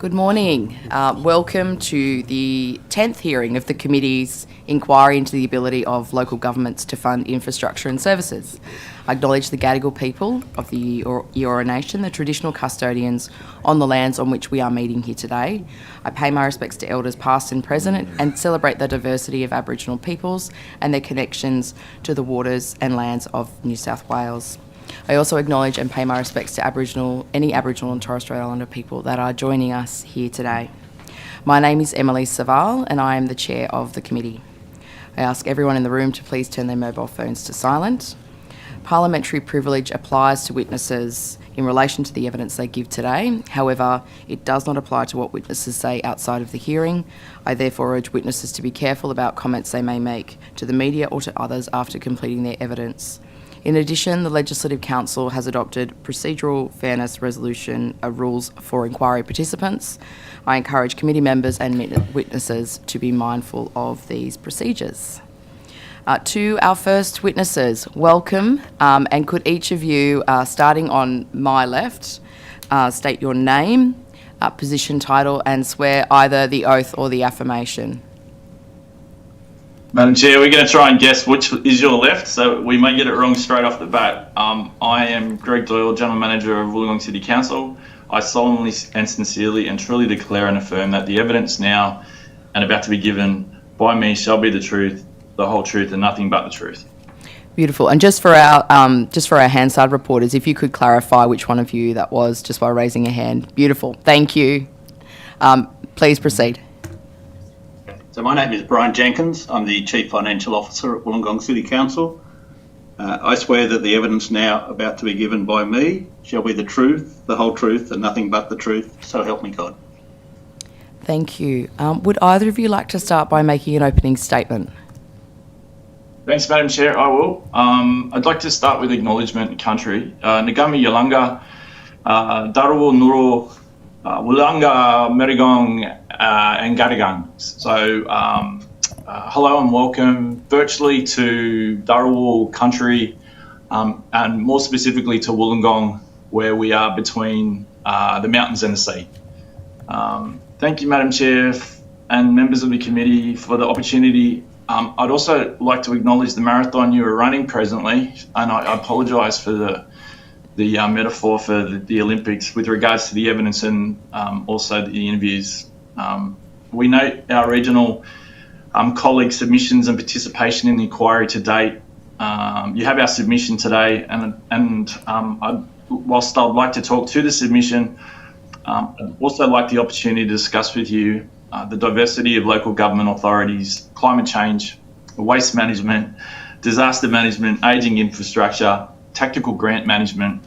Good morning. Welcome to the 10th hearing of the Committee's inquiry into the ability of local governments to fund infrastructure and services. I acknowledge the Gadigal people of the Eora Nation, the traditional custodians on the lands on which we are meeting here today. I pay my respects to elders past and present and celebrate the diversity of Aboriginal peoples and their connections to the waters and lands of New South Wales. I also acknowledge and pay my respects to any Aboriginal and Torres Strait Islander people that are joining us here today. My name is Emily Saval and I am the chair of the committee. I ask everyone in the room to please turn their mobile phones to silent. Parliamentary privilege applies to witnesses in relation to the evidence they give today. However, it does not apply to what witnesses say outside of the hearing. I therefore urge witnesses to be careful about comments they may make to the media or to others after completing their evidence. In addition, the Legislative Council has adopted procedural fairness resolution rules for inquiry participants. I encourage committee members and witnesses to be mindful of these procedures. To our first witnesses, welcome, and could each of you, starting on my left, state your name, position, title, and swear either the oath or the affirmation. Madam Chair, we're going to try and guess which is your left, so we may get it wrong straight off the bat. I am Greg Doyle, General Manager of Wollongong City Council. I solemnly and sincerely and truly declare and affirm that the evidence now and about to be given by me shall be the truth, the whole truth, and nothing but the truth. Beautiful. And just for our Hansard reporters, if you could clarify which one of you that was, just by raising a hand. Beautiful. Thank you. Please proceed. So my name is Brian Jenkins. I'm the Chief Financial Officer at Wollongong City Council. I swear that the evidence now about to be given by me shall be the truth, the whole truth, and nothing but the truth. So help me God. Thank you. Would either of you like to start by making an opening statement? Thanks, Madam Chair. I will. I'd like to start with acknowledgement in country. Nagami Yalanga, Darawal Nuro, Wulanga, Merigong, and Gadigang. So, hello and welcome virtually to Darawal country, and more specifically to Wollongong, where we are between the mountains and the sea. Thank you, Madam Chair, and members of the committee for the opportunity. I'd also like to acknowledge the marathon you are running presently, and I apologise for the metaphor for the Olympics with regards to the evidence and also the interviews. We note our regional colleague submissions and participation in the inquiry to date. You have our submission today, and whilst I'd like to talk to the submission, I'd also like the opportunity to discuss with you the diversity of local government authorities, climate change, waste management, disaster management, ageing infrastructure, tactical grant management,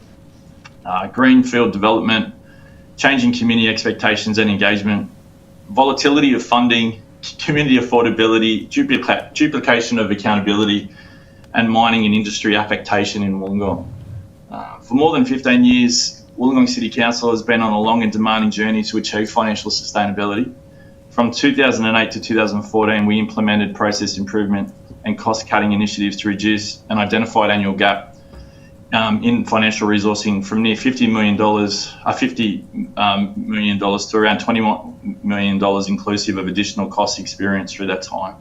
greenfield development, changing community expectations and engagement, volatility of funding, community affordability, duplication of accountability, and mining and industry affectation in Wollongong. For more than 15 years, Wollongong City Council has been on a long and demanding journey to achieve financial sustainability. From 2008 to 2014, we implemented process improvement and cost-cutting initiatives to reduce an identified annual gap in financial resourcing from near $50 million to around $21 million inclusive of additional costs experienced through that time.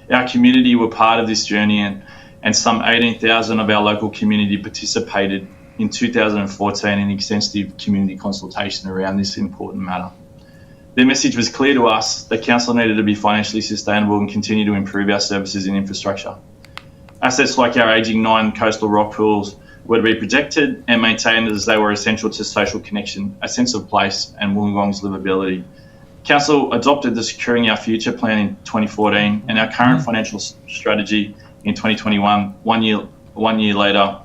Our community were part of this journey, and some 18,000 of our local community participated in 2014 in extensive community consultation around this important matter. Their message was clear to us that council needed to be financially sustainable and continue to improve our services and infrastructure. Assets like our ageing 9 coastal rock pools were to be protected and maintained as they were essential to social connection, a sense of place, and Wollongong's livability. Council adopted the Securing Our Future plan in 2014 and our current financial strategy in 2021, one year later,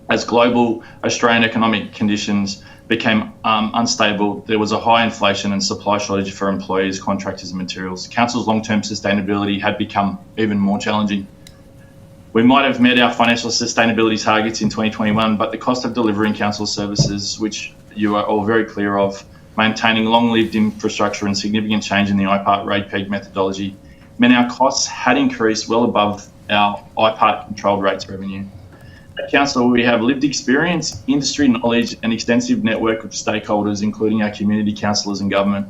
as global Australian economic conditions became unstable. There was a high inflation and supply shortage for employees, contractors and materials. Council's long-term sustainability had become even more challenging. We might have met our financial sustainability targets in 2021, but the cost of delivering council services, which you are all very clear of, maintaining long-lived infrastructure and significant change in the IPART rate-peg methodology, meant our costs had increased well above our IPART controlled rates revenue. At Council, we have lived experience, industry knowledge, and extensive network of stakeholders, including our community councillors and government,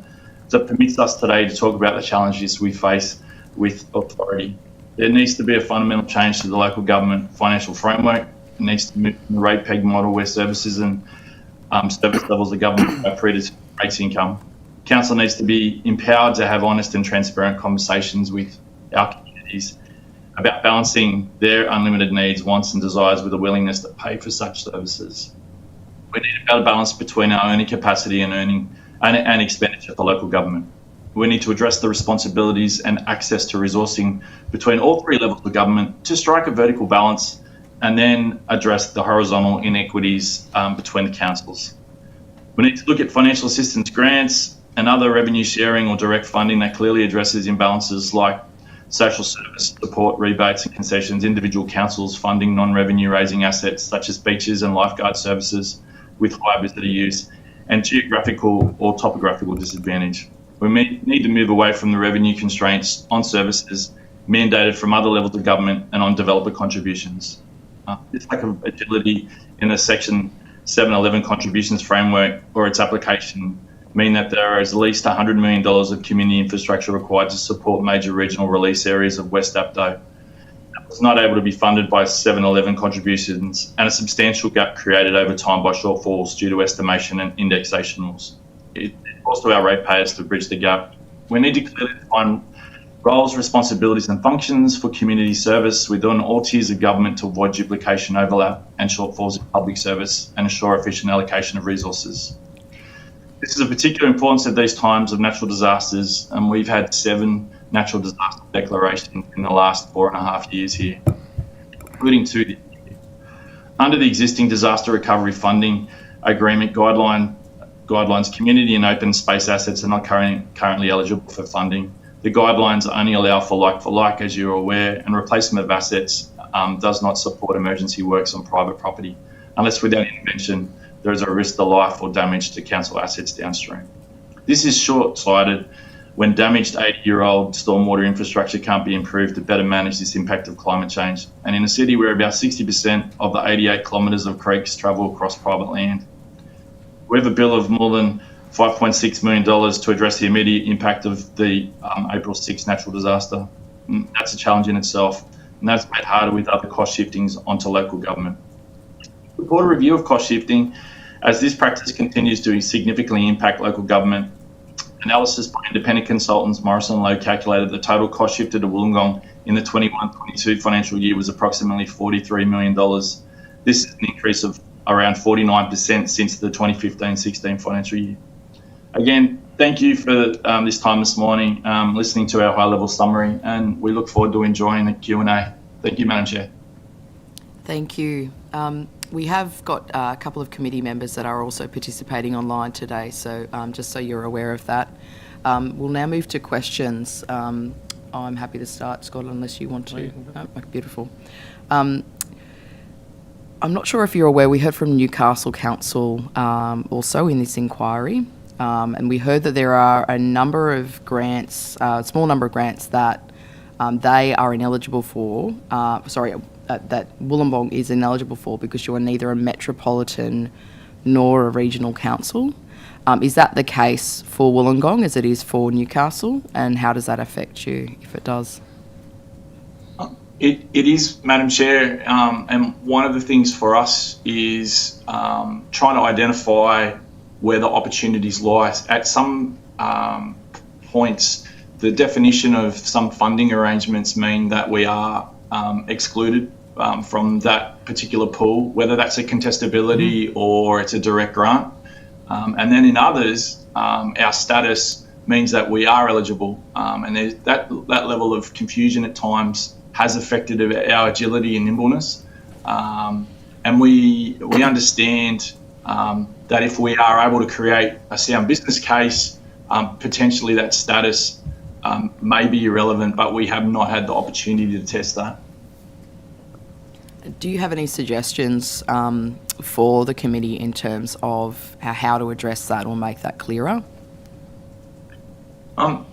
that permits us today to talk about the challenges we face with authority. There needs to be a fundamental change to the local government financial framework. It needs to move from the rate peg model where services and service levels of government are predetermined rates income. Council needs to be empowered to have honest and transparent conversations with our communities about balancing their unlimited needs, wants and desires with a willingness to pay for such services. We need a better balance between our earning capacity and expenditure for local government. We need to address the responsibilities and access to resourcing between all three levels of government to strike a vertical balance, and then address the horizontal inequities between the councils. We need to look at financial assistance grants and other revenue sharing or direct funding that clearly addresses imbalances like social service support, rebates and concessions, individual councils funding non-revenue raising assets such as beaches and lifeguard services with high visitor use, and geographical or topographical disadvantage. We need to move away from the revenue constraints on services mandated from other levels of government and on developer contributions. This lack of agility in the Section 711 contributions framework or its application mean that there is at least $100 million of community infrastructure required to support major regional release areas of West Apto. That was not able to be funded by 711 contributions, and a substantial gap created over time by shortfalls due to estimation and indexation rules. It falls to our ratepayers to bridge the gap. We need to clearly define roles, responsibilities and functions for community service within all tiers of government to avoid duplication, overlap and shortfalls in public service and ensure efficient allocation of resources. This is of particular importance at these times of natural disasters, and we've had 7 natural disaster declarations in the last 4.5 years here, including 2 this year. Under the existing disaster recovery funding agreement guidelines, community and open space assets are not currently eligible for funding. The guidelines only allow for like, as you're aware, and replacement of assets does not support emergency works on private property, unless without intervention there is a risk to life or damage to council assets downstream. This is short-sighted when damaged 80-year-old stormwater infrastructure can't be improved to better manage this impact of climate change. And in a city where about 60% of the 88 kilometres of creeks travel across private land. We have a bill of more than $5.6 million to address the immediate impact of the April 6 natural disaster. And that's a challenge in itself, and that's made harder with other cost shiftings onto local government. We support a review of cost shifting as this practice continues to significantly impact local government. Analysis by independent consultants Morrison & Lowe calculated the total cost shifted to Wollongong in the 21-22 financial year was approximately $43 million. This is an increase of around 49% since the 2015-16 financial year. Again, thank you for this time this morning, listening to our high-level summary, and we look forward to enjoying the Q&A. Thank you, Madam Chair. Thank you. We have got a couple of committee members that are also participating online today, so just so you're aware of that. We'll now move to questions. I'm happy to start, Scott, unless you want to. Oh, beautiful. I'm not sure if you're aware, we heard from Newcastle Council also in this inquiry, and we heard that there are a number of grants, a small number of grants that they are ineligible for, that Wollongong is ineligible for because you are neither a metropolitan nor a regional council. Is that the case for Wollongong as it is for Newcastle, and how does that affect you if it does? It is, Madam Chair, and one of the things for us is trying to identify where the opportunities lie. At some points, the definition of some funding arrangements mean that we are excluded from that particular pool, whether that's a contestability or it's a direct grant. And then in others, our status means that we are eligible, and there's that level of confusion at times has affected our agility and nimbleness. And we understand that if we are able to create a sound business case, potentially that status may be irrelevant, but we have not had the opportunity to test that. Do you have any suggestions for the committee in terms of how to address that or make that clearer? The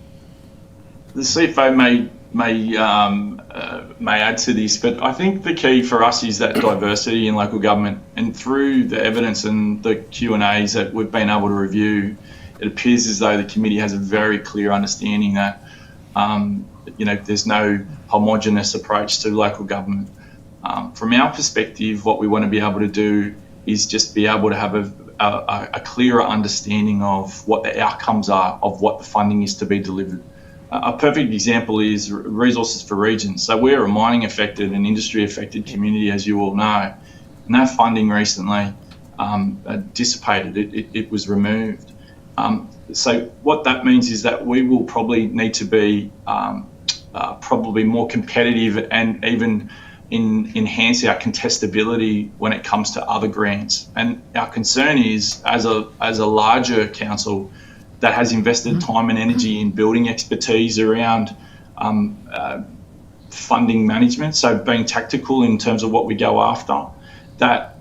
CFO may add to this, but I think the key for us is that diversity in local government, and through the evidence and the Q&As that we've been able to review, it appears as though the committee has a very clear understanding that there's no homogenous approach to local government. From our perspective, what we want to be able to do is just be able to have a clearer understanding of what the outcomes are of what the funding is to be delivered. A perfect example is resources for regions. So we're a mining affected and industry affected community, as you all know, and that funding recently dissipated. It was removed. So what that means is that we will probably need to be probably more competitive and even enhance our contestability when it comes to other grants. And our concern is, as a larger council that has invested time and energy in building expertise around funding management, so being tactical in terms of what we go after, that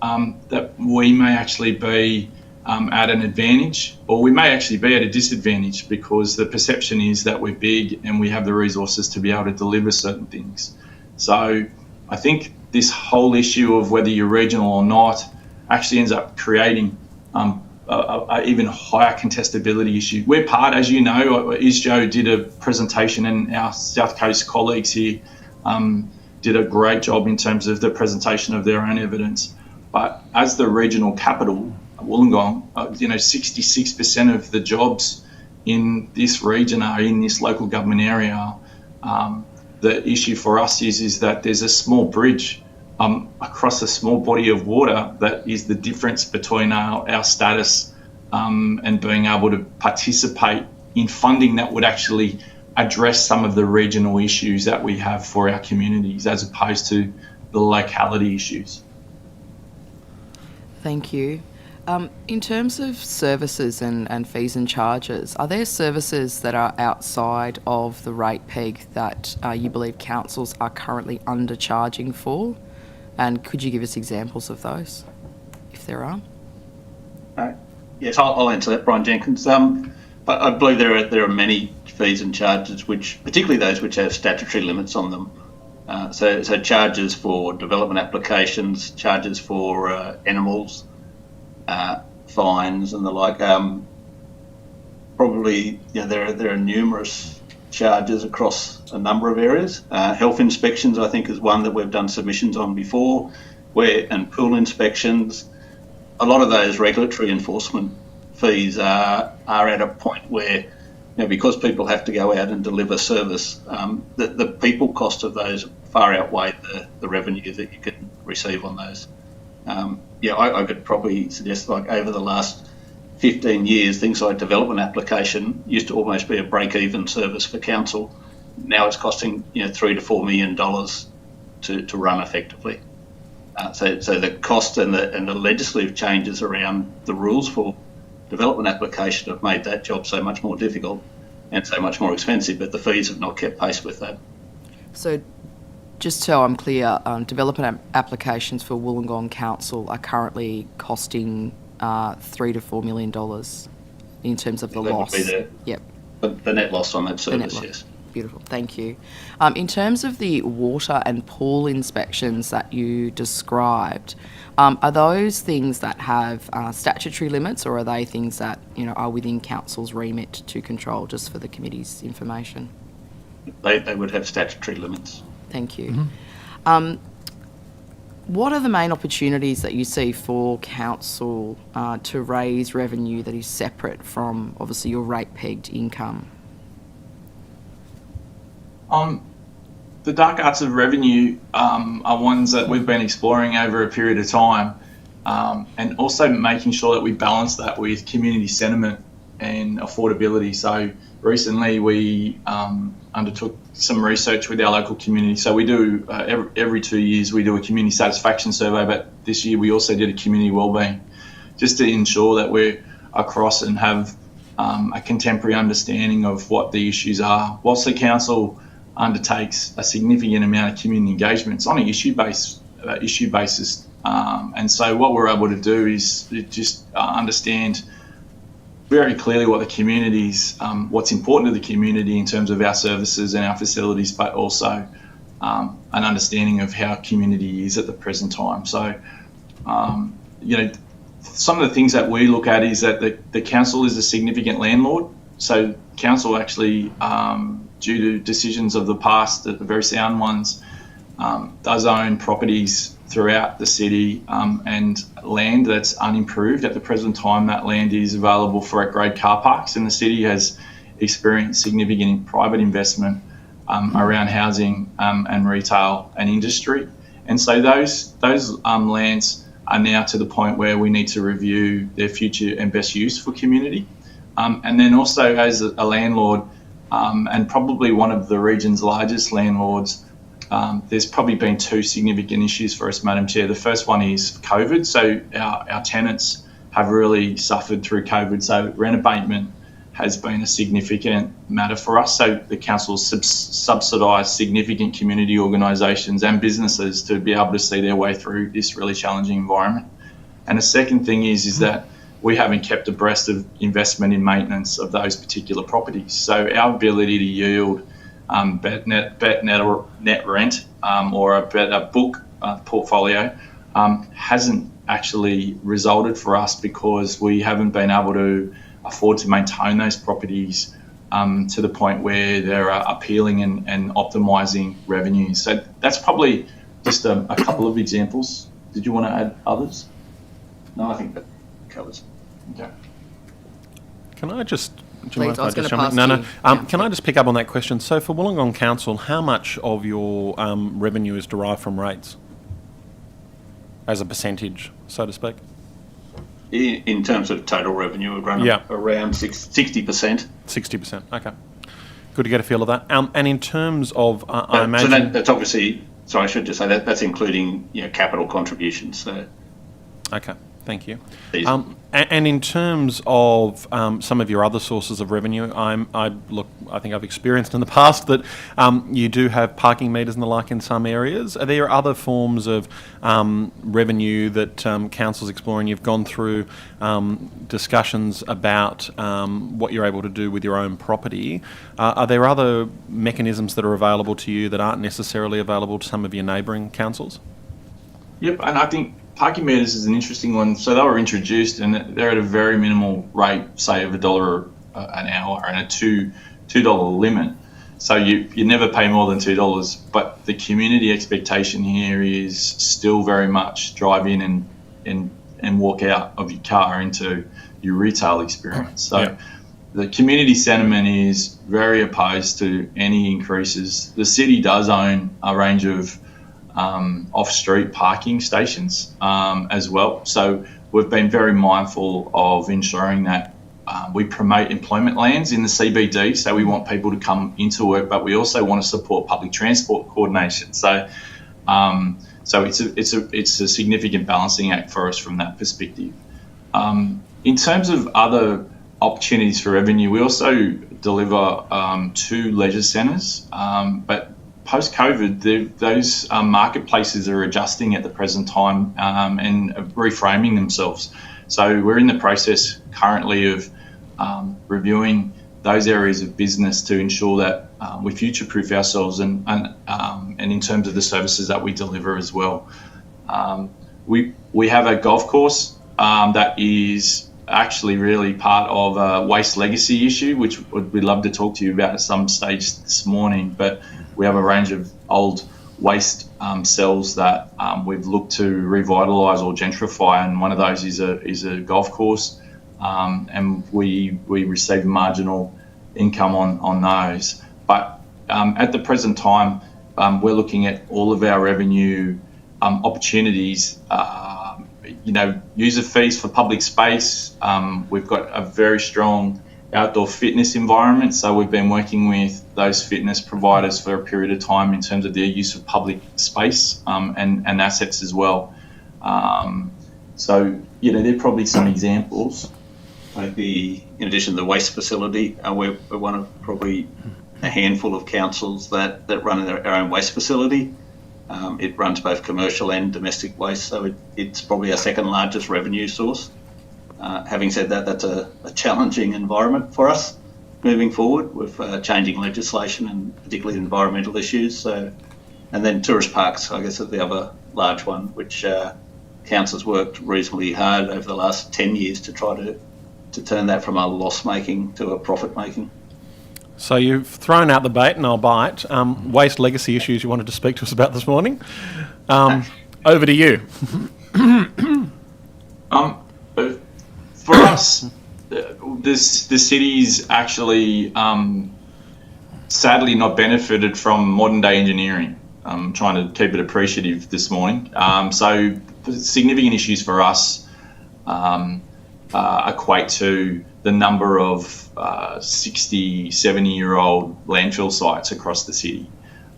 we may actually be at an advantage, or we may actually be at a disadvantage, because the perception is that we're big and we have the resources to be able to deliver certain things. So I think this whole issue of whether you're regional or not actually ends up creating a even higher contestability issue. We're part, as you know, ISJO did a presentation, and our South Coast colleagues here did a great job in terms of the presentation of their own evidence. But as the regional capital, Wollongong, 66% of the jobs in this region are in this local government area. The issue for us is that there's a small bridge across a small body of water that is the difference between our status and being able to participate in funding that would actually address some of the regional issues that we have for our communities, as opposed to the locality issues. Thank you. In terms of services and fees and charges, are there services that are outside of the rate peg that you believe councils are currently undercharging for? And could you give us examples of those, if there are? Yes, I'll answer that, Brian Jenkins. But I believe there are many fees and charges, which, particularly those which have statutory limits on them. So charges for development applications, charges for animals, fines and the like. Probably, there are numerous charges across a number of areas. Health inspections, I think, is one that we've done submissions on before, and pool inspections. A lot of those regulatory enforcement fees are at a point where, because people have to go out and deliver service, the people cost of those far outweigh the revenue that you can receive on those. I could probably suggest, like, over the last 15 years, things like development application used to almost be a break-even service for council. Now it's costing $3 to $4 million to run effectively. So the cost and the legislative changes around the rules for development application have made that job so much more difficult and so much more expensive, but the fees have not kept pace with that. So just so I'm clear, development applications for Wollongong Council are currently costing $3 to $4 million in terms of the loss. Would be the net loss on that service, yes. Beautiful, thank you. In terms of the water and pool inspections that you described, are those things that have statutory limits, or are they things that are within council's remit to control? Just for the committee's information. They would have statutory limits. Thank you. Mm-hmm. What are the main opportunities that you see for council to raise revenue that is separate from, obviously, your rate-pegged income? The dark arts of revenue are ones that we've been exploring over a period of time, and also making sure that we balance that with community sentiment and affordability. So recently we undertook some research with our local community. So we do, every 2 years, we do a community satisfaction survey, but this year we also did a community wellbeing, just to ensure that we're across and have a contemporary understanding of what the issues are. Whilst the council undertakes a significant amount of community engagement, it's on an issue basis. And so what we're able to do is just understand very clearly what the communities, what's important to the community in terms of our services and our facilities, but also an understanding of how community is at the present time. So, some of the things that we look at is that the council is a significant landlord. So council actually, due to decisions of the past, the very sound ones, does own properties throughout the city and land that's unimproved. At the present time, that land is available for at-grade car parks, and the city has experienced significant private investment around housing and retail and industry. And so those lands are now to the point where we need to review their future and best use for community. And then also as a landlord, and probably one of the region's largest landlords, there's probably been two significant issues for us, Madam Chair. The first one is COVID. So our tenants have really suffered through COVID. So rent abatement has been a significant matter for us. So the council subsidised significant community organisations and businesses to be able to see their way through this really challenging environment. And the second thing is that we haven't kept abreast of investment in maintenance of those particular properties. So our ability to yield net rent or a better book portfolio hasn't actually resulted for us because we haven't been able to afford to maintain those properties to the point where they're appealing and optimising revenues. So that's probably just a couple of examples. Did you want to add others? No, I think that covers. Okay. Can I just... Please, I was going to pass Can I just pick up on that question? So for Wollongong Council, how much of your revenue is derived from rates as a percentage, so to speak? In terms of total revenue, around 60%. 60%, okay. Good to get a feel of that. And in terms of, I imagine... So that's obviously, sorry, I should just say that's including capital contributions. So. Okay, thank you. And in terms of some of your other sources of revenue, I think I've experienced in the past that you do have parking meters and the like in some areas. Are there other forms of revenue that council's exploring? You've gone through discussions about what you're able to do with your own property. Are there other mechanisms that are available to you that aren't necessarily available to some of your neighbouring councils? Yep, and I think parking meters is an interesting one. So they were introduced and they're at a very minimal rate, say of $1 an hour and a $2 limit. So you never pay more than $2, but the community expectation here is still very much drive in and walk out of your car into your retail experience. So the community sentiment is very opposed to any increases. The city does own a range of off-street parking stations as well. So we've been very mindful of ensuring that we promote employment lands in the CBD. So we want people to come into work, but we also want to support public transport coordination. So it's a significant balancing act for us from that perspective. In terms of other opportunities for revenue, we also deliver 2 leisure centres, but post-COVID, those marketplaces are adjusting at the present time and reframing themselves. So we're in the process currently of reviewing those areas of business to ensure that we future-proof ourselves and in terms of the services that we deliver as well. We have a golf course that is actually really part of a waste legacy issue, which we'd love to talk to you about at some stage this morning, but we have a range of old waste cells that we've looked to revitalise or gentrify, and one of those is a golf course, and we receive marginal income on those. But at the present time, we're looking at all of our revenue opportunities. User fees for public space. We've got a very strong outdoor fitness environment, so we've been working with those fitness providers for a period of time in terms of their use of public space and assets as well. They're probably some examples. Maybe in addition to the waste facility, we're one of probably a handful of councils that run our own waste facility. It runs both commercial and domestic waste, so it's probably our second largest revenue source. Having said that, that's a challenging environment for us moving forward with changing legislation and particularly environmental issues. So, and then tourist parks, I guess, are the other large one, which council's worked reasonably hard over the last 10 years to try to turn that from a loss-making to a profit-making. So you've thrown out the bait, and I'll bite. Waste legacy issues you wanted to speak to us about this morning. Over to you. For us, the city's actually sadly not benefited from modern day engineering. I'm trying to keep it appreciative this morning. So significant issues for us equate to the number of 60, 70-year-old landfill sites across the city.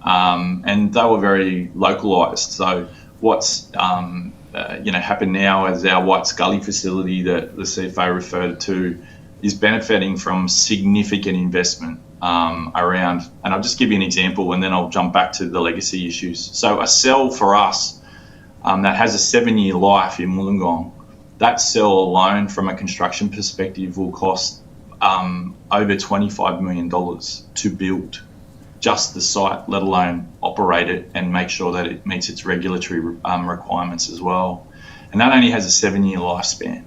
And they were very localised. So what's happened now as our White Scully facility that the CFA referred to is benefiting from significant investment around, and I'll just give you an example and then I'll jump back to the legacy issues. So a cell for us that has a 7-year life in Wollongong, that cell alone from a construction perspective will cost over $25 million to build just the site, let alone operate it and make sure that it meets its regulatory requirements as well. And that only has a 7-year lifespan.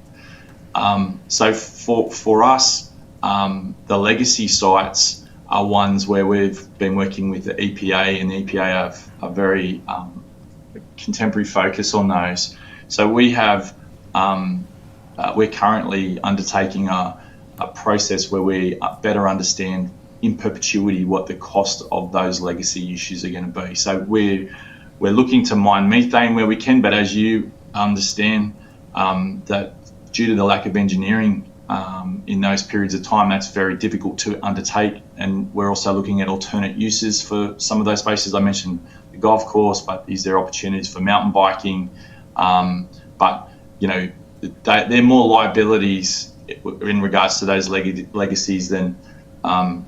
So for us, the legacy sites are ones where we've been working with the EPA, and the EPA have a very contemporary focus on those. So we have, we're currently undertaking a process where we better understand in perpetuity what the cost of those legacy issues are going to be. So we're looking to mine methane where we can, but as you understand, that due to the lack of engineering in those periods of time, that's very difficult to undertake. And we're also looking at alternate uses for some of those spaces. I mentioned the golf course, but is there opportunities for mountain biking? But they're more liabilities in regards to those legacies than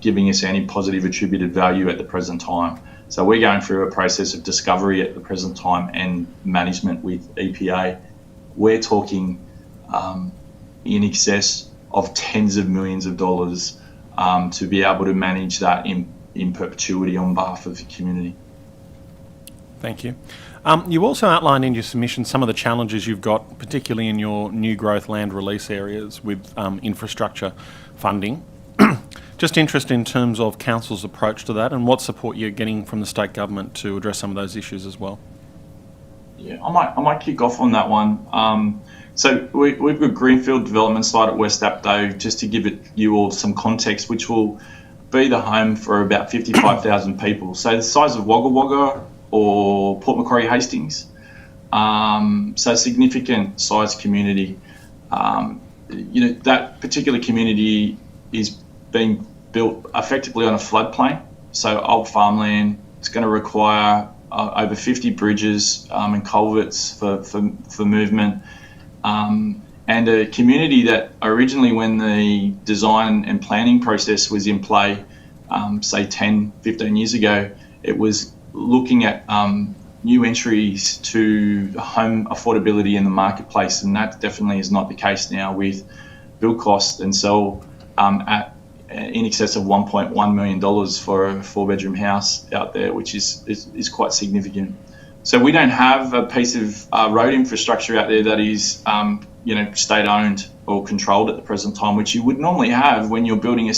giving us any positive attributed value at the present time. So we're going through a process of discovery at the present time and management with EPA. We're talking in excess of tens of millions of dollars to be able to manage that in perpetuity on behalf of the community. Thank you. You also outlined in your submission some of the challenges you've got, particularly in your new growth land release areas with infrastructure funding. Just interested in terms of council's approach to that and what support you're getting from the state government to address some of those issues as well. Yeah, I might kick off on that one. So we've got a greenfield development site at West Apto, just to give you all some context, which will be the home for about 55,000 people. So the size of Wagga Wagga or Port Macquarie Hastings. So significant size community. That particular community is being built effectively on a floodplain. So old farmland. It's going to require over 50 bridges and culverts for movement. And a community that originally, when the design and planning process was in play, say 10, 15 years ago, it was looking at new entries to home affordability in the marketplace, and that definitely is not the case now, with build cost and sell at in excess of $1.1 million for a 4-bedroom house out there, which is quite significant. So we don't have a piece of road infrastructure out there that is state owned or controlled at the present time, which you would normally have when you're building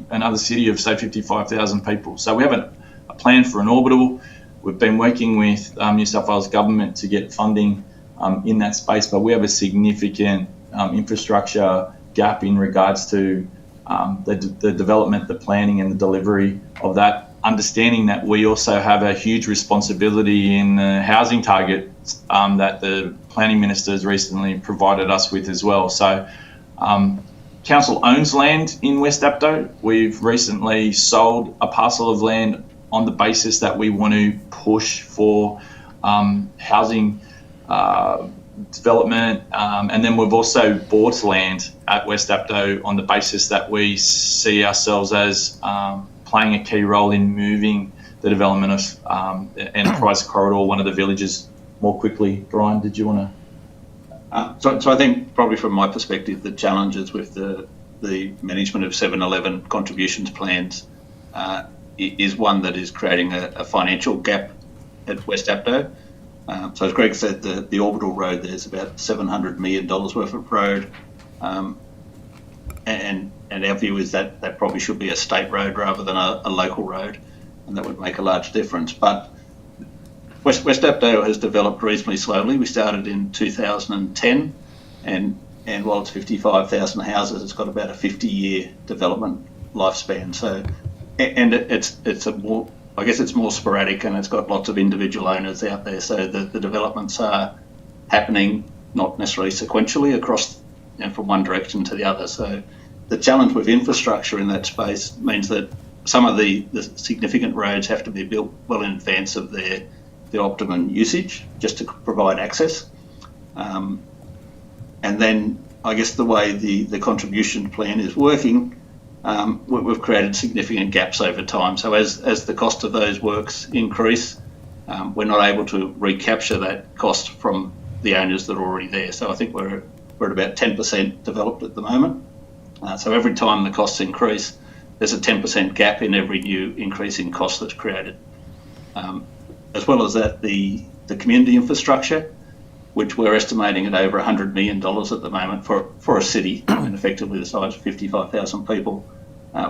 another city of say 55,000 people. So we have a plan for an orbital. We've been working with New South Wales government to get funding in that space, but we have a significant infrastructure gap in regards to the development, the planning and the delivery of that, understanding that we also have a huge responsibility in the housing targets that the planning minister has recently provided us with as well. So council owns land in West Apto. We've recently sold a parcel of land on the basis that we want to push for housing development, and then we've also bought land at West Apto on the basis that we see ourselves as playing a key role in moving the development of Enterprise Corridor, one of the villages, more quickly. Brian, did you want to So I think probably from my perspective, the challenges with the management of 7-Eleven contributions plans is one that is creating a financial gap at West Apto. So as Greg said, the orbital road, there's about $700 million worth of road. And our view is that probably should be a state road rather than a local road, and that would make a large difference. But West Apto has developed reasonably slowly. We started in 2010, and while it's 55,000 houses, it's got about a 50-year development lifespan. So, and it's a more, I guess it's more sporadic, and it's got lots of individual owners out there. So the developments are happening not necessarily sequentially across from one direction to the other. So the challenge with infrastructure in that space means that some of the significant roads have to be built well in advance of the optimum usage, just to provide access. And then I guess the way the contribution plan is working, we've created significant gaps over time. So as the cost of those works increase, we're not able to recapture that cost from the owners that are already there. So I think we're at about 10% developed at the moment. So every time the costs increase, there's a 10% gap in every new increase in cost that's created. As well as that, the community infrastructure, which we're estimating at over $100 million at the moment for a city, and effectively the size of 55,000 people.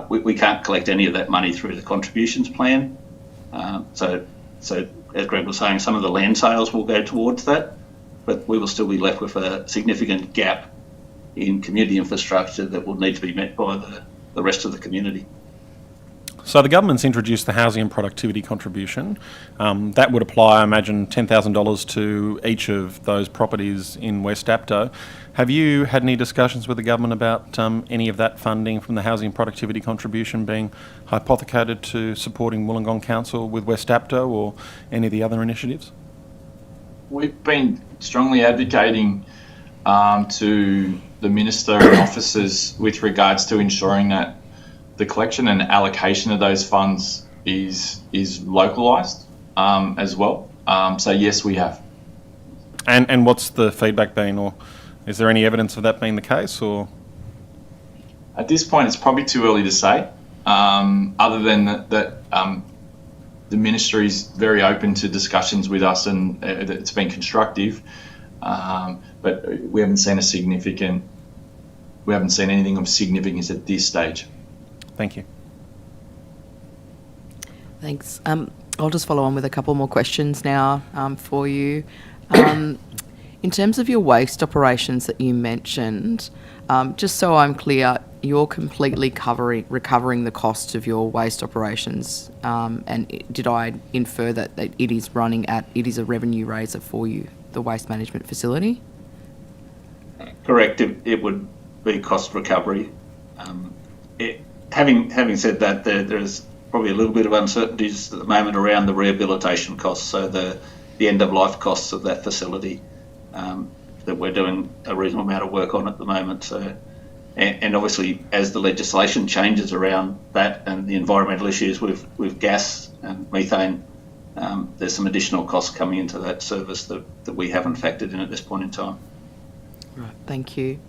We can't collect any of that money through the contributions plan. So as Greg was saying, some of the land sales will go towards that, but we will still be left with a significant gap in community infrastructure that will need to be met by the rest of the community. So the government's introduced the housing and productivity contribution. That would apply, I imagine, $10,000 to each of those properties in West Apto. Have you had any discussions with the government about any of that funding from the housing and productivity contribution being hypothecated to supporting Wollongong Council with West Apto or any of the other initiatives? We've been strongly advocating to the Minister and officers with regards to ensuring that the collection and allocation of those funds is localised as well. So yes, we have. And what's the feedback been, or is there any evidence of that being the case? Or at this point, it's probably too early to say. Other than that, the ministry is very open to discussions with us, and it's been constructive. But we haven't seen anything of significance at this stage. Thank you. Thanks. I'll just follow on with a couple more questions now for you. In terms of your waste operations that you mentioned, just so I'm clear, you're completely recovering the cost of your waste operations, and did I infer that it is a revenue raiser for you, the waste management facility? Correct. It would be cost recovery. Having said that, there's probably a little bit of uncertainties at the moment around the rehabilitation costs, so the end of life costs of that facility that we're doing a reasonable amount of work on at the moment. So, and obviously, as the legislation changes around that and the environmental issues with gas and methane, there's some additional costs coming into that service that we haven't factored in at this point in time. Right, thank you.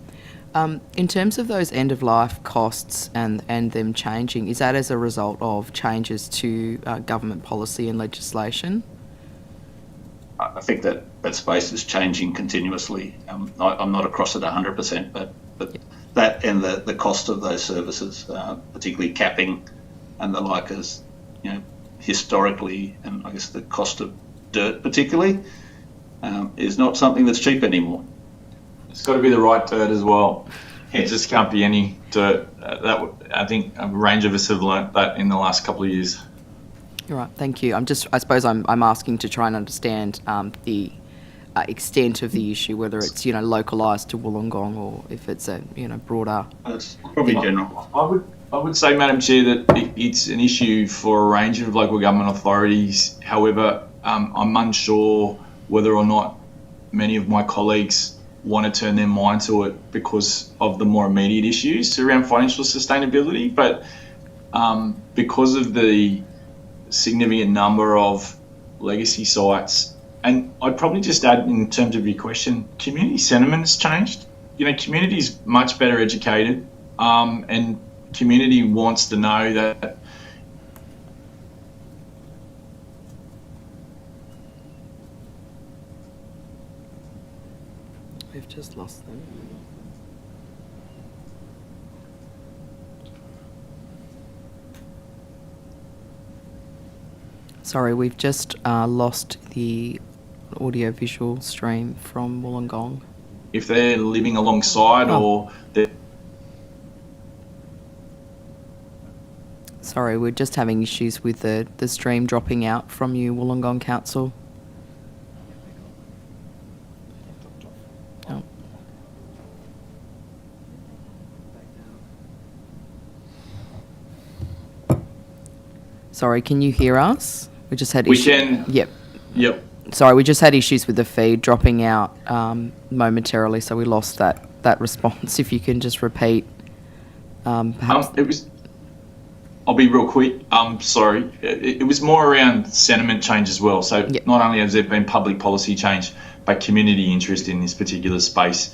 In terms of those end-of-life costs and them changing, is that as a result of changes to government policy and legislation? I think that space is changing continuously. I'm not across it 100%, but yep. That and the cost of those services, particularly capping and the like, is historically, and I guess the cost of dirt particularly, is not something that's cheap anymore. It's got to be the right dirt as well. It just can't be any dirt. I think a range of us have learnt that in the last couple of years. Right, thank you. I suppose I'm asking to try and understand the extent of the issue, whether it's localised to Wollongong or if it's a broader. It's probably general. I would say, Madam Chair, that it's an issue for a range of local government authorities. However, I'm unsure whether or not many of my colleagues want to turn their mind to it because of the more immediate issues around financial sustainability. But because of the significant number of legacy sites And I'd probably just add, in terms of your question, community sentiment has changed. Community's much better educated, and community wants to know that We've just lost them. Sorry, we've just lost the audio-visual stream from Wollongong. if they're living alongside or they're... Sorry, we're just having issues with the stream dropping out from you, Wollongong Council. Oh. Sorry, can you hear us? We just had We can. Yep. Yep. Sorry, we just had issues with the feed dropping out momentarily, so we lost that response. If you can just repeat, perhaps. I'll be real quick. Sorry. It was more around sentiment change as well. So Yep. Not only has there been public policy change, but community interest in this particular space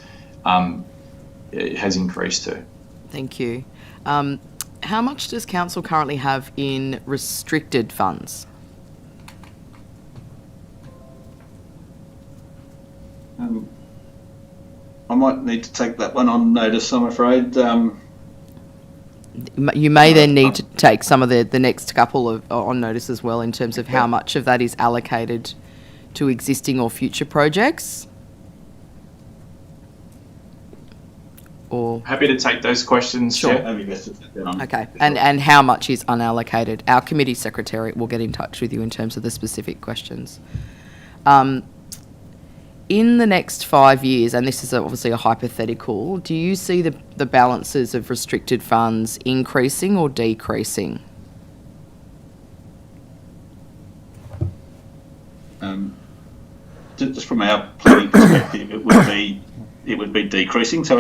it has increased too. Thank you. How much does council currently have in restricted funds? I might need to take that one on notice, I'm afraid. You may then need to take some of the next couple of on notice as well, in terms of how much of that is allocated to existing or future projects. Or Happy to take those questions, Sure. Chair. Maybe best to take that on. okay, and how much is unallocated? Our committee secretary will get in touch with you in terms of the specific questions. In the next 5 years, and this is obviously a hypothetical, do you see the balances of restricted funds increasing or decreasing? Just from our planning perspective, it would be decreasing. So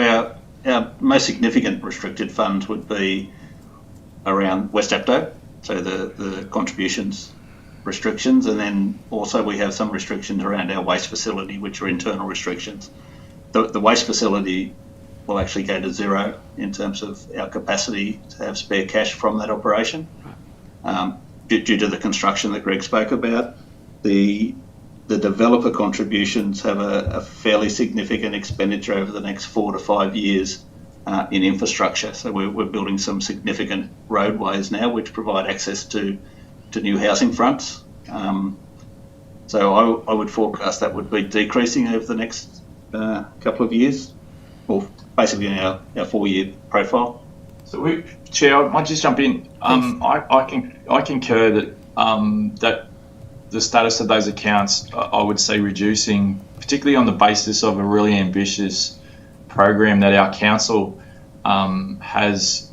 our most significant restricted funds would be around West Apto, so the contributions restrictions, and then also we have some restrictions around our waste facility, which are internal restrictions. The waste facility will actually go to zero in terms of our capacity to have spare cash from that operation, due to the construction that Greg spoke about. The developer contributions have a fairly significant expenditure over the next 4 to 5 years in infrastructure. So we're building some significant roadways now, which provide access to new housing fronts. So I would forecast that would be decreasing over the next couple of years, or basically in our 4-year profile. So, Chair, I might just jump in. I concur that that the status of those accounts, I would say, reducing, particularly on the basis of a really ambitious program that our council has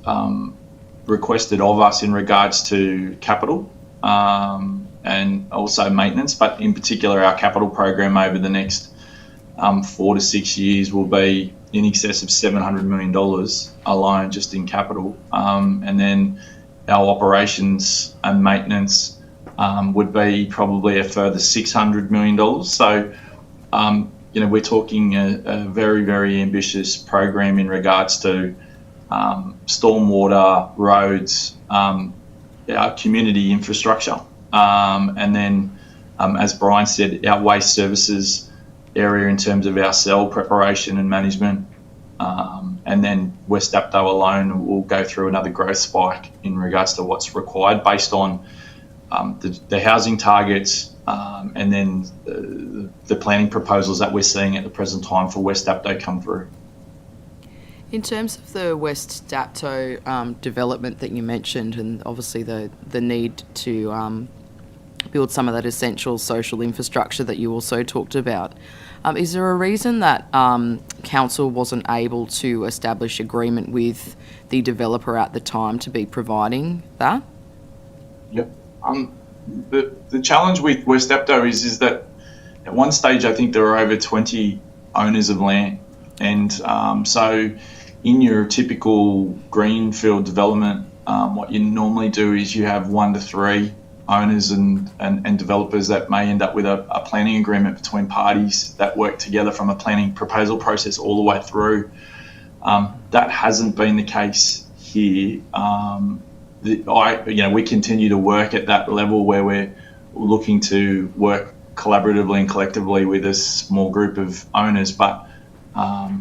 requested of us in regards to capital and also maintenance, but in particular our capital program over the next 4 to 6 years will be in excess of $700 million alone just in capital, and then our operations and maintenance would be probably a further $600 million. So we're talking a very, very ambitious program in regards to stormwater, roads, our community infrastructure, and then, as Brian said, our waste services area in terms of our cell preparation and management, and then West Apto alone will go through another growth spike in regards to what's required based on the housing targets, and then the planning proposals that we're seeing at the present time for West Apto come through. In terms of the West Dapto development that you mentioned, and obviously the need to build some of that essential social infrastructure that you also talked about, is there a reason that council wasn't able to establish agreement with the developer at the time to be providing that? Yep. The challenge with West Apto is that at one stage I think there were over 20 owners of land, and so in your typical greenfield development, what you normally do is you have 1 to 3 owners and developers that may end up with a planning agreement between parties that work together from a planning proposal process all the way through. That hasn't been the case here. We continue to work at that level where we're looking to work collaboratively and collectively with a small group of owners. But, I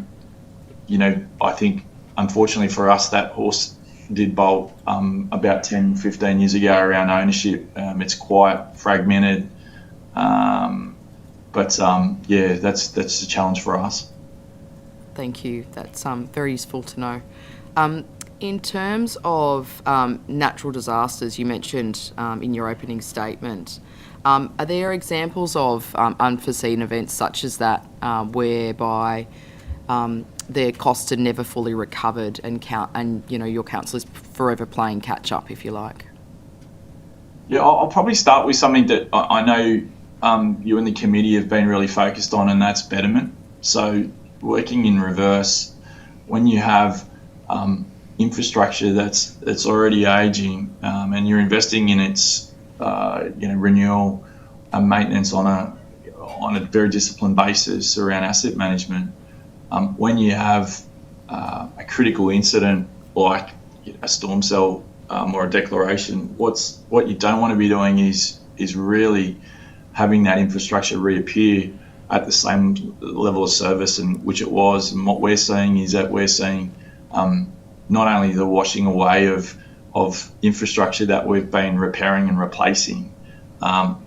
think, unfortunately for us, that horse did bolt about 10, 15 years ago around ownership. It's quite fragmented. That's a challenge for us. Thank you. That's very useful to know. In terms of natural disasters, you mentioned in your opening statement, are there examples of unforeseen events such as that whereby their costs are never fully recovered and your council is forever playing catch up, if you like? Yeah, I'll probably start with something that I know you and the committee have been really focused on, and that's betterment. So working in reverse, when you have infrastructure that's already aging and you're investing in its renewal and maintenance on a very disciplined basis around asset management, when you have a critical incident like a storm cell or a declaration, what you don't want to be doing is really having that infrastructure reappear at the same level of service in which it was. And what we're seeing is that we're seeing not only the washing away of infrastructure that we've been repairing and replacing,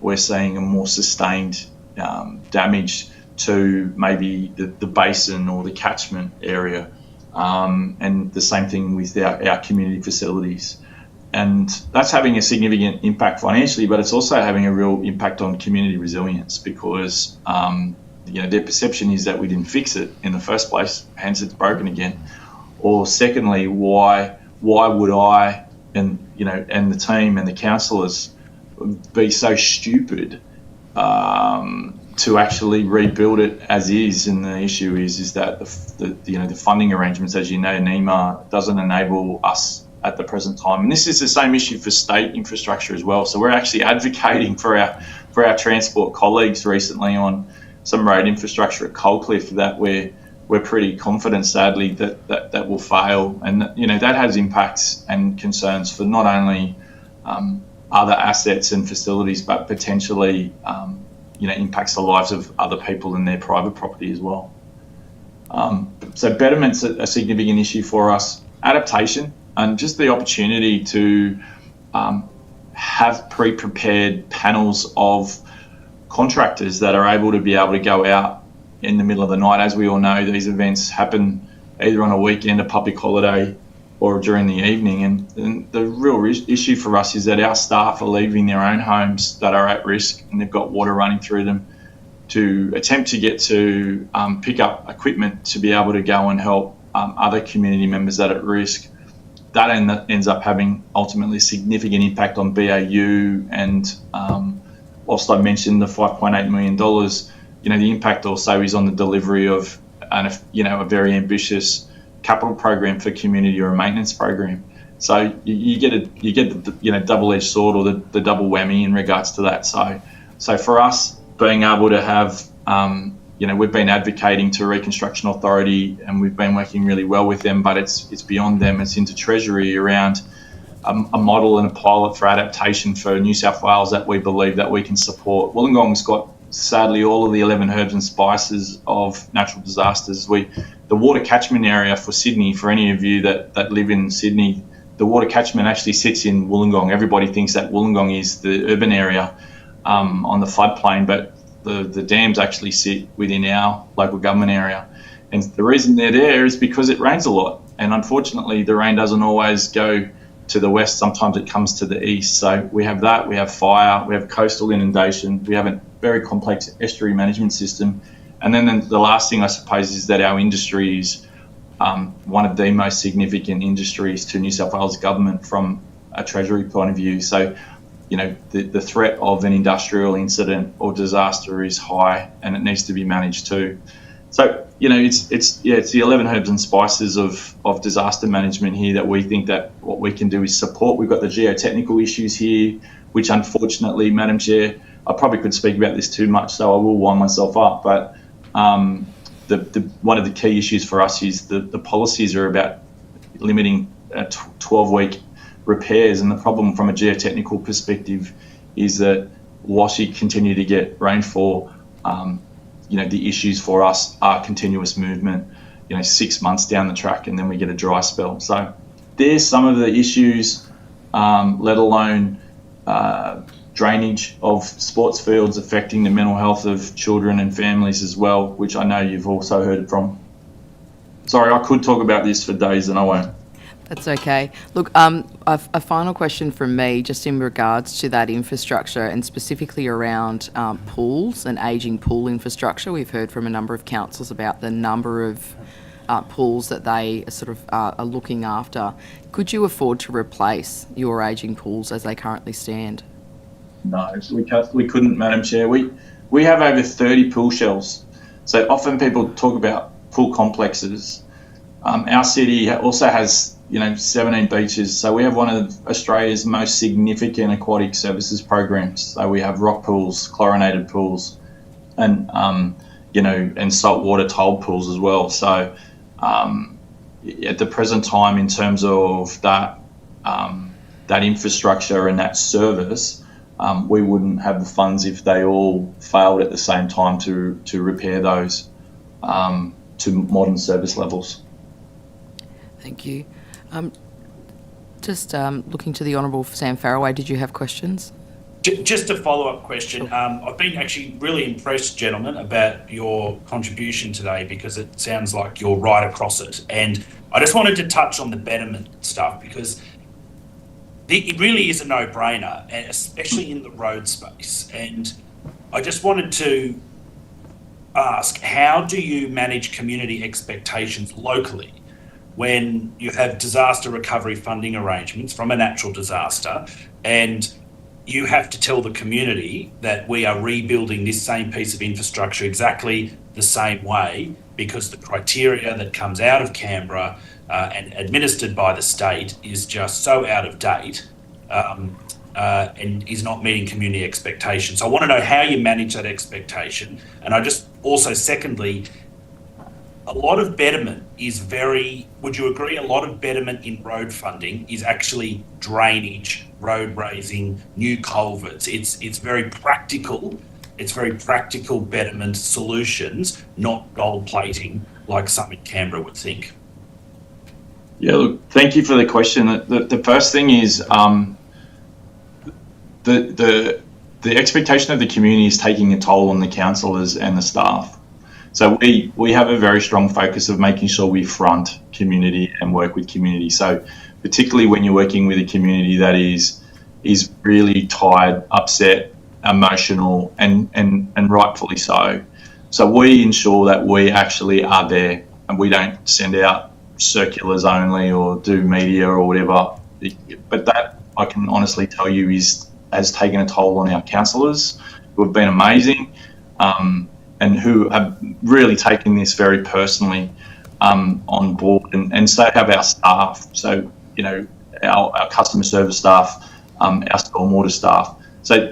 we're seeing a more sustained damage to maybe the basin or the catchment area, and the same thing with our community facilities. And that's having a significant impact financially, but it's also having a real impact on community resilience because their perception is that we didn't fix it in the first place, hence it's broken again. Or secondly, why would I and the team and the councillors be so stupid to actually rebuild it as is? And the issue is that the funding arrangements, as you know, NEMA doesn't enable us at the present time. And this is the same issue for state infrastructure as well. So we're actually advocating for our transport colleagues recently on some road infrastructure at Coalcliff that we're pretty confident, sadly, that will fail. And that has impacts and concerns for not only other assets and facilities, but potentially impacts the lives of other people in their private property as well. So betterment's a significant issue for us. Adaptation and just the opportunity to have pre-prepared panels of contractors that are able to go out in the middle of the night. As we all know, these events happen either on a weekend, a public holiday, or during the evening. And the real issue for us is that our staff are leaving their own homes that are at risk and they've got water running through them to attempt to get to pick up equipment to be able to go and help other community members that are at risk. That ends up having ultimately significant impact on BAU. And whilst I mentioned the $5.8 million, the impact also is on the delivery of a very ambitious capital program for community or a maintenance program. So you get the double-edged sword or the double whammy in regards to that. So for us, being able to have we've been advocating to Reconstruction Authority and we've been working really well with them, but it's beyond them. It's into Treasury around a model and a pilot for adaptation for New South Wales that we believe that we can support. Wollongong's got, sadly, all of the 11 herbs and spices of natural disasters. The water catchment area for Sydney, for any of you that live in Sydney, the water catchment actually sits in Wollongong. Everybody thinks that Wollongong is the urban area on the floodplain, but the dams actually sit within our local government area. And the reason they're there is because it rains a lot. And unfortunately, the rain doesn't always go to the west. Sometimes it comes to the east. So we have that, we have fire, we have coastal inundation, we have a very complex estuary management system. And then the last thing, I suppose, is that our industry is one of the most significant industries to New South Wales government from a Treasury point of view. So the threat of an industrial incident or disaster is high and it needs to be managed too. So, it's the 11 herbs and spices of disaster management here that we think that what we can do is support. We've got the geotechnical issues here, which unfortunately, Madam Chair, I probably could speak about this too much, so I will wind myself up. But one of the key issues for us is the policies are about limiting 12-week repairs, and the problem from a geotechnical perspective is that whilst you continue to get rainfall, the issues for us are continuous movement, 6 months down the track, and then we get a dry spell. So there's some of the issues, let alone drainage of sports fields affecting the mental health of children and families as well, which I know you've also heard from. Sorry, I could talk about this for days and I won't. That's okay. Look, a final question from me, just in regards to that infrastructure and specifically around pools and ageing pool infrastructure. We've heard from a number of councils about the number of pools that they are looking after. Could you afford to replace your ageing pools as they currently stand? No, we couldn't, Madam Chair. We have over 30 pool shells. So often people talk about pool complexes. Our city also has 17 beaches. So we have one of Australia's most significant aquatic services programs. So we have rock pools, chlorinated pools, and and saltwater tiled pools as well. So at the present time, in terms of that infrastructure and that service, we wouldn't have the funds if they all failed at the same time to repair those to modern service levels. Thank you. Just looking to the Honourable Sam Farraway, did you have questions? Just a follow-up question. I've been actually really impressed, gentlemen, about your contribution today, because it sounds like you're right across it. And I just wanted to touch on the betterment stuff, because it really is a no-brainer, and especially in the road space. And I just wanted to ask, how do you manage community expectations locally when you have disaster recovery funding arrangements from a natural disaster, and you have to tell the community that we are rebuilding this same piece of infrastructure exactly the same way, because the criteria that comes out of Canberra and administered by the state is just so out of date and is not meeting community expectations. So I want to know how you manage that expectation. And I just also, secondly, a lot of betterment is would you agree, a lot of betterment in road funding is actually drainage, road raising, new culverts. It's very practical. It's very practical betterment solutions, not gold plating like some in Canberra would think. Yeah, look, thank you for the question. The first thing is the expectation of the community is taking a toll on the councillors and the staff. So we have a very strong focus of making sure we front community and work with community. So particularly when you're working with a community that is really tired, upset, emotional, and rightfully so. So we ensure that we actually are there, and we don't send out circulars only or do media or whatever. But that, I can honestly tell you, has taken a toll on our councillors, who have been amazing. And who have really taken this very personally on board, and so have our staff. So, our customer service staff, our stormwater staff. So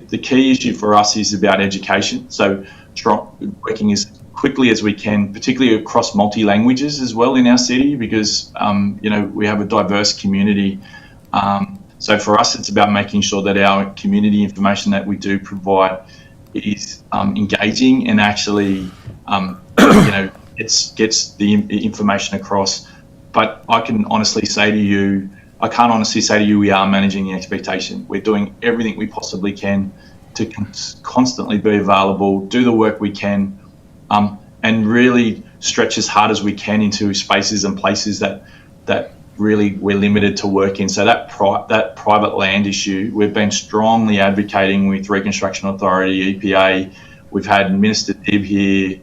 the key issue for us is about education. So working as quickly as we can, particularly across multi-languages as well in our city, because, we have a diverse community. So for us, it's about making sure that our community information that we do provide is engaging and actually, gets the information across. But I can't honestly say to you we are managing the expectation. We're doing everything we possibly can to constantly be available, do the work we can, and really stretch as hard as we can into spaces and places that really we're limited to work in. So that private land issue, we've been strongly advocating with Reconstruction Authority, EPA. We've had Minister Dibb here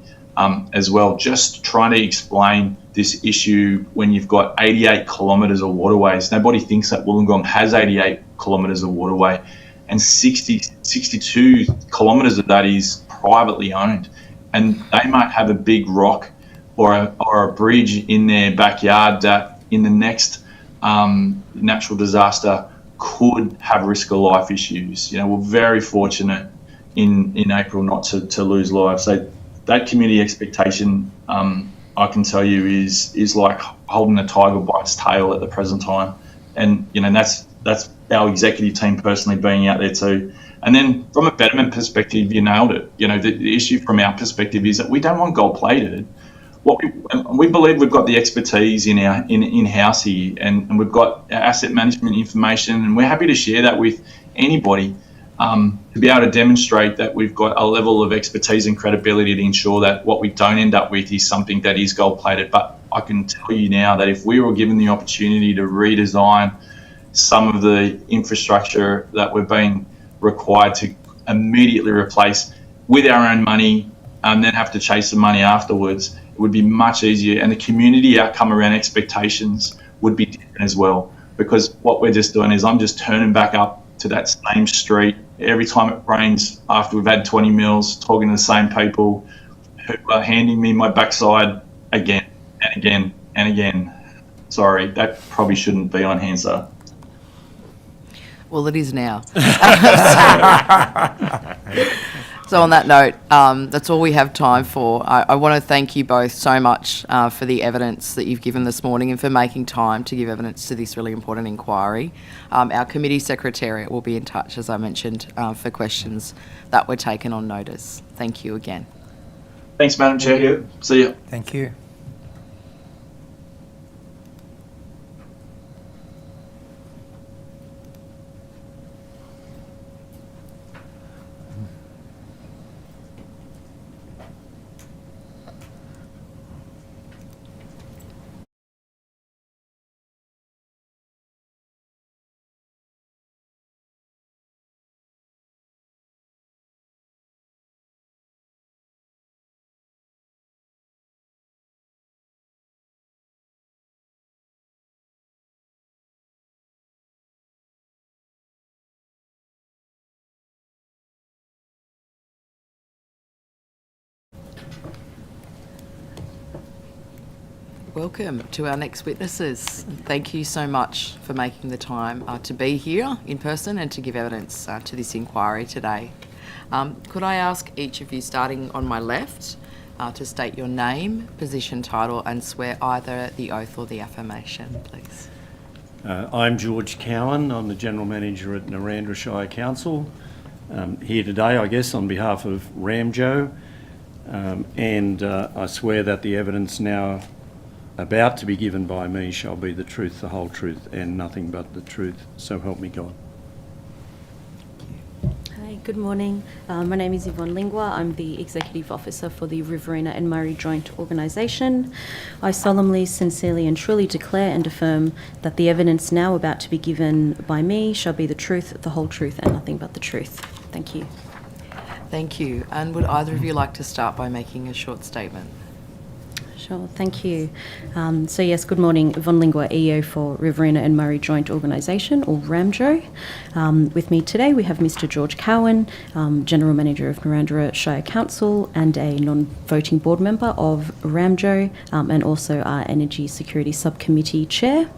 as well, just trying to explain this issue when you've got 88 kilometres of waterways. Nobody thinks that Wollongong has 88 kilometres of waterway, and 62 kilometres of that is privately owned. and they might have a big rock or a bridge in their backyard that in the next natural disaster could have risk of life issues. We're very fortunate in April not to lose lives. So that community expectation, I can tell you, is like holding a tiger by its tail at the present time. And that's our executive team personally being out there too. And then from a betterment perspective, you nailed it. The issue from our perspective is that we don't want gold plated. We believe we've got the expertise in-house here, and we've got asset management information, and we're happy to share that with anybody to be able to demonstrate that we've got a level of expertise and credibility to ensure that what we don't end up with is something that is gold plated. But I can tell you now that if we were given the opportunity to redesign some of the infrastructure that we're being required to immediately replace with our own money and then have to chase the money afterwards, it would be much easier, and the community outcome around expectations would be different as well, because what we're just doing is I'm just turning back up to that same street every time it rains after we've had 20 mils, talking to the same people who are handing me my backside again and again and again. Sorry, that probably shouldn't be on Hansard. Well, it is now. So on that note, that's all we have time for. I want to thank you both so much for the evidence that you've given this morning and for making time to give evidence to this really important inquiry. Our committee secretariat will be in touch, as I mentioned, for questions that were taken on notice. Thank you again. Thanks, Madam Chair. Thank you. See you. Thank you. Welcome to our next witnesses. Thank you so much for making the time to be here in person and to give evidence to this inquiry today. Could I ask each of you, starting on my left, to state your name, position, title, and swear either the oath or the affirmation, please? I'm George Cowan. I'm the General Manager at Narrandera Shire Council. Here today, I guess, on behalf of Ramjo, and I swear that the evidence now about to be given by me shall be the truth, the whole truth, and nothing but the truth. So help me God. Hi, good morning. My name is Yvonne Lingua. I'm the Executive Officer for the Riverina and Murray Joint Organisation. I solemnly, sincerely and truly declare and affirm that the evidence now about to be given by me shall be the truth, the whole truth, and nothing but the truth. Thank you. Thank you. And would either of you like to start by making a short statement? Sure, thank you. So yes, good morning. Yvonne Lingua, EO for Riverina and Murray Joint Organisation, or RAMJO. With me today we have Mr George Cowan, General Manager of Narrandera Shire Council and a non-voting board member of RAMJO, and also our Energy Security Subcommittee Chair.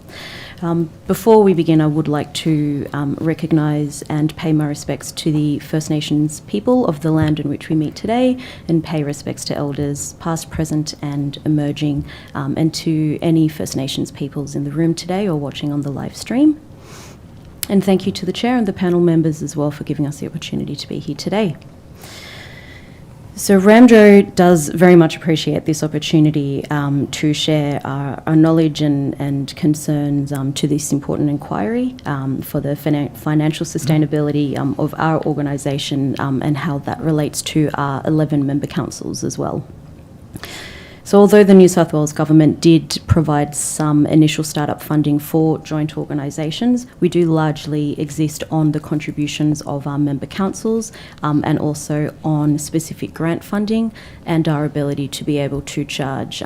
Before we begin, I would like to recognise and pay my respects to the First Nations people of the land in which we meet today, and pay respects to elders past, present and emerging, and to any First Nations peoples in the room today or watching on the live stream. And thank you to the Chair and the panel members as well for giving us the opportunity to be here today. So RAMJO does very much appreciate this opportunity to share our knowledge and concerns to this important inquiry for the financial sustainability of our organisation, and how that relates to our 11 member councils as well. So although the New South Wales Government did provide some initial startup funding for joint organisations, we do largely exist on the contributions of our member councils, and also on specific grant funding and our ability to be able to charge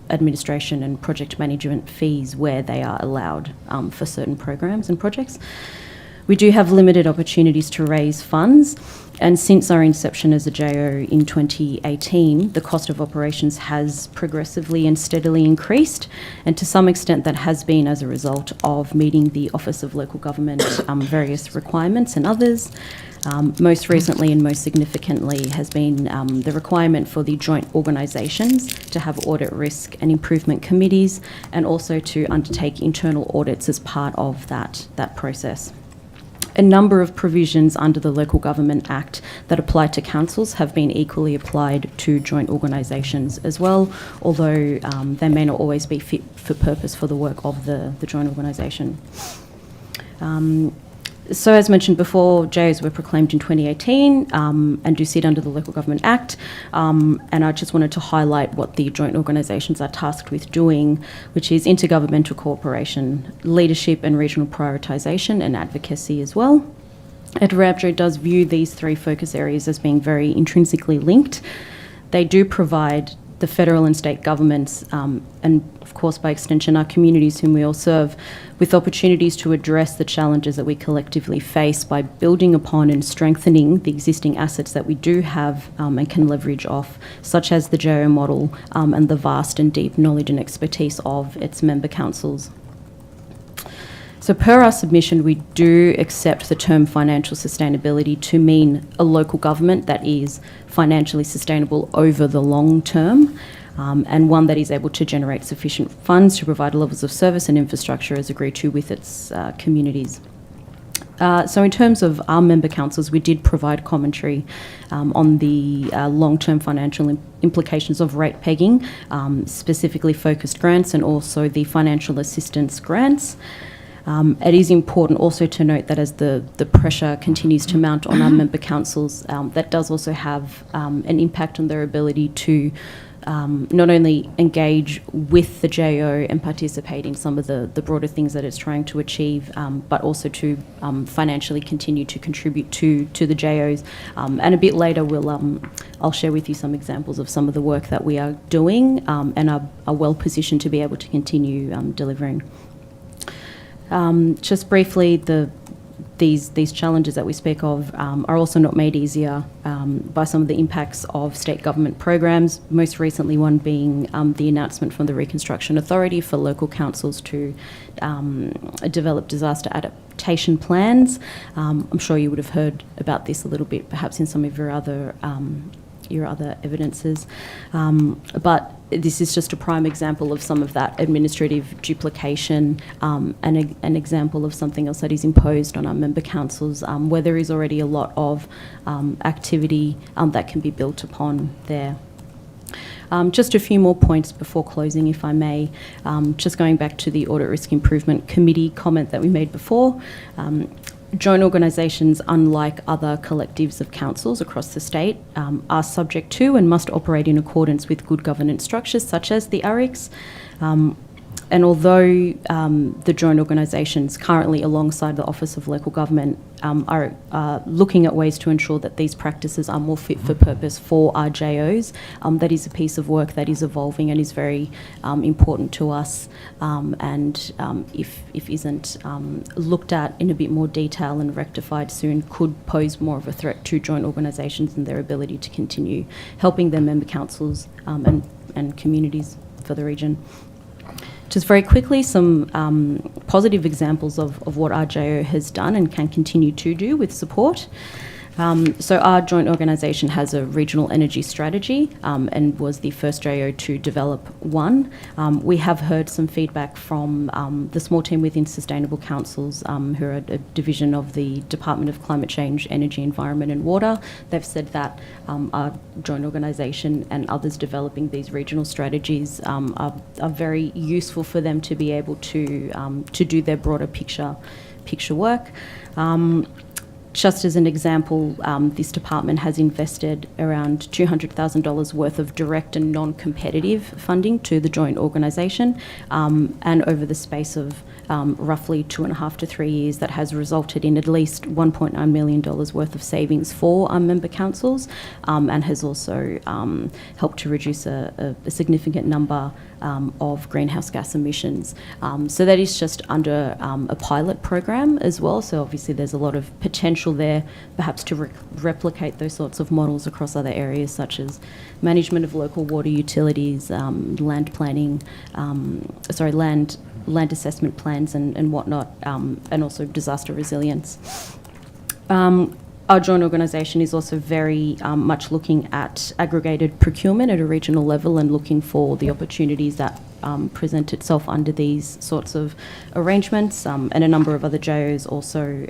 administration and project management fees where they are allowed for certain programs and projects. We do have limited opportunities to raise funds, and since our inception as a JO in 2018, the cost of operations has progressively and steadily increased, and to some extent that has been as a result of meeting the Office of Local Government various requirements and others. Most recently and most significantly has been the requirement for the joint organisations to have audit risk and improvement committees, and also to undertake internal audits as part of that process. A number of provisions under the Local Government Act that apply to councils have been equally applied to joint organisations as well, although they may not always be fit for purpose for the work of the joint organisation. So as mentioned before, JOs were proclaimed in 2018 and do sit under the Local Government Act. And I just wanted to highlight what the joint organisations are tasked with doing, which is intergovernmental cooperation, leadership and regional prioritisation and advocacy as well. And RABJO does view these three focus areas as being very intrinsically linked. They do provide the federal and state governments, and of course by extension our communities whom we all serve, with opportunities to address the challenges that we collectively face by building upon and strengthening the existing assets that we do have and can leverage off, such as the JO model and the vast and deep knowledge and expertise of its member councils. So per our submission, we do accept the term financial sustainability to mean a local government that is financially sustainable over the long term, and one that is able to generate sufficient funds to provide levels of service and infrastructure as agreed to with its communities. So in terms of our member councils, we did provide commentary on the long-term financial implications of rate pegging, specifically focused grants and also the financial assistance grants. It is important also to note that as the pressure continues to mount on our member councils, that does also have an impact on their ability to not only engage with the JO and participate in some of the broader things that it's trying to achieve, but also to financially continue to contribute to the JOs. And a bit later I'll share with you some examples of some of the work that we are doing and are well positioned to be able to continue delivering. Just briefly, these challenges that we speak of are also not made easier by some of the impacts of state government programs, most recently one being the announcement from the Reconstruction Authority for local councils to develop disaster adaptation plans. I'm sure you would have heard about this a little bit, perhaps in some of your other evidences. But this is just a prime example of some of that administrative duplication and an example of something else that is imposed on our member councils where there is already a lot of activity that can be built upon there. Just a few more points before closing, if I may. Just going back to the Audit Risk Improvement Committee comment that we made before. Joint organisations, unlike other collectives of councils across the state, are subject to and must operate in accordance with good governance structures such as the ARICs. And although the joint organisations currently alongside the Office of Local Government are looking at ways to ensure that these practices are more fit for purpose for our JOs, that is a piece of work that is evolving and is very important to us, and if isn't looked at in a bit more detail and rectified soon, could pose more of a threat to joint organisations and their ability to continue helping their member councils and communities for the region. Just very quickly, some positive examples of what our JO has done and can continue to do with support. So our joint organisation has a regional energy strategy and was the first JO to develop one. We have heard some feedback from the small team within Sustainable Councils, who are a division of the Department of Climate Change, Energy, Environment and Water. They've said that our joint organisation and others developing these regional strategies are very useful for them to be able to do their broader picture work. Just as an example, this department has invested around $200,000 worth of direct and non-competitive funding to the joint organisation, and over the space of roughly 2.5 to 3 years, that has resulted in at least $1.9 million worth of savings for our member councils, and has also helped to reduce a significant number of greenhouse gas emissions. So that is just under a pilot program as well. So obviously there's a lot of potential there, perhaps to replicate those sorts of models across other areas such as management of local water utilities, land planning, land assessment plans and whatnot, and also disaster resilience. Our joint organisation is also very much looking at aggregated procurement at a regional level and looking for the opportunities that present itself under these sorts of arrangements, and a number of other JOs also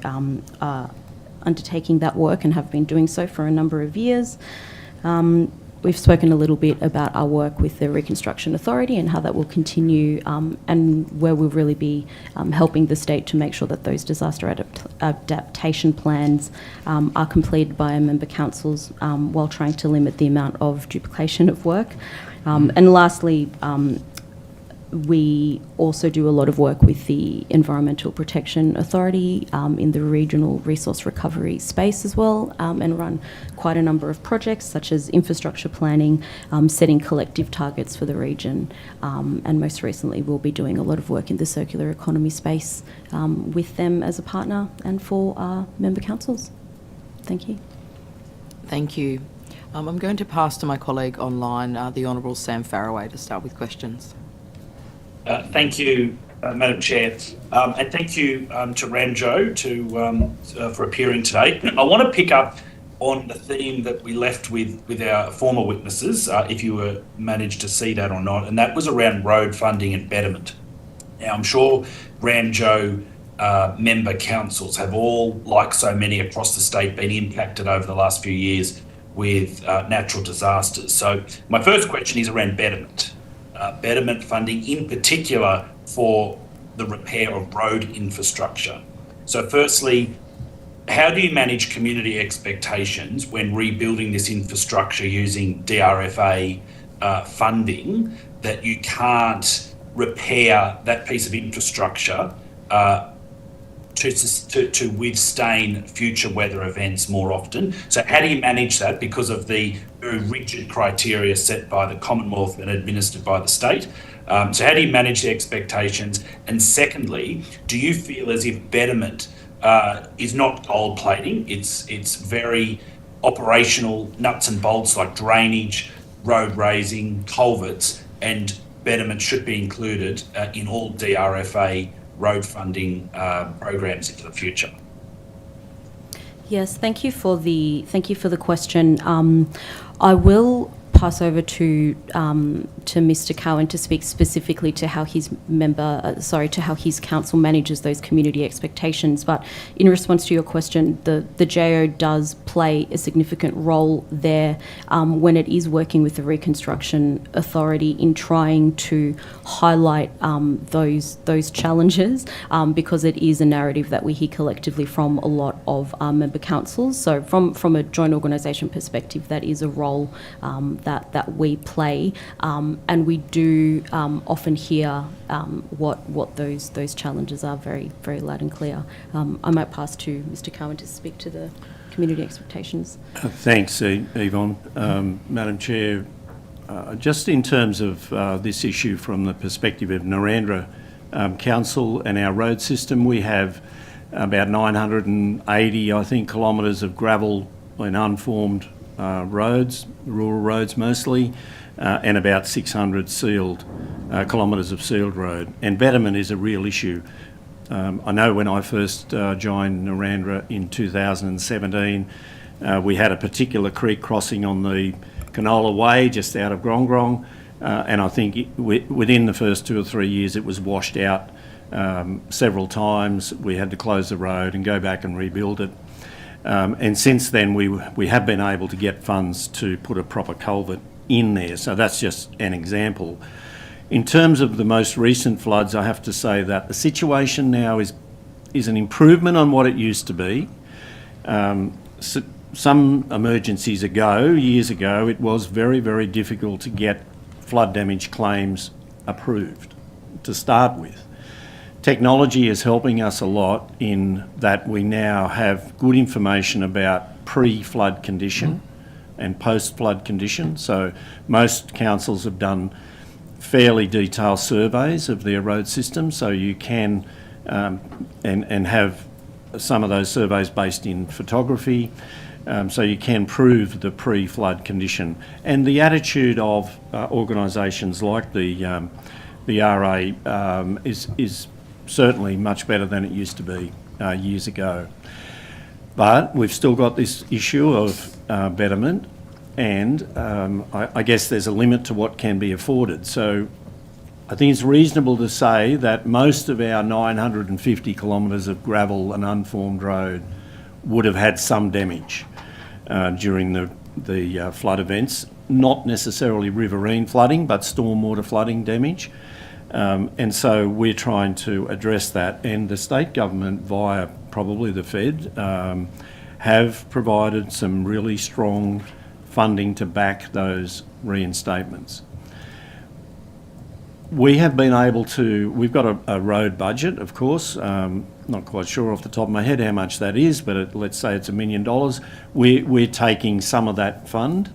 are undertaking that work and have been doing so for a number of years. We've spoken a little bit about our work with the Reconstruction Authority and how that will continue, and where we'll really be helping the state to make sure that those disaster adaptation plans are completed by our member councils, while trying to limit the amount of duplication of work. And lastly, we also do a lot of work with the Environmental Protection Authority in the regional resource recovery space as well, and run quite a number of projects such as infrastructure planning, setting collective targets for the region, and most recently we'll be doing a lot of work in the circular economy space with them as a partner and for our member councils. Thank you. Thank you. I'm going to pass to my colleague online, the Honourable Sam Farraway, to start with questions. Thank you, Madam Chair, and thank you to Ramjo for appearing today. I want to pick up on the theme that we left with our former witnesses, if you managed to see that or not, and that was around road funding and betterment. Now, I'm sure Ramjo member councils have all, like so many across the state, been impacted over the last few years with natural disasters. So my first question is around betterment. Betterment funding, in particular for the repair of road infrastructure. So firstly, how do you manage community expectations when rebuilding this infrastructure using DRFA funding, that you can't repair that piece of infrastructure to withstand future weather events more often? So how do you manage that because of the very rigid criteria set by the Commonwealth and administered by the state? So how do you manage the expectations? And secondly, do you feel as if betterment is not gold plating? It's very operational nuts and bolts like drainage, road raising, culverts, and betterment should be included in all DRFA road funding programs into the future? Yes, thank you for the question. I will pass over to Mr. Cowan to speak specifically to how his how his council manages those community expectations. But in response to your question, the JO does play a significant role there when it is working with the Reconstruction Authority in trying to highlight those challenges, because it is a narrative that we hear collectively from a lot of our member councils. So from a joint organisation perspective, that is a role that we play, and we do often hear what those challenges are very, very loud and clear. I might pass to Mr. Cowan to speak to the community expectations. Thanks, Yvonne. Madam Chair, just in terms of this issue from the perspective of Narendra Council and our road system, we have about 980, I think, kilometres of gravel and unformed roads, rural roads mostly, and about 600 sealed kilometres of sealed road. And betterment is a real issue. I know when I first joined Narendra in 2017, we had a particular creek crossing on the Canola Way just out of Grong Grong, and I think within the first 2 or 3 years it was washed out several times. We had to close the road and go back and rebuild it. And since then, we have been able to get funds to put a proper culvert in there. So that's just an example. In terms of the most recent floods, I have to say that the situation now is an improvement on what it used to be. So some emergencies ago, years ago, it was very, very difficult to get flood damage claims approved to start with. Technology is helping us a lot in that we now have good information about pre-flood condition and post-flood condition. So most councils have done fairly detailed surveys of their road system, so you can and have some of those surveys based in photography, so you can prove the pre-flood condition. And the attitude of organisations like the RA is certainly much better than it used to be years ago. But we've still got this issue of betterment, and I guess there's a limit to what can be afforded. So I think it's reasonable to say that most of our 950 kilometres of gravel and unformed road would have had some damage during the flood events, not necessarily riverine flooding, but stormwater flooding damage. And so we're trying to address that, and the state government, via probably the Fed, have provided some really strong funding to back those reinstatements. We have been able to, we've got a road budget, of course, not quite sure off the top of my head how much that is, but let's say it's $1 million. We're taking some of that fund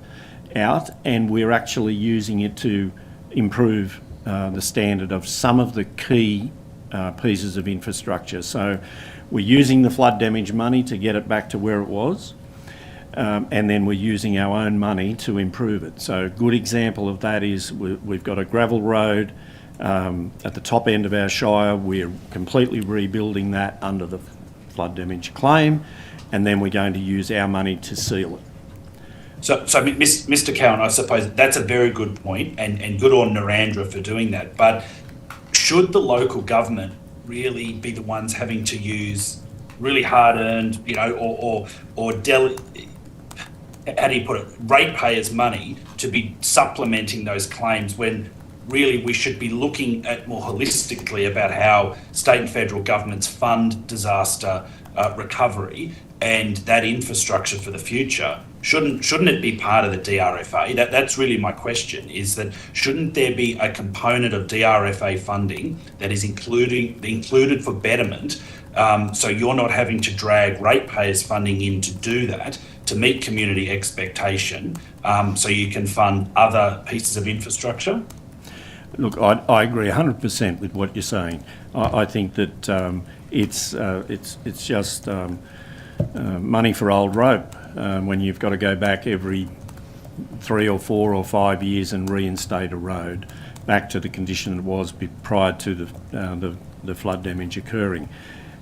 out, and we're actually using it to improve the standard of some of the key pieces of infrastructure. So we're using the flood damage money to get it back to where it was, and then we're using our own money to improve it. So a good example of that is we've got a gravel road at the top end of our shire. We're completely rebuilding that under the flood damage claim, and then we're going to use our money to seal it. So Mr. Cowan, I suppose that's a very good point, and good on Narendra for doing that. But should the local government really be the ones having to use really hard-earned, how do you put it, ratepayers' money to be supplementing those claims, when really we should be looking at more holistically about how state and federal governments fund disaster recovery and that infrastructure for the future? Shouldn't it be part of the DRFA? That's really my question, is that shouldn't there be a component of DRFA funding that is included for betterment, so you're not having to drag ratepayers' funding in to do that, to meet community expectation, so you can fund other pieces of infrastructure? Look, I agree 100% with what you're saying. I think that it's just money for old rope when you've got to go back every 3 or 4 or 5 years and reinstate a road back to the condition it was prior to the flood damage occurring.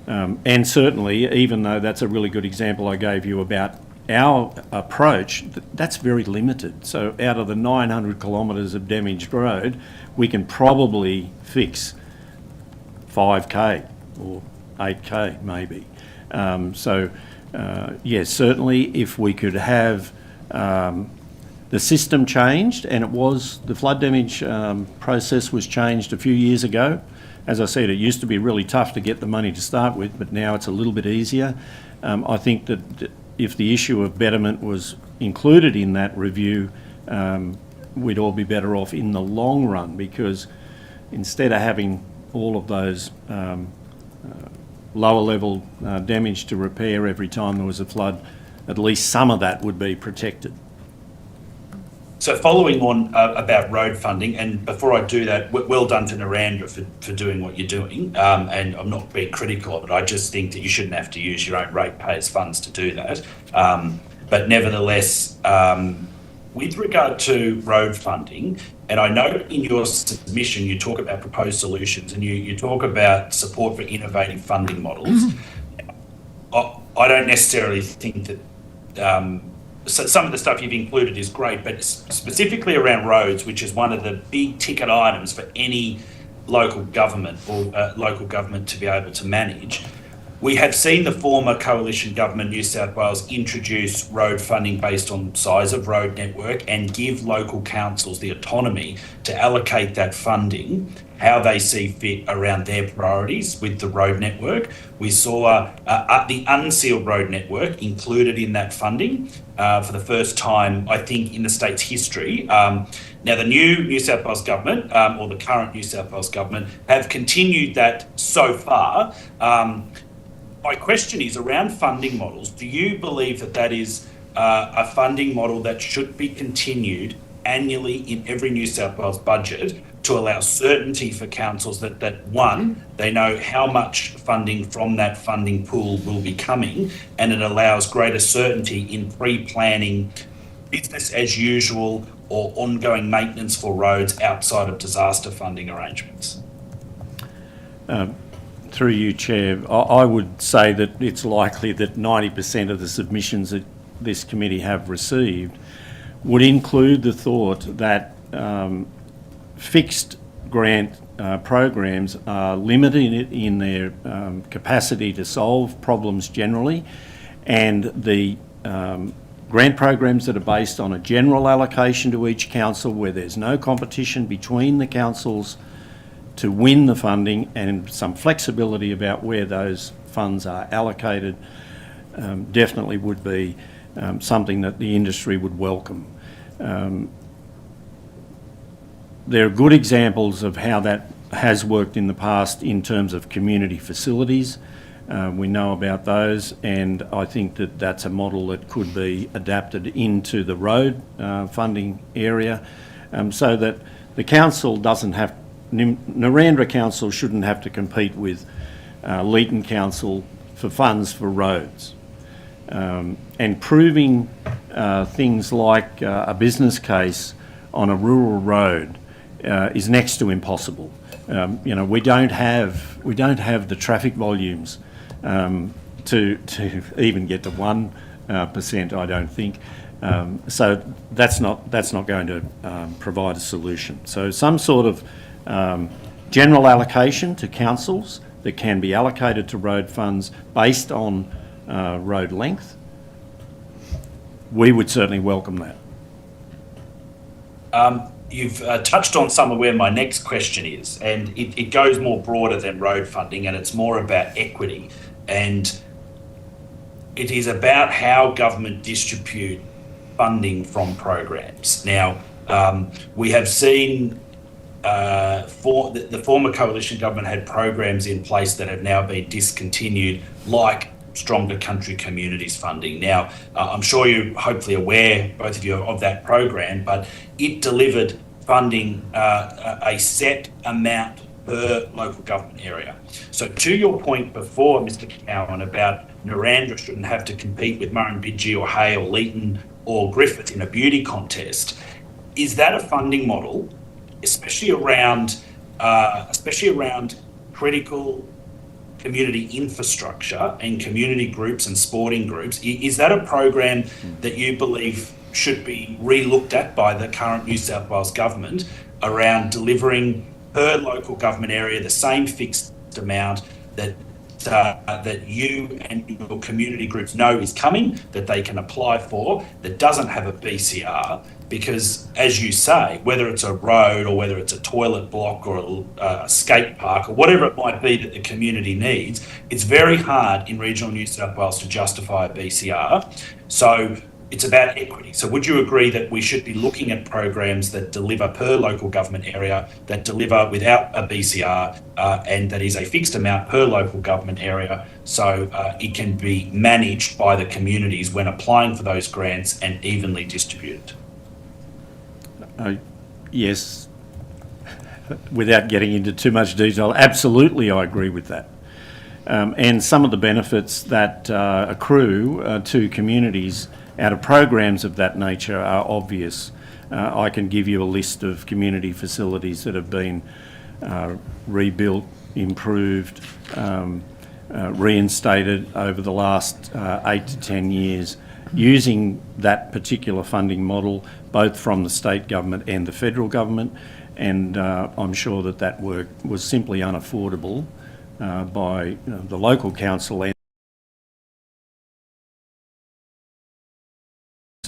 And certainly, even though that's a really good example I gave you about our approach, that's very limited. So out of the 900 kilometres of damaged road, we can probably fix 5k or 8k maybe. Yes, certainly if we could have the system changed, and the flood damage process was changed a few years ago. As I said, it used to be really tough to get the money to start with, but now it's a little bit easier. I think that if the issue of betterment was included in that review, we'd all be better off in the long run, because instead of having all of those lower level damage to repair every time there was a flood, at least some of that would be protected. So following on about road funding, and before I do that, well done to Narendra for doing what you're doing, and I'm not being critical of it, I just think that you shouldn't have to use your own ratepayers' funds to do that. But nevertheless, with regard to road funding, and I know in your submission you talk about proposed solutions, and you talk about support for innovative funding models. I don't necessarily think that so some of the stuff you've included is great, but specifically around roads, which is one of the big ticket items for any local government or local government to be able to manage. We have seen the former coalition government, New South Wales, introduce road funding based on size of road network and give local councils the autonomy to allocate that funding how they see fit around their priorities with the road network. We saw the unsealed road network included in that funding for the first time, I think, in the state's history. Now, the New South Wales government, or the current New South Wales government, have continued that so far. My question is around funding models. Do you believe that is a funding model that should be continued annually in every New South Wales budget to allow certainty for councils that one, they know how much funding from that funding pool will be coming, and it allows greater certainty in pre-planning business as usual or ongoing maintenance for roads outside of disaster funding arrangements. Through you, Chair, I would say that it's likely that 90% of the submissions that this committee have received would include the thought that fixed grant programs are limited in their capacity to solve problems generally, and the grant programs that are based on a general allocation to each council where there's no competition between the councils to win the funding and some flexibility about where those funds are allocated definitely would be something that the industry would welcome. There are good examples of how that has worked in the past in terms of community facilities. We know about those, and I think that that's a model that could be adapted into the road funding area, so that the council doesn't have, Narendra Council shouldn't have to compete with Leeton Council for funds for roads. And proving things like a business case on a rural road is next to impossible. We don't have the traffic volumes to even get to 1%, I don't think. So that's not going to provide a solution. So some sort of general allocation to councils that can be allocated to road funds based on road length, we would certainly welcome that. You've touched on some of where my next question is, and it goes more broader than road funding, and it's more about equity, and it is about how government distribute funding from programs. Now, we have seen the former coalition government had programs in place that have now been discontinued, like Stronger Country Communities funding. Now, I'm sure you're hopefully aware, both of you, of that program, but it delivered funding a set amount per local government area. So to your point before, Mr. Cowan, about Narendra shouldn't have to compete with Murrumbidgee or Hay or Leeton or Griffith in a beauty contest, is that a funding model, especially around critical community infrastructure and community groups and sporting groups? Is that a program that you believe should be re-looked at by the current New South Wales government around delivering per local government area the same fixed amount that you and your community groups know is coming, that they can apply for, that doesn't have a BCR? Because, as you say, whether it's a road or whether it's a toilet block or a skate park or whatever it might be that the community needs, it's very hard in regional New South Wales to justify a BCR. So it's about equity. So would you agree that we should be looking at programs that deliver per local government area, that deliver without a BCR, and that is a fixed amount per local government area, so it can be managed by the communities when applying for those grants and evenly distributed? Yes, without getting into too much detail, absolutely I agree with that. And some of the benefits that accrue to communities out of programs of that nature are obvious. I can give you a list of community facilities that have been rebuilt, improved, reinstated over the last 8 to 10 years using that particular funding model, both from the state government and the federal government, and I'm sure that that work was simply unaffordable by the local council and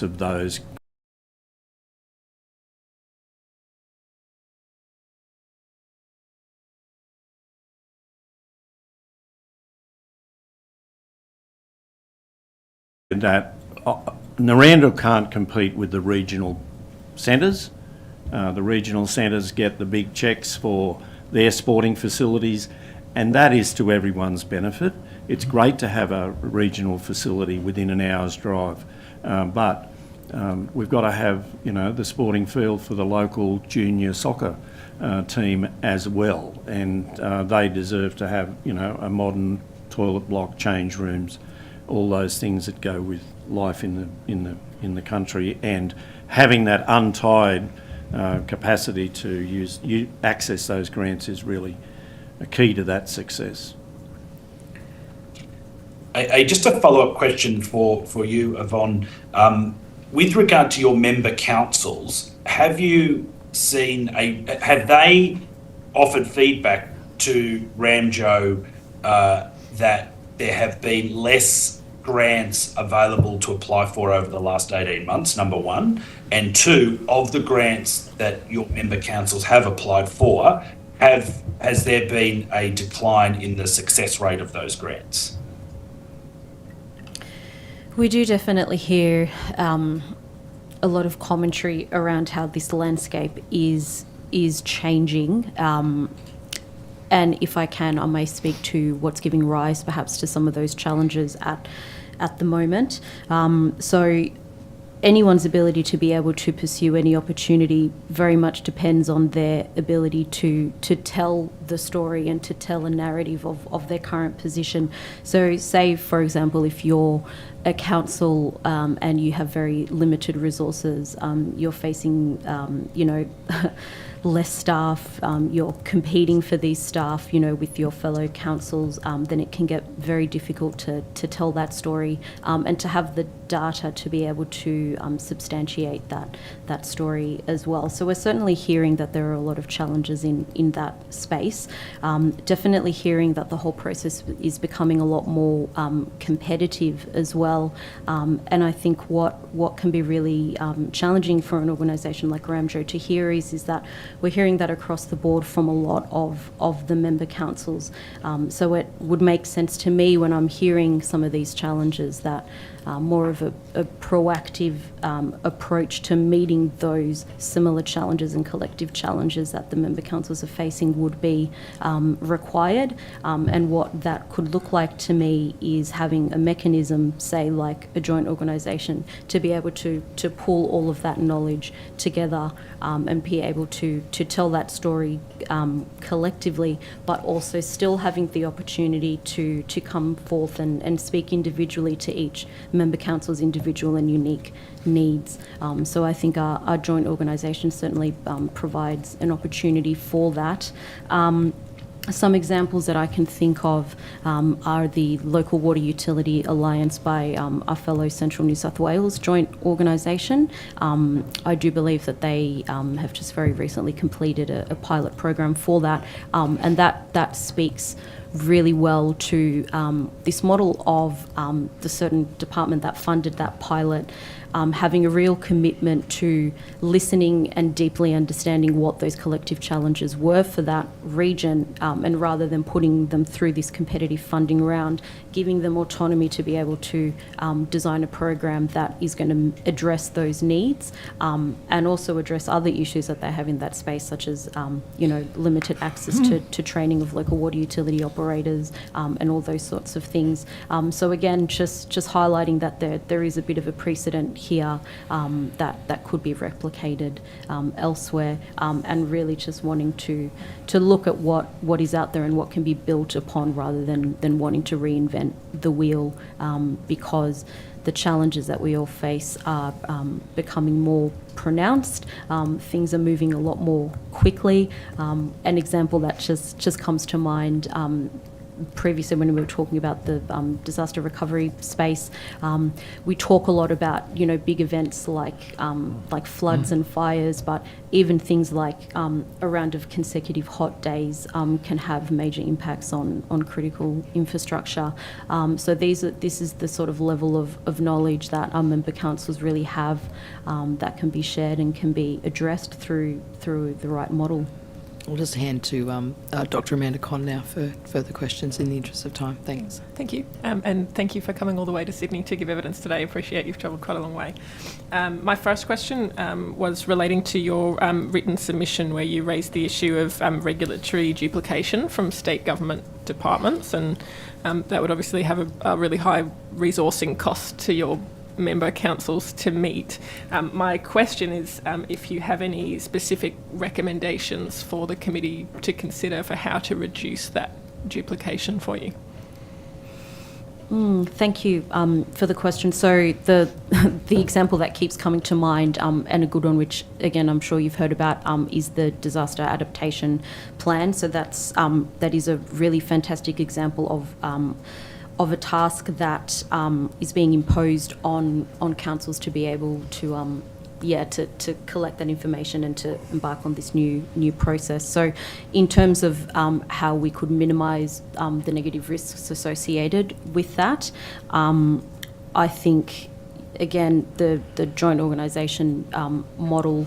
of those that Narendra can't compete with the regional centres. The regional centres get the big checks for their sporting facilities, and that is to everyone's benefit. It's great to have a regional facility within an hour's drive, but we've got to have, the sporting field for the local junior soccer team as well, and they deserve to have, a modern toilet block, change rooms, all those things that go with life in the country, and having that untied capacity to access those grants is really a key to that success. Just a follow-up question for you, Yvonne. With regard to your member councils, have they offered feedback to Ramjo that there have been less grants available to apply for over the last 18 months, number one, and two, of the grants that your member councils have applied for, has there been a decline in the success rate of those grants? We do definitely hear a lot of commentary around how this landscape is changing. And if I can, I may speak to what's giving rise perhaps to some of those challenges at the moment. So anyone's ability to be able to pursue any opportunity very much depends on their ability to tell the story and to tell a narrative of their current position. So say, for example, if you're a council and you have very limited resources, you're facing, less staff, you're competing for these staff, with your fellow councils, then it can get very difficult to tell that story and to have the data to be able to substantiate that story as well. So we're certainly hearing that there are a lot of challenges in that space. Definitely hearing that the whole process is becoming a lot more competitive as well. And I think what can be really challenging for an organisation like Ramjo to hear is that we're hearing that across the board from a lot of the member councils. So it would make sense to me when I'm hearing some of these challenges that more of a proactive approach to meeting those similar challenges and collective challenges that the member councils are facing would be required. And what that could look like to me is having a mechanism, say like a joint organisation, to be able to pull all of that knowledge together and be able to tell that story collectively, but also still having the opportunity to come forth and speak individually to each member council's individual and unique needs. So I think our joint organisation certainly provides an opportunity for that. Some examples that I can think of are the Local Water Utility Alliance by our fellow Central New South Wales joint organisation. I do believe that they have just very recently completed a pilot program for that, and that speaks really well to this model of the certain department that funded that pilot having a real commitment to listening and deeply understanding what those collective challenges were for that region, and rather than putting them through this competitive funding round, giving them autonomy to be able to design a program that is going to address those needs and also address other issues that they have in that space, such as limited access to training of local water utility operators and all those sorts of things. So again, just highlighting that there is a bit of a precedent here that could be replicated elsewhere, and really just wanting to look at what is out there and what can be built upon, rather than wanting to reinvent the wheel, because the challenges that we all face are becoming more pronounced. Things are moving a lot more quickly. An example that just comes to mind, previously when we were talking about the disaster recovery space, we talk a lot about big events like floods and fires, but even things like a round of consecutive hot days can have major impacts on critical infrastructure. So this is the sort of level of knowledge that our member councils really have that can be shared and can be addressed through the right model. I'll just hand to Dr. Amanda Conn now for further questions in the interest of time. Thanks. Thank you. And thank you for coming all the way to Sydney to give evidence today. I appreciate you've travelled quite a long way. My first question was relating to your written submission, where you raised the issue of regulatory duplication from state government departments, and that would obviously have a really high resourcing cost to your member councils to meet. My question is if you have any specific recommendations for the committee to consider for how to reduce that duplication for you. Thank you for the question. So the example that keeps coming to mind, and a good one, which again I'm sure you've heard about, is the disaster adaptation plan. So that is a really fantastic example of a task that is being imposed on councils to be able to to collect that information and to embark on this new process. So in terms of how we could minimise the negative risks associated with that, I think, again, the joint organisation model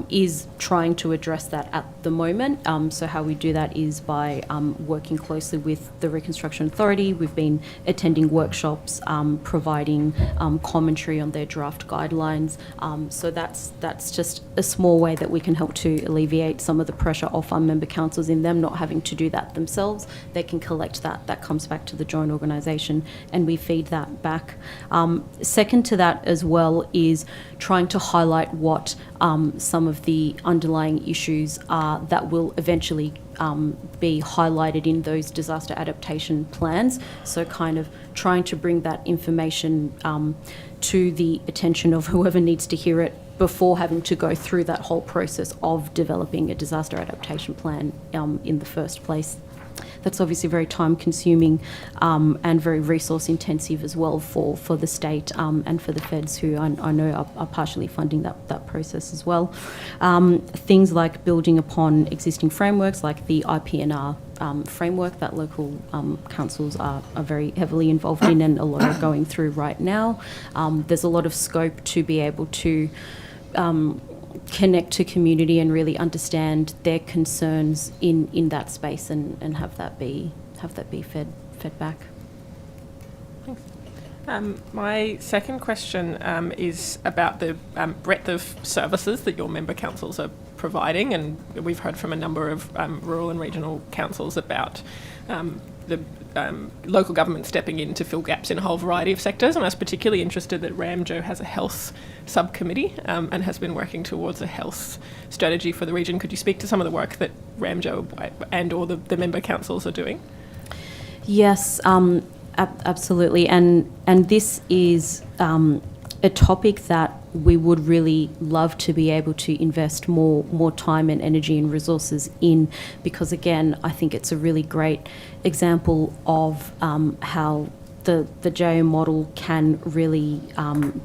is trying to address that at the moment. So how we do that is by working closely with the Reconstruction Authority. We've been attending workshops, providing commentary on their draft guidelines. So that's just a small way that we can help to alleviate some of the pressure off our member councils in them not having to do that themselves. They can collect that. That comes back to the joint organisation and we feed that back. Second to that as well is trying to highlight what some of the underlying issues are that will eventually be highlighted in those disaster adaptation plans. So kind of trying to bring that information to the attention of whoever needs to hear it before having to go through that whole process of developing a disaster adaptation plan in the first place. That's obviously very time consuming and very resource intensive as well for the state and for the feds, who I know are partially funding that process as well. Things like building upon existing frameworks like the IPNR framework that local councils are very heavily involved in and a lot are going through right now. There's a lot of scope to be able to connect to community and really understand their concerns in that space and have that be fed back. Thanks. My second question is about the breadth of services that your member councils are providing, and we've heard from a number of rural and regional councils about the local government stepping in to fill gaps in a whole variety of sectors, and I was particularly interested that RAMJO has a health subcommittee and has been working towards a health strategy for the region. Could you speak to some of the work that RAMJO and or the member councils are doing? Yes, absolutely, and this is a topic that we would really love to be able to invest more time and energy and resources in, because again, I think it's a really great example of how the JO model can really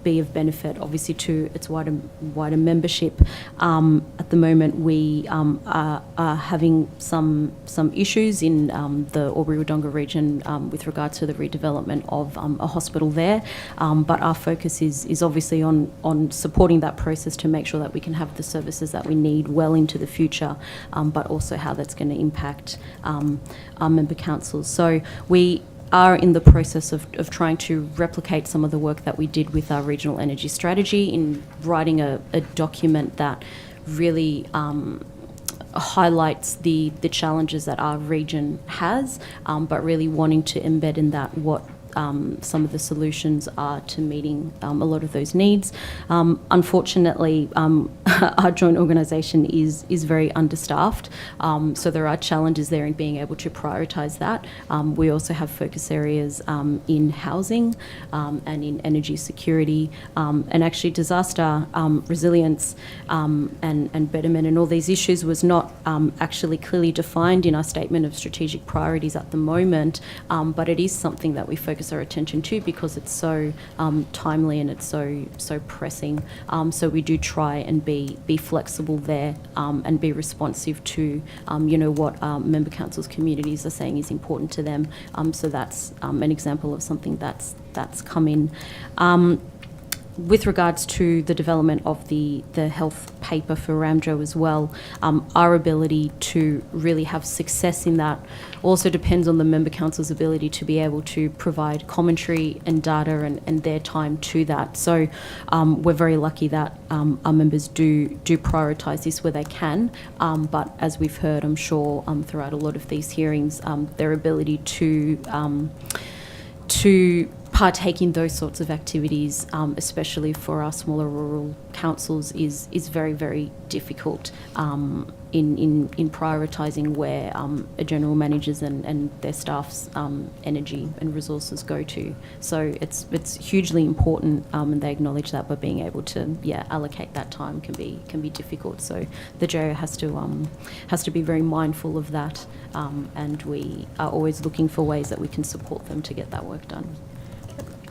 be of benefit, obviously, to its wider membership. At the moment, we are having some issues in the Albury-Wodonga region with regards to the redevelopment of a hospital there, but our focus is obviously on supporting that process to make sure that we can have the services that we need well into the future, but also how that's going to impact our member councils. So we are in the process of trying to replicate some of the work that we did with our regional energy strategy in writing a document that really highlights the challenges that our region has, but really wanting to embed in that what some of the solutions are to meeting a lot of those needs. Unfortunately, our joint organisation is very understaffed, so there are challenges there in being able to prioritise that. We also have focus areas in housing and in energy security, and actually disaster resilience and betterment and all these issues was not actually clearly defined in our statement of strategic priorities at the moment, but it is something that we focus our attention to because it's so timely and it's so pressing. So we do try and be flexible there and be responsive to what member councils' communities are saying is important to them. So that's an example of something that's come in. With regards to the development of the health paper for RAMJO as well, our ability to really have success in that also depends on the member council's ability to be able to provide commentary and data and their time to that. So we're very lucky that our members do prioritise this where they can, but as we've heard, I'm sure, throughout a lot of these hearings, their ability to partake in those sorts of activities, especially for our smaller rural councils, is very, very difficult in prioritising where a general manager's and their staff's energy and resources go to. So it's hugely important, and they acknowledge that, but being able to allocate that time can be difficult. So the JO has to be very mindful of that, and we are always looking for ways that we can support them to get that work done.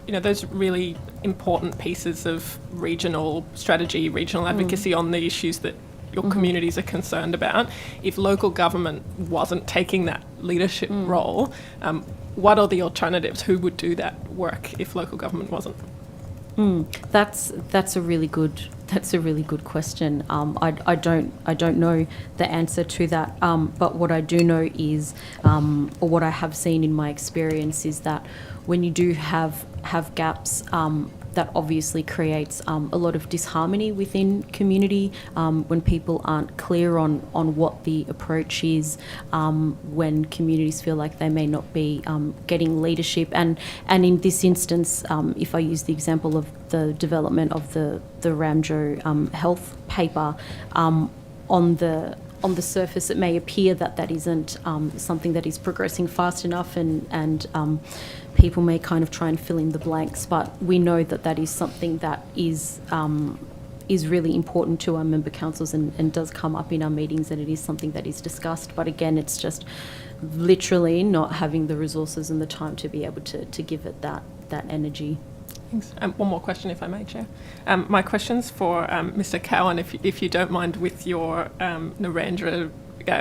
You know, those really important pieces of regional strategy, regional advocacy on the issues that your communities are concerned about. If local government wasn't taking that leadership role, what are the alternatives? Who would do that work if local government wasn't? That's a really good question. I don't know the answer to that. But what I do know is, or what I have seen in my experience, is that when you do have gaps, that obviously creates a lot of disharmony within community, when people aren't clear on what the approach is, when communities feel like they may not be getting leadership. And in this instance, if I use the example of the development of the Ramjo health paper, on the surface it may appear that isn't something that is progressing fast enough, and people may kind of try and fill in the blanks, but we know that is something that is really important to our member councils and does come up in our meetings, and it is something that is discussed. But again, it's just literally not having the resources and the time to be able to give it that energy. Thanks. One more question, if I may, Chair. My question's for Mr. Cowan, if you don't mind, with your Narendra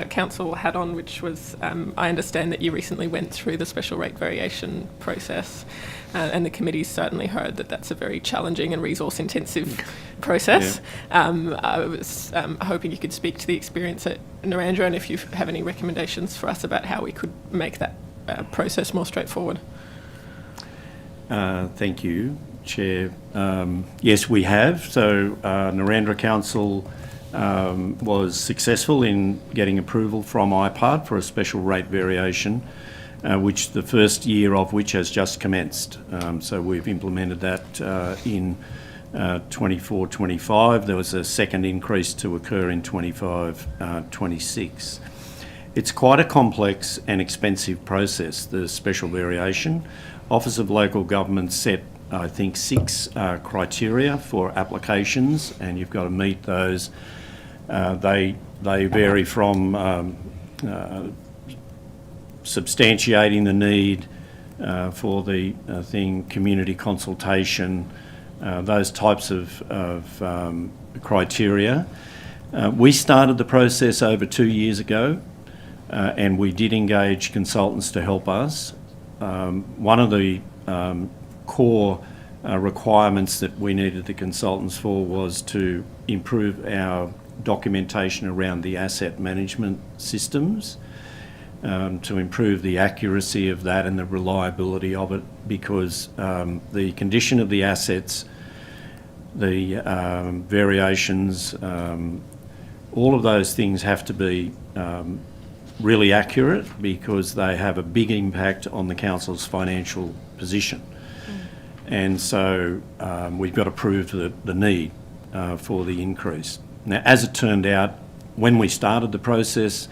council hat on, which was, I understand that you recently went through the special rate variation process, and the committee's certainly heard that that's a very challenging and resource-intensive process. I was hoping you could speak to the experience at Narendra, and if you have any recommendations for us about how we could make that process more straightforward. Thank you, Chair. Yes, we have. So Narendra Council was successful in getting approval from IPART for a special rate variation, which the first year of which has just commenced. So we've implemented that in 24-25. There was a second increase to occur in 25-26. It's quite a complex and expensive process, the special variation. Office of Local Government set, I think, 6 criteria for applications, and you've got to meet those. They vary from substantiating the need for the community consultation, those types of criteria. We started the process over 2 years ago, and we did engage consultants to help us. One of the core requirements that we needed the consultants for was to improve our documentation around the asset management systems, to improve the accuracy of that and the reliability of it, because the condition of the assets, the variations, all of those things have to be really accurate, because they have a big impact on the council's financial position. And so we've got to prove the need for the increase. Now, as it turned out, when we started the process,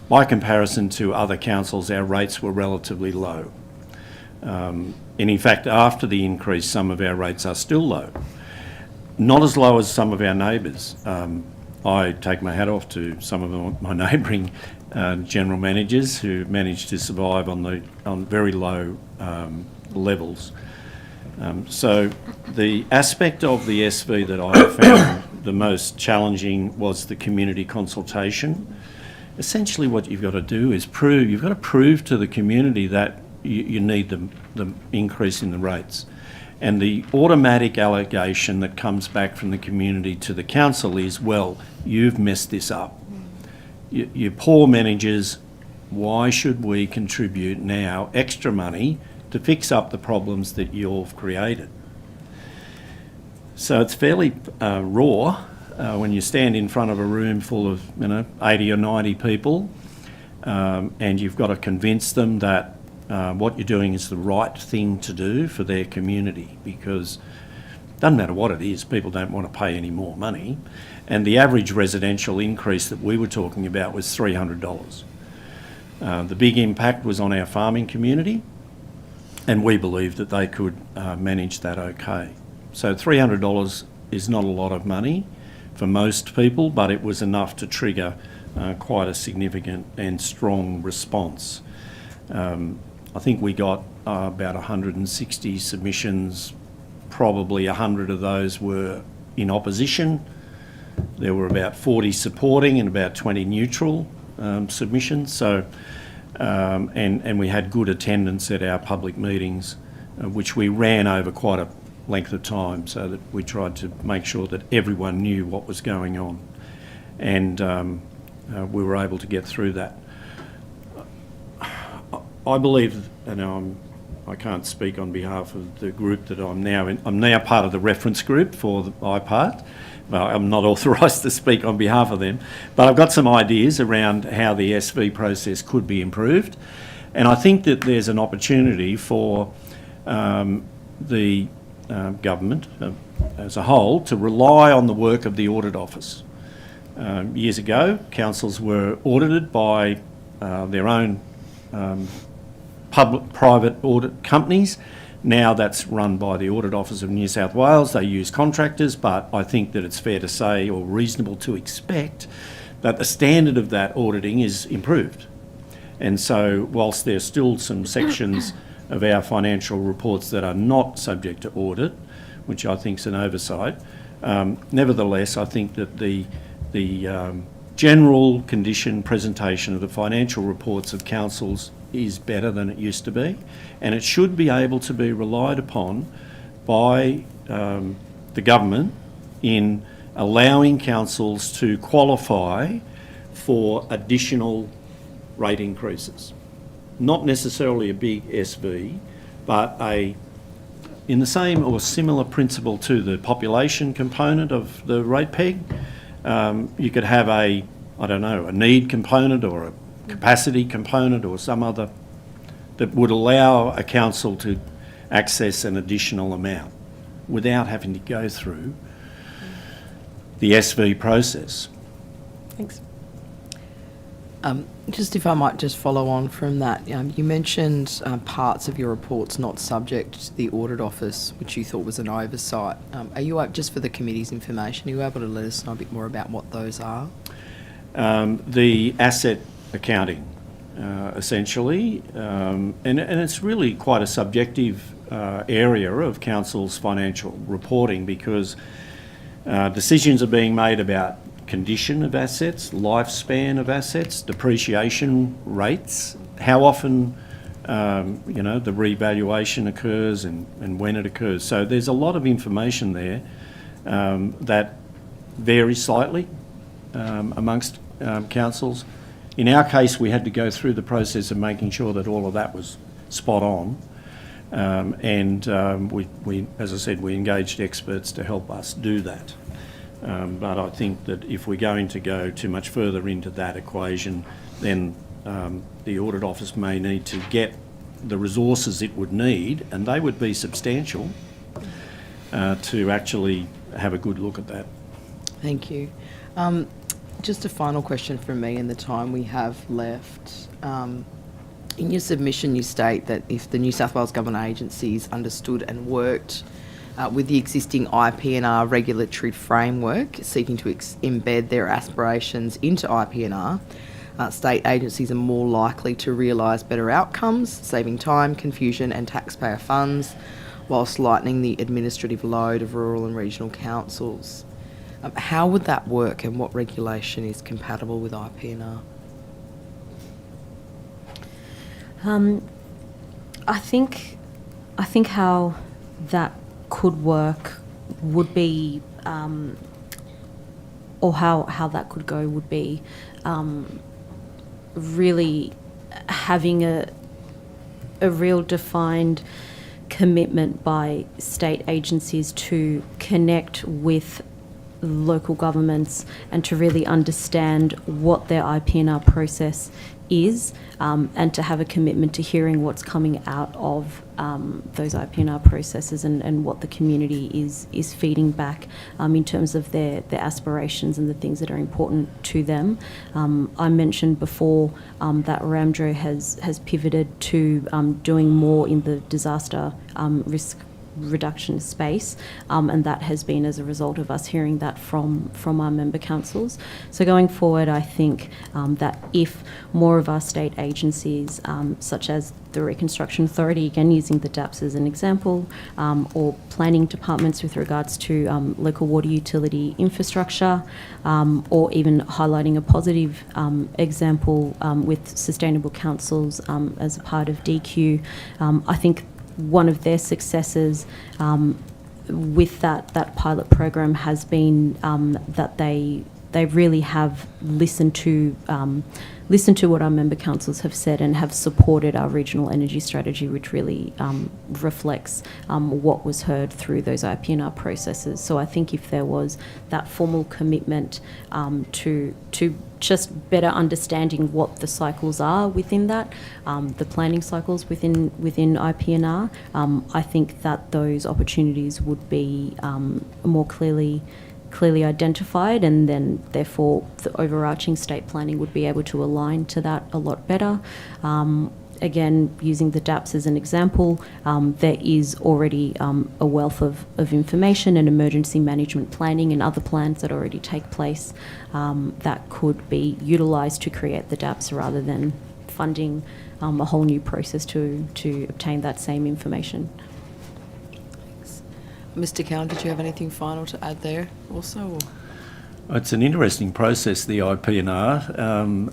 by comparison to other councils, our rates were relatively low. And in fact, after the increase, some of our rates are still low. Not as low as some of our neighbours. I take my hat off to some of my neighbouring general managers who managed to survive on very low levels. So the aspect of the SV that I found the most challenging was the community consultation. Essentially what you've got to do is you've got to prove to the community that you need the increase in the rates. And the automatic allegation that comes back from the community to the council is, well, you've messed this up. You poor managers, why should we contribute now extra money to fix up the problems that you've created? So it's fairly raw when you stand in front of a room full of 80 or 90 people, and you've got to convince them that what you're doing is the right thing to do for their community, because it doesn't matter what it is, people don't want to pay any more money. And the average residential increase that we were talking about was $300. The big impact was on our farming community, and we believed that they could manage that okay. So $300 is not a lot of money for most people, but it was enough to trigger quite a significant and strong response. I think we got about 160 submissions. Probably 100 of those were in opposition. There were about 40 supporting and about 20 neutral submissions. So, and we had good attendance at our public meetings, which we ran over quite a length of time, so that we tried to make sure that everyone knew what was going on. And we were able to get through that. I believe, and I can't speak on behalf of the group that I'm now in. I'm now part of the reference group for the IPART. Well, I'm not authorised to speak on behalf of them, but I've got some ideas around how the SV process could be improved. And I think that there's an opportunity for the government as a whole to rely on the work of the Audit Office. Years ago, councils were audited by their own private audit companies. Now that's run by the Audit Office of New South Wales. They use contractors, but I think that it's fair to say, or reasonable to expect, that the standard of that auditing is improved. And so whilst there's still some sections of our financial reports that are not subject to audit, which I think is an oversight, nevertheless I think that the general condition presentation of the financial reports of councils is better than it used to be, and it should be able to be relied upon by the government in allowing councils to qualify for additional rate increases. Not necessarily a big SV, but in the same or similar principle to the population component of the rate peg. You could have a need component or a capacity component or some other that would allow a council to access an additional amount without having to go through the SV process. Thanks. Just if I might just follow on from that, you mentioned parts of your reports not subject to the Audit Office, which you thought was an oversight. Are you, just for the committee's information, are you able to let us know a bit more about what those are? The asset accounting, essentially, and it's really quite a subjective area of council's financial reporting, because decisions are being made about condition of assets, lifespan of assets, depreciation rates, how often the revaluation occurs and when it occurs. So there's a lot of information there that varies slightly amongst councils. In our case, we had to go through the process of making sure that all of that was spot on, and we, as I said, we engaged experts to help us do that. But I think that if we're going to go too much further into that equation, then the Audit Office may need to get the resources it would need, and they would be substantial, to actually have a good look at that. Thank you. Just a final question from me in the time we have left. In your submission, you state that if the New South Wales government agencies understood and worked with the existing IPNR regulatory framework, seeking to embed their aspirations into IPNR, state agencies are more likely to realise better outcomes, saving time, confusion and taxpayer funds, whilst lightening the administrative load of rural and regional councils. How would that work, and what regulation is compatible with IPNR? I think how that could work would be, or how that could go would be really having a real defined commitment by state agencies to connect with local governments and to really understand what their IPNR process is, and to have a commitment to hearing what's coming out of those IPNR processes and what the community is feeding back in terms of their aspirations and the things that are important to them. I mentioned before that Ramjo has pivoted to doing more in the disaster risk reduction space, and that has been as a result of us hearing that from our member councils. So going forward, I think that if more of our state agencies, such as the Reconstruction Authority, again using the DAPS as an example, or planning departments with regards to local water utility infrastructure, or even highlighting a positive example with sustainable councils as a part of DQ, I think one of their successes with that pilot program has been that they really have listened to what our member councils have said and have supported our regional energy strategy, which really reflects what was heard through those IPNR processes. So I think if there was that formal commitment to just better understanding what the cycles are within that, the planning cycles within IPNR, I think that those opportunities would be more clearly identified, and then therefore the overarching state planning would be able to align to that a lot better. Again, using the DAPS as an example, there is already a wealth of information and emergency management planning and other plans that already take place that could be utilised to create the DAPS rather than funding a whole new process to obtain that same information. Mr. Cowan, did you have anything final to add there also? Or? It's an interesting process, the IPNR,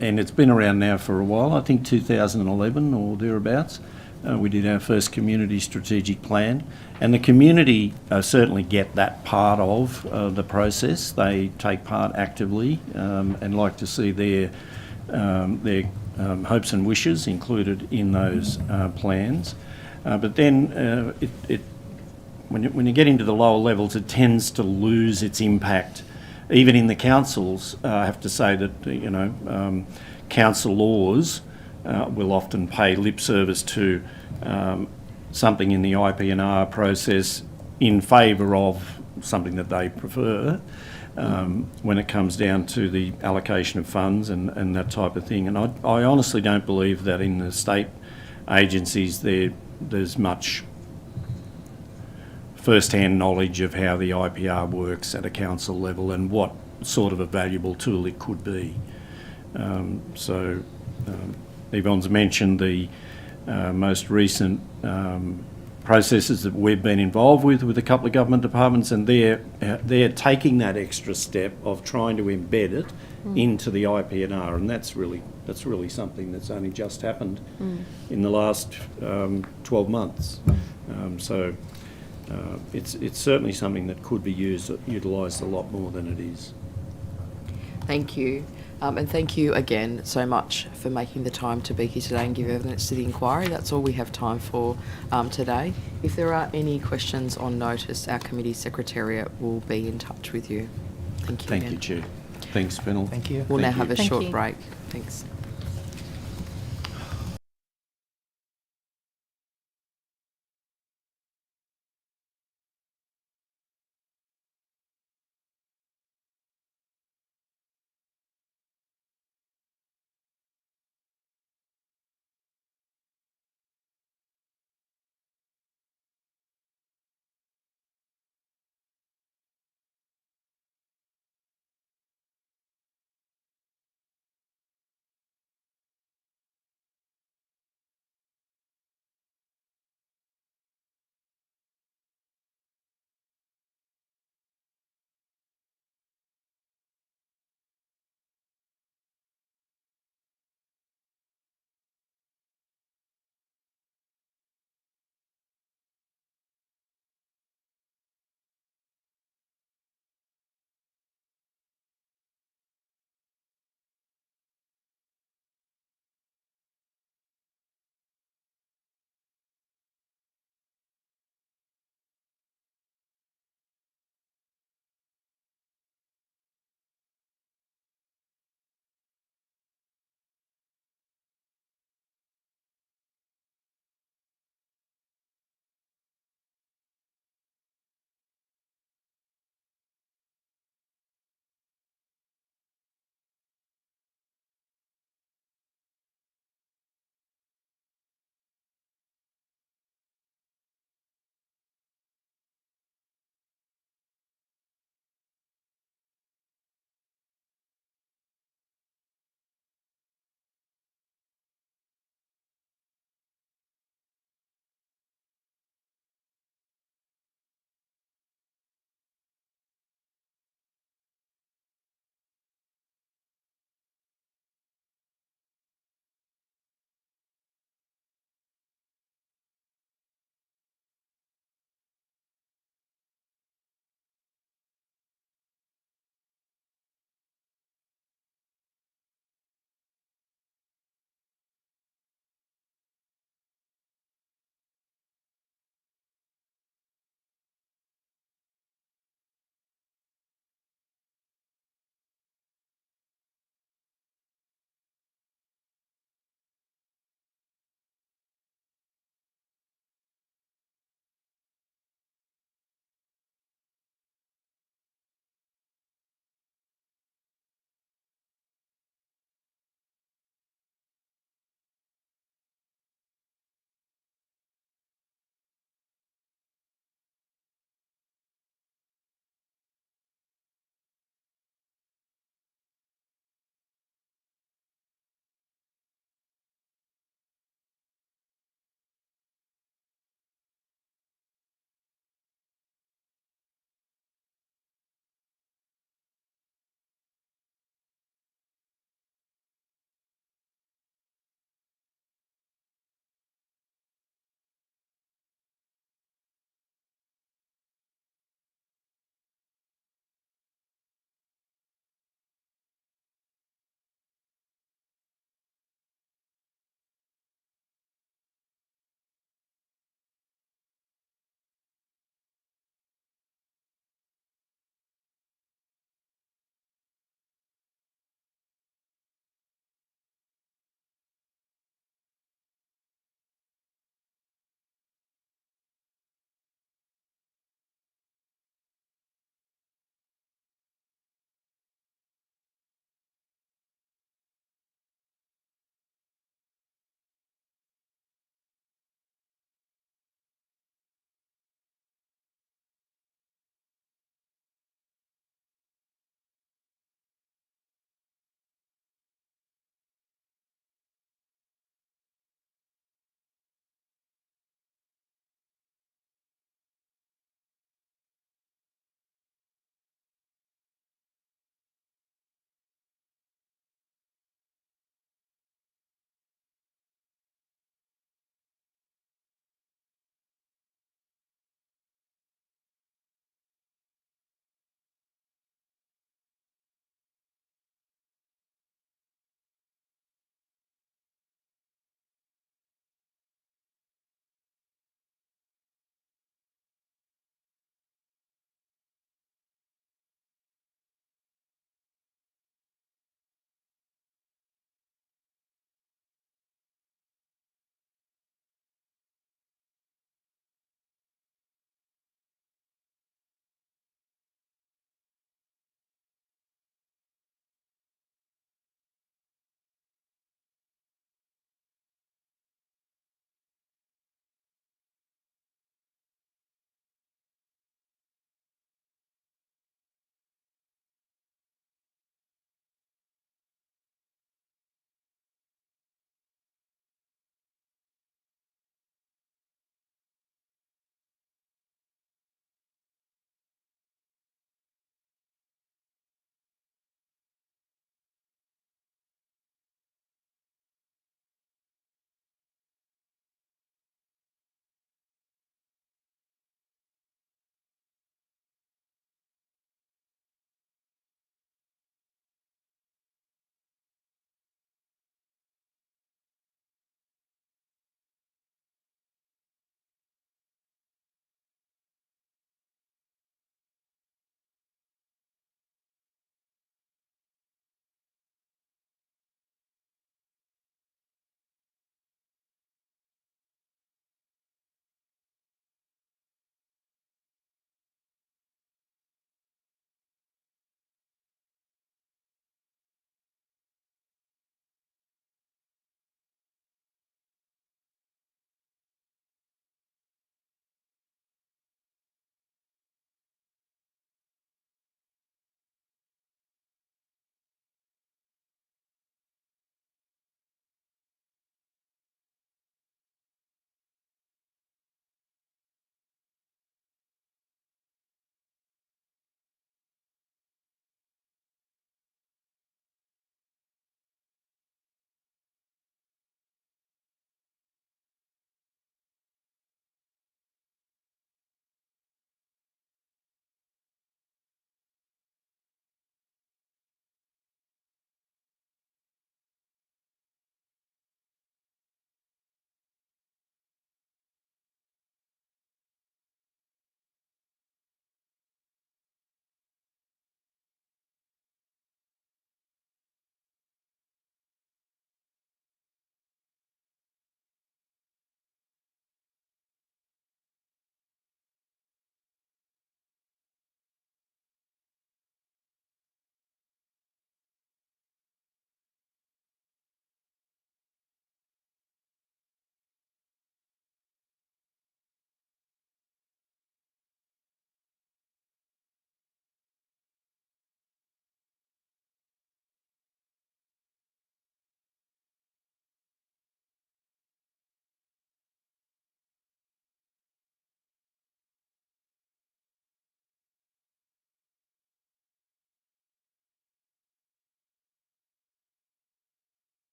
and it's been around now for a while. I think 2011 or thereabouts, we did our first community strategic plan, and the community certainly get that part of the process. They take part actively and like to see their hopes and wishes included in those plans. But then when you get into the lower levels, it tends to lose its impact. Even in the councils, I have to say that council laws will often pay lip service to something in the IPNR process in favour of something that they prefer when it comes down to the allocation of funds and that type of thing. And I honestly don't believe that in the state agencies there's much first-hand knowledge of how the IPR works at a council level and what sort of a valuable tool it could be. Yvonne's mentioned the most recent processes that we've been involved with a couple of government departments, and they're taking that extra step of trying to embed it into the IPNR, and that's really something that's only just happened in the last 12 months. It's certainly something that could be utilised a lot more than it is. Thank you. And thank you again so much for making the time to be here today and give evidence to the inquiry. That's all we have time for today. If there are any questions on notice, our committee secretariat will be in touch with you. Thank you. Thank you, Chair. Thanks, Fennel. Thank you. We'll now have a Thank short you. break. Thanks.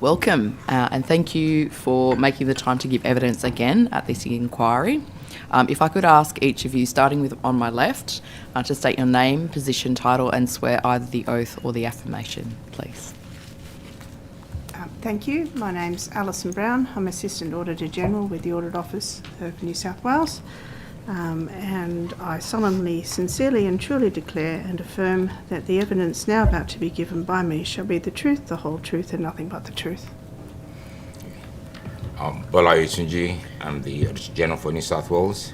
Welcome, and thank you for making the time to give evidence again at this inquiry. If I could ask each of you, starting with on my left, to state your name, position, title, and swear either the oath or the affirmation, please. Thank you. My name's Alison Brown. I'm Assistant Auditor General with the Audit Office of New South Wales. And I solemnly, sincerely and truly declare and affirm that the evidence now about to be given by me shall be the truth, the whole truth, and nothing but the truth. Bola Yutunji, I'm the Auditor General for New South Wales.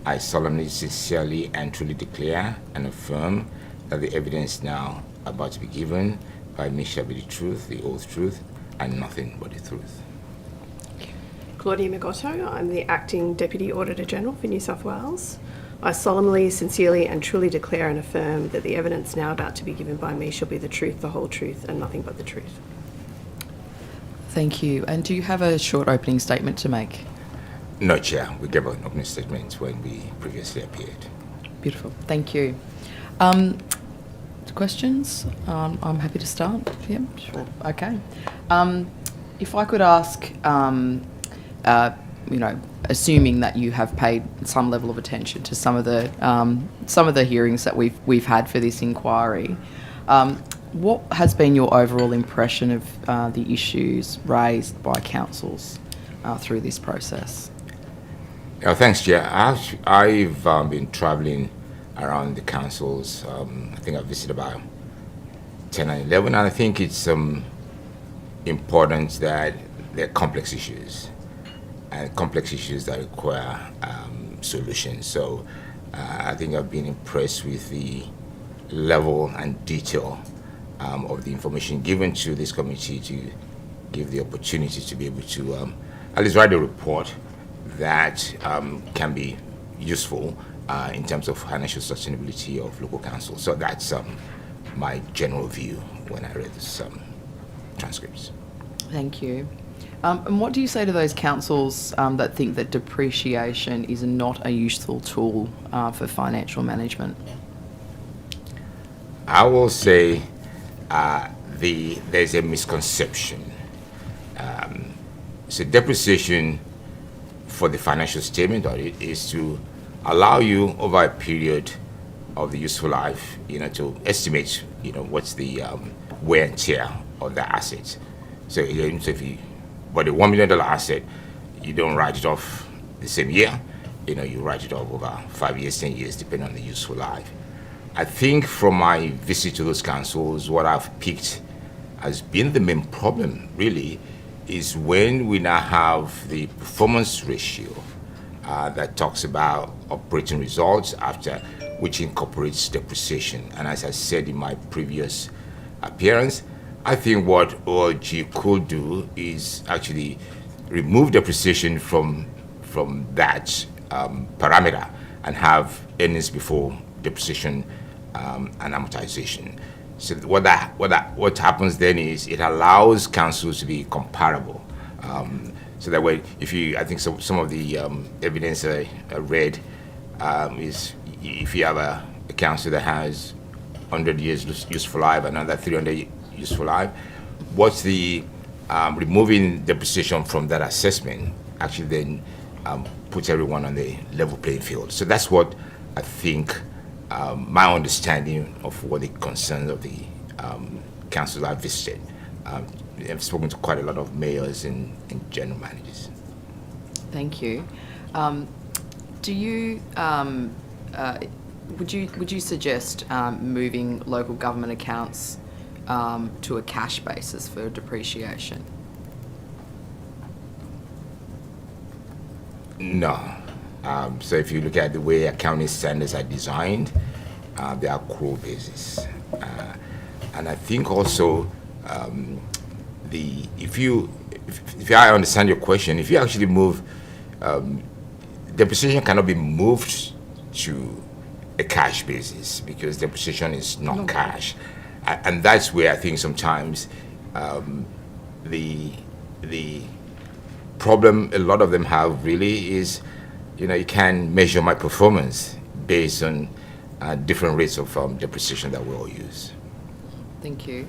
I solemnly, sincerely, and truly declare and affirm that the evidence now about to be given by me shall be the truth, the whole truth, and nothing but the truth. Claudia Magotto, I'm the Acting Deputy Auditor General for New South Wales. I solemnly, sincerely and truly declare and affirm that the evidence now about to be given by me shall be the truth, the whole truth and nothing but the truth. Thank you. And do you have a short opening statement to make? No, Chair. We gave an opening statement when we previously appeared. Beautiful. Thank you. Questions? I'm happy to start. Yeah, sure. Okay. If I could ask, assuming that you have paid some level of attention to some of the hearings that we've had for this inquiry, what has been your overall impression of the issues raised by councils through this process? Thanks, Chair. I've been travelling around the councils. I think I've visited about 10 and 11, and I think it's important that they're complex issues, and complex issues that require solutions. So I think I've been impressed with the level and detail of the information given to this committee to give the opportunity to be able to at least write a report that can be useful in terms of financial sustainability of local councils. So that's my general view when I read this transcripts. Thank you. And what do you say to those councils that think that depreciation is not a useful tool for financial management? I will say there's a misconception. So depreciation for the financial statement audit is to allow you over a period of the useful life, to estimate, what's the wear and tear of the asset. So if you bought a $1 million asset, you don't write it off the same year. You write it off over 5 years, 10 years, depending on the useful life. I think from my visit to those councils, what I've picked has been the main problem, really, is when we now have the performance ratio that talks about operating results after, which incorporates depreciation. And as I said in my previous appearance, I think what OLG could do is actually remove depreciation from that parameter and have earnings before depreciation and amortization. So what happens then is it allows councils to be comparable. So that way, I think some of the evidence I read is if you have a council that has 100 years useful life, another 300 useful life, what's the removing depreciation from that assessment actually then puts everyone on the level playing field. So that's what I think my understanding of what the concerns of the councils I've visited. I've spoken to quite a lot of mayors and general managers. Thank you. Do you would you suggest moving local government accounts to a cash basis for depreciation? No. So if you look at the way accounting standards are designed, they are accrual basis. And I think also if I understand your question, if you actually move, depreciation cannot be moved to a cash basis because depreciation is not cash. And that's where I think sometimes the problem a lot of them have really is, you can measure my performance based on different rates of depreciation that we all use. Thank you.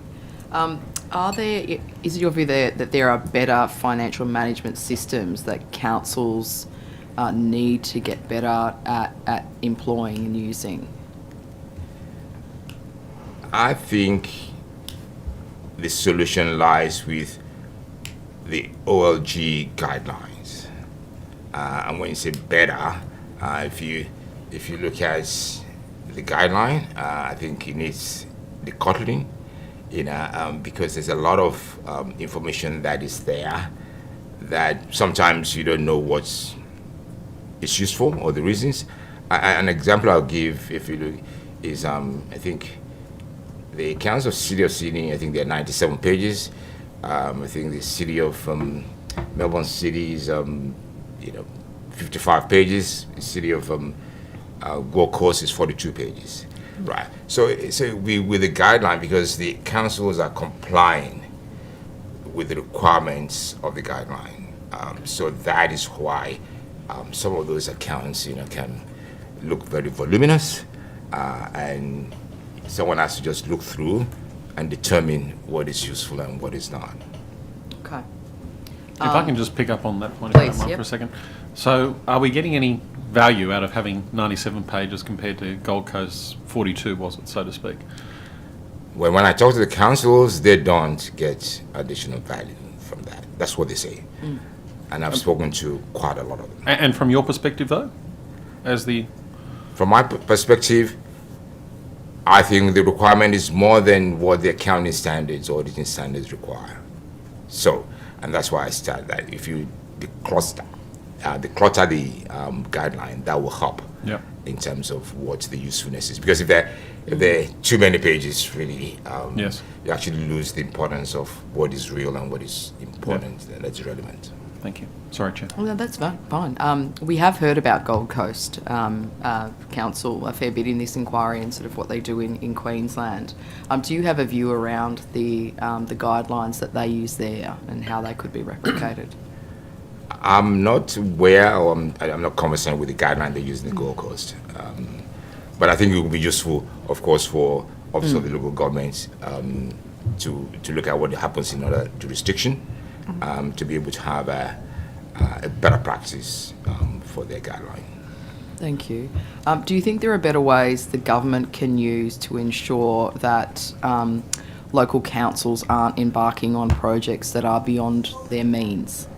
Is it your view that there are better financial management systems that councils need to get better at employing and using? I think the solution lies with the OLG guidelines. And when you say better, if you look at the guideline, I think it needs the coupling, because there's a lot of information that is there that sometimes you don't know what's it's useful or the reasons. An example I'll give, if you look, is I think the accounts of City of Sydney, I think they're 97 pages. I think the City of Melbourne City is 55 pages. The City of Gold Coast is 42 pages. Right. So we with the guideline, because the councils are complying with the requirements of the guideline. So that is why some of those accounts, can look very voluminous, and someone has to just look through and determine what is useful and what is not. Okay. If I can just pick up on that point Please, for a second. So are we getting any value out of having 97 pages compared to Gold Coast 42, was it, so to speak? Well, when I talk to the councils, they don't get additional value from that. That's what they say. And I've spoken to quite a lot of them. And from your perspective, though, From my perspective, I think the requirement is more than what the accounting standards, auditing standards require. So, and that's why I started that. If you declutter the guideline, that will help in terms of what the usefulness is. Because if there are too many pages, really, you actually lose the importance of what is real and what is important and that's relevant. Thank you. Sorry, Chair. Well, no, that's fine. We have heard about Gold Coast Council a fair bit in this inquiry and sort of what they do in Queensland. Do you have a view around the guidelines that they use there and how they could be replicated? I'm not aware, or I'm not conversant with the guideline they use in the Gold Coast. But I think it would be useful, of course, for officers of the local governments to look at what happens in other jurisdictions, to be able to have a better practice for their guideline. Thank you. Do you think there are better ways the government can use to ensure that local councils aren't embarking on projects that are beyond their means?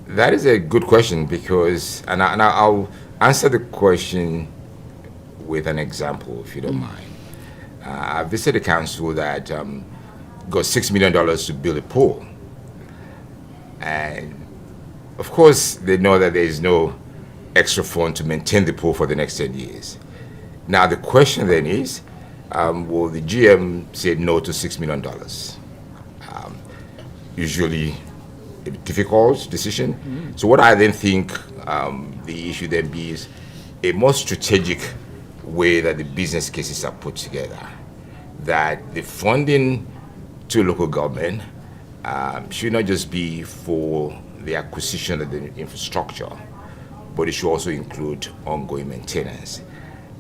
That is a good question, because, and I'll answer the question with an example, if you don't mind. I visited a council that got $6 million to build a pool. And of course, they know that there is no extra fund to maintain the pool for the next 10 years. Now, the question then is, will the GM say no to $6 million? Usually a difficult decision. So what I then think the issue then be is a more strategic way that the business cases are put together, that the funding to local government should not just be for the acquisition of the infrastructure, but it should also include ongoing maintenance.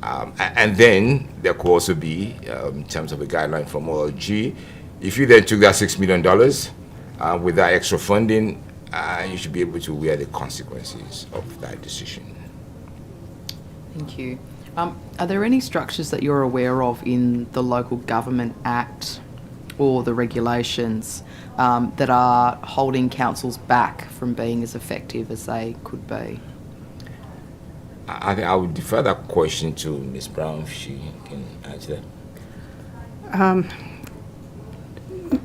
And then there could also be, in terms of a guideline from OLG, if you then took that $6 million with that extra funding, you should be able to wear the consequences of that decision. Thank you. Are there any structures that you're aware of in the Local Government Act or the regulations that are holding councils back from being as effective as they could be? I think I would defer that question to Ms. Brown if she can answer that.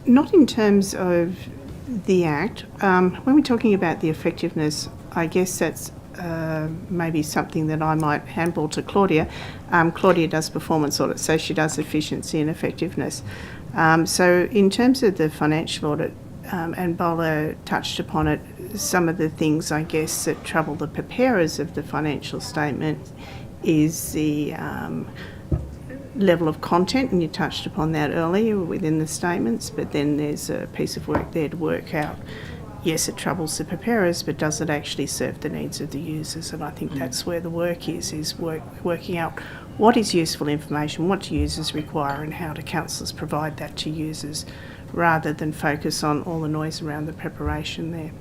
Not in terms of the Act. When we're talking about the effectiveness, I guess that's maybe something that I might handball to Claudia. Claudia does performance audits, so she does efficiency and effectiveness. So in terms of the financial audit, and Bolo touched upon it, some of the things, I guess, that trouble the preparers of the financial statement is the level of content, and you touched upon that earlier within the statements, but then there's a piece of work there to work out, yes, it troubles the preparers, but does it actually serve the needs of the users? And I think that's where the work is working out what is useful information, what do users require, and how do councils provide that to users, rather than focus on all the noise around the preparation there.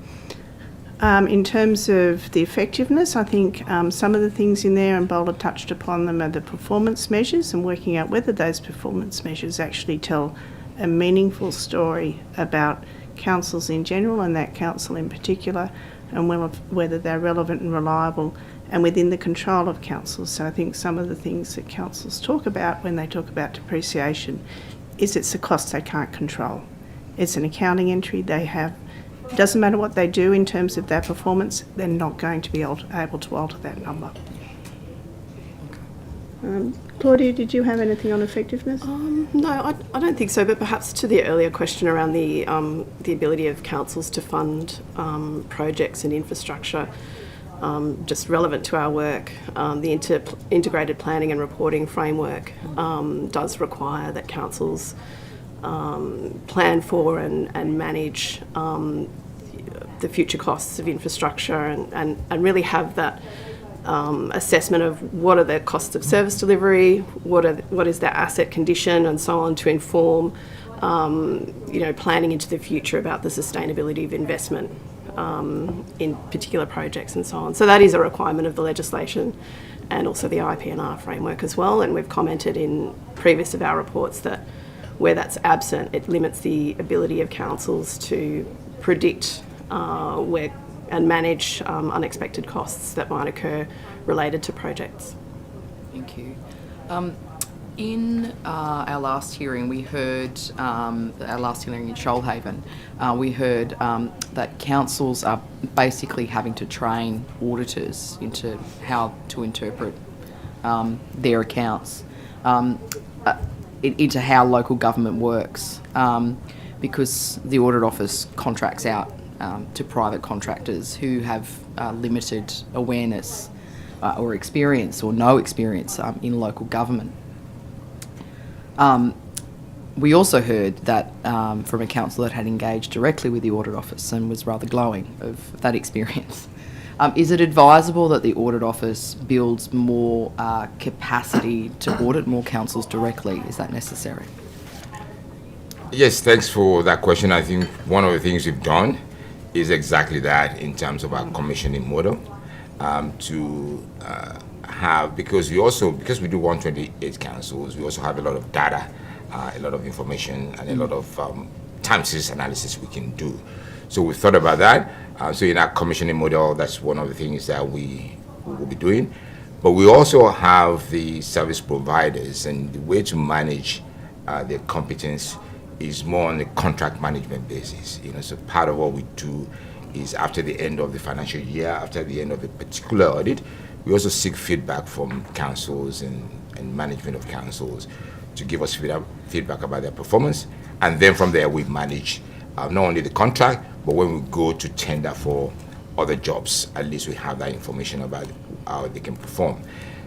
In terms of the effectiveness, I think some of the things in there, and Bola touched upon them, are the performance measures and working out whether those performance measures actually tell a meaningful story about councils in general and that council in particular, and whether they're relevant and reliable and within the control of councils. So I think some of the things that councils talk about when they talk about depreciation is it's a cost they can't control. It's an accounting entry they have. It doesn't matter what they do in terms of their performance, they're not going to be able to alter that number. Claudia, did you have anything on effectiveness? No, I don't think so, but perhaps to the earlier question around the ability of councils to fund projects and infrastructure, just relevant to our work, the integrated planning and reporting framework does require that councils plan for and manage the future costs of infrastructure and really have that assessment of what are the costs of service delivery, what is their asset condition, and so on, to inform planning into the future about the sustainability of investment in particular projects and so on. So that is a requirement of the legislation and also the IPNR framework as well. And we've commented in previous of our reports that where that's absent, it limits the ability of councils to predict where and manage unexpected costs that might occur related to projects. Thank you. In our last hearing, we heard, our last hearing in Shoalhaven, we heard that councils are basically having to train auditors into how to interpret their accounts, into how local government works, because the Audit Office contracts out to private contractors who have limited awareness or experience or no experience in local government. We also heard that from a council that had engaged directly with the Audit Office and was rather glowing of that experience. Is it advisable that the Audit Office builds more capacity to audit more councils directly? Is that necessary? Yes, thanks for that question. I think one of the things we've done is exactly that in terms of our commissioning model, to have, because we do 128 councils, we also have a lot of data, a lot of information, and a lot of time series analysis we can do. So we thought about that. So in our commissioning model, that's one of the things that we will be doing. But we also have the service providers, and the way to manage their competence is more on a contract management basis. So part of what we do is after the end of the financial year, after the end of a particular audit, we also seek feedback from councils and management of councils to give us feedback about their performance. And then from there, we manage not only the contract, but when we go to tender for other jobs, at least we have that information about how they can perform.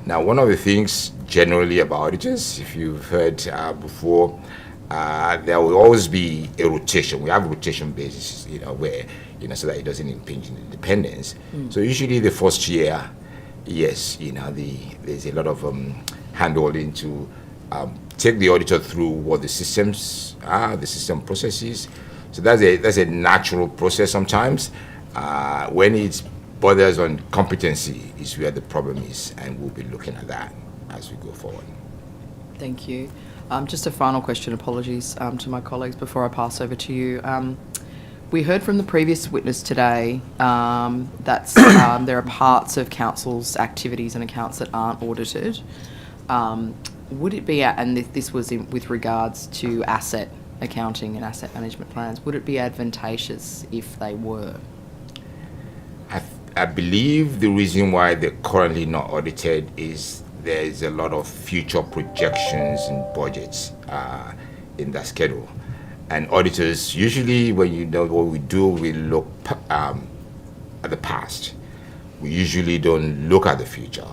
Now, one of the things generally about auditors, if you've heard before, there will always be a rotation. We have a rotation basis, where, so that it doesn't impinge on independence. So usually the first year, yes, there's a lot of hand-holding to take the auditor through what the systems are, the system processes. So that's a natural process sometimes. When it borders on competency is where the problem is, and we'll be looking at that as we go forward. Thank you. Just a final question, apologies to my colleagues before I pass over to you. We heard from the previous witness today that there are parts of council's activities and accounts that aren't audited. Would it be, and this was with regards to asset accounting and asset management plans, would it be advantageous if they were? I believe the reason why they're currently not audited is there's a lot of future projections and budgets in that schedule. And auditors, usually when you know what we do, we look at the past. We usually don't look at the future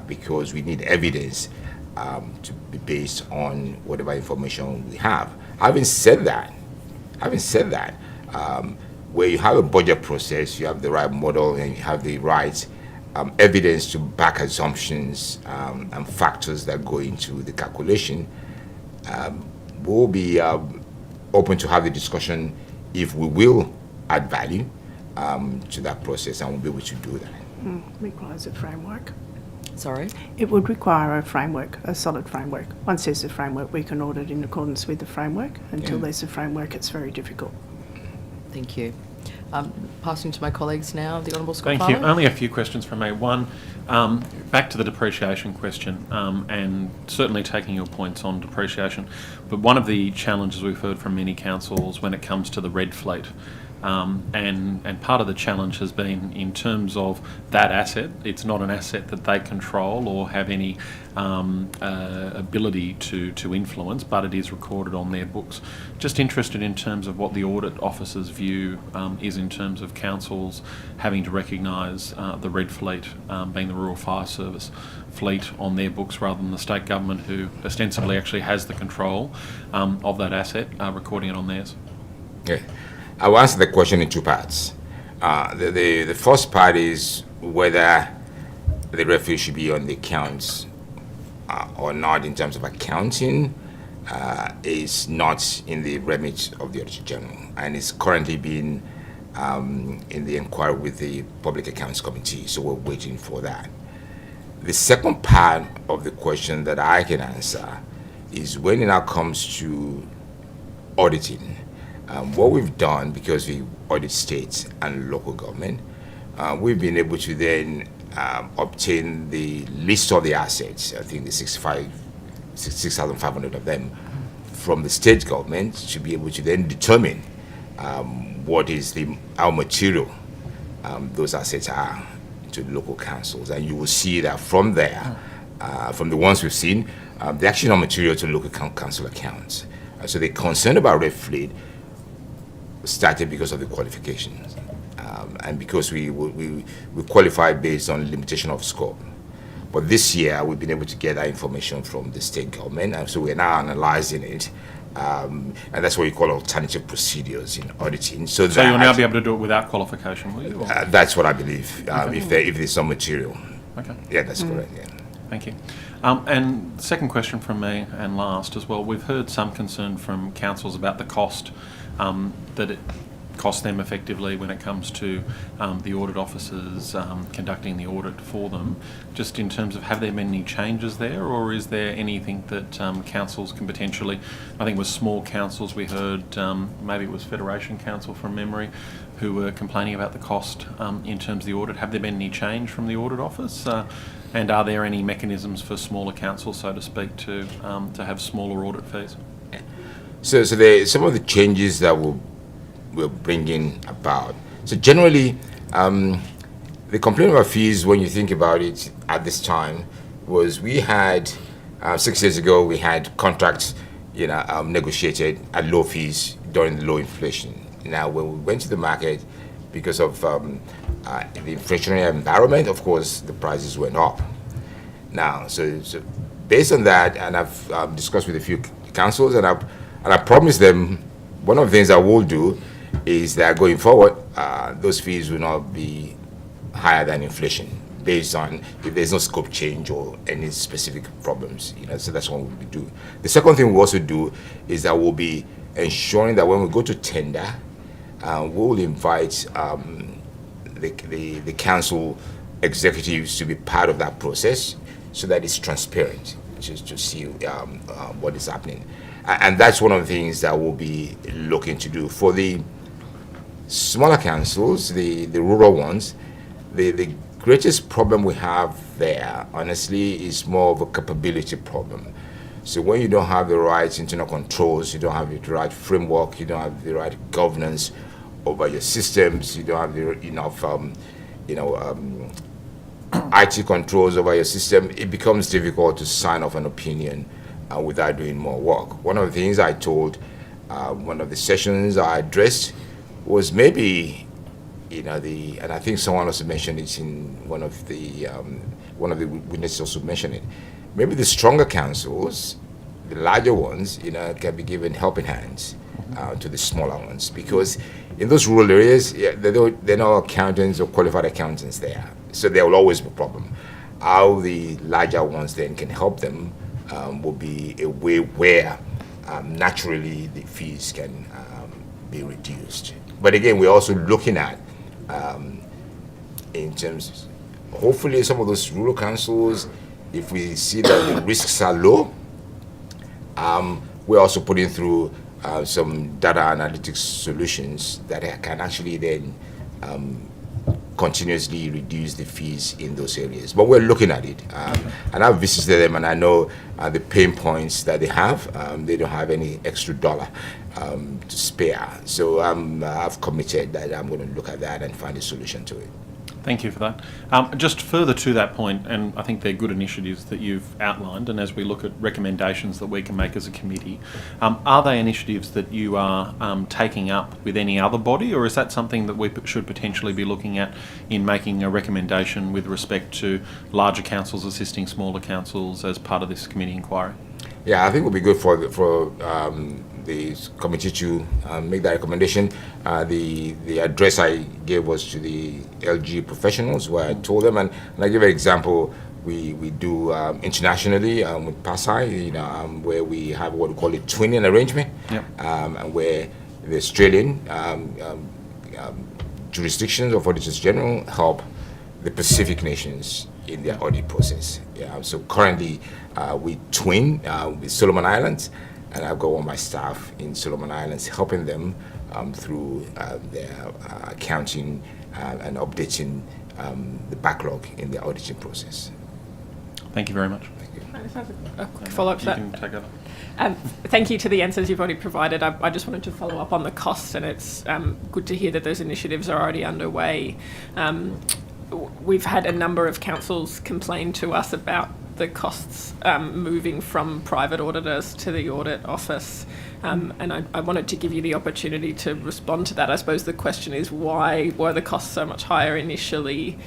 because we need evidence to be based on whatever information we have. Having said that, where you have a budget process, you have the right model and you have the right evidence to back assumptions and factors that go into the calculation, we'll be open to have the discussion if we will add value to that process, and we'll be able to do that. Requires a framework. Sorry? It would require a framework, a solid framework. Once there's a framework, we can audit in accordance with the framework. Until there's a framework, it's very difficult. Thank you. Passing to my colleagues now, the Honourable Scott Thank Farley. you. Only a few questions from me. One, back to the depreciation question, and certainly taking your points on depreciation, but one of the challenges we've heard from many councils when it comes to the red fleet, and part of the challenge has been in terms of that asset. It's not an asset that they control or have any ability to influence, but it is recorded on their books. Just interested in terms of what the audit officer's view is in terms of councils having to recognise the red fleet being the Rural Fire Service fleet on their books rather than the state government, who ostensibly actually has the control of that asset, recording it on theirs. Yeah. I will answer the question in two parts. The first part is whether the refuge should be on the accounts or not in terms of accounting is not in the remit of the Auditor General, and is currently being in the inquiry with the Public Accounts Committee, so we're waiting for that. The second part of the question that I can answer is when it now comes to auditing. What we've done, because we audit states and local government, we've been able to then obtain the list of the assets, I think the 6,500 of them, from the state government, to be able to then determine what is how material those assets are to the local councils. And you will see that from there, from the ones we've seen, they're actually not material to local council accounts. So the concern about red fleet started because of the qualifications, and because we qualify based on limitation of scope. But this year we've been able to get that information from the state government, and so we're now analysing it, and that's what we call alternative procedures in auditing. So you'll now be able to do it without qualification, will you? That's what I believe. Okay. If there's some material. Okay. Yeah, that's correct. Yeah. Thank you. And second question from me, and last as well, we've heard some concern from councils about the cost that it costs them effectively when it comes to the audit officers conducting the audit for them. Just in terms of, have there been any changes there, or is there anything that councils can potentially, I think it was small councils we heard, maybe it was Federation Council from memory, who were complaining about the cost in terms of the audit. Have there been any change from the audit office? And are there any mechanisms for smaller councils, so to speak, to have smaller audit fees? So some of the changes that we're bringing about. So generally, the complaint about fees, when you think about it at this time, was we had 6 years ago we had contracts, negotiated at low fees during the low inflation. Now, when we went to the market, because of the inflationary environment, of course, the prices went up. Now, so based on that, and I've discussed with a few councils, and I promised them one of the things I will do is that going forward, those fees will not be higher than inflation, based on if there's no scope change or any specific problems. So that's what we'll do. The second thing we also do is that we'll be ensuring that when we go to tender, we'll invite the council executives to be part of that process, so that it's transparent, just to see what is happening. And that's one of the things that we'll be looking to do. For the smaller councils, the rural ones, the greatest problem we have there, honestly, is more of a capability problem. So when you don't have the right internal controls, you don't have the right framework, you don't have the right governance over your systems, you don't have enough IT controls over your system, it becomes difficult to sign off an opinion without doing more work. One of the things I told one of the sessions I addressed was maybe, and I think someone also mentioned it in one of the witnesses also mentioned it, maybe the stronger councils, the larger ones, can be given helping hands to the smaller ones, because in those rural areas, there are no accountants or qualified accountants there, so there will always be a problem. How the larger ones then can help them will be a way where naturally the fees can be reduced. But again, we're also looking at in terms, hopefully some of those rural councils, if we see that the risks are low, we're also putting through some data analytics solutions that can actually then continuously reduce the fees in those areas. But we're looking at it. And I've visited them, and I know the pain points that they have. They don't have any extra dollar to spare. So I've committed that I'm going to look at that and find a solution to it. Thank you for that. Just further to that point, and I think they're good initiatives that you've outlined, and as we look at recommendations that we can make as a committee, are they initiatives that you are taking up with any other body, or is that something that we should potentially be looking at in making a recommendation with respect to larger councils assisting smaller councils as part of this committee inquiry? Yeah, I think it would be good for the committee to make that recommendation. The address I gave was to the LG professionals, where I told them, and I give an example. We do internationally with PASI, where we have what we call a twinning arrangement, and where the Australian jurisdictions of auditors general help the Pacific nations in their audit process. So currently we twin with Solomon Islands, and I've got one of my staff in Solomon Islands helping them through their accounting and updating the backlog in their auditing process. Thank you very much. Thank you. I just have a quick follow-up to that. You can take over. Thank you to the answers you've already provided. I just wanted to follow up on the costs, and it's good to hear that those initiatives are already underway. We've had a number of councils complain to us about the costs moving from private auditors to the audit office, and I wanted to give you the opportunity to respond to that. I suppose the question is, why were the costs so much higher initially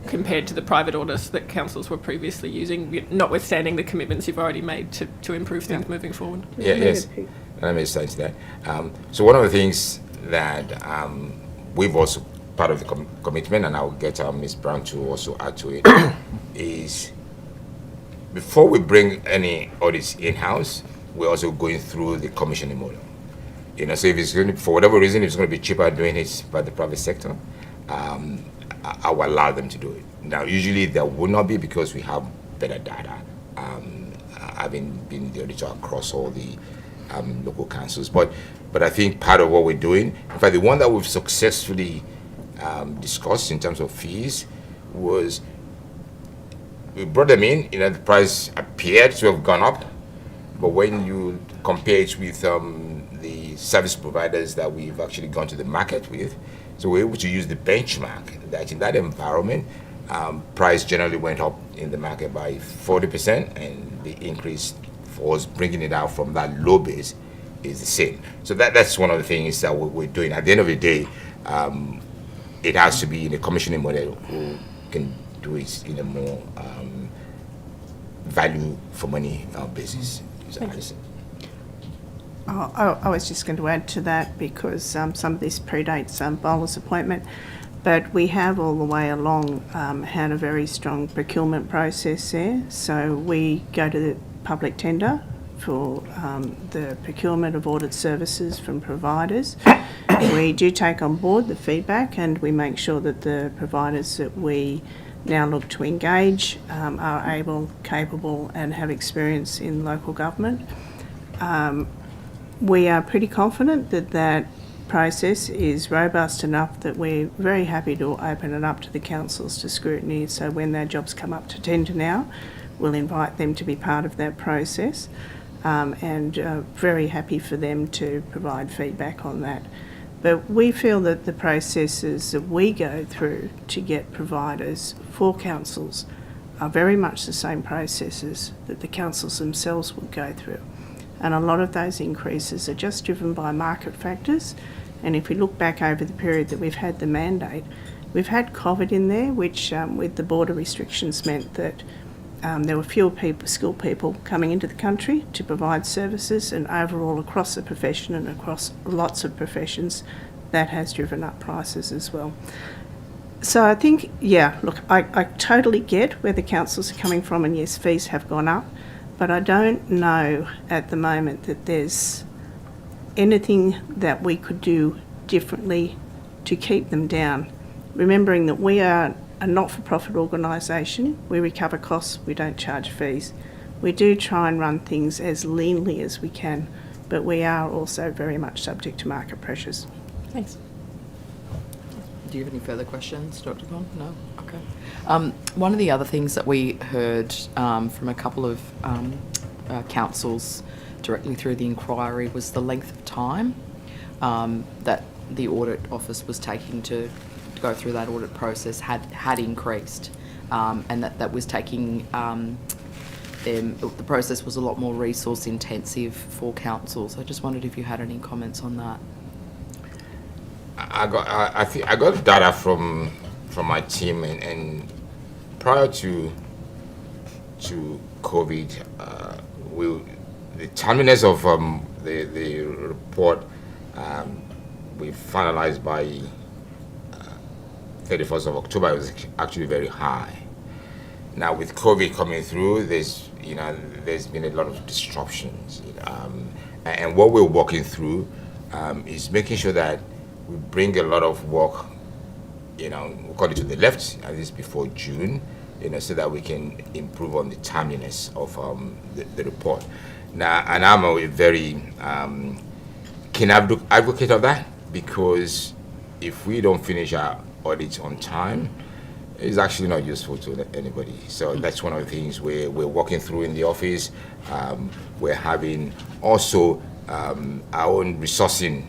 compared to the private auditors that councils were previously using, notwithstanding the commitments you've already made to improve things moving forward? Yes, let me start that. So one of the things that we've also part of the commitment, and I'll get Ms. Brown to also add to it, is before we bring any audits in-house, we're also going through the commissioning model. So if it's going to, for whatever reason, if it's going to be cheaper doing it by the private sector, I will allow them to do it. Now, usually there would not be, because we have better data, having been the auditor across all the local councils. But I think part of what we're doing, in fact, the one that we've successfully discussed in terms of fees was we brought them in, the price appeared to have gone up, but when you compare it with the service providers that we've actually gone to the market with, so we're able to use the benchmark that in that environment, price generally went up in the market by 40%, and the increase for us bringing it out from that low base is the same. So that's one of the things that we're doing. At the end of the day, it has to be in a commissioning model who can do it in a more value for money basis. I was just going to add to that, because some of this predates Bola's appointment, but we have all the way along had a very strong procurement process there. So we go to the public tender for the procurement of audit services from providers. We do take on board the feedback, and we make sure that the providers that we now look to engage are able, capable, and have experience in local government. We are pretty confident that that process is robust enough that we're very happy to open it up to the councils to scrutiny. So when their jobs come up to tender now, we'll invite them to be part of that process, and very happy for them to provide feedback on that. But we feel that the processes that we go through to get providers for councils are very much the same processes that the councils themselves would go through. And a lot of those increases are just driven by market factors. And if we look back over the period that we've had the mandate, we've had COVID in there, which with the border restrictions meant that there were fewer skilled people coming into the country to provide services, and overall across the profession and across lots of professions, that has driven up prices as well. So I think, I totally get where the councils are coming from, and yes, fees have gone up, but I don't know at the moment that there's anything that we could do differently to keep them down. Remembering that we are a not-for-profit organisation, we recover costs, we don't charge fees. We do try and run things as leanly as we can, but we are also very much subject to market pressures. Thanks. Do you have any further questions, Dr. Conn? No? Okay. One of the other things that we heard from a couple of councils directly through the inquiry was the length of time that the audit office was taking to go through that audit process had increased, and that was taking the process was a lot more resource intensive for councils. I just wondered if you had any comments on that. I got data from my team, and prior to COVID, the timeliness of the report we finalized by 31st of October was actually very high. Now with COVID coming through, there's been a lot of disruptions, and what we're working through is making sure that we bring a lot of work, we call it to the left, at least before June, so that we can improve on the timeliness of the report. Now, and I'm a very keen advocate of that, because if we don't finish our audits on time, it's actually not useful to anybody. So that's one of the things we're working through in the office. We're having also our own resourcing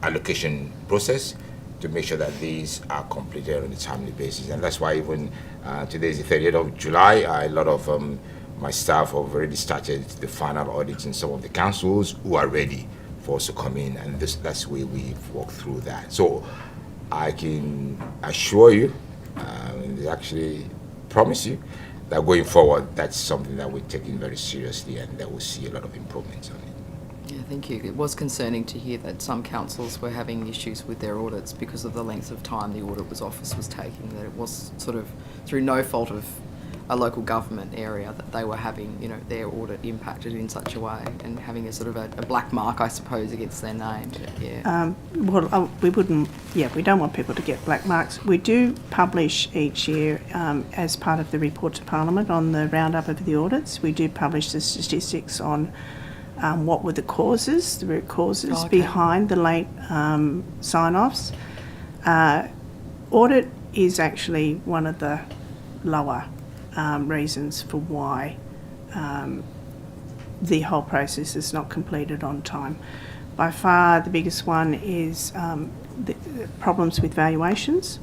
allocation process to make sure that these are completed on a timely basis. And that's why even today is the 30th of July, a lot of my staff have already started the final audits in some of the councils who are ready for us to come in, and that's the way we've worked through that. So I can assure you, actually promise you, that going forward, that's something that we're taking very seriously, and that we'll see a lot of improvements on it. Yeah, thank you. It was concerning to hear that some councils were having issues with their audits because of the length of time the audit office was taking, that it was sort of through no fault of a local government area that they were having, their audit impacted in such a way and having a sort of a black mark, I suppose, against their name. Yeah. We don't want people to get black marks. We do publish each year, as part of the report to Parliament on the roundup of the audits, we do publish the statistics on what were the root causes behind the late sign-offs. Audit is actually one of the lower reasons for why the whole process is not completed on time. By far the biggest one is the problems with valuations,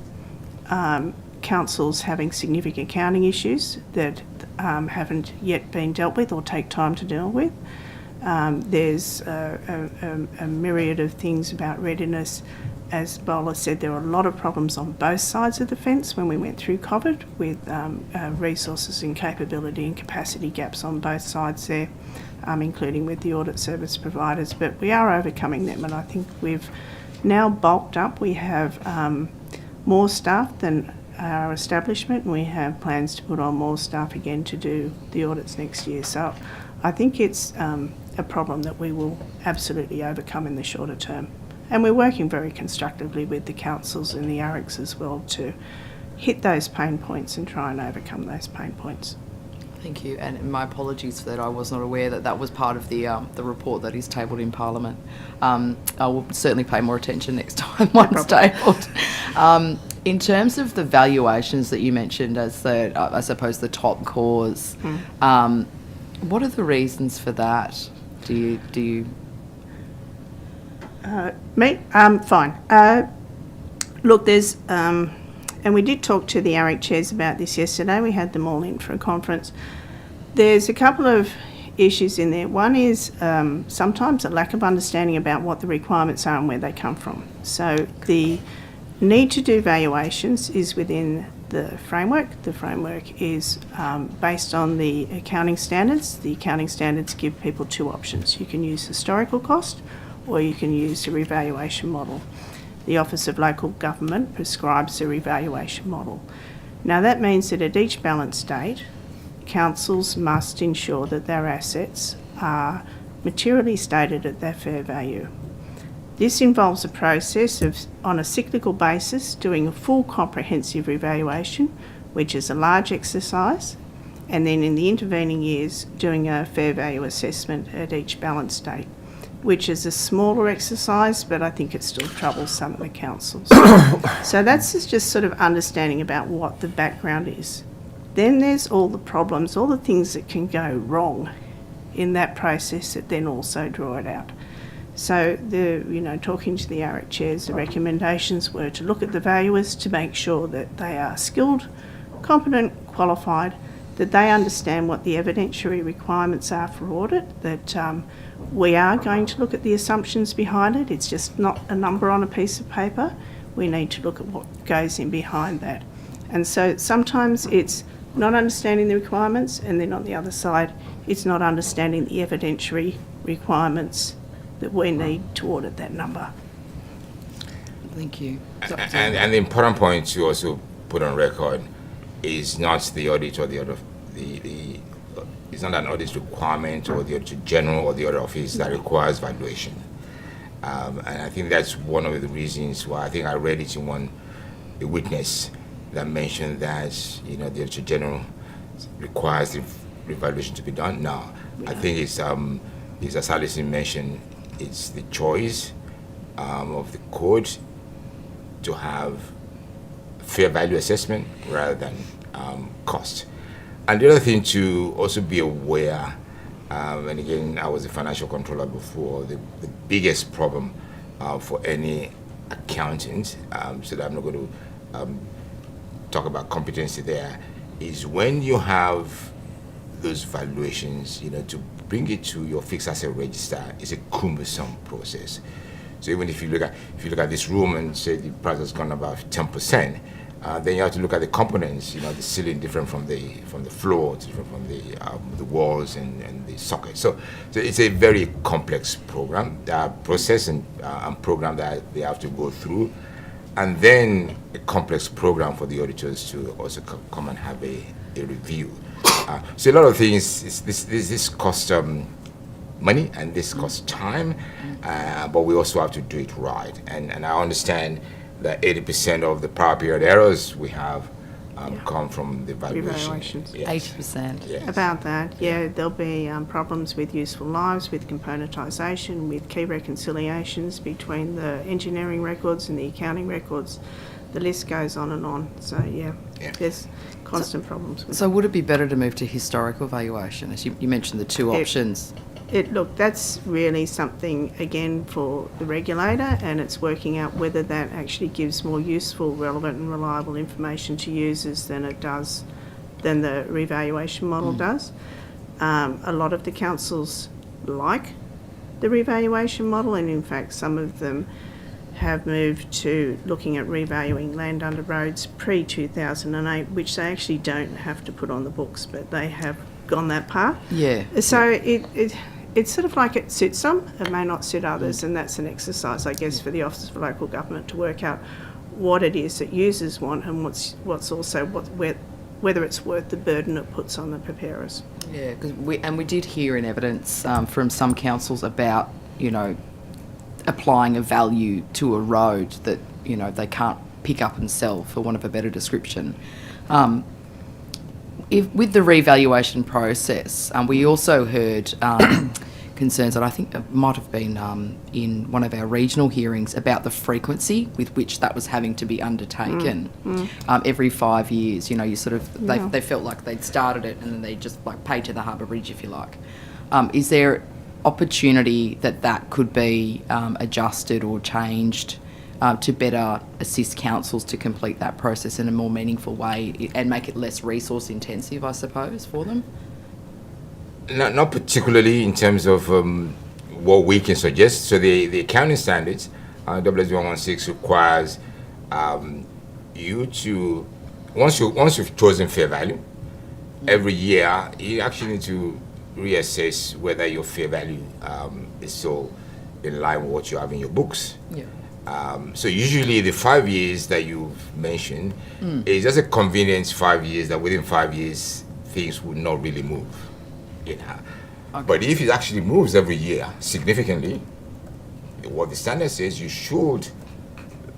councils having significant accounting issues that haven't yet been dealt with or take time to deal with. There's a myriad of things about readiness. As Bola said, there are a lot of problems on both sides of the fence when we went through COVID, with resources and capability and capacity gaps on both sides there, including with the audit service providers. But we are overcoming them, and I think we've now bulked up. We have more staff than our establishment, and we have plans to put on more staff again to do the audits next year. So I think it's a problem that we will absolutely overcome in the shorter term. And we're working very constructively with the councils and the ARICs as well to hit those pain points and try and overcome those pain points. Thank you, and my apologies for that. I was not aware that that was part of the report that is tabled in Parliament. I will certainly pay more attention next time once tabled. In terms of the valuations that you mentioned as I suppose the top cause, what are the reasons for that? Do you? Fine. Look, there's, and we did talk to the ARIC chairs about this yesterday. We had them all in for a conference. There's a couple of issues in there. One is sometimes a lack of understanding about what the requirements are and where they come from. So the need to do valuations is within the framework. The framework is based on the accounting standards. The accounting standards give people two options. You can use historical cost or you can use a revaluation model. The Office of Local Government prescribes a revaluation model. Now that means that at each balance date, councils must ensure that their assets are materially stated at their fair value. This involves a process of, on a cyclical basis, doing a full comprehensive revaluation, which is a large exercise, and then in the intervening years doing a fair value assessment at each balance date, which is a smaller exercise, but I think it still troubles some of the councils. So that's just sort of understanding about what the background is. Then there's all the problems, all the things that can go wrong in that process that then also draw it out. So, talking to the ARIC chairs, the recommendations were to look at the valuers to make sure that they are skilled, competent, qualified, that they understand what the evidentiary requirements are for audit, that we are going to look at the assumptions behind it. It's just not a number on a piece of paper. We need to look at what goes in behind that. And so sometimes it's not understanding the requirements, and then on the other side, it's not understanding the evidentiary requirements that we need to audit that number. Thank you. And the important point to also put on record is not the audit or it's not an audit requirement or the Auditor General or the Audit Office that requires valuation. And I think that's one of the reasons why I think I read it in a witness that mentioned that the Auditor General requires the revaluation to be done. Now, I think it's as Alison mentioned, it's the choice of the court to have fair value assessment rather than cost. And the other thing to also be aware, and again, I was a financial controller before, the biggest problem for any accountant, so that I'm not going to talk about competency there, is when you have those valuations, to bring it to your fixed asset register is a cumbersome process. So even if you look at this room and say the price has gone above 10%, then you have to look at the components. The ceiling different from the floor, different from the walls and the socket. So it's a very complex process and program that they have to go through, and then a complex program for the auditors to also come and have a review. So a lot of things, this costs money and this costs time, but we also have to do it right. And I understand that 80% of the prior period errors we have come from the valuations. Yes. 80%. Yes. About that, there'll be problems with useful lives, with componentisation, with key reconciliations between the engineering records and the accounting records. The list goes on and on. So, there's constant problems with So would it be better to move to historical valuation, as you mentioned the two options? Look, that's really something, again, for the regulator, and it's working out whether that actually gives more useful, relevant and reliable information to users than the revaluation model does. A lot of the councils like the revaluation model, and in fact some of them have moved to looking at revaluing land under roads pre-2008, which they actually don't have to put on the books, but they have gone that path. So it's sort of like it suits some, it may not suit others, and that's an exercise, I guess, for the Office for Local Government to work out what it is that users want and whether it's worth the burden it puts on the preparers. Yeah, because we did hear in evidence from some councils about, applying a value to a road that, they can't pick up and sell, for want of a better description. With the revaluation process, we also heard concerns that I think might have been in one of our regional hearings about the frequency with which that was having to be undertaken every 5 years. They felt like they'd started it and then they just paid to the Harbour Bridge, if you like. Is there opportunity that could be adjusted or changed to better assist councils to complete that process in a more meaningful way and make it less resource intensive, I suppose, for them? Not particularly in terms of what we can suggest. So the accounting standards, WS116 requires you to once you've chosen fair value, every year you actually need to reassess whether your fair value is still in line with what you have in your books. Yeah. So usually the 5 years that you've mentioned is just a convenience 5 years, that within 5 years things would not really move. You know. Okay. But if it actually moves every year significantly, what the standard says, you should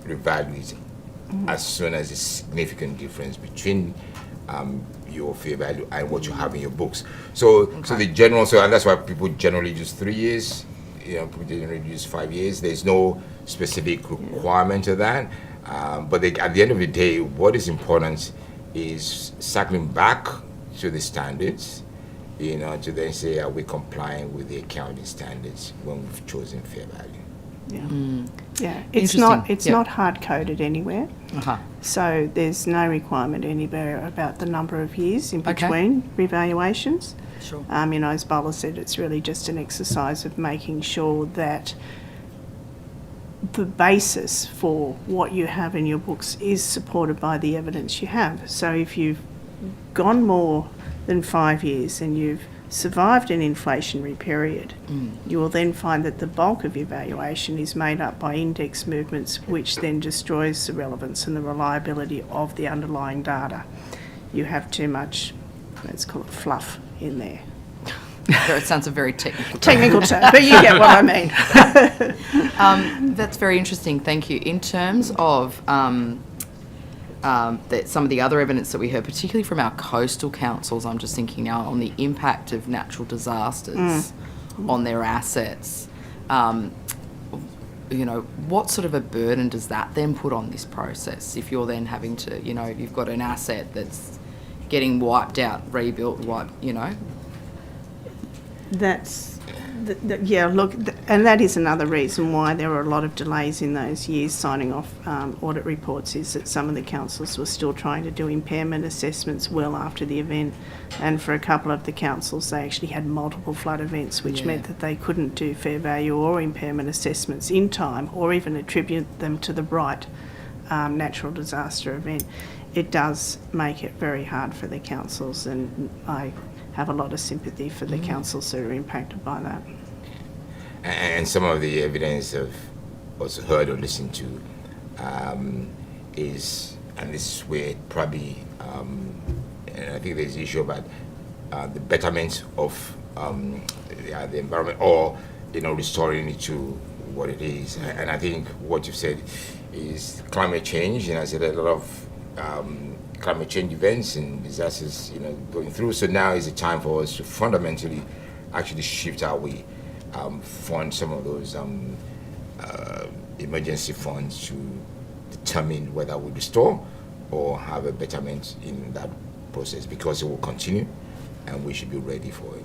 revalue it as soon as a significant difference between your fair value and what you have in your books. So the general, and that's why people generally use 3 years. People generally use 5 years. There's no specific requirement to that. But at the end of the day, what is important is circling back to the standards, to then say, are we complying with the accounting standards when we've chosen fair value? Yeah, it's not hard coded anywhere. So there's no requirement anywhere about the number of years in between revaluations. Sure. As Bala said, it's really just an exercise of making sure that the basis for what you have in your books is supported by the evidence you have. So if you've gone more than 5 years and you've survived an inflationary period, you will then find that the bulk of your valuation is made up by index movements, which then destroys the relevance and the reliability of the underlying data. You have too much, let's call it fluff, in there. It sounds a very technical term, but you get what I mean. That's very interesting, thank you. In terms of some of the other evidence that we heard, particularly from our coastal councils, I'm just thinking now on the impact of natural disasters on their assets. What sort of a burden does that then put on this process? If you're then having to, you've got an asset that's getting wiped out, rebuilt, and that is another reason why there were a lot of delays in those years signing off audit reports, is that some of the councils were still trying to do impairment assessments well after the event, and for a couple of the councils they actually had multiple flood events, which meant that they couldn't do fair value or impairment assessments in time, or even attribute them to the right natural disaster event. It does make it very hard for the councils, and I have a lot of sympathy for the councils that are impacted by that. And some of the evidence I've also heard or listened to is, and this is where probably, and I think there's an issue about the betterment of the environment, or restoring it to what it is. And I think what you've said is climate change. I said a lot of climate change events and disasters, going through. So now is the time for us to fundamentally actually shift how we fund some of those emergency funds to determine whether we restore or have a betterment in that process, because it will continue and we should be ready for it.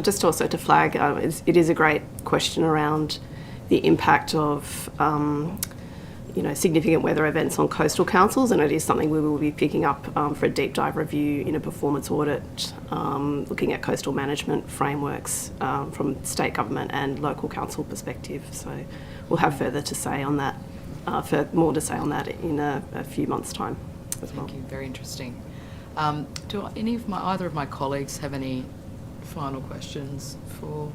Just also to flag, it is a great question around the impact of significant weather events on coastal councils, and it is something we will be picking up for a deep dive review in a performance audit, looking at coastal management frameworks from state government and local council perspective. So we'll have further to say on that, more to say on that in a few months' time as well. Thank you, very interesting. Do either of my colleagues have any final questions for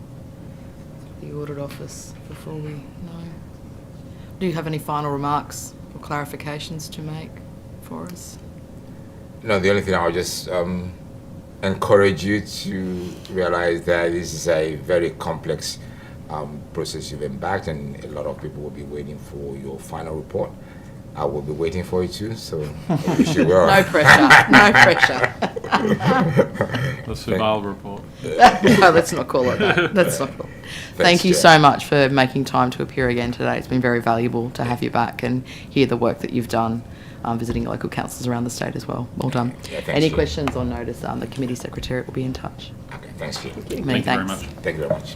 the Audit Office before we know? Do you have any final remarks or clarifications to make for us? No, the only thing I would just encourage you to realize that this is a very complex process you've embarked, and a lot of people will be waiting for your final report. I will be waiting for it too, so I wish you well. No pressure, no pressure. The survival report. No, let's not call it that. Let's not call it. Thank you so much for making time to appear again today. It's been very valuable to have you back and hear the work that you've done visiting local councils around the state as well. Well done. Yeah, Any questions on notice, the committee secretariat will be in touch. Okay, thanks, Keith. Many Thank you very thanks. much. Thank you very much.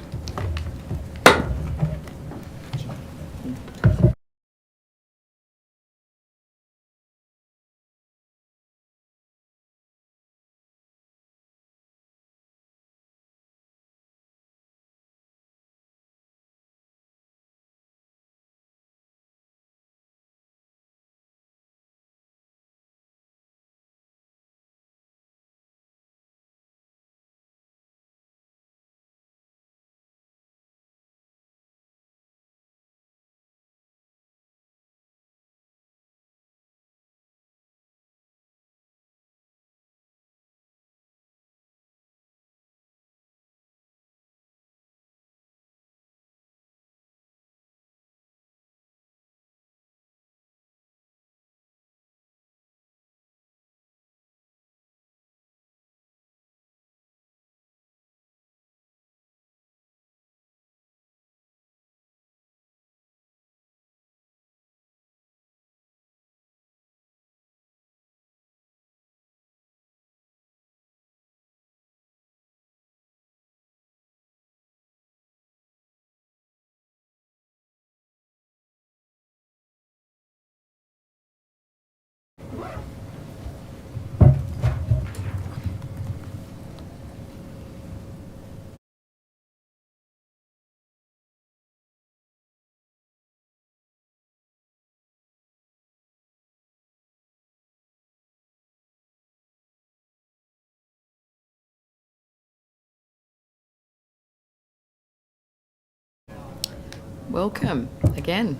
Welcome again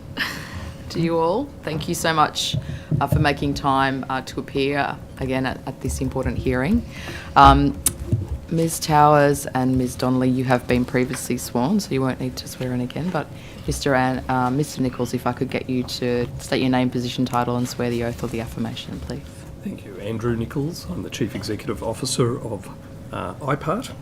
to you all. Thank you so much for making time to appear again at this important hearing. Ms Towers and Ms Donnelly, you have been previously sworn, so you won't need to swear in again, but Mr Nichols, if I could get you to state your name, position, title and swear the oath or the affirmation, please. Thank you. Andrew Nichols. I'm the Chief Executive Officer of IPART,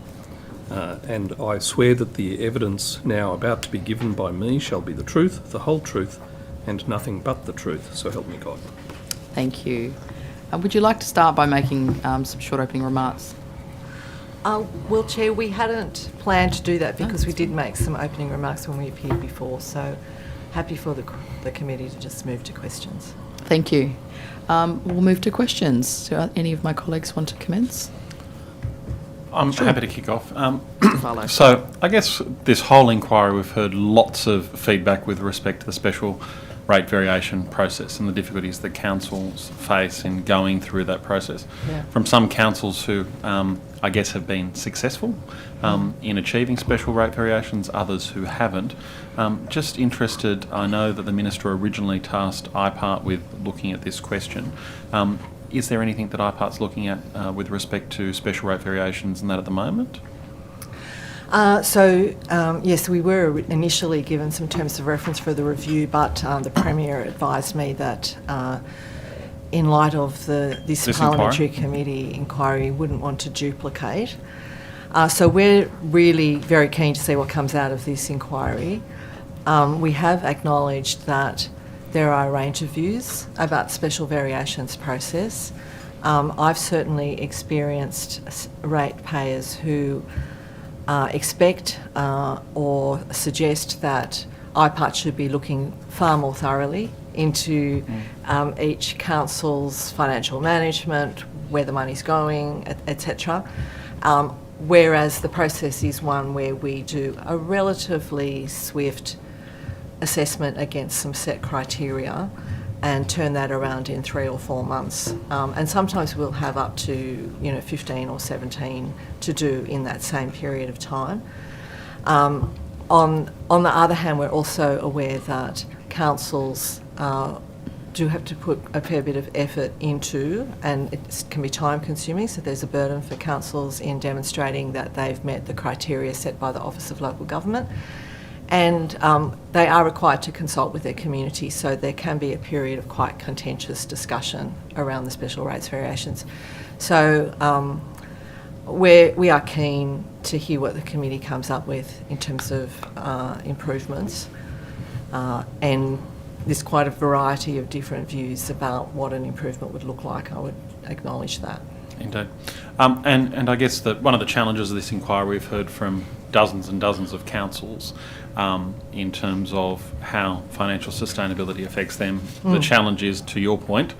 and I swear that the evidence now about to be given by me shall be the truth, the whole truth, and nothing but the truth, so help me God. Thank you. Would you like to start by making some short opening remarks? Well, Chair, we hadn't planned to do that because we did make some opening remarks when we appeared before, so happy for the committee to just move to questions. Thank you. We'll move to questions. Do any of my colleagues want to commence? I'm happy to kick off. So I guess this whole inquiry, we've heard lots of feedback with respect to the special rate variation process and the difficulties that councils face in going through that process. Yeah. From some councils who I guess have been successful in achieving special rate variations, others who haven't. Just interested, I know that the Minister originally tasked IPART with looking at this question. Is there anything that IPART's looking at with respect to special rate variations and that at the moment? Yes, we were initially given some terms of reference for the review, but the Premier advised me that in light of this parliamentary committee inquiry, wouldn't want to duplicate. So we're really very keen to see what comes out of this inquiry. We have acknowledged that there are a range of views about special variations process. I've certainly experienced ratepayers who expect or suggest that IPART should be looking far more thoroughly into each council's financial management, where the money's going, etc. Whereas the process is one where we do a relatively swift assessment against some set criteria and turn that around in 3 or 4 months. And sometimes we'll have up to 15 or 17 to do in that same period of time. On the other hand, we're also aware that councils do have to put a fair bit of effort into, and it can be time consuming, so there's a burden for councils in demonstrating that they've met the criteria set by the Office of Local Government. And they are required to consult with their community, so there can be a period of quite contentious discussion around the special rates variations. So we are keen to hear what the committee comes up with in terms of improvements. And there's quite a variety of different views about what an improvement would look like. I would acknowledge that. Indeed. And I guess that one of the challenges of this inquiry, we've heard from dozens and dozens of councils in terms of how financial sustainability affects them. The challenge is, to your point,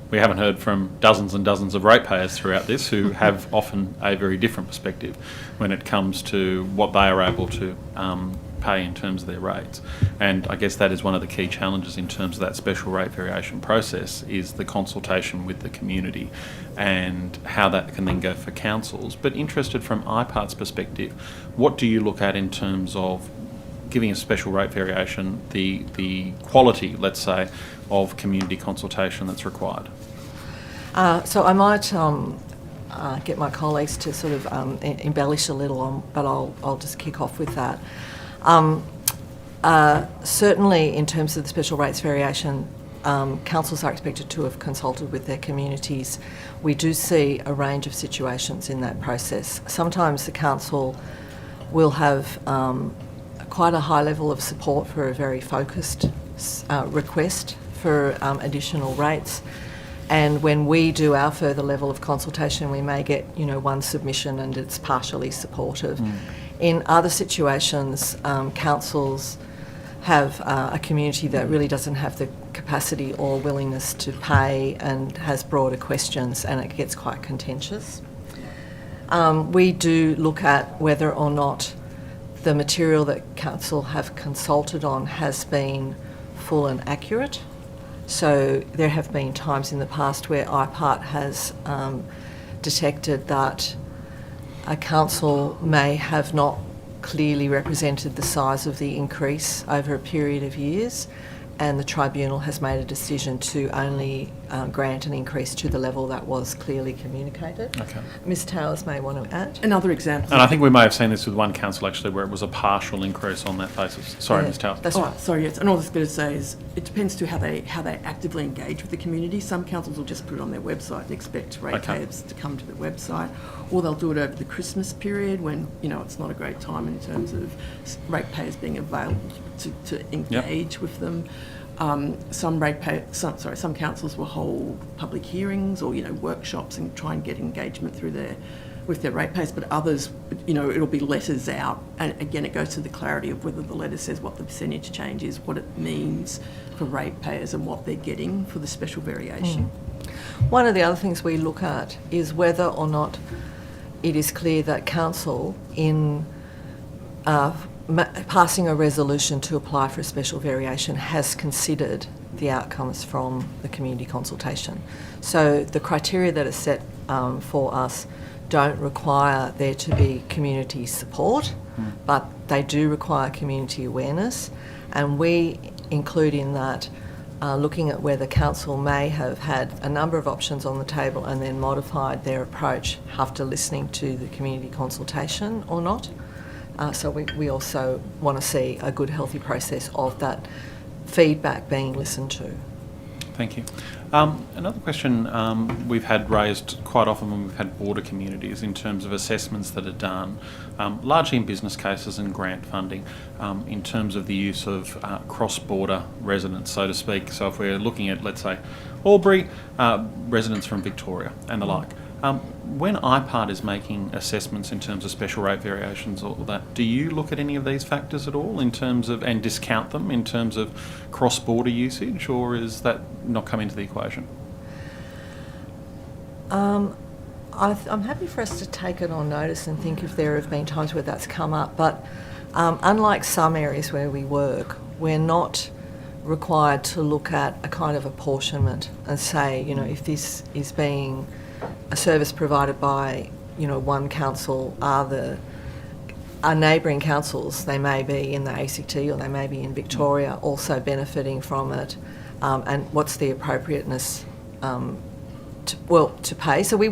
we haven't heard from dozens and dozens of ratepayers throughout this who have often a very different perspective when it comes to what they are able to pay in terms of their rates. And I guess that is one of the key challenges in terms of that special rate variation process, is the consultation with the community and how that can then go for councils. But interested from IPART's perspective, what do you look at in terms of giving a special rate variation, the quality, let's say, of community consultation that's required? So I might get my colleagues to sort of embellish a little, but I'll just kick off with that. Certainly in terms of the special rates variation, councils are expected to have consulted with their communities. We do see a range of situations in that process. Sometimes the council will have quite a high level of support for a very focused request for additional rates. And when we do our further level of consultation, we may get, one submission and it's partially supportive. In other situations, councils have a community that really doesn't have the capacity or willingness to pay and has broader questions, and it gets quite contentious. We do look at whether or not the material that council have consulted on has been full and accurate. So there have been times in the past where IPART has detected that a council may have not clearly represented the size of the increase over a period of years, and the tribunal has made a decision to only grant an increase to the level that was clearly communicated. Okay. Ms Towers may want to add. Another example. And I think we may have seen this with one council actually, where it was a partial increase on that basis. Sorry, Ms Towers. That's right. Sorry, yes. And all I was going to say is it depends to how they actively engage with the community. Some councils will just put it on their website and expect ratepayers to come to the website, or they'll do it over the Christmas period when it's not a great time in terms of ratepayers being available to engage with them. Some councils will hold public hearings or workshops and try and get engagement with their ratepayers, but others, it'll be letters out, and again it goes to the clarity of whether the letter says what the percentage change is, what it means for ratepayers, and what they're getting for the special variation. One of the other things we look at is whether or not it is clear that council in passing a resolution to apply for a special variation has considered the outcomes from the community consultation. So the criteria that are set for us don't require there to be community support, but they do require community awareness, and we include in that looking at whether council may have had a number of options on the table and then modified their approach after listening to the community consultation or not. So we also want to see a good, healthy process of that feedback being listened to. Thank you. Another question we've had raised quite often when we've had border communities in terms of assessments that are done, largely in business cases and grant funding, in terms of the use of cross-border residents, so to speak. So if we're looking at, let's say, Albury, residents from Victoria and the like. When IPART is making assessments in terms of special rate variations or that, do you look at any of these factors at all in terms of, and discount them in terms of cross-border usage, or is that not come into the equation? I'm happy for us to take it on notice and think if there have been times where that's come up, but unlike some areas where we work, we're not required to look at a kind of apportionment and say, if this is being a service provided by, one council, are neighbouring councils, they may be in the ACT or they may be in Victoria, also benefiting from it, and what's the appropriateness to pay. So we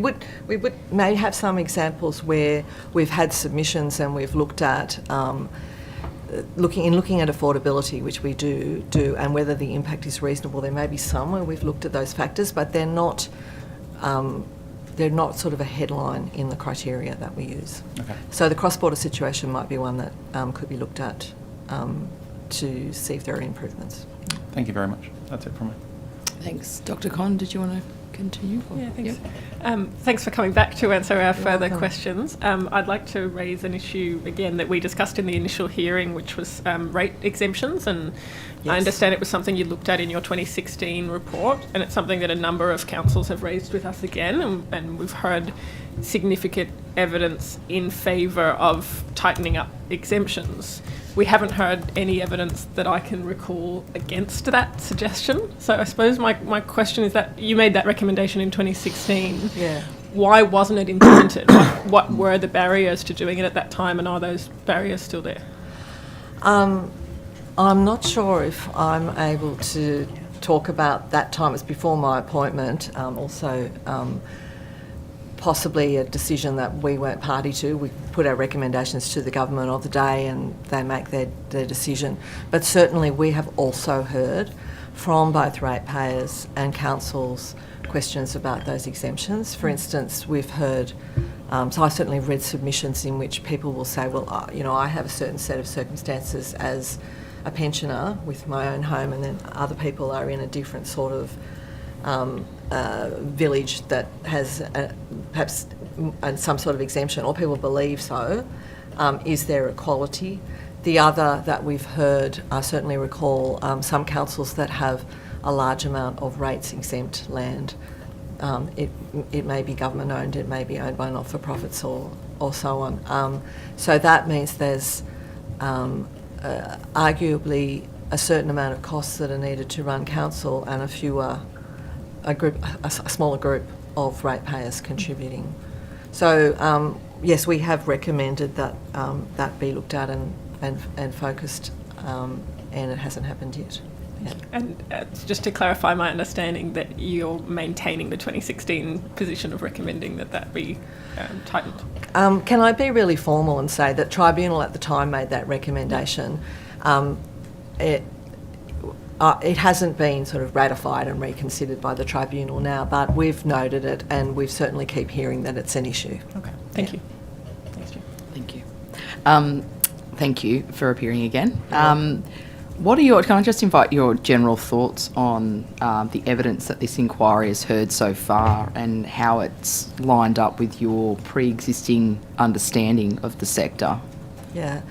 may have some examples where we've had submissions and we've looked at looking at affordability, which we do, and whether the impact is reasonable. There may be some where we've looked at those factors, but they're not sort of a headline in the criteria that we use. Okay. So the cross-border situation might be one that could be looked at to see if there are improvements. Thank you very much. That's it from me. Thanks. Dr. Conn, did you want to continue? Yeah, thanks. Yep. Thanks for coming back to answer our further questions. I'd like to raise an issue again that we discussed in the initial hearing, which was rate exemptions, and I understand it was something you looked at in your 2016 report, and it's something that a number of councils have raised with us again, and we've heard significant evidence in favour of tightening up exemptions. We haven't heard any evidence that I can recall against that suggestion. So I suppose my question is that you made that recommendation in 2016. Yeah. Why wasn't it implemented? What were the barriers to doing it at that time, and are those barriers still there? I'm not sure if I'm able to talk about that time. It's before my appointment. Possibly a decision that we weren't party to. We put our recommendations to the government of the day and they make their decision. But certainly we have also heard from both ratepayers and councils questions about those exemptions. For instance, we've heard, so I've certainly read submissions in which people will say, well, I have a certain set of circumstances as a pensioner with my own home, and then other people are in a different sort of village that has perhaps some sort of exemption, or people believe so. Is there equality? The other that we've heard, I certainly recall some councils that have a large amount of rates exempt land. It may be government owned, it may be owned by not-for-profits or so on. So that means there's arguably a certain amount of costs that are needed to run council, and a smaller group of ratepayers contributing. So, yes, we have recommended that that be looked at and focused, and it hasn't happened yet. Yeah. And just to clarify my understanding, that you're maintaining the 2016 position of recommending that that be tightened. Can I be really formal and say that Tribunal at the time made that recommendation? It hasn't been sort of ratified and reconsidered by the Tribunal now, but we've noted it and we certainly keep hearing that it's an issue. Okay, thank you. Thanks, Jim. Thank you. Thank you for appearing again. Can I just invite your general thoughts on the evidence that this inquiry has heard so far and how it's lined up with your pre-existing understanding of the sector? Yeah.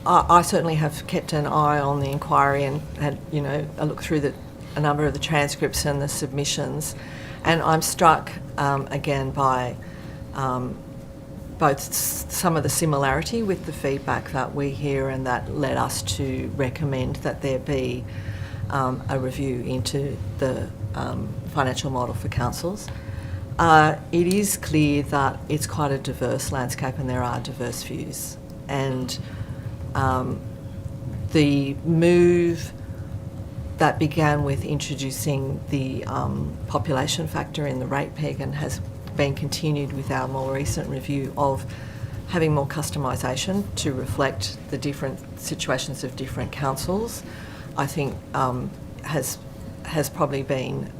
I certainly have kept an eye on the inquiry and had, a look through a number of the transcripts and the submissions, and I'm struck again by both some of the similarity with the feedback that we hear and that led us to recommend that there be a review into the financial model for councils. It is clear that it's quite a diverse landscape and there are diverse views, and the move that began with introducing the population factor in the rate peg and has been continued with our more recent review of having more customisation to reflect the different situations of different councils, I think has probably been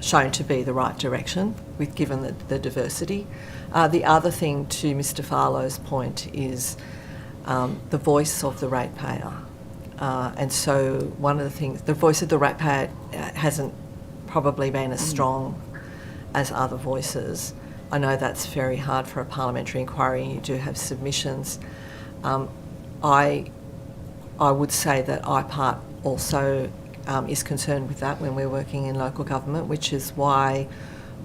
shown to be the right direction given the diversity. The other thing, to Mr Farlow's point, is the voice of the ratepayer. And so one of the things, the voice of the ratepayer hasn't probably been as strong as other voices. I know that's very hard for a parliamentary inquiry and you do have submissions. I would say that IPART also is concerned with that when we're working in local government, which is why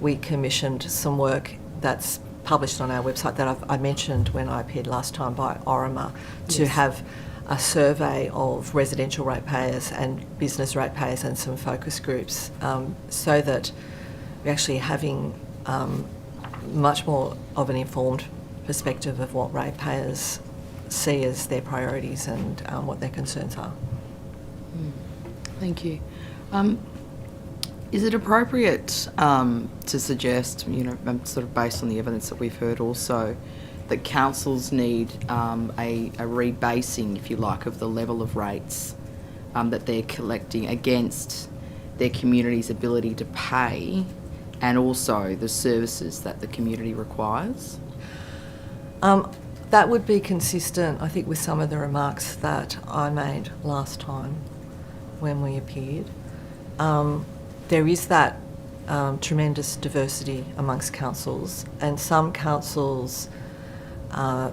we commissioned some work that's published on our website that I mentioned when I appeared last time by Orima, to have a survey of residential ratepayers and business ratepayers and some focus groups, so that we're actually having much more of an informed perspective of what ratepayers see as their priorities and what their concerns are. Thank you. Is it appropriate to suggest, sort of based on the evidence that we've heard also, that councils need a rebasing, if you like, of the level of rates that they're collecting against their community's ability to pay and also the services that the community requires? That would be consistent, I think, with some of the remarks that I made last time when we appeared. There is that tremendous diversity amongst councils, and some councils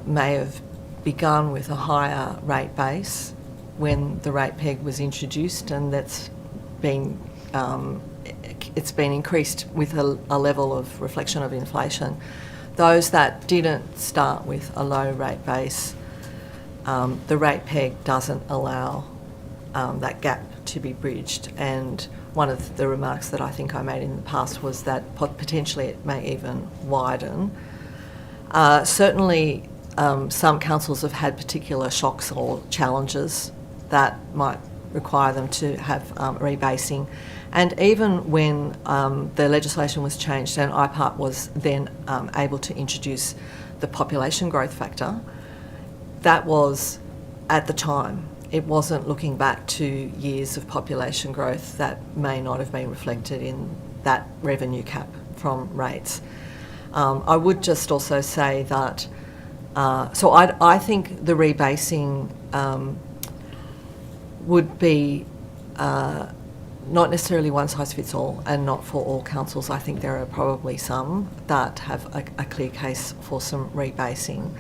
may have begun with a higher rate base when the rate peg was introduced, and that's been it's been increased with a level of reflection of inflation. Those that didn't start with a low rate base, the rate peg doesn't allow that gap to be bridged, and one of the remarks that I think I made in the past was that potentially it may even widen. Certainly some councils have had particular shocks or challenges that might require them to have rebasing. And even when the legislation was changed and IPART was then able to introduce the population growth factor, that was at the time. It wasn't looking back to years of population growth that may not have been reflected in that revenue cap from rates. I would just also say that, so I think the rebasing would be not necessarily one size fits all and not for all councils. I think there are probably some that have a clear case for some rebasing.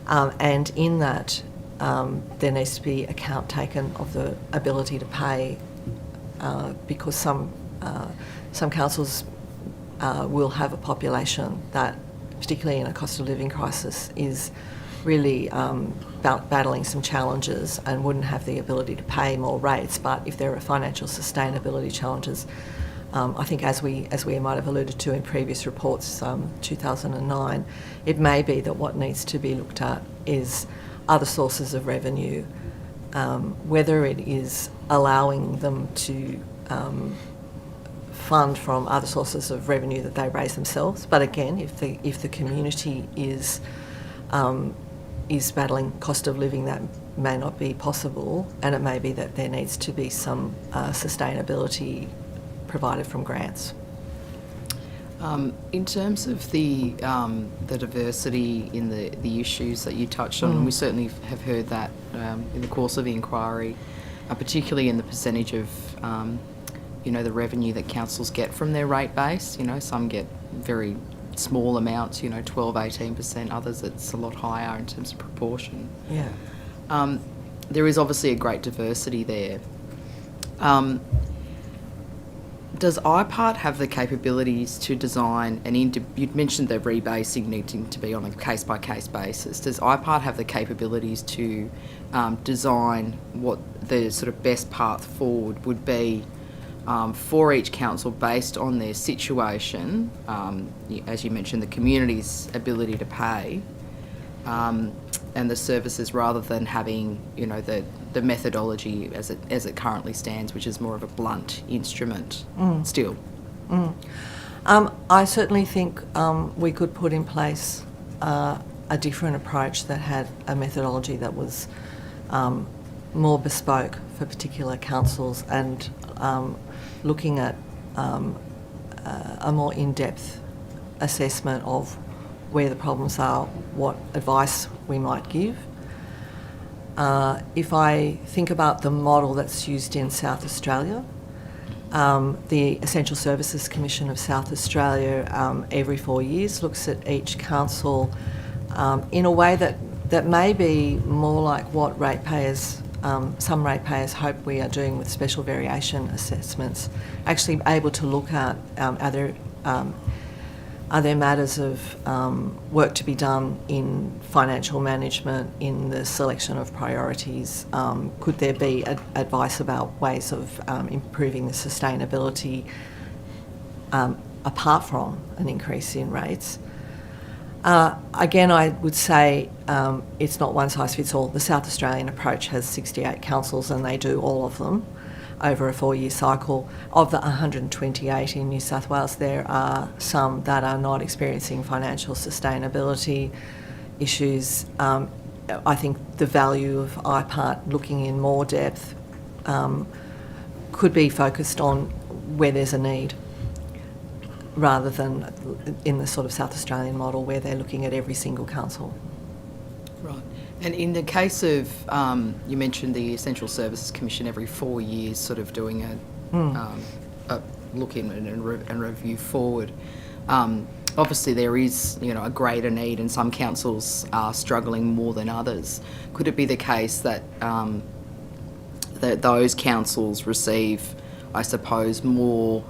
And in that, there needs to be account taken of the ability to pay, because some councils will have a population that, particularly in a cost of living crisis, is really battling some challenges and wouldn't have the ability to pay more rates. But if there are financial sustainability challenges, I think as we might have alluded to in previous reports, 2009, it may be that what needs to be looked at is other sources of revenue, whether it is allowing them to fund from other sources of revenue that they raise themselves. But again, if the community is battling cost of living, that may not be possible, and it may be that there needs to be some sustainability provided from grants. In terms of the diversity in the issues that you touched on, and we certainly have heard that in the course of the inquiry, particularly in the percentage of the revenue that councils get from their rate base. Some get very small amounts, 12, 18%. Others, it's a lot higher in terms of proportion. Yeah. There is obviously a great diversity there. Does IPART have the capabilities to design you'd mentioned the rebasing needing to be on a case-by-case basis. Does IPART have the capabilities to design what the sort of best path forward would be for each council based on their situation, as you mentioned, the community's ability to pay, and the services, rather than having the methodology as it currently stands, which is more of a blunt instrument still? I certainly think we could put in place a different approach that had a methodology that was more bespoke for particular councils, and looking at a more in-depth assessment of where the problems are, what advice we might give. If I think about the model that's used in South Australia, the Essential Services Commission of South Australia every 4 years looks at each council in a way that may be more like what ratepayers, some ratepayers hope we are doing with special variation assessments, actually able to look at are there matters of work to be done in financial management, in the selection of priorities? Could there be advice about ways of improving the sustainability apart from an increase in rates? Again, I would say it's not one size fits all. The South Australian approach has 68 councils, and they do all of them over a 4-year cycle. Of the 128 in New South Wales, there are some that are not experiencing financial sustainability issues. I think the value of IPART looking in more depth could be focused on where there's a need, rather than in the sort of South Australian model where they're looking at every single council. Right. And in the case of, you mentioned the Essential Services Commission every 4 years sort of doing a look in and review forward. Obviously there is, a greater need, and some councils are struggling more than others. Could it be the case that that those councils receive, I suppose, more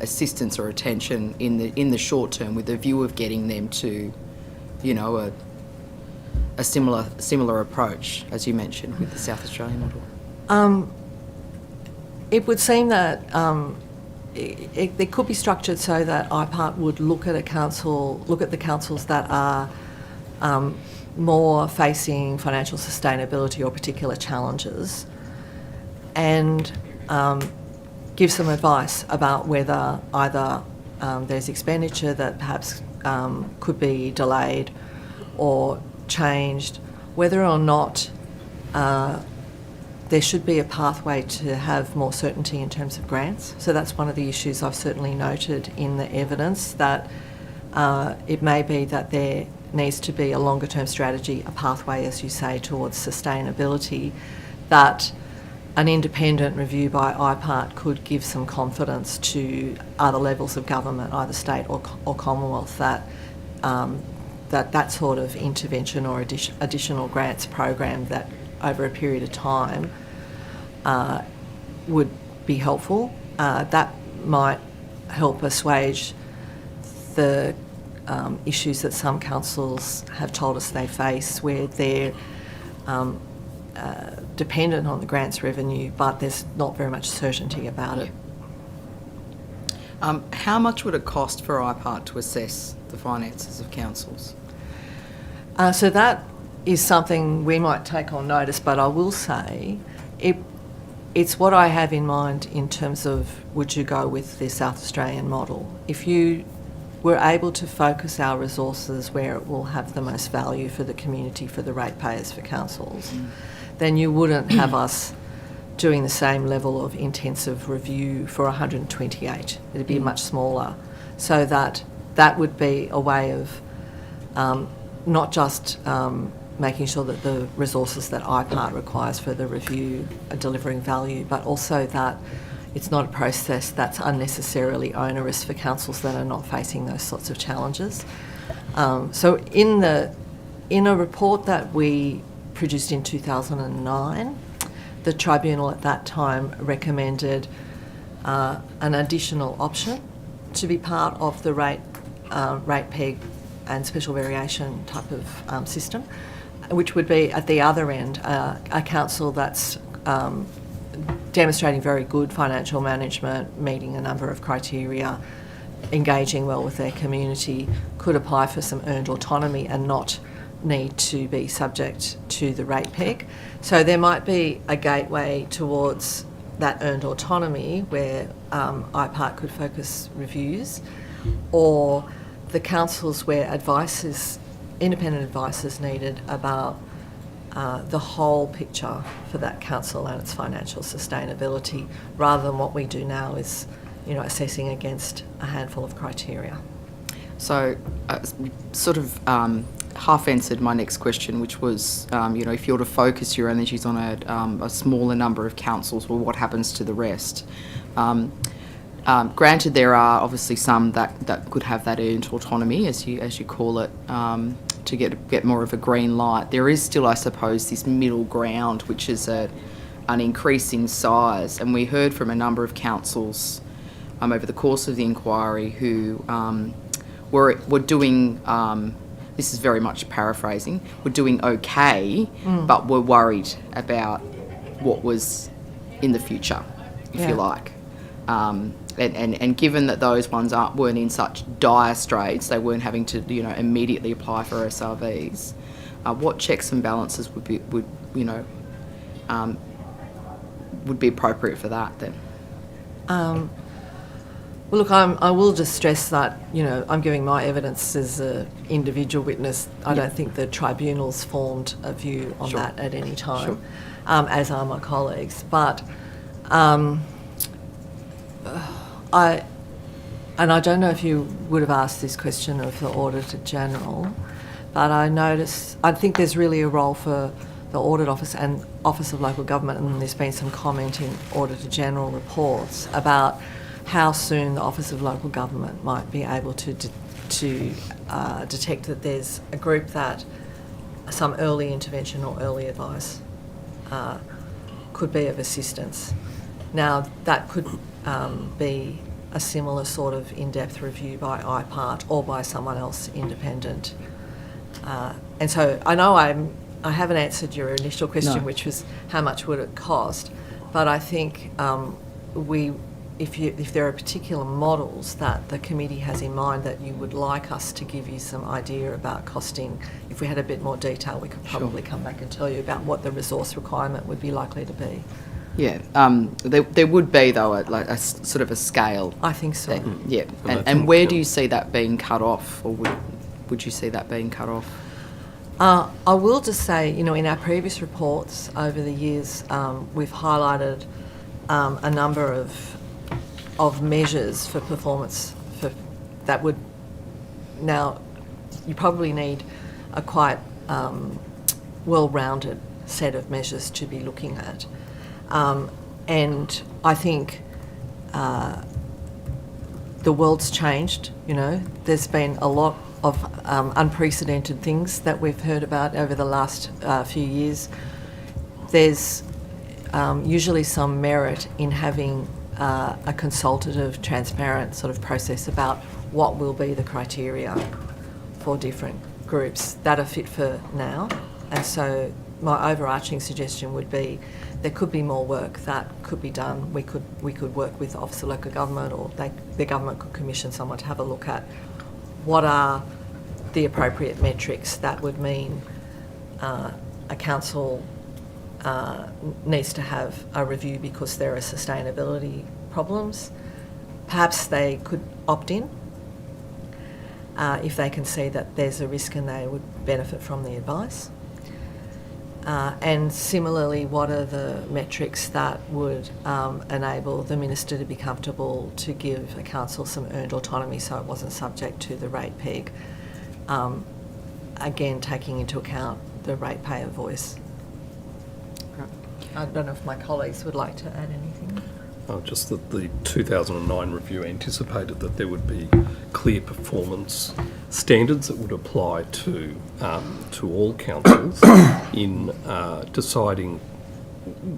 assistance or attention in the short term, with the view of getting them to, a similar approach, as you mentioned, with the South Australian model? It would seem that it could be structured so that IPART would look at the councils that are more facing financial sustainability or particular challenges, and give some advice about whether either there's expenditure that perhaps could be delayed or changed, whether or not there should be a pathway to have more certainty in terms of grants. So that's one of the issues I've certainly noted in the evidence, that it may be that there needs to be a longer term strategy, a pathway, as you say, towards sustainability, that an independent review by IPART could give some confidence to other levels of government, either state or Commonwealth, that that sort of intervention or additional grants program that over a period of time would be helpful. That might help assuage the issues that some councils have told us they face, where they're dependent on the grants revenue, but there's not very much certainty about it. How much would it cost for IPART to assess the finances of councils? So that is something we might take on notice, but I will say it's what I have in mind in terms of would you go with the South Australian model. If you were able to focus our resources where it will have the most value for the community, for the ratepayers, for councils, then you wouldn't have us doing the same level of intensive review for 128. It'd be much smaller. So that would be a way of not just making sure that the resources that IPART requires for the review are delivering value, but also that it's not a process that's unnecessarily onerous for councils that are not facing those sorts of challenges. So in a report that we produced in 2009, the tribunal at that time recommended an additional option to be part of the rate peg and special variation type of system, which would be at the other end a council that's demonstrating very good financial management, meeting a number of criteria, engaging well with their community, could apply for some earned autonomy and not need to be subject to the rate peg. So there might be a gateway towards that earned autonomy where IPART could focus reviews, or the councils where independent advice is needed about the whole picture for that council and its financial sustainability, rather than what we do now is, assessing against a handful of criteria. So, sort of half answered my next question, which was, if you're to focus your energies on a smaller number of councils, well, what happens to the rest? Granted, there are obviously some that could have that earned autonomy, as you call it, to get more of a green light. There is still, I suppose, this middle ground, which is an increasing size, and we heard from a number of councils over the course of the inquiry who were doing. This is very much paraphrasing. Were doing okay, but were worried about what was in the future, if you like. And given that those ones weren't in such dire straits, they weren't having to immediately apply for SRVs. What checks and balances would be appropriate for that then? Well, look, I will just stress that I'm giving my evidence as an individual witness. I don't think the tribunal's formed a view on that at any time, as are my colleagues. But I don't know if you would have asked this question of the Auditor General, but I think there's really a role for the Audit Office and Office of Local Government, and there's been some comment in Auditor General reports about how soon the Office of Local Government might be able to detect that there's a group that some early intervention or early advice could be of assistance. Now, that could be a similar sort of in-depth review by IPART or by someone else independent. And so I know I haven't answered your initial question, which was how much would it cost, but I think if there are particular models that the committee has in mind that you would like us to give you some idea about costing, if we had a bit more detail, we could probably come back and tell you about what the resource requirement would be likely to be. Yeah, there would be, though, a sort of a scale. I think so. And where do you see that being cut off, or would you see that being cut off? I will just say, in our previous reports over the years, we've highlighted a number of measures for performance that would. Now, you probably need a quite well-rounded set of measures to be looking at. And I think the world's changed, There's been a lot of unprecedented things that we've heard about over the last few years. There's usually some merit in having a consultative, transparent sort of process about what will be the criteria for different groups that are fit for now. And so my overarching suggestion would be there could be more work that could be done. We could work with the Office of Local Government, or the government could commission someone to have a look at what are the appropriate metrics that would mean a council needs to have a review because there are sustainability problems. Perhaps they could opt in if they can see that there's a risk and they would benefit from the advice. And similarly, what are the metrics that would enable the Minister to be comfortable to give a council some earned autonomy so it wasn't subject to the rate peg, again taking into account the ratepayer voice. I don't know if my colleagues would like to add anything. Just that the 2009 review anticipated that there would be clear performance standards that would apply to all councils in deciding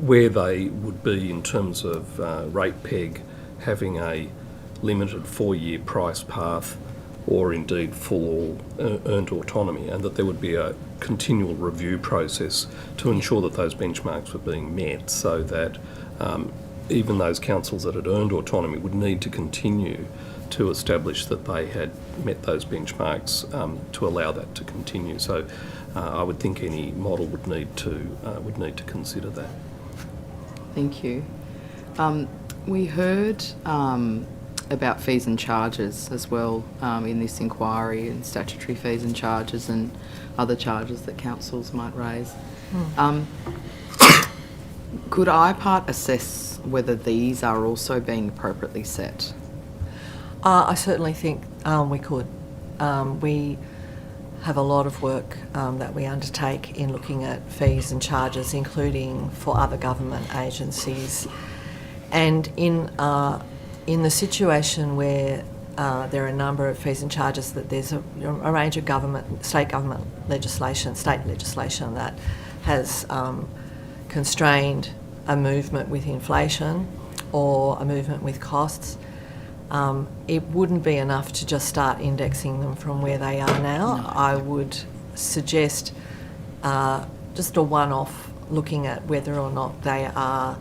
where they would be in terms of rate peg, having a limited 4-year price path, or indeed full earned autonomy, and that there would be a continual review process to ensure that those benchmarks were being met, so that even those councils that had earned autonomy would need to continue to establish that they had met those benchmarks to allow that to continue. So I would think any model would need to consider that. Thank you. We heard about fees and charges as well in this inquiry, and statutory fees and charges and other charges that councils might raise. Could IPART assess whether these are also being appropriately set? I certainly think we could. We have a lot of work that we undertake in looking at fees and charges, including for other government agencies. And in the situation where there are a number of fees and charges, that there's a range of state legislation that has constrained a movement with inflation or a movement with costs, it wouldn't be enough to just start indexing them from where they are now. No. I would suggest just a one-off looking at whether or not they are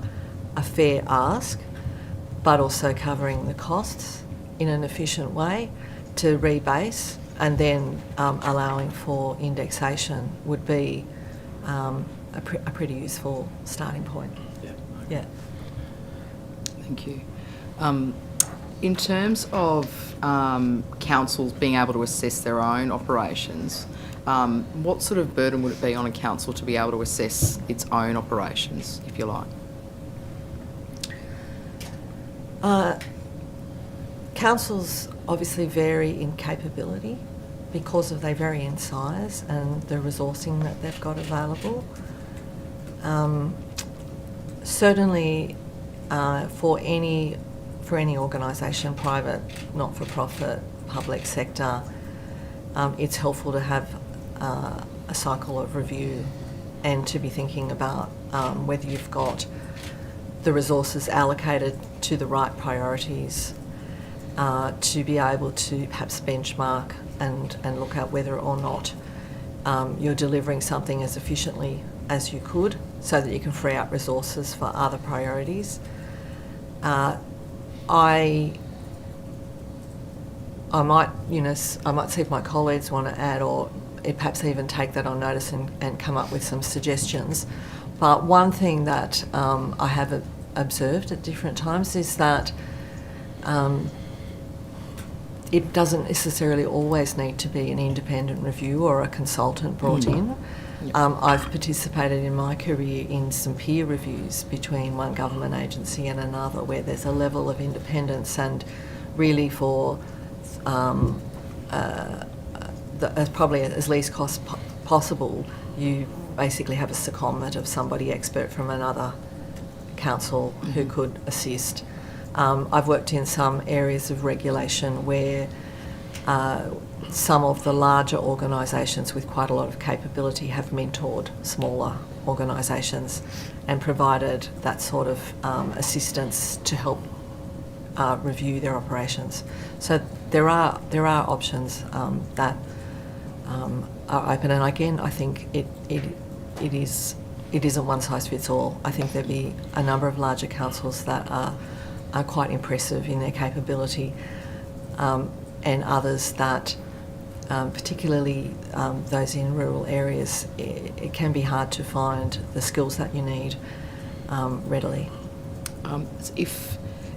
a fair ask, but also covering the costs in an efficient way to rebase, and then allowing for indexation would be a pretty useful starting point. Yeah. Thank you. In terms of councils being able to assess their own operations, what sort of burden would it be on a council to be able to assess its own operations, if you like? Councils obviously vary in capability because they vary in size and the resourcing that they've got available. Certainly, for any organisation, private, not-for-profit, public sector, it's helpful to have a cycle of review and to be thinking about whether you've got the resources allocated to the right priorities, to be able to perhaps benchmark and look at whether or not you're delivering something as efficiently as you could, so that you can free up resources for other priorities. I might see if my colleagues want to add, or perhaps even take that on notice and come up with some suggestions. But one thing that I have observed at different times is that it doesn't necessarily always need to be an independent review or a consultant brought in. I've participated in my career in some peer reviews between one government agency and another, where there's a level of independence, and really for probably as least cost possible, you basically have a secondment of somebody expert from another council who could assist. I've worked in some areas of regulation where some of the larger organisations with quite a lot of capability have mentored smaller organisations and provided that sort of assistance to help review their operations. So there are options that are open, and again, I think it is it isn't one size fits all. I think there'd be a number of larger councils that are quite impressive in their capability, and others that, particularly those in rural areas, it can be hard to find the skills that you need readily. Are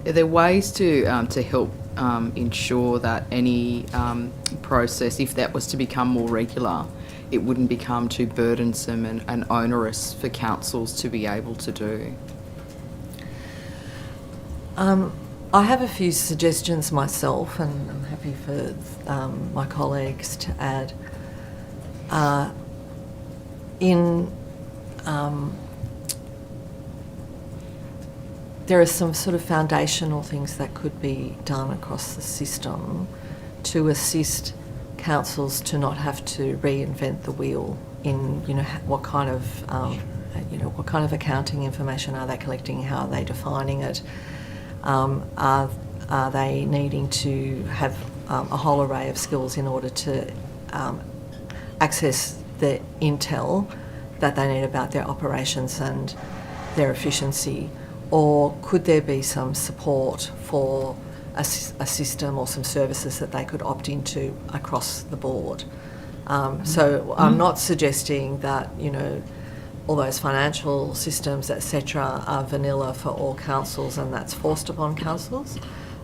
there ways to help ensure that any process, if that was to become more regular, it wouldn't become too burdensome and onerous for councils to be able to do? I have a few suggestions myself, and I'm happy for my colleagues to add. There are some sort of foundational things that could be done across the system to assist councils to not have to reinvent the wheel in, what kind of accounting information are they collecting, how are they defining it, are they needing to have a whole array of skills in order to access the intel that they need about their operations and their efficiency. Or could there be some support for a system or some services that they could opt into across the board? So I'm not suggesting that, all those financial systems, etc., are vanilla for all councils and that's forced upon councils,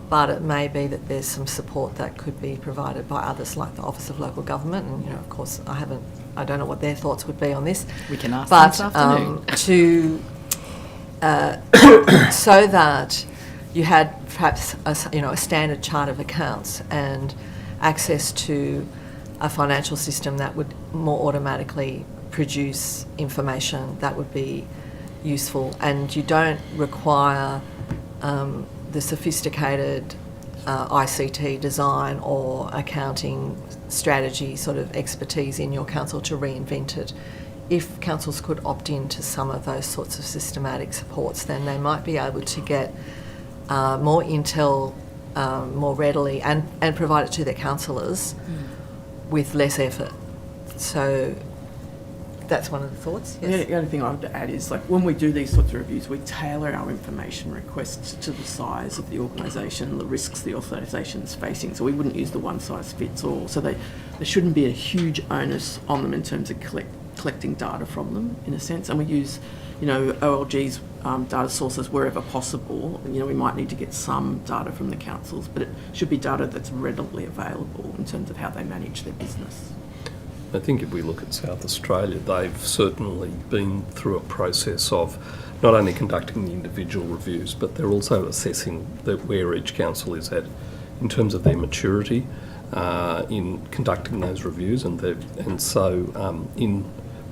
but it may be that there's some support that could be provided by others like the Office of Local Government, and, of course, I don't know what their thoughts would be on this. We can ask them this afternoon. So that you had perhaps a standard chart of accounts and access to a financial system that would more automatically produce information that would be useful, and you don't require the sophisticated ICT design or accounting strategy sort of expertise in your council to reinvent it. If councils could opt into some of those sorts of systematic supports, then they might be able to get more intel more readily and provide it to their councillors with less effort. So that's one of the thoughts. Yes. The only thing I would add is, when we do these sorts of reviews, we tailor our information requests to the size of the organisation, the risks the organisation is facing. So we wouldn't use the one size fits all. So there shouldn't be a huge onus on them in terms of collecting data from them, in a sense. And we use, OLG's data sources wherever possible. We might need to get some data from the councils, but it should be data that's readily available in terms of how they manage their business. I think if we look at South Australia, they've certainly been through a process of not only conducting the individual reviews, but they're also assessing where each council is at in terms of their maturity in conducting those reviews.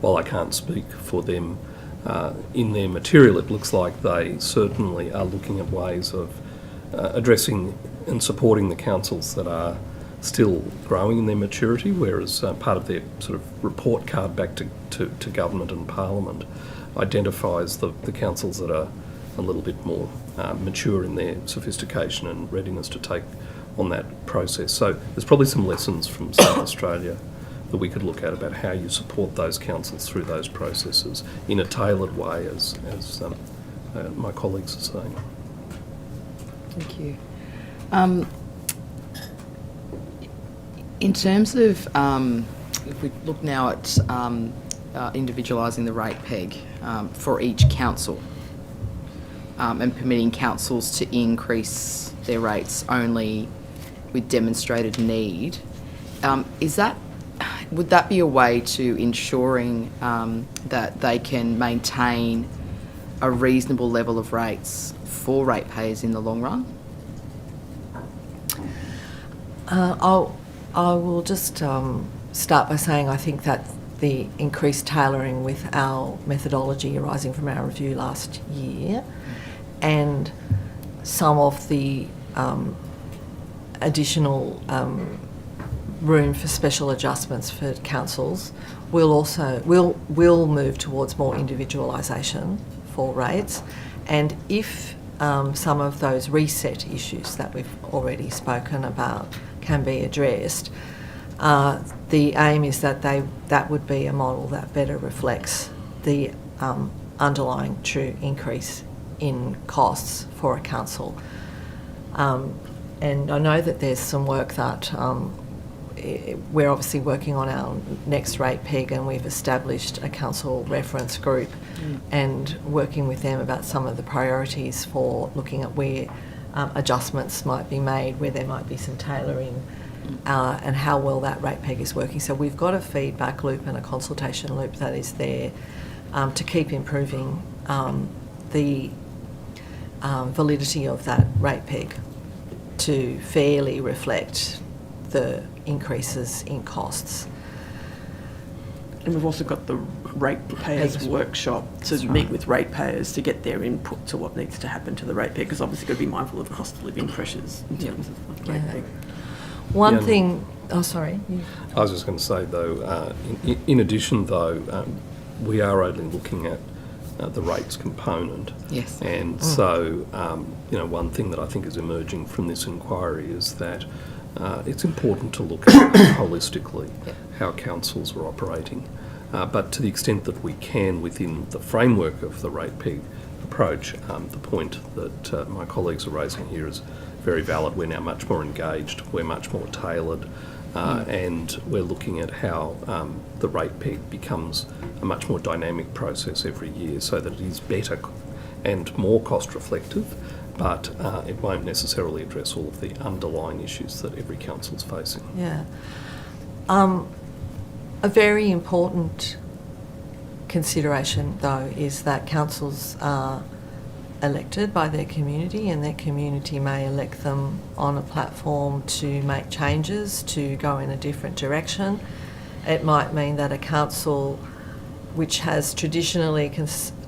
While I can't speak for them, in their material, it looks like they certainly are looking at ways of addressing and supporting the councils that are still growing in their maturity, whereas part of their sort of report card back to government and parliament identifies the councils that are a little bit more mature in their sophistication and readiness to take on that process. So there's probably some lessons from South Australia that we could look at about how you support those councils through those processes in a tailored way, as my colleagues are saying. Thank you. In terms of, if we look now at individualising the rate peg for each council and permitting councils to increase their rates only with demonstrated need, would that be a way to ensuring that they can maintain a reasonable level of rates for ratepayers in the long run? I will just start by saying I think that the increased tailoring with our methodology arising from our review last year and some of the additional room for special adjustments for councils will move towards more individualisation for rates, and if some of those reset issues that we've already spoken about can be addressed, the aim is that that would be a model that better reflects the underlying true increase in costs for a council. And I know that there's some work that we're obviously working on our next rate peg, and we've established a council reference group and working with them about some of the priorities for looking at where adjustments might be made, where there might be some tailoring, and how well that rate peg is working. So we've got a feedback loop and a consultation loop that is there to keep improving the validity of that rate peg to fairly reflect the increases in costs. And we've also got the ratepayers workshop to meet with ratepayers to get their input to what needs to happen to the rate peg, because obviously got to be mindful of cost of living pressures in terms of rate peg. One thing, oh sorry. I was just going to say though, in addition though, we are only looking at the rates component. Yes. And so, one thing that I think is emerging from this inquiry is that it's important to look at holistically how councils are operating. But to the extent that we can within the framework of the rate peg approach, the point that my colleagues are raising here is very valid. We're now much more engaged, we're much more tailored, and we're looking at how the rate peg becomes a much more dynamic process every year so that it is better and more cost reflective, but it won't necessarily address all of the underlying issues that every council's facing. Yeah. A very important consideration, though, is that councils are elected by their community, and their community may elect them on a platform to make changes, to go in a different direction. It might mean that a council which has traditionally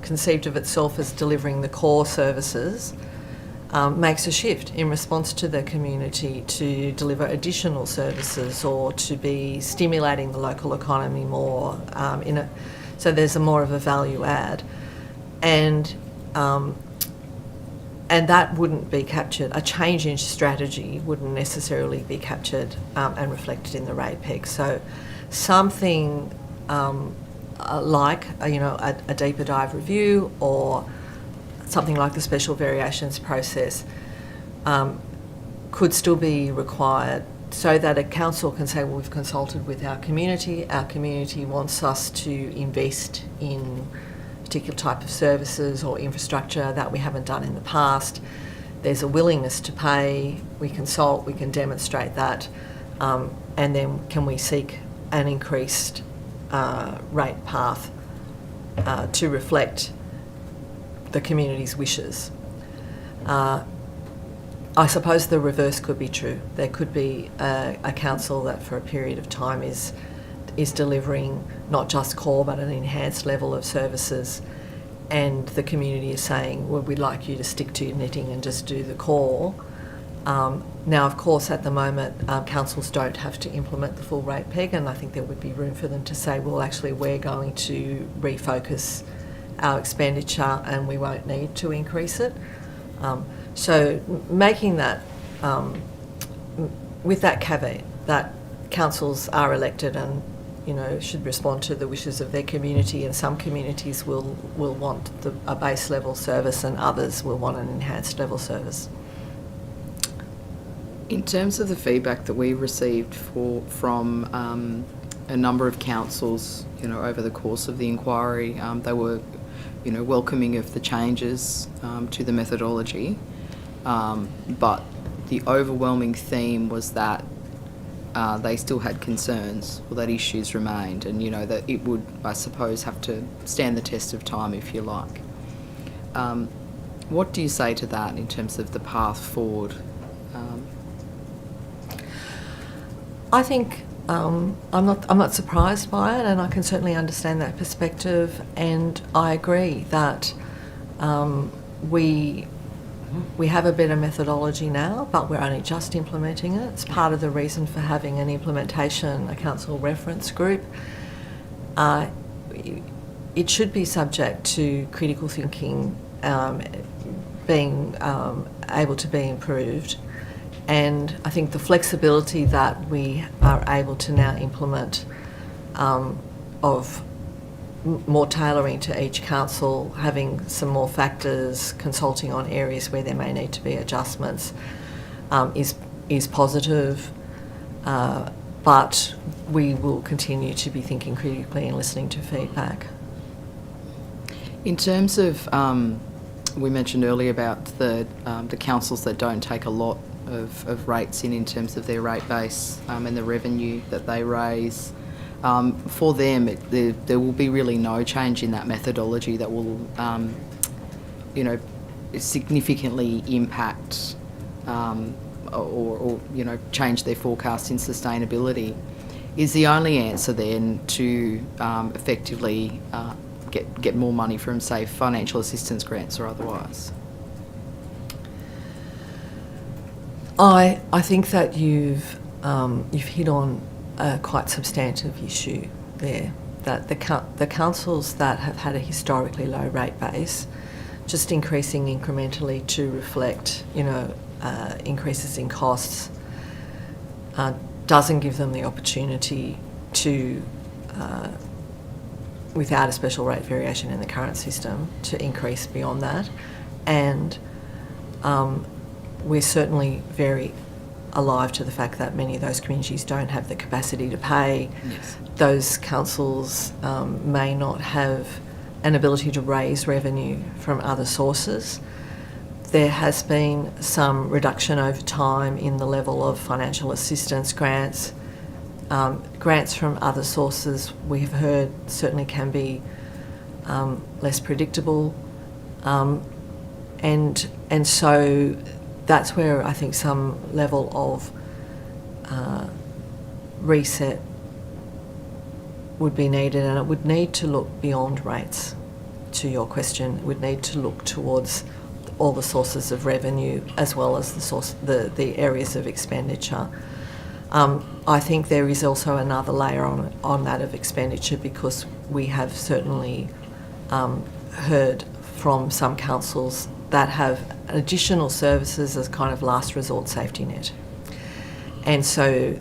conceived of itself as delivering the core services makes a shift in response to the community to deliver additional services or to be stimulating the local economy more. So there's more of a value add. And that wouldn't be captured, a change in strategy wouldn't necessarily be captured and reflected in the rate peg. So something like a deeper dive review or something like the special variations process could still be required so that a council can say, well, we've consulted with our community wants us to invest in particular type of services or infrastructure that we haven't done in the past. There's a willingness to pay, we consult, we can demonstrate that, and then can we seek an increased rate path to reflect the community's wishes. I suppose the reverse could be true. There could be a council that for a period of time is delivering not just core but an enhanced level of services, and the community is saying, well, we'd like you to stick to your knitting and just do the core. Now, of course, at the moment, councils don't have to implement the full rate peg, and I think there would be room for them to say, well, actually, we're going to refocus our expenditure and we won't need to increase it. So making that, with that caveat, that councils are elected and should respond to the wishes of their community, and some communities will want a base level service and others will want an enhanced level service. In terms of the feedback that we received from a number of councils, over the course of the inquiry, they were, welcoming of the changes to the methodology, but the overwhelming theme was that they still had concerns, or that issues remained, and that it would, I suppose, have to stand the test of time, if you like. What do you say to that in terms of the path forward? I think I'm not surprised by it, and I can certainly understand that perspective. And I agree that we have a better methodology now, but we're only just implementing it. It's part of the reason for having an implementation, a council reference group. It should be subject to critical thinking, being able to be improved. And I think the flexibility that we are able to now implement of more tailoring to each council, having some more factors, consulting on areas where there may need to be adjustments, is positive. But we will continue to be thinking critically and listening to feedback. In terms of, we mentioned earlier about the councils that don't take a lot of rates in terms of their rate base and the revenue that they raise. For them, there will be really no change in that methodology that will, significantly impact or change their forecast in sustainability. Is the only answer then to effectively get more money from, say, financial assistance grants or otherwise? I think that you've hit on a quite substantive issue there, that the councils that have had a historically low rate base, just increasing incrementally to reflect, increases in costs, doesn't give them the opportunity to, without a special rate variation in the current system, to increase beyond that. And we're certainly very alive to the fact that many of those communities don't have the capacity to pay. Yes. Those councils may not have an ability to raise revenue from other sources. There has been some reduction over time in the level of financial assistance grants. Grants from other sources, we have heard, certainly can be less predictable. And so that's where I think some level of reset would be needed, and it would need to look beyond rates, to your question. It would need to look towards all the sources of revenue as well as the areas of expenditure. I think there is also another layer on that of expenditure, because we have certainly heard from some councils that have additional services as kind of last resort safety net. And so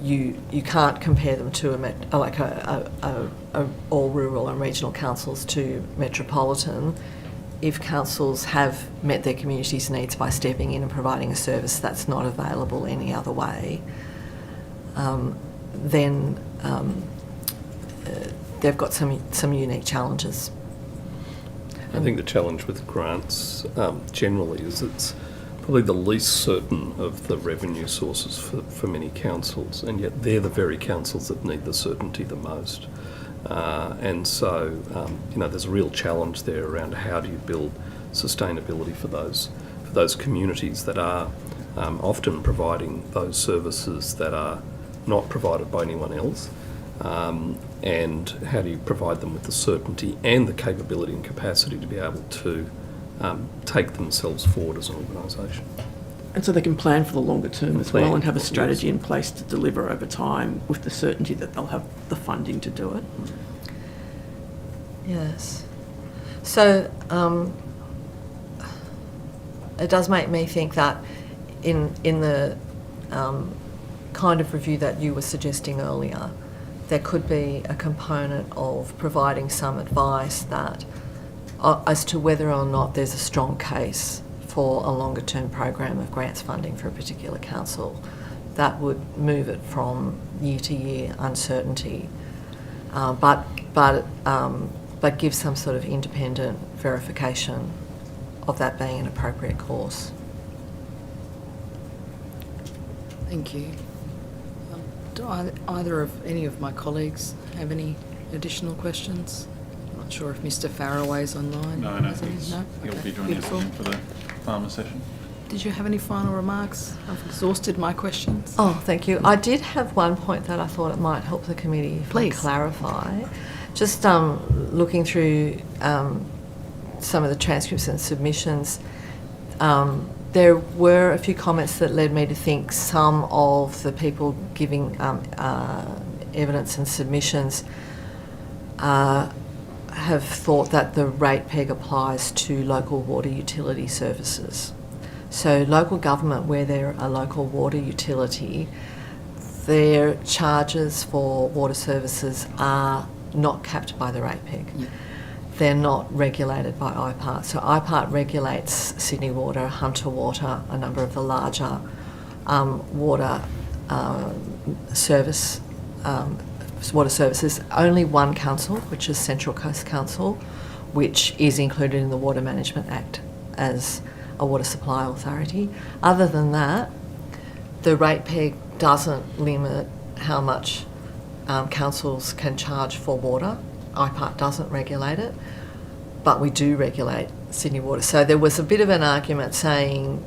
you can't compare them to all rural and regional councils to metropolitan. If councils have met their community's needs by stepping in and providing a service that's not available any other way, then they've got some unique challenges. I think the challenge with grants generally is it's probably the least certain of the revenue sources for many councils, and yet they're the very councils that need the certainty the most. And so, there's a real challenge there around how do you build sustainability for those communities that are often providing those services that are not provided by anyone else. And how do you provide them with the certainty and the capability and capacity to be able to take themselves forward as an organisation. And so they can plan for the longer term as well, and have a strategy in place to deliver over time with the certainty that they'll have the funding to do it. Yes. So it does make me think that in the kind of review that you were suggesting earlier, there could be a component of providing some advice that as to whether or not there's a strong case for a longer term program of grants funding for a particular council that would move it from year to year uncertainty, but give some sort of independent verification of that being an appropriate course. Thank you. Do either of any of my colleagues have any additional questions? I'm not sure if Mr. Faraway's online. No, he'll be joining us for the farmer session. Did you have any final remarks? I've exhausted my questions. Oh, thank you. I did have one point that I thought it might help the committee if I clarify. Just looking through some of the transcripts and submissions, there were a few comments that led me to think some of the people giving evidence and submissions have thought that the rate peg applies to local water utility services. So local government, where they're a local water utility, their charges for water services are not capped by the rate peg. They're not regulated by IPART. So IPART regulates Sydney Water, Hunter Water, a number of the larger water services. Only one council, which is Central Coast Council, which is included in the Water Management Act as a water supply authority. Other than that, the rate peg doesn't limit how much councils can charge for water. IPART doesn't regulate it, but we do regulate Sydney Water. So there was a bit of an argument saying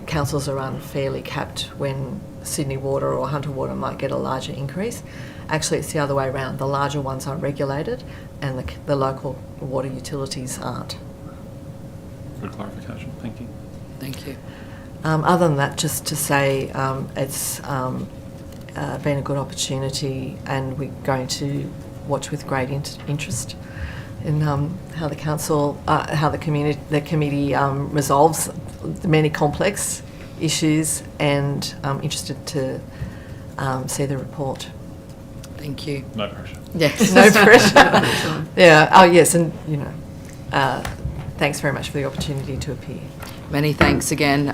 councils are unfairly capped when Sydney Water or Hunter Water might get a larger increase. Actually, it's the other way around. The larger ones are regulated and the local water utilities aren't. Good clarification. Thank you. Thank you. Other than that, just to say it's been a good opportunity, and we're going to watch with great interest in how the council, how the committee resolves the many complex issues, and interested to see the report. Thank you. No pressure. Yes. No pressure. Yeah. Oh, yes, and thanks very much for the opportunity to appear. Many thanks again.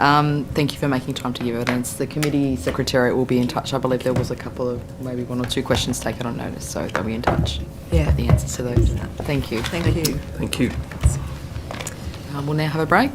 Thank you for making time to give evidence. The committee secretariat will be in touch. I believe there was a couple of, maybe one or two questions taken on notice, so they'll be in touch. Yeah. Get the answers to those. Thank you. Thank you. Thank you. We'll now have a break.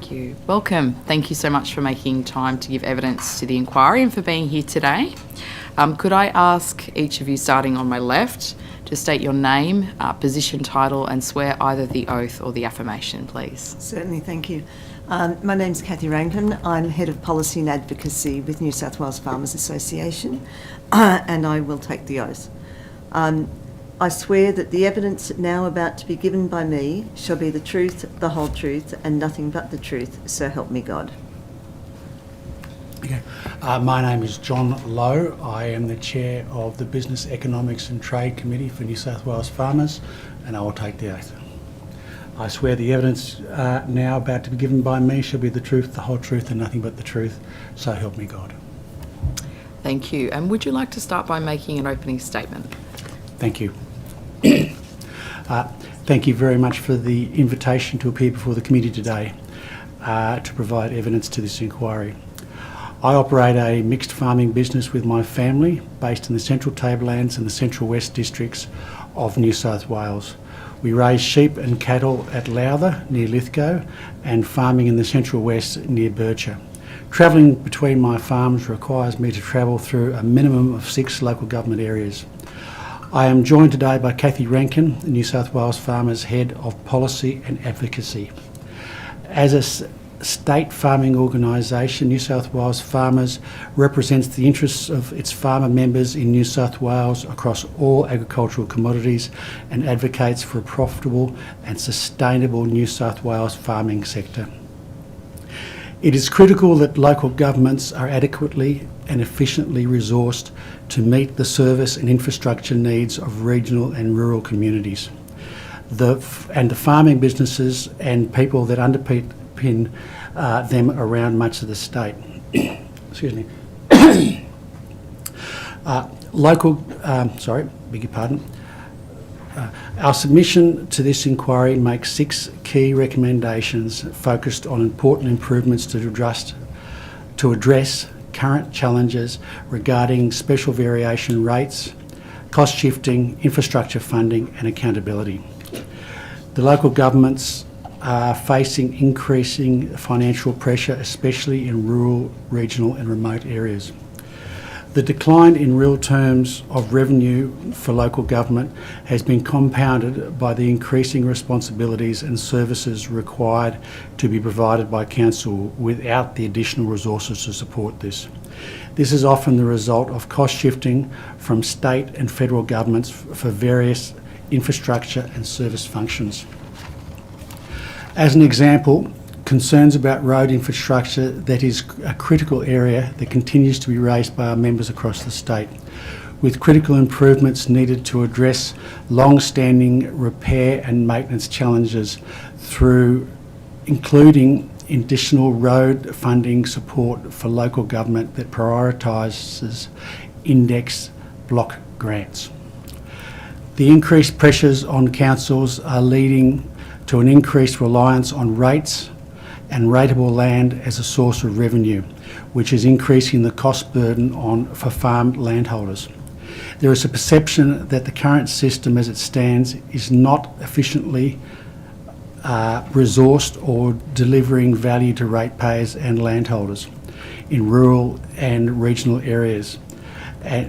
Thank you. Welcome. Thank you so much for making time to give evidence to the inquiry and for being here today. Could I ask each of you, starting on my left, to state your name, position, title, and swear either the oath or the affirmation, please? Certainly, thank you. My name's Cathy Rankin. I'm Head of Policy and Advocacy with New South Wales Farmers Association, and I will take the oath. I swear that the evidence now about to be given by me shall be the truth, the whole truth, and nothing but the truth, so help me God. Okay. My name is John Lowe. I am the Chair of the Business, Economics and Trade Committee for New South Wales Farmers, and I will take the oath. I swear the evidence now about to be given by me shall be the truth, the whole truth, and nothing but the truth, so help me God. Thank you. And would you like to start by making an opening statement? Thank you. Thank you very much for the invitation to appear before the committee today to provide evidence to this inquiry. I operate a mixed farming business with my family based in the Central Tablelands and the Central West districts of New South Wales. We raise sheep and cattle at Lowther near Lithgow and farming in the Central West near Bircher. Travelling between my farms requires me to travel through a minimum of 6 local government areas. I am joined today by Cathy Rankin, the New South Wales Farmers Head of Policy and Advocacy. As a state farming organisation, New South Wales Farmers represents the interests of its farmer members in New South Wales across all agricultural commodities and advocates for a profitable and sustainable New South Wales farming sector. It is critical that local governments are adequately and efficiently resourced to meet the service and infrastructure needs of regional and rural communities. The farming businesses and people that underpin them around much of the state. Excuse me. Beg your pardon. Our submission to this inquiry makes 6 key recommendations focused on important improvements to address current challenges regarding special variation rates, cost shifting, infrastructure funding and accountability. The local governments are facing increasing financial pressure, especially in rural, regional and remote areas. The decline in real terms of revenue for local government has been compounded by the increasing responsibilities and services required to be provided by council without the additional resources to support this. This is often the result of cost shifting from state and federal governments for various infrastructure and service functions. As an example, concerns about road infrastructure that is a critical area that continues to be raised by our members across the state, with critical improvements needed to address long-standing repair and maintenance challenges through including additional road funding support for local government that prioritises index block grants. The increased pressures on councils are leading to an increased reliance on rates and rateable land as a source of revenue, which is increasing the cost burden for farm landholders. There is a perception that the current system as it stands is not efficiently resourced or delivering value to ratepayers and landholders in rural and regional areas.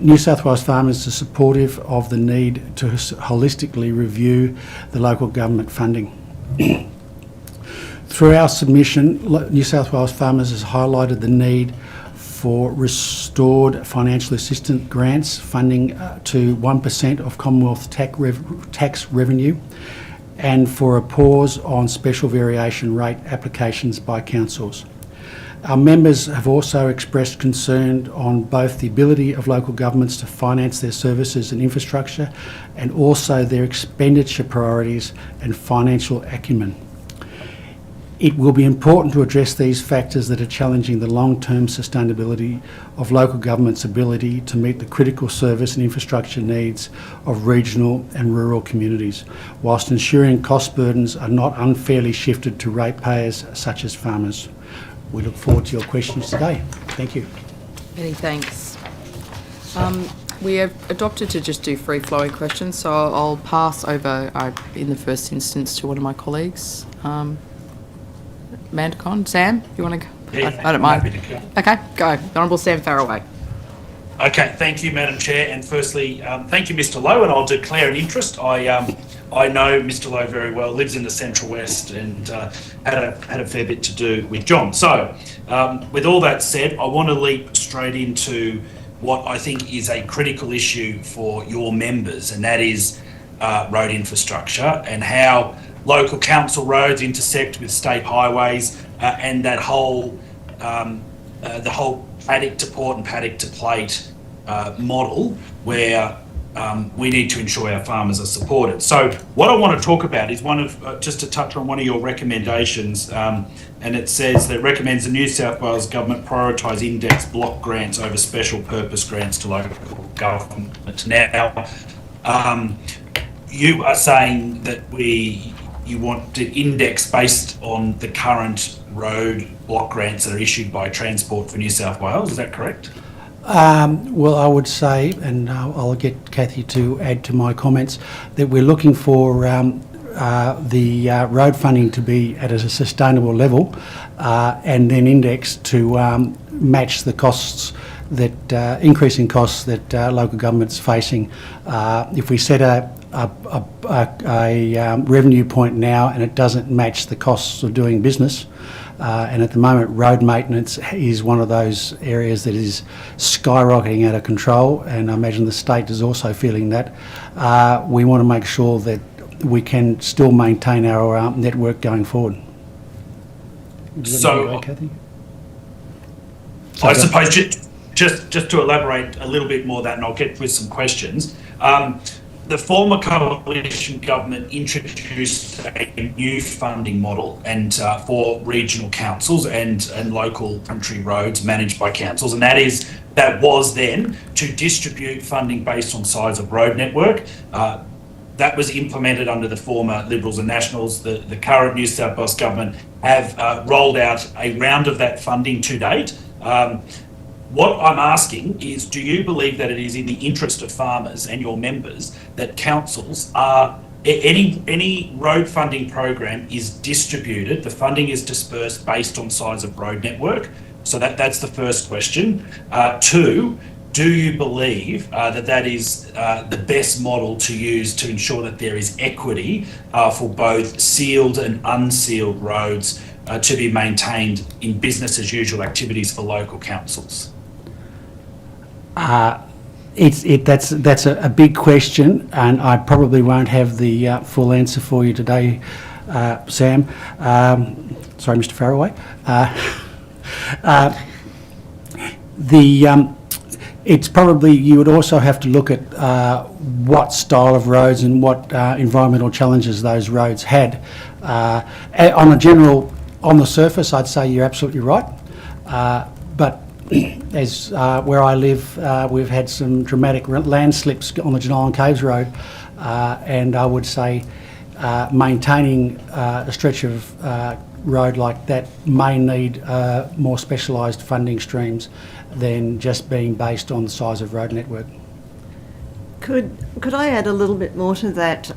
New South Wales Farmers are supportive of the need to holistically review the local government funding. Through our submission, New South Wales Farmers has highlighted the need for restored financial assistance grants funding to 1% of Commonwealth tax revenue and for a pause on special variation rate applications by councils. Our members have also expressed concern on both the ability of local governments to finance their services and infrastructure and also their expenditure priorities and financial acumen. It will be important to address these factors that are challenging the long-term sustainability of local government's ability to meet the critical service and infrastructure needs of regional and rural communities, whilst ensuring cost burdens are not unfairly shifted to ratepayers such as farmers. We look forward to your questions today. Thank you. Many thanks. We have adopted to just do free-flowing questions, so I'll pass over in the first instance to one of my colleagues. Mandacon. Sam, you want to go? Yeah, I don't mind. happy to go. Okay, go. The Honourable Sam Farraway. Okay, thank you, Madam Chair, and firstly, thank you, Mr. Lowe, and I'll declare an interest. I know Mr. Lowe very well, lives in the Central West, and had a fair bit to do with John. So, with all that said, I want to leap straight into what I think is a critical issue for your members, and that is road infrastructure and how local council roads intersect with state highways, and that whole the whole paddock to port and paddock to plate model where we need to ensure our farmers are supported. So what I want to talk about is just to touch on one of your recommendations, and it says that it recommends the New South Wales Government prioritise index block grants over special purpose grants to local government. Now, you are saying that you want to index based on the current road block grants that are issued by Transport for New South Wales, is that correct? Well, I would say, and I'll get Kathy to add to my comments, that we're looking for the road funding to be at a sustainable level and then indexed to match the costs that increasing costs that local government's facing. If we set a revenue point now and it doesn't match the costs of doing business, and at the moment road maintenance is one of those areas that is skyrocketing out of control, and I imagine the state is also feeling that. We want to make sure that we can still maintain our network going forward. So, Kathy? I suppose just to elaborate a little bit more on that, and I'll get with some questions. The former coalition government introduced a new funding model and for regional councils and local country roads managed by councils, and that was then to distribute funding based on size of road network. That was implemented under the former Liberals and Nationals. The current New South Wales government have rolled out a round of that funding to date. What I'm asking is, do you believe that it is in the interest of farmers and your members that councils are, any road funding program is distributed, the funding is dispersed based on size of road network? So that's the first question. Two, do you believe that is the best model to use to ensure that there is equity for both sealed and unsealed roads to be maintained in business as usual activities for local councils? That's a big question, and I probably won't have the full answer for you today, Sam. Sorry, Mr. Farraway. It's probably, you would also have to look at what style of roads and what environmental challenges those roads had. On the surface, I'd say you're absolutely right, but as where I live, we've had some dramatic landslips on the Jenolan Caves Road, and I would say maintaining a stretch of road like that may need more specialised funding streams than just being based on the size of road network. Could I add a little bit more to that?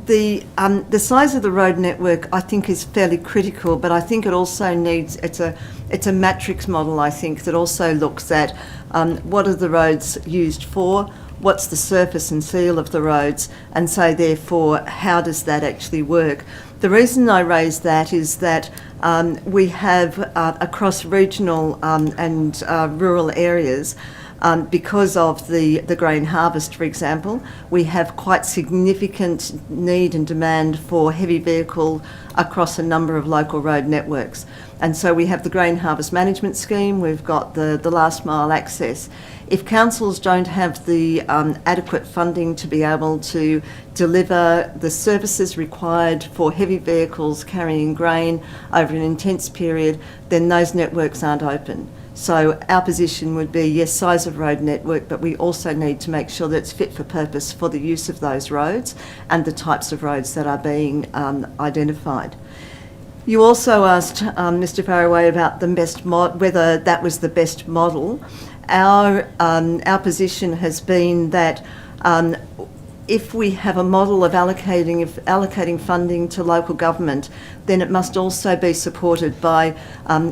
The size of the road network, I think, is fairly critical, but I think it also needs, it's a matrix model, I think, that also looks at what are the roads used for, what's the surface and seal of the roads, and so therefore how does that actually work. The reason I raise that is that we have across regional and rural areas, because of the grain harvest, for example, we have quite significant need and demand for heavy vehicle across a number of local road networks. And so we have the grain harvest management scheme, we've got the last mile access. If councils don't have the adequate funding to be able to deliver the services required for heavy vehicles carrying grain over an intense period, then those networks aren't open. So our position would be, yes, size of road network, but we also need to make sure that it's fit for purpose for the use of those roads and the types of roads that are being identified. You also asked Mr. Farraway about the best whether that was the best model. Our position has been that if we have a model of allocating funding to local government, then it must also be supported by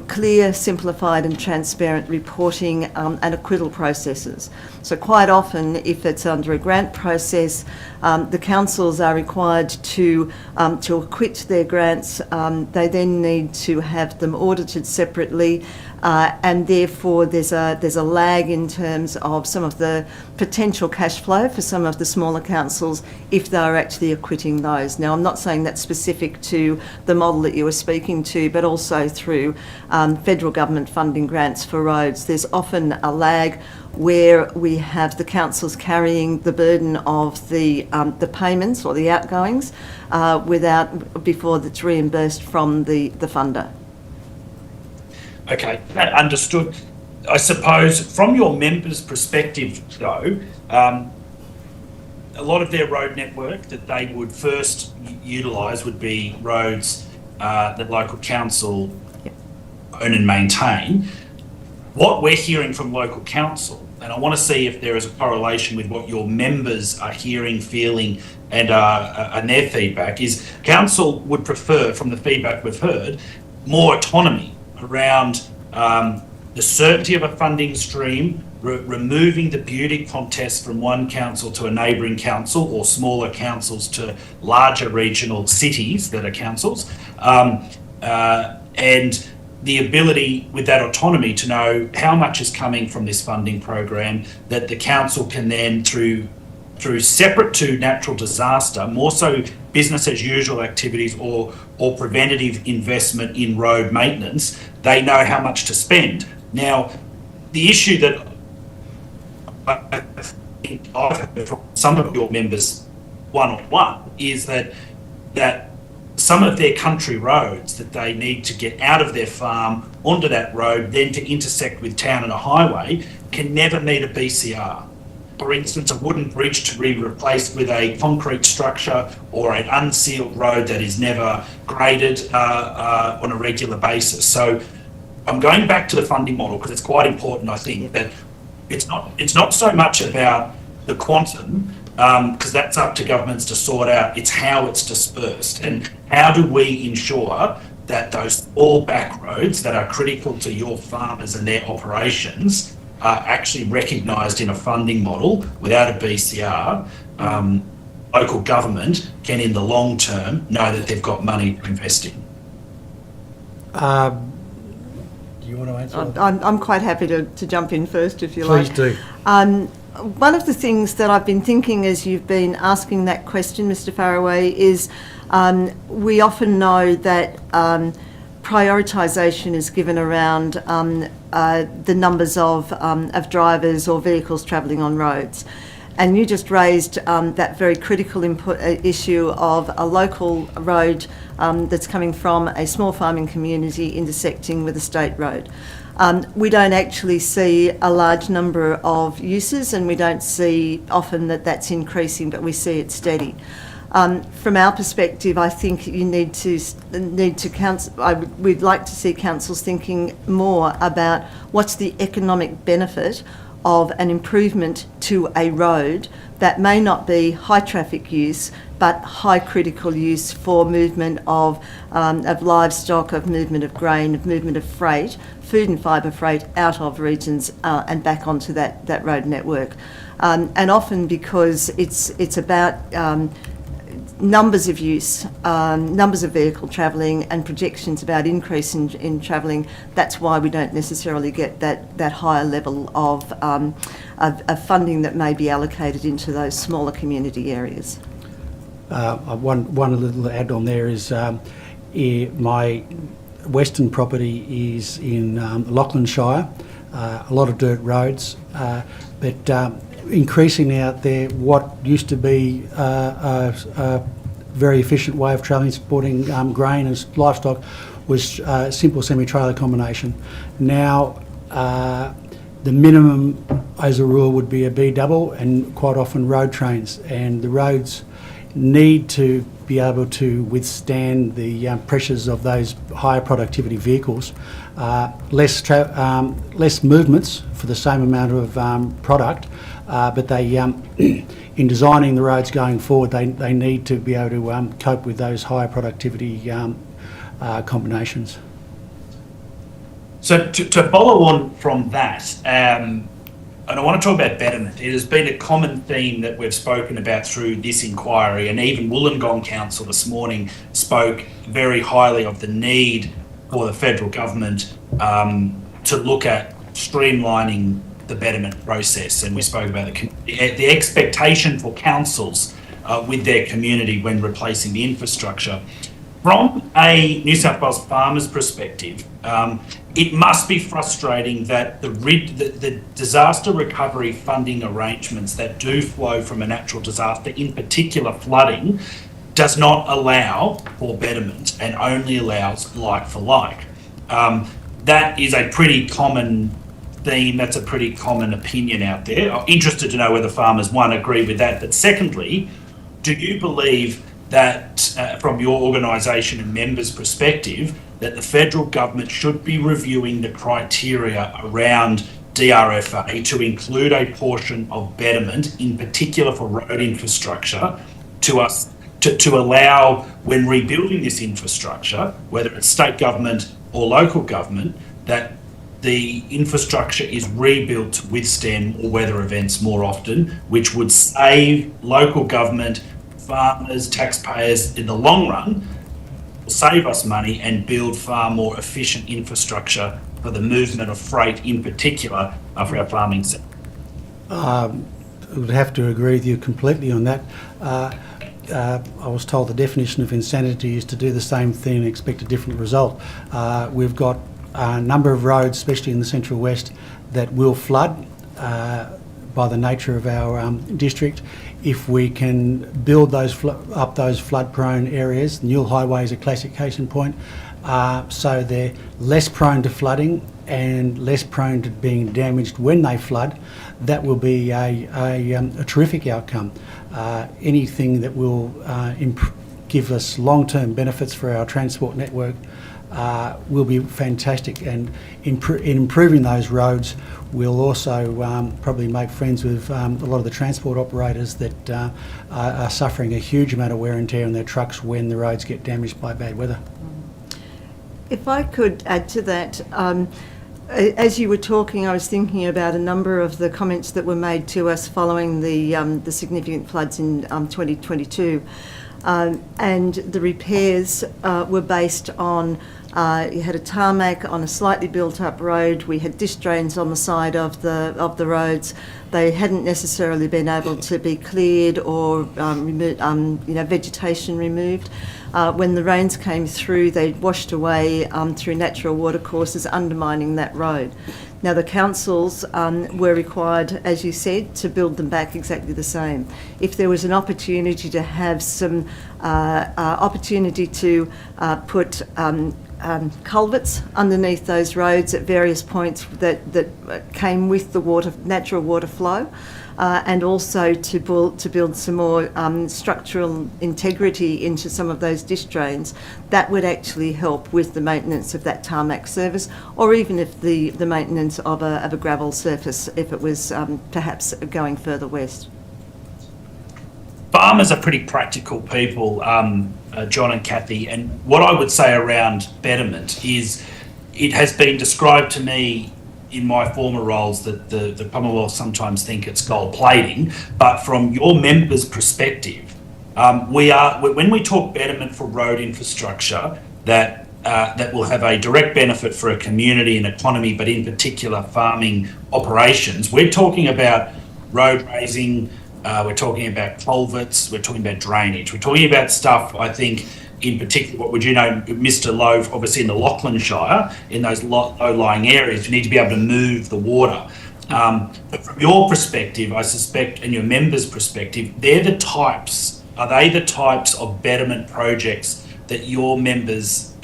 clear, simplified and transparent reporting and acquittal processes. So quite often, if it's under a grant process, the councils are required to acquit their grants. They then need to have them audited separately, and therefore there's a lag in terms of some of the potential cash flow for some of the smaller councils if they're actually acquitting those. Now, I'm not saying that's specific to the model that you were speaking to, but also through federal government funding grants for roads. There's often a lag where we have the councils carrying the burden of the payments or the outgoings before it's reimbursed from the funder. Okay, understood. I suppose from your members' perspective, though, a lot of their road network that they would first utilise would be roads that local council own and maintain. What we're hearing from local council, and I want to see if there is a correlation with what your members are hearing, feeling, and their feedback, is council would prefer, from the feedback we've heard, more autonomy around the certainty of a funding stream, removing the beauty contest from one council to a neighbouring council or smaller councils to larger regional cities that are councils, and the ability with that autonomy to know how much is coming from this funding program that the council can then, through separate to natural disaster, more so business as usual activities or preventative investment in road maintenance, they know how much to spend. Now, the issue that I think I've heard from some of your members one-on-one is that some of their country roads that they need to get out of their farm onto that road, then to intersect with town and a highway, can never meet a BCR. For instance, a wooden bridge to be replaced with a concrete structure or an unsealed road that is never graded on a regular basis. So I'm going back to the funding model because it's quite important, I think, that it's not so much about the quantum, because that's up to governments to sort out. It's how it's dispersed and how do we ensure that those all back roads that are critical to your farmers and their operations are actually recognised in a funding model without a BCR. Local government can, in the long term, know that they've got money to invest in. Do you want to answer? I'm quite happy to jump in first, if you like. Please do. One of the things that I've been thinking as you've been asking that question, Mr. Faraway, is we often know that prioritisation is given around the numbers of drivers or vehicles travelling on roads. And you just raised that very critical issue of a local road that's coming from a small farming community intersecting with a state road. We don't actually see a large number of uses, and we don't see often that that's increasing, but we see it steady. From our perspective, I think you need to council. We'd like to see councils thinking more about what's the economic benefit of an improvement to a road that may not be high traffic use, but high critical use for movement of livestock, of movement of grain, of movement of freight, food and fibre freight out of regions and back onto that road network. And often because it's about numbers of use, numbers of vehicle travelling and projections about increase in travelling, that's why we don't necessarily get that higher level of funding that may be allocated into those smaller community areas. One little add on there is my western property is in Lachlan Shire, a lot of dirt roads, but increasing out there what used to be a very efficient way of travelling, supporting grain and livestock was a simple semi-trailer combination. Now the minimum as a rule would be a B-double and quite often road trains, and the roads need to be able to withstand the pressures of those higher productivity vehicles. Less movements for the same amount of product, but they, in designing the roads going forward, they need to be able to cope with those higher productivity combinations. So to follow on from that, and I want to talk about betterment. It has been a common theme that we've spoken about through this inquiry, and even Wollongong Council this morning spoke very highly of the need for the federal government to look at streamlining the betterment process. And we spoke about the expectation for councils with their community when replacing the infrastructure. From a New South Wales farmer's perspective, it must be frustrating that the disaster recovery funding arrangements that do flow from a natural disaster, in particular flooding, does not allow for betterment and only allows like for like. That is a pretty common theme, that's a pretty common opinion out there. I'm interested to know whether farmers, one, agree with that, but secondly, do you believe that from your organisation and members' perspective, that the federal government should be reviewing the criteria around DRFA to include a portion of betterment, in particular for road infrastructure, to allow, when rebuilding this infrastructure, whether it's state government or local government, that the infrastructure is rebuilt to withstand all weather events more often, which would save local government, farmers, taxpayers in the long run, will save us money and build far more efficient infrastructure for the movement of freight, in particular for our farming sector. I would have to agree with you completely on that. I was told the definition of insanity is to do the same thing and expect a different result. We've got a number of roads, especially in the Central West, that will flood by the nature of our district. If we can build those those flood-prone areas, Newell Highway is a classic case in point, so they're less prone to flooding and less prone to being damaged when they flood, that will be a terrific outcome. Anything that will give us long-term benefits for our transport network will be fantastic, and in improving those roads we'll also probably make friends with a lot of the transport operators that are suffering a huge amount of wear and tear on their trucks when the roads get damaged by bad weather. If I could add to that, as you were talking, I was thinking about a number of the comments that were made to us following the significant floods in 2022, and the repairs were based on you had a tarmac on a slightly built-up road. We had dish drains on the side of the roads. They hadn't necessarily been able to be cleared or vegetation removed. When the rains came through, they washed away through natural watercourses, undermining that road. Now, the councils were required, as you said, to build them back exactly the same. If there was an opportunity to have some opportunity to put culverts underneath those roads at various points that came with the natural water flow, and also to build some more structural integrity into some of those dish drains, that would actually help with the maintenance of that tarmac service, or even if the maintenance of a gravel surface if it was perhaps going further west. Farmers are pretty practical people, John and Kathy, and what I would say around betterment is it has been described to me in my former roles that the Commonwealth sometimes think it's gold plating, but from your members' perspective, when we talk betterment for road infrastructure that will have a direct benefit for a community and economy, but in particular farming operations, we're talking about road raising, we're talking about culverts, we're talking about drainage, we're talking about stuff, I think, in particular, what would you know, Mr. Lowe, obviously in the Lachlan Shire, in those low-lying areas, you need to be able to move the water. But from your perspective, I suspect, and your members' perspective, are they the types of betterment projects that your members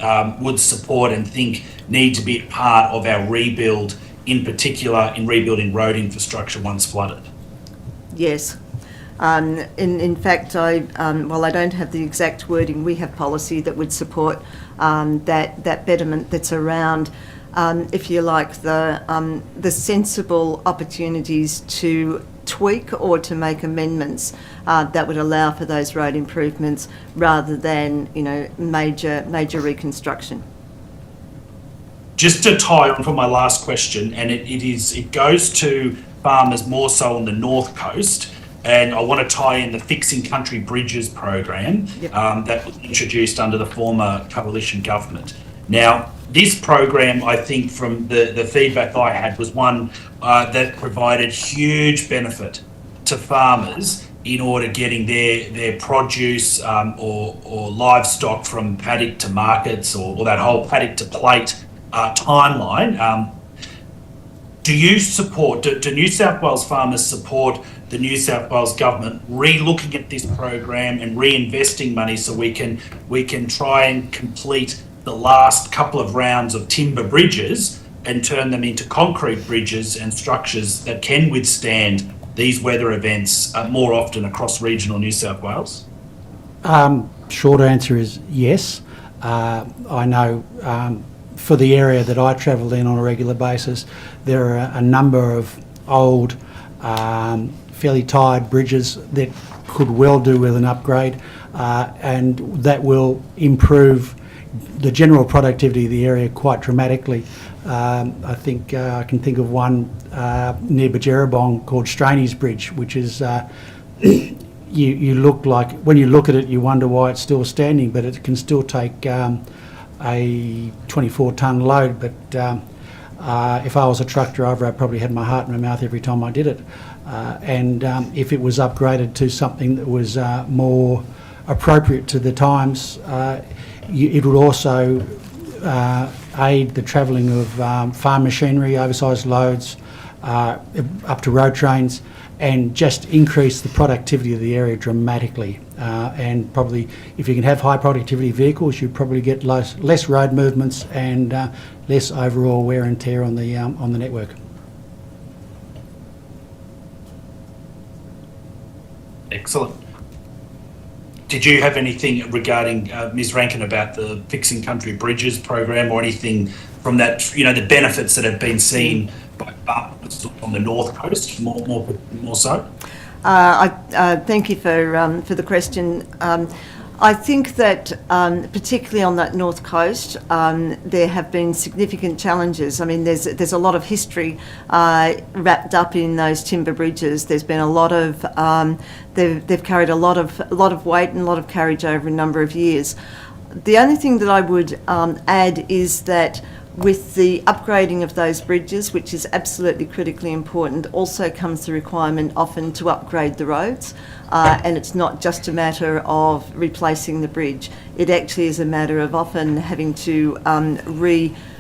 would support and think need to be a part of our rebuild, in particular in rebuilding road infrastructure once flooded? Yes. In fact, while I don't have the exact wording, we have policy that would support that betterment that's around, if you like, the sensible opportunities to tweak or to make amendments that would allow for those road improvements rather than, major reconstruction. Just to tie on from my last question, and it goes to farmers more so on the North Coast, and I want to tie in the Fixing Country Bridges program that was introduced under the former coalition government. Now, this program, I think from the feedback I had, was one that provided huge benefit to farmers in order getting their produce or livestock from paddock to markets or that whole paddock to plate timeline. Do New South Wales farmers support the New South Wales government re-looking at this program and reinvesting money so we can try and complete the last couple of rounds of timber bridges and turn them into concrete bridges and structures that can withstand these weather events more often across regional New South Wales? Short answer is yes. I know for the area that I travel in on a regular basis, there are a number of old, fairly tired bridges that could well do with an upgrade, and that will improve the general productivity of the area quite dramatically. I think I can think of one near Bajerabong called Straney's Bridge, which is you look like, when you look at it, you wonder why it's still standing, but it can still take a 24-tonne load. But if I was a truck driver, I probably had my heart in my mouth every time I did it. And if it was upgraded to something that was more appropriate to the times, it would also aid the travelling of farm machinery, oversized loads, up to road trains, and just increase the productivity of the area dramatically. And probably, if you can have high productivity vehicles, you probably get less road movements and less overall wear and tear on the network. Excellent. Did you have anything regarding Ms. Rankin about the Fixing Country Bridges program, or anything from that? The benefits that have been seen by farmers on the North Coast, more so. Thank you for the question. I think that particularly on that North Coast, there have been significant challenges. I mean, there's a lot of history wrapped up in those timber bridges. There's been a lot of they've carried a lot of weight and a lot of carriage over a number of years. The only thing that I would add is that with the upgrading of those bridges, which is absolutely critically important, also comes the requirement often to upgrade the roads. And it's not just a matter of replacing the bridge. It actually is a matter of often having to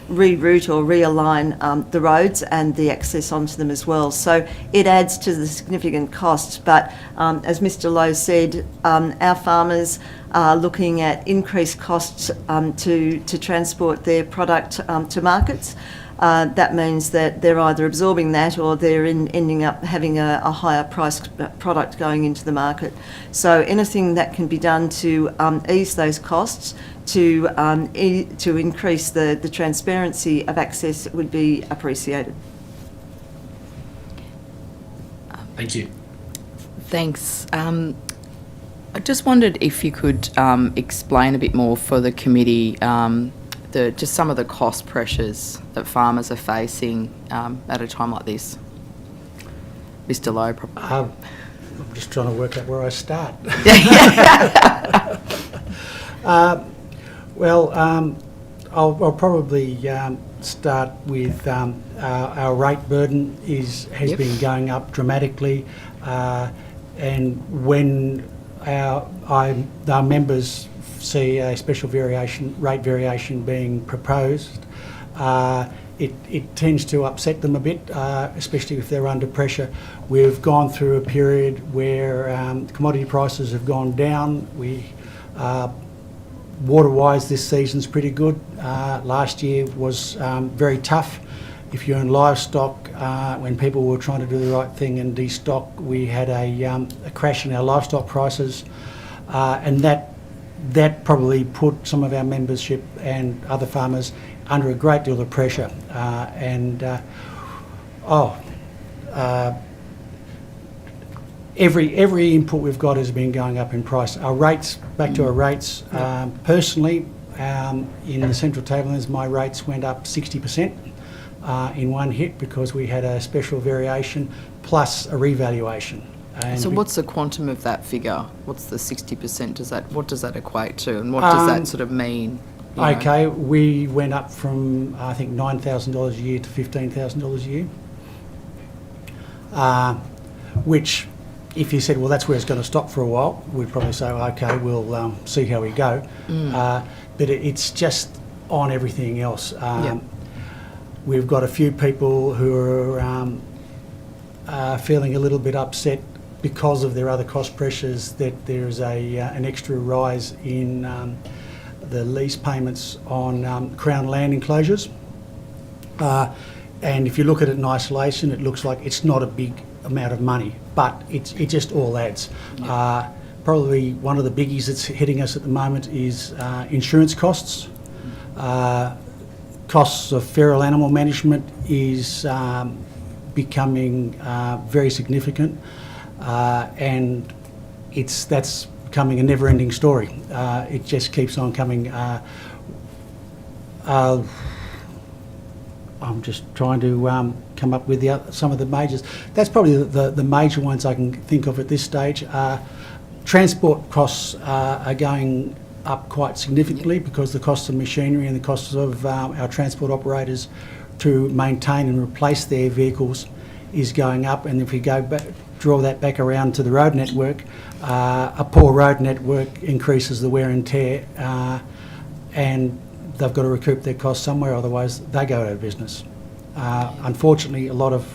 reroute or realign the roads and the access onto them as well. So it adds to the significant costs. But as Mr. Lowe said, our farmers are looking at increased costs to transport their product to markets. That means that they're either absorbing that or they're ending up having a higher priced product going into the market. So anything that can be done to ease those costs, to increase the transparency of access would be appreciated. Thank you. Thanks. I just wondered if you could explain a bit more for the committee just some of the cost pressures that farmers are facing at a time like this. Mr. Lowe, probably. I'm just trying to work out where I start. I'll probably start with our rate burden has been going up dramatically, and when our members see a special rate variation being proposed, it tends to upset them a bit, especially if they're under pressure. We've gone through a period where commodity prices have gone down. Water-wise, this season's pretty good. Last year was very tough. If you're in livestock, when people were trying to do the right thing and destock, we had a crash in our livestock prices, and that probably put some of our membership and other farmers under a great deal of pressure. every input we've got has been going up in price. Our rates, back to our rates, personally, in the Central Tablelands, my rates went up 60% in one hit because we had a special variation plus a revaluation. And so what's the quantum of that figure? What's the 60%? What does that equate to, and what does that sort of mean? Okay, we went up from, I think, $9,000 a year to $15,000 a year, which, if you said, well, that's where it's going to stop for a while, we'd probably say, okay, we'll see how we go. But it's just on everything else. We've got a few people who are feeling a little bit upset because of their other cost pressures, that there's an extra rise in the lease payments on Crown land enclosures. And if you look at it in isolation, it looks like it's not a big amount of money, but it just all adds. Probably one of the biggies that's hitting us at the moment is insurance costs. Costs of feral animal management is becoming very significant, and that's becoming a never-ending story. It just keeps on coming. I'm just trying to come up with some of the majors. That's probably the major ones I can think of at this stage. Transport costs are going up quite significantly because the cost of machinery and the costs of our transport operators to maintain and replace their vehicles is going up. And if we go back, draw that back around to the road network, a poor road network increases the wear and tear, and they've got to recoup their costs somewhere, otherwise they go out of business. Unfortunately, a lot of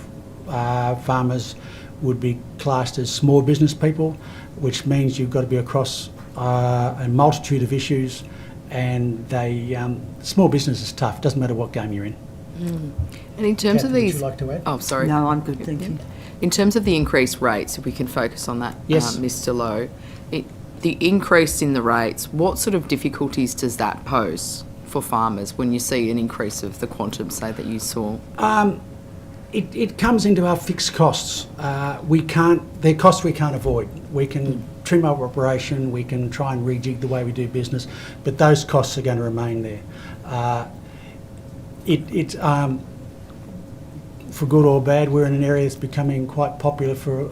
farmers would be classed as small business people, which means you've got to be across a multitude of issues, and small business is tough, doesn't matter what game you're in. And in terms of these... would you like to add? Oh, sorry. No, I'm good, thank you. In terms of the increased rates, if we can focus on that, yes. Mr. Lowe, the increase in the rates, what sort of difficulties does that pose for farmers when you see an increase of the quantum, say, that you saw? It comes into our fixed costs. They're costs we can't avoid. We can trim our operation, we can try and rejig the way we do business, but those costs are going to remain there. For good or bad, we're in an area that's becoming quite popular for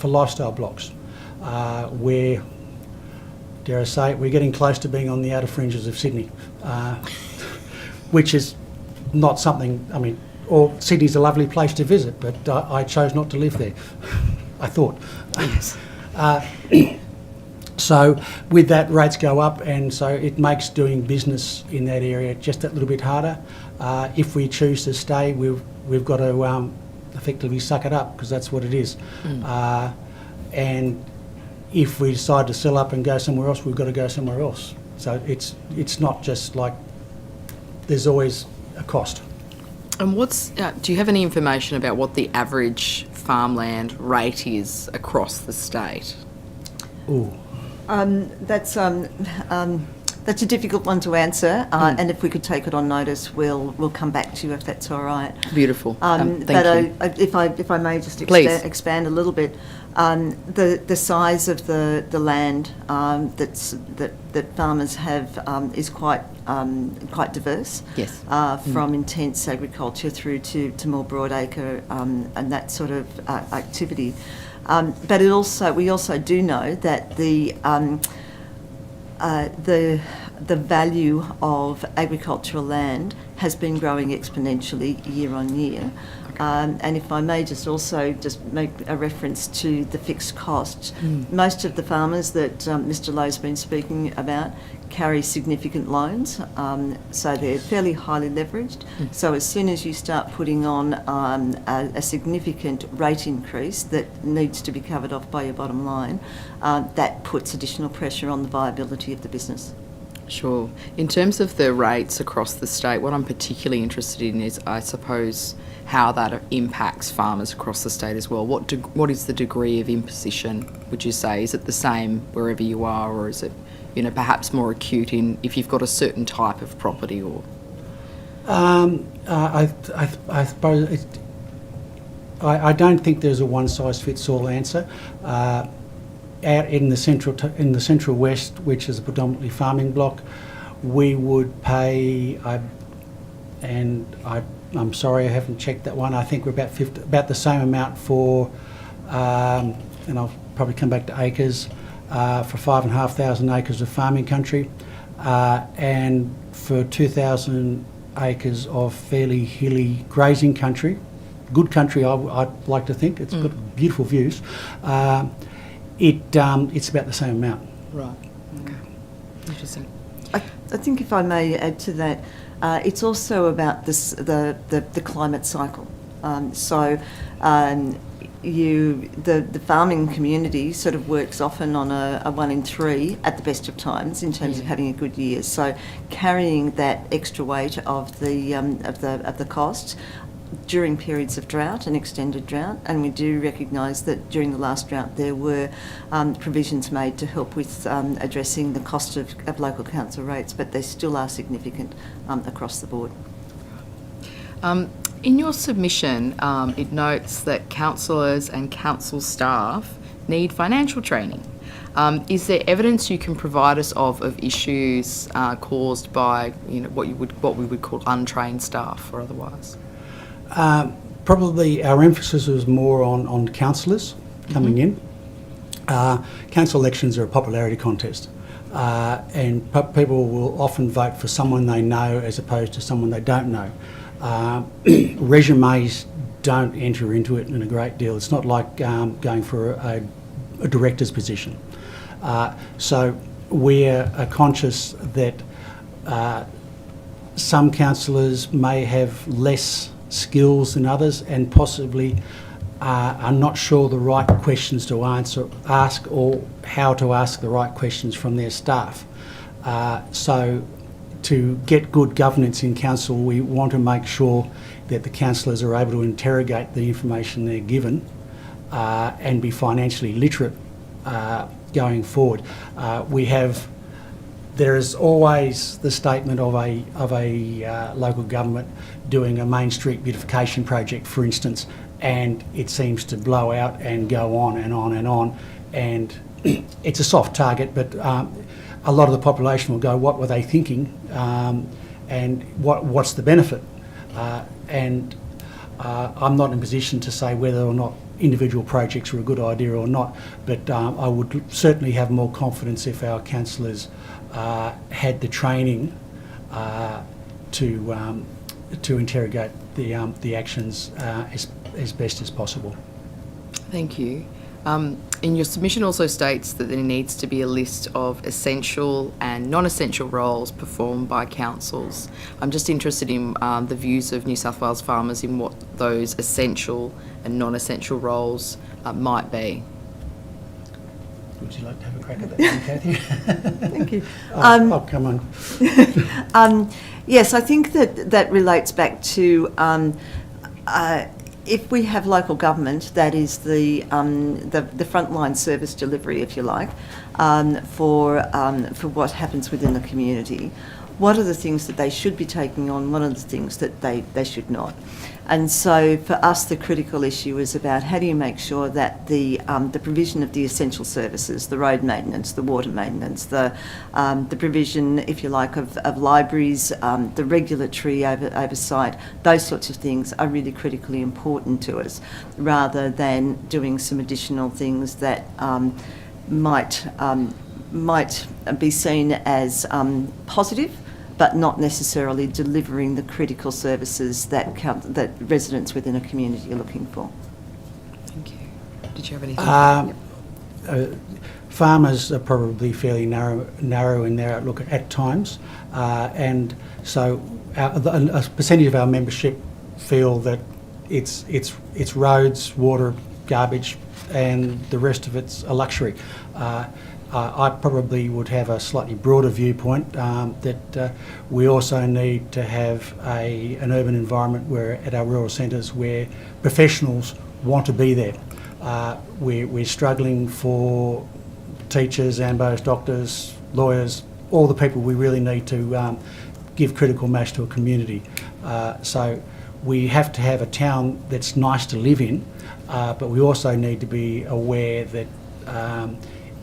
lifestyle blocks, where, dare I say it, we're getting close to being on the outer fringes of Sydney, which is not something, Sydney's a lovely place to visit, but I chose not to live there, I thought. Yes. So with that, rates go up, and so it makes doing business in that area just that little bit harder. If we choose to stay, we've got to effectively suck it up, because that's what it is. And if we decide to sell up and go somewhere else, we've got to go somewhere else. So it's not just like, there's always a cost. And do you have any information about what the average farmland rate is across the state? Ooh. That's a difficult one to answer, and if we could take it on notice, we'll come back to you if that's all right. Beautiful. Thank you. If I may just expand a little bit, the size of the land that farmers have is quite diverse. Yes. From intense agriculture through to more broadacre and that sort of activity. But we also do know that the value of agricultural land has been growing exponentially year on year. And if I may just make a reference to the fixed costs. Most of the farmers that Mr. Lowe's been speaking about carry significant loans, so they're fairly highly leveraged. So as soon as you start putting on a significant rate increase that needs to be covered off by your bottom line, that puts additional pressure on the viability of the business. Sure. In terms of the rates across the state, what I'm particularly interested in is, I suppose, how that impacts farmers across the state as well. What is the degree of imposition, would you say? Is it the same wherever you are, or is it, perhaps more acute if you've got a certain type of property? Or I suppose I don't think there's a one-size-fits-all answer. Out in the central west, which is a predominantly farming block, we would pay, I'm sorry, I haven't checked that one. I think we're about the same amount for, and I'll probably come back to acres, for 5,500 acres of farming country, and for 2,000 acres of fairly hilly grazing country. Good country, I'd like to think. It's got beautiful views. It's about the same amount. Right. Okay. Interesting. I think if I may add to that, it's also about the climate cycle. The farming community sort of works often on a 1 in 3 at the best of times in terms of having a good year. So carrying that extra weight of the cost during periods of drought and extended drought, and we do recognise that during the last drought there were provisions made to help with addressing the cost of local council rates, but they still are significant across the board. In your submission, it notes that councillors and council staff need financial training. Is there evidence you can provide us of issues caused by, what we would call untrained staff or otherwise? Probably our emphasis was more on councillors coming in. Council elections are a popularity contest, and people will often vote for someone they know as opposed to someone they don't know. Resumes don't enter into it in a great deal. It's not like going for a director's position. So we're conscious that some councillors may have less skills than others and possibly are not sure the right questions to ask or how to ask the right questions from their staff. So to get good governance in council, we want to make sure that the councillors are able to interrogate the information they're given and be financially literate going forward. There is always the statement of a local government doing a Main Street beautification project, for instance, and it seems to blow out and go on and on and on, and it's a soft target, but a lot of the population will go, what were they thinking, and what's the benefit? I'm not in a position to say whether or not individual projects are a good idea or not, but I would certainly have more confidence if our councillors had the training to interrogate the actions as best as possible. Thank you. In your submission also states that there needs to be a list of essential and non-essential roles performed by councils. I'm just interested in the views of New South Wales farmers in what those essential and non-essential roles might be. Would you like to have a crack at that one, Cathy? Thank you. Oh, come on. Yes, I think that relates back to if we have local government, that is the frontline service delivery, if you like, for what happens within the community. What are the things that they should be taking on? What are the things that they should not? And so for us, the critical issue is about how do you make sure that the provision of the essential services, the road maintenance, the water maintenance, the provision, if you like, of libraries, the regulatory oversight, those sorts of things are really critically important to us, rather than doing some additional things that might be seen as positive, but not necessarily delivering the critical services that residents within a community are looking for. Thank you. Did you have anything? Farmers are probably fairly narrow in their outlook at times, and so a percentage of our membership feel that it's roads, water, garbage, and the rest of it's a luxury. I probably would have a slightly broader viewpoint that we also need to have an urban environment where, at our rural centres, where professionals want to be there. We're struggling for teachers, AMBOs, doctors, lawyers, all the people we really need to give critical mass to a community. So we have to have a town that's nice to live in, but we also need to be aware that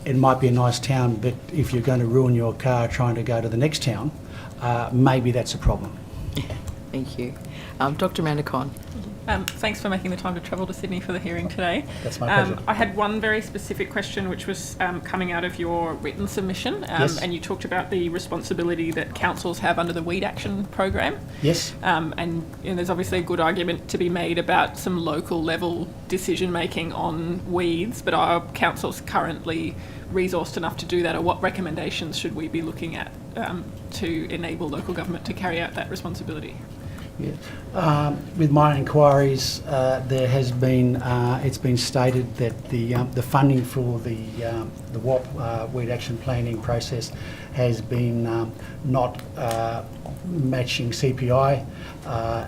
it might be a nice town, but if you're going to ruin your car trying to go to the next town, maybe that's a problem. Thank you. Dr. Amanda Conn. Thanks for making the time to travel to Sydney for the hearing today. That's my pleasure. I had one very specific question which was coming out of your written submission, Yes. and you talked about the responsibility that councils have under the Weed Action Program. Yes. And there's obviously a good argument to be made about some local level decision making on weeds, but are councils currently resourced enough to do that, or what recommendations should we be looking at to enable local government to carry out that responsibility? Yeah. With my inquiries, there has been it's been stated that the funding for the WAP weed action planning process has been not matching CPI,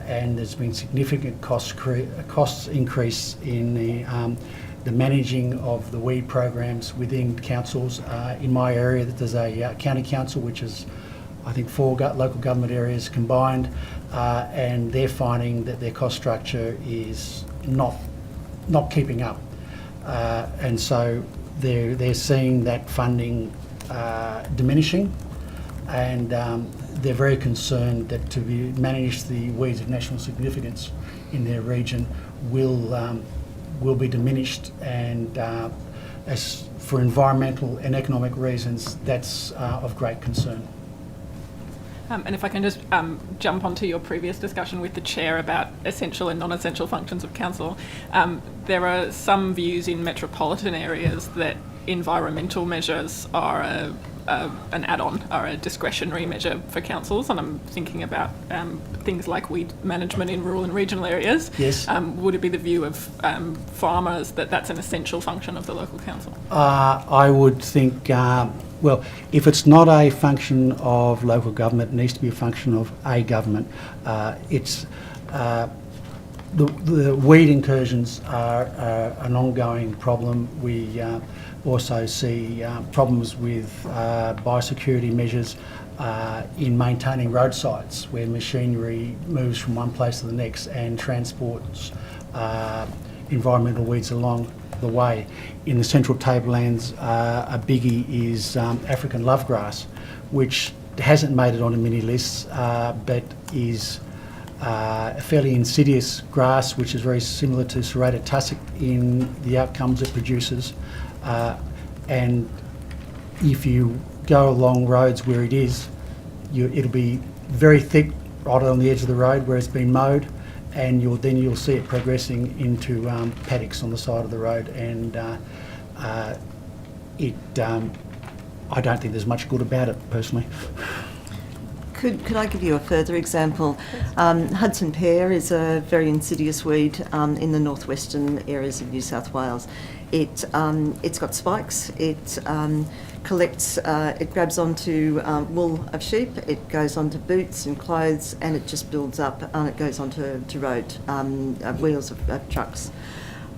and there's been significant costs increase in the managing of the weed programs within councils. In my area, there's a county council which is, I think, 4 local government areas combined, and they're finding that their cost structure is not keeping up, and so they're seeing that funding diminishing, and they're very concerned that to manage the weeds of national significance in their region will be diminished, and as for environmental and economic reasons, that's of great concern. And if I can just jump onto your previous discussion with the Chair about essential and non-essential functions of council, there are some views in metropolitan areas that environmental measures are an add-on, are a discretionary measure for councils, and I'm thinking about things like weed management in rural and regional areas. Yes. Would it be the view of farmers that that's an essential function of the local council? I would think, well, if it's not a function of local government, it needs to be a function of a government. It's the weed incursions are an ongoing problem. We also see problems with biosecurity measures in maintaining roadsides, where machinery moves from one place to the next and transports environmental weeds along the way. In the Central Tablelands, a biggie is African lovegrass, which hasn't made it onto many lists, but is a fairly insidious grass, which is very similar to serrated tussock in the outcomes it produces. And if you go along roads where it is, it'll be very thick right on the edge of the road where it's been mowed, and you'll see it progressing into paddocks on the side of the road, and I don't think there's much good about it personally. Could I give you a further example? Hudson pear is a very insidious weed in the northwestern areas of New South Wales. It's got spikes. It collects. It grabs onto wool of sheep. It goes onto boots and clothes, and it just builds up. And it goes onto road wheels of trucks.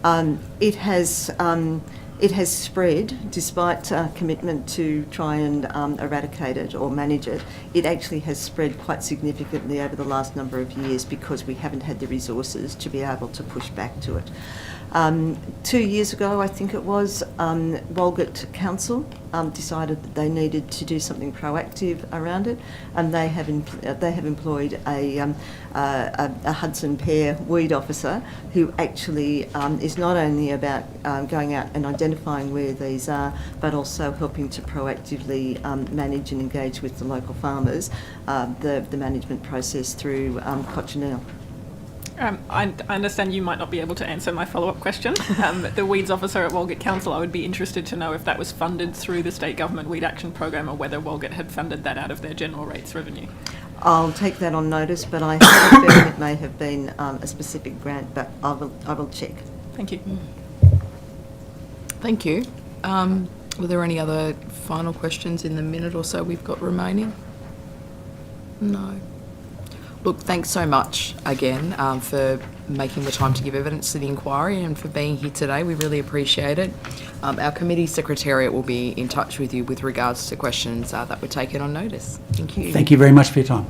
It has spread, despite commitment to try and eradicate it or manage it. It actually has spread quite significantly over the last number of years because we haven't had the resources to be able to push back to it. 2 years ago, I think it was, Walgett Council decided that they needed to do something proactive around it, and they have employed a Hudson pear weed officer who actually is not only about going out and identifying where these are, but also helping to proactively manage and engage with the local farmers the management process through cochineal. I understand you might not be able to answer my follow-up question. The weeds officer at Walgett Council, I would be interested to know if that was funded through the state government weed action program or whether Walgett had funded that out of their general rates revenue. I'll take that on notice, but I have a feeling it may have been a specific grant, but I will check. Thank you. Thank you. Were there any other final questions in the minute or so we've got remaining? No. Look, thanks so much again for making the time to give evidence to the inquiry and for being here today. We really appreciate it. Our committee secretariat will be in touch with you with regards to questions that were taken on notice. Thank you. Thank you very much for your time.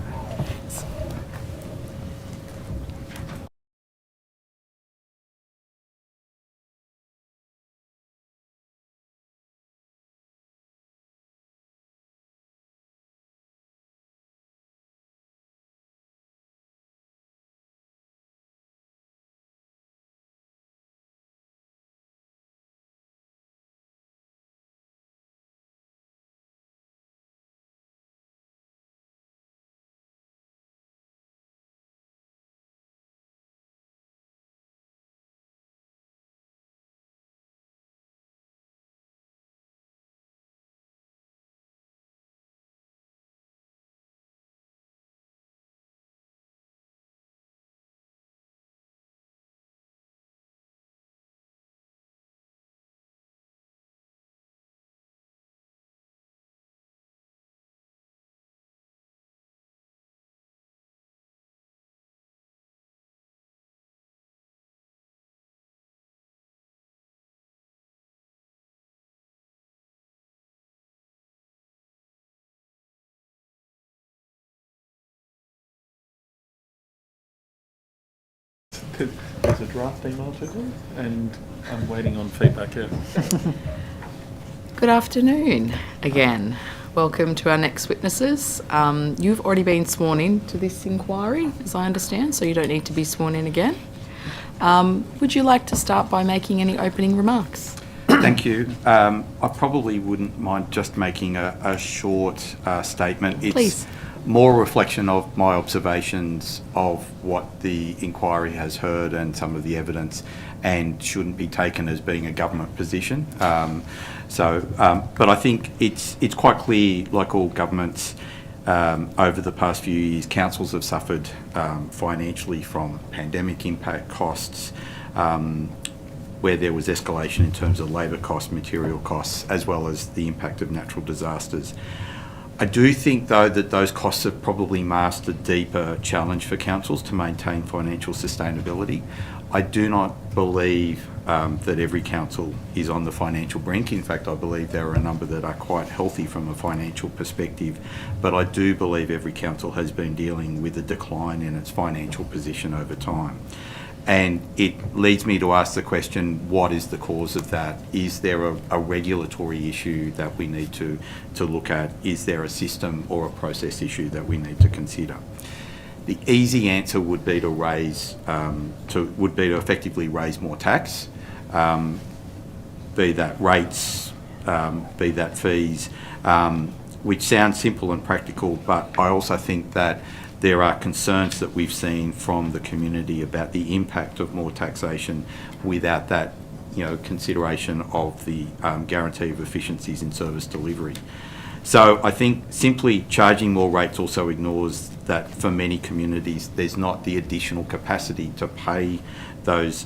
There's a draft email to them, and I'm waiting on feedback. Yeah. Good afternoon again. Welcome to our next witnesses. You've already been sworn in to this inquiry, as I understand, so you don't need to be sworn in again. Would you like to start by making any opening remarks? Thank you. I probably wouldn't mind just making a short statement. It's Please. more a reflection of my observations of what the inquiry has heard and some of the evidence, and shouldn't be taken as being a government position. But I think it's quite clear, like all governments, over the past few years, councils have suffered financially from pandemic impact costs, where there was escalation in terms of labour costs, material costs, as well as the impact of natural disasters. I do think, though, that those costs have probably masked a deeper challenge for councils to maintain financial sustainability. I do not believe that every council is on the financial brink. In fact, I believe there are a number that are quite healthy from a financial perspective, but I do believe every council has been dealing with a decline in its financial position over time. And it leads me to ask the question, what is the cause of that? Is there a regulatory issue that we need to look at? Is there a system or a process issue that we need to consider? The easy answer would be to effectively raise more tax, be that rates, be that fees, which sounds simple and practical, but I also think that there are concerns that we've seen from the community about the impact of more taxation without that, consideration of the guarantee of efficiencies in service delivery. So I think simply charging more rates also ignores that for many communities there's not the additional capacity to pay those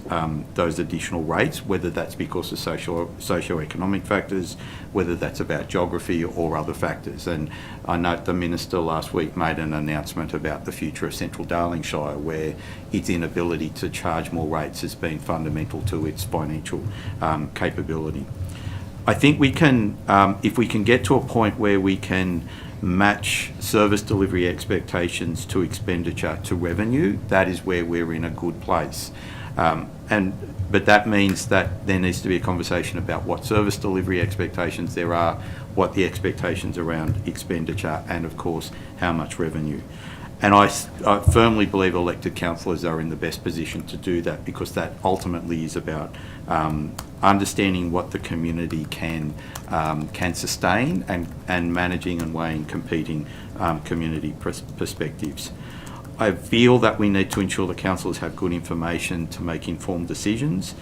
additional rates, whether that's because of socio-economic factors, whether that's about geography or other factors. And I note the Minister last week made an announcement about the future of Central Darling Shire, where its inability to charge more rates has been fundamental to its financial capability. I think we can, if we can get to a point where we can match service delivery expectations to expenditure to revenue, that is where we're in a good place. But that means that there needs to be a conversation about what service delivery expectations there are, what the expectations around expenditure, and of course how much revenue. And I firmly believe elected councillors are in the best position to do that, because that ultimately is about understanding what the community can sustain and managing and weighing competing community perspectives. I feel that we need to ensure that councillors have good information to make informed decisions,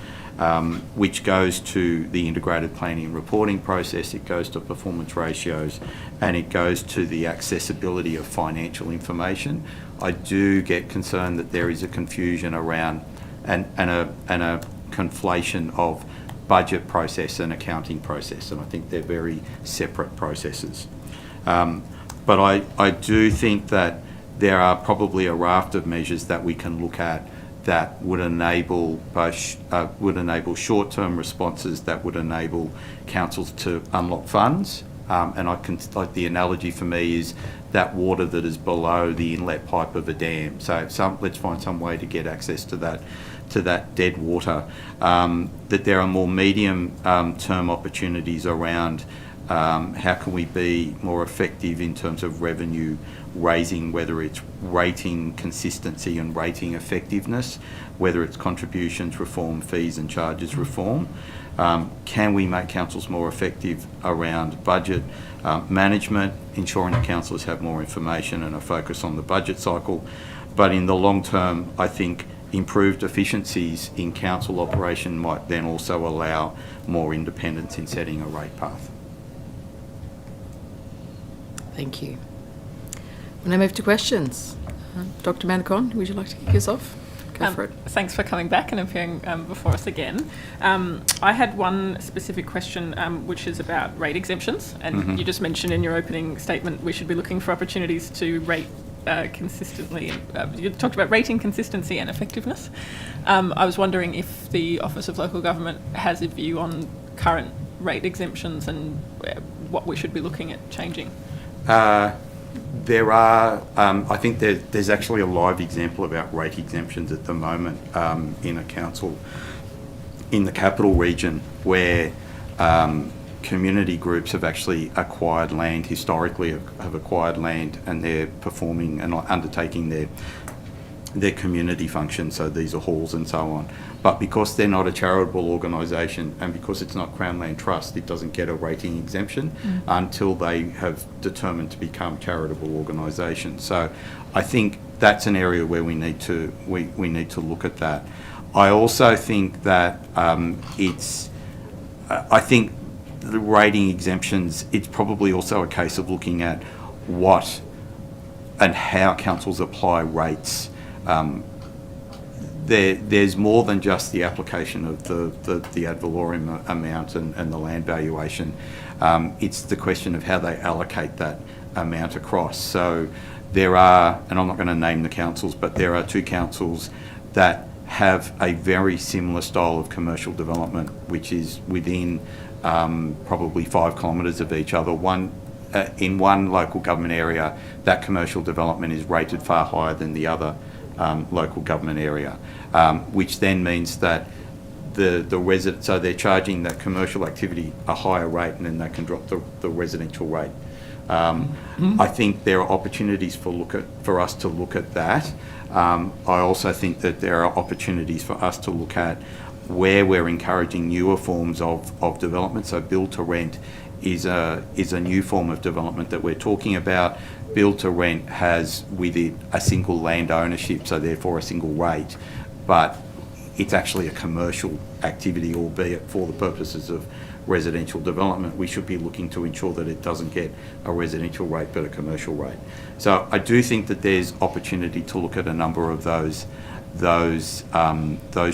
which goes to the integrated planning and reporting process, it goes to performance ratios, and it goes to the accessibility of financial information. I do get concerned that there is a confusion around and a conflation of budget process and accounting process, and I think they're very separate processes. But I do think that there are probably a raft of measures that we can look at that would enable short-term responses, that would enable councils to unlock funds. And like the analogy for me is that water that is below the inlet pipe of a dam. So let's find some way to get access to that dead water. That there are more medium-term opportunities around how can we be more effective in terms of revenue raising, whether it's rating consistency and rating effectiveness, whether it's contributions reform, fees and charges reform. Can we make councils more effective around budget management, ensuring that councillors have more information and a focus on the budget cycle? But in the long term, I think improved efficiencies in council operation might then also allow more independence in setting a rate path. Thank you. We'll now move to questions. Dr. Manacon, would you like to kick us off? Go for it. Thanks for coming back and appearing before us again. I had one specific question, which is about rate exemptions. And you just mentioned in your opening statement we should be looking for opportunities to rate consistently. You talked about rating consistency and effectiveness. I was wondering if the Office of Local Government has a view on current rate exemptions and what we should be looking at changing. there are, I think there's actually a live example about rate exemptions at the moment in a council in the capital region where community groups have actually acquired land, historically have acquired land, and they're performing and undertaking their community functions, so these are halls and so on. But because they're not a charitable organisation and because it's not Crown Land Trust, it doesn't get a rating exemption until they have determined to become charitable organisations. So I think that's an area where we need to look at that. I also think that I think the rating exemptions, it's probably also a case of looking at what and how councils apply rates. There's more than just the application of the ad valorem amount and the land valuation. It's the question of how they allocate that amount across. So there are, and I'm not going to name the councils, but there are 2 councils that have a very similar style of commercial development, which is within probably 5 kilometres of each other. In one local government area, that commercial development is rated far higher than the other local government area, which then means that so they're charging that commercial activity a higher rate, and then they can drop the residential rate. I think there are opportunities for us to look at that. I also think that there are opportunities for us to look at where we're encouraging newer forms of development. So build to rent is a new form of development that we're talking about. Build to rent has with it a single land ownership, so therefore a single rate, but it's actually a commercial activity, albeit for the purposes of residential development. We should be looking to ensure that it doesn't get a residential rate but a commercial rate. So I do think that there's opportunity to look at a number of those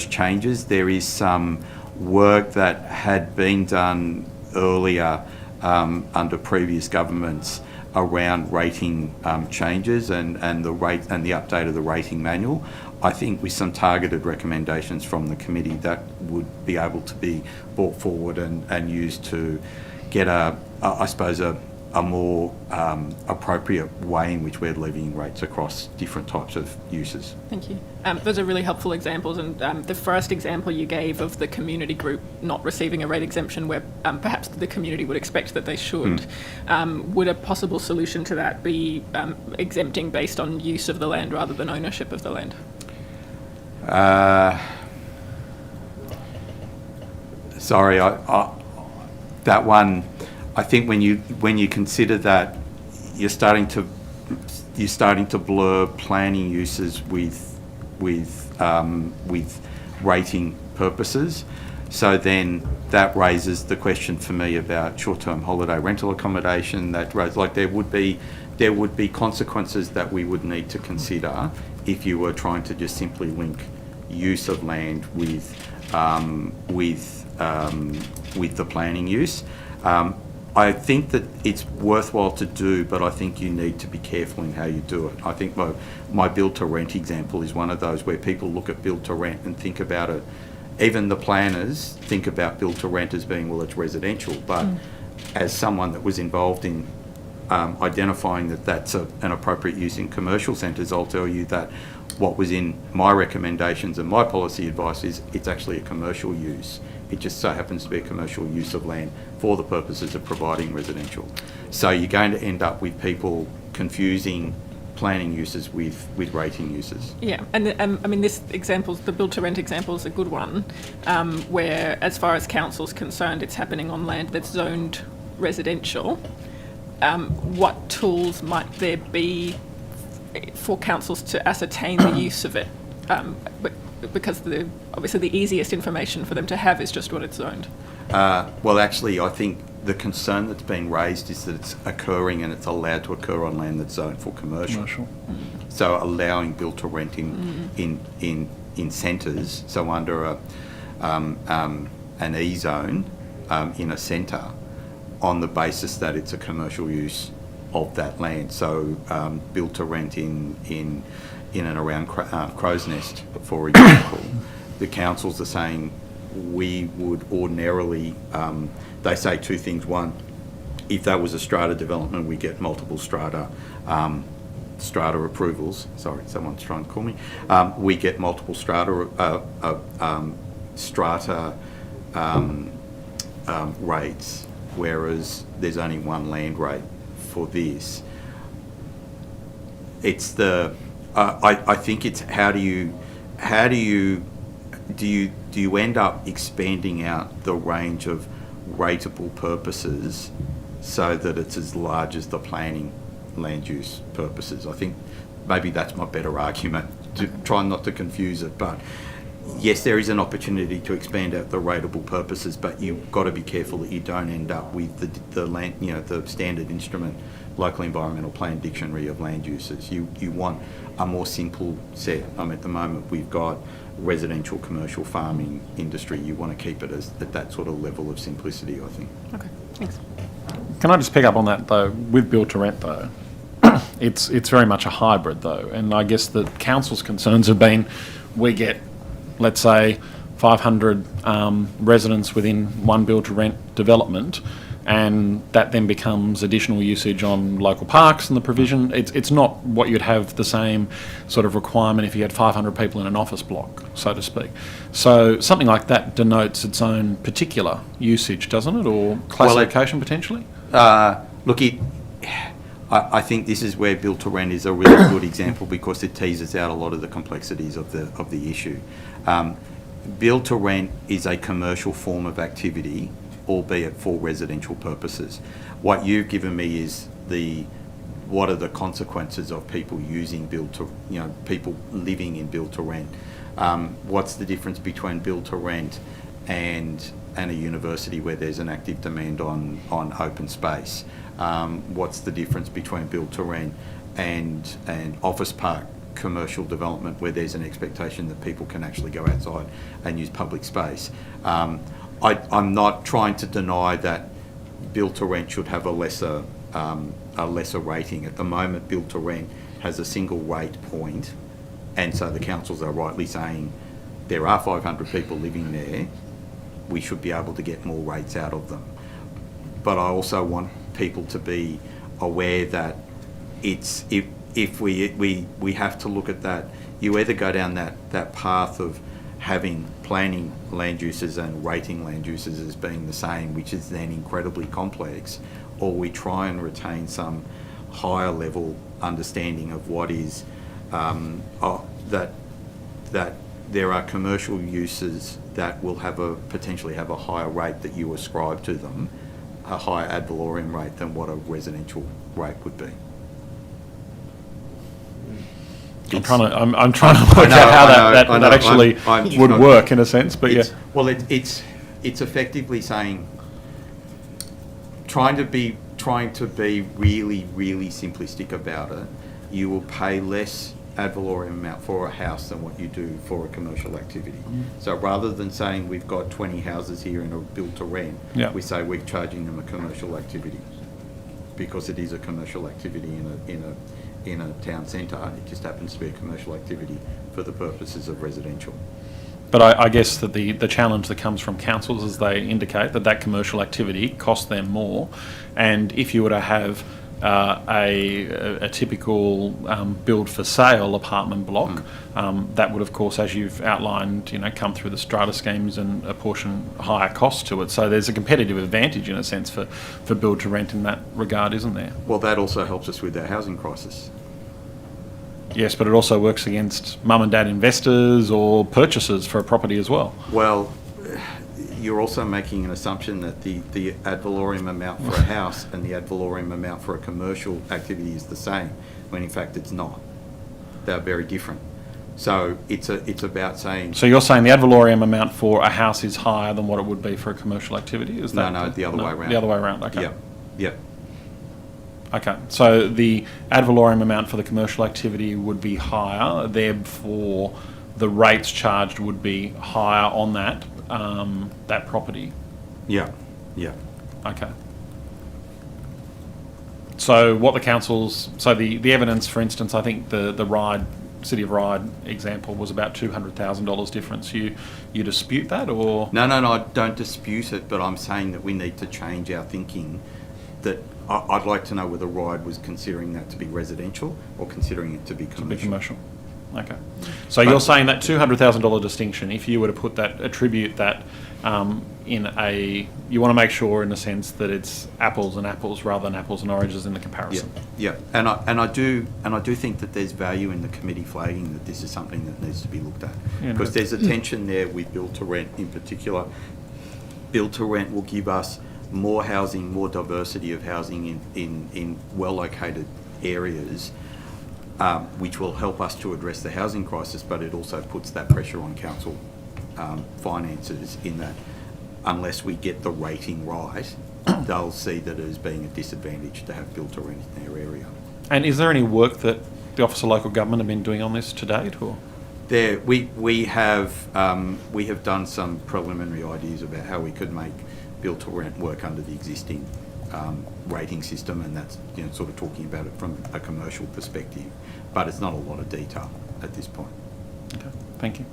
changes. There is some work that had been done earlier under previous governments around rating changes and the rate and the update of the rating manual. I think with some targeted recommendations from the committee that would be able to be brought forward and used to get a more appropriate way in which we're levying rates across different types of uses. Thank you. Those are really helpful examples, and the first example you gave of the community group not receiving a rate exemption where perhaps the community would expect that they should, would a possible solution to that be exempting based on use of the land rather than ownership of the land? Sorry, that one, I think when you consider that you're starting to blur planning uses with rating purposes. So then that raises the question for me about short-term holiday rental accommodation. There would be consequences that we would need to consider if you were trying to just simply link use of land with the planning use. I think that it's worthwhile to do, but I think you need to be careful in how you do it. I think my build-to-rent example is one of those where people look at build-to-rent and think about it. Even the planners think about build-to-rent as being, well, it's residential, but as someone that was involved in identifying that that's an appropriate use in commercial centres, I'll tell you that what was in my recommendations and my policy advice is it's actually a commercial use. It just so happens to be a commercial use of land for the purposes of providing residential. So you're going to end up with people confusing planning uses with rating uses. Yeah, and I mean, this example, the build-to-rent example is a good one, where as far as council's concerned, it's happening on land that's zoned residential. What tools might there be for councils to ascertain the use of it? Because obviously the easiest information for them to have is just what it's zoned. Well, actually, I think the concern that's been raised is that it's occurring and it's allowed to occur on land that's zoned for commercial. So allowing build-to-rent in centres, so under an E-zone in a centre, on the basis that it's a commercial use of that land. So build-to-rent in and around Crow's Nest, for example, the councils are saying we would ordinarily, they say 2 things. One, if that was a strata development, we get multiple strata approvals. Sorry, someone's trying to call me. We get multiple strata rates, whereas there's only one land rate for this. It's the I think it's how do you end up expanding out the range of rateable purposes so that it's as large as the planning land use purposes? I think maybe that's my better argument, to try not to confuse it. But yes, there is an opportunity to expand out the rateable purposes, but you've got to be careful that you don't end up with the land, the standard instrument, local environmental plan dictionary of land uses. You want a more simple set. At the moment we've got residential, commercial, farming, industry. You want to keep it at that sort of level of simplicity, I think. Okay, thanks. Can I just pick up on that though? With build to rent though, it's very much a hybrid though, and I guess the council's concerns have been we get, let's say, 500 residents within one build to rent development, and that then becomes additional usage on local parks and the provision. It's not what you'd have the same sort of requirement if you had 500 people in an office block, so to speak. So something like that denotes its own particular usage, doesn't it, or classification potentially? Look, I think this is where build to rent is a really good example, because it teases out a lot of the complexities of the issue. Build to rent is a commercial form of activity, albeit for residential purposes. What you've given me is what are the consequences of people using people living in build to rent. What's the difference between build to rent and a university where there's an active demand on open space? What's the difference between build to rent and office park commercial development where there's an expectation that people can actually go outside and use public space? I'm not trying to deny that build to rent should have a lesser rating. At the moment, build to rent has a single rate point, and so the councils are rightly saying there are 500 people living there, we should be able to get more rates out of them. But I also want people to be aware that if we have to look at that, you either go down that path of having planning land uses and rating land uses as being the same, which is then incredibly complex, or we try and retain some higher level understanding of what is that there are commercial uses that will potentially have a higher rate that you ascribe to them, a higher ad valorem rate than what a residential rate would be. I'm trying to work out how that actually would work in a sense, but yeah. Well, it's effectively saying trying to be really, really simplistic about it. You will pay less ad valorem amount for a house than what you do for a commercial activity. So rather than saying we've got 20 houses here in a build to rent, we say we're charging them a commercial activity, because it is a commercial activity in a town centre. It just happens to be a commercial activity for the purposes of residential. But I guess that the challenge that comes from councils is they indicate that commercial activity costs them more, and if you were to have a typical build for sale apartment block, that would of course, as you've outlined, come through the strata schemes and apportion higher costs to it. So there's a competitive advantage in a sense for build to rent in that regard, isn't there? Well, that also helps us with our housing crisis. Yes, but it also works against mum and dad investors or purchasers for a property as well. Well, you're also making an assumption that the ad valorem amount for a house and the ad valorem amount for a commercial activity is the same, when in fact it's not. They're very different. So it's about saying... So you're saying the ad valorem amount for a house is higher than what it would be for a commercial activity? Is that No, the other way around. The other way around, okay. Yeah. Okay, so the ad valorem amount for the commercial activity would be higher, therefore the rates charged would be higher on that property. Yeah. Okay. So what the councils, the evidence, for instance, I think the City of Ryde example was about $200,000 difference. You dispute that, or? No, I don't dispute it, but I'm saying that we need to change our thinking that I'd like to know whether RIDE was considering that to be residential or considering it to be commercial. Okay. So you're saying that $200,000 distinction, if you were to attribute that you want to make sure in a sense that it's apples and apples rather than apples and oranges in the comparison. Yeah, and I do think that there's value in the committee flagging that this is something that needs to be looked at, because there's a tension there with build to rent in particular. Build to rent will give us more housing, more diversity of housing in well located areas, which will help us to address the housing crisis, but it also puts that pressure on council finances in that unless we get the rating right, they'll see that as being a disadvantage to have build to rent in their area. And is there any work that the Office of Local Government have been doing on this to date, or? We have done some preliminary ideas about how we could make build to rent work under the existing rating system, and that's sort of talking about it from a commercial perspective, but it's not a lot of detail at this point. Okay, thank you.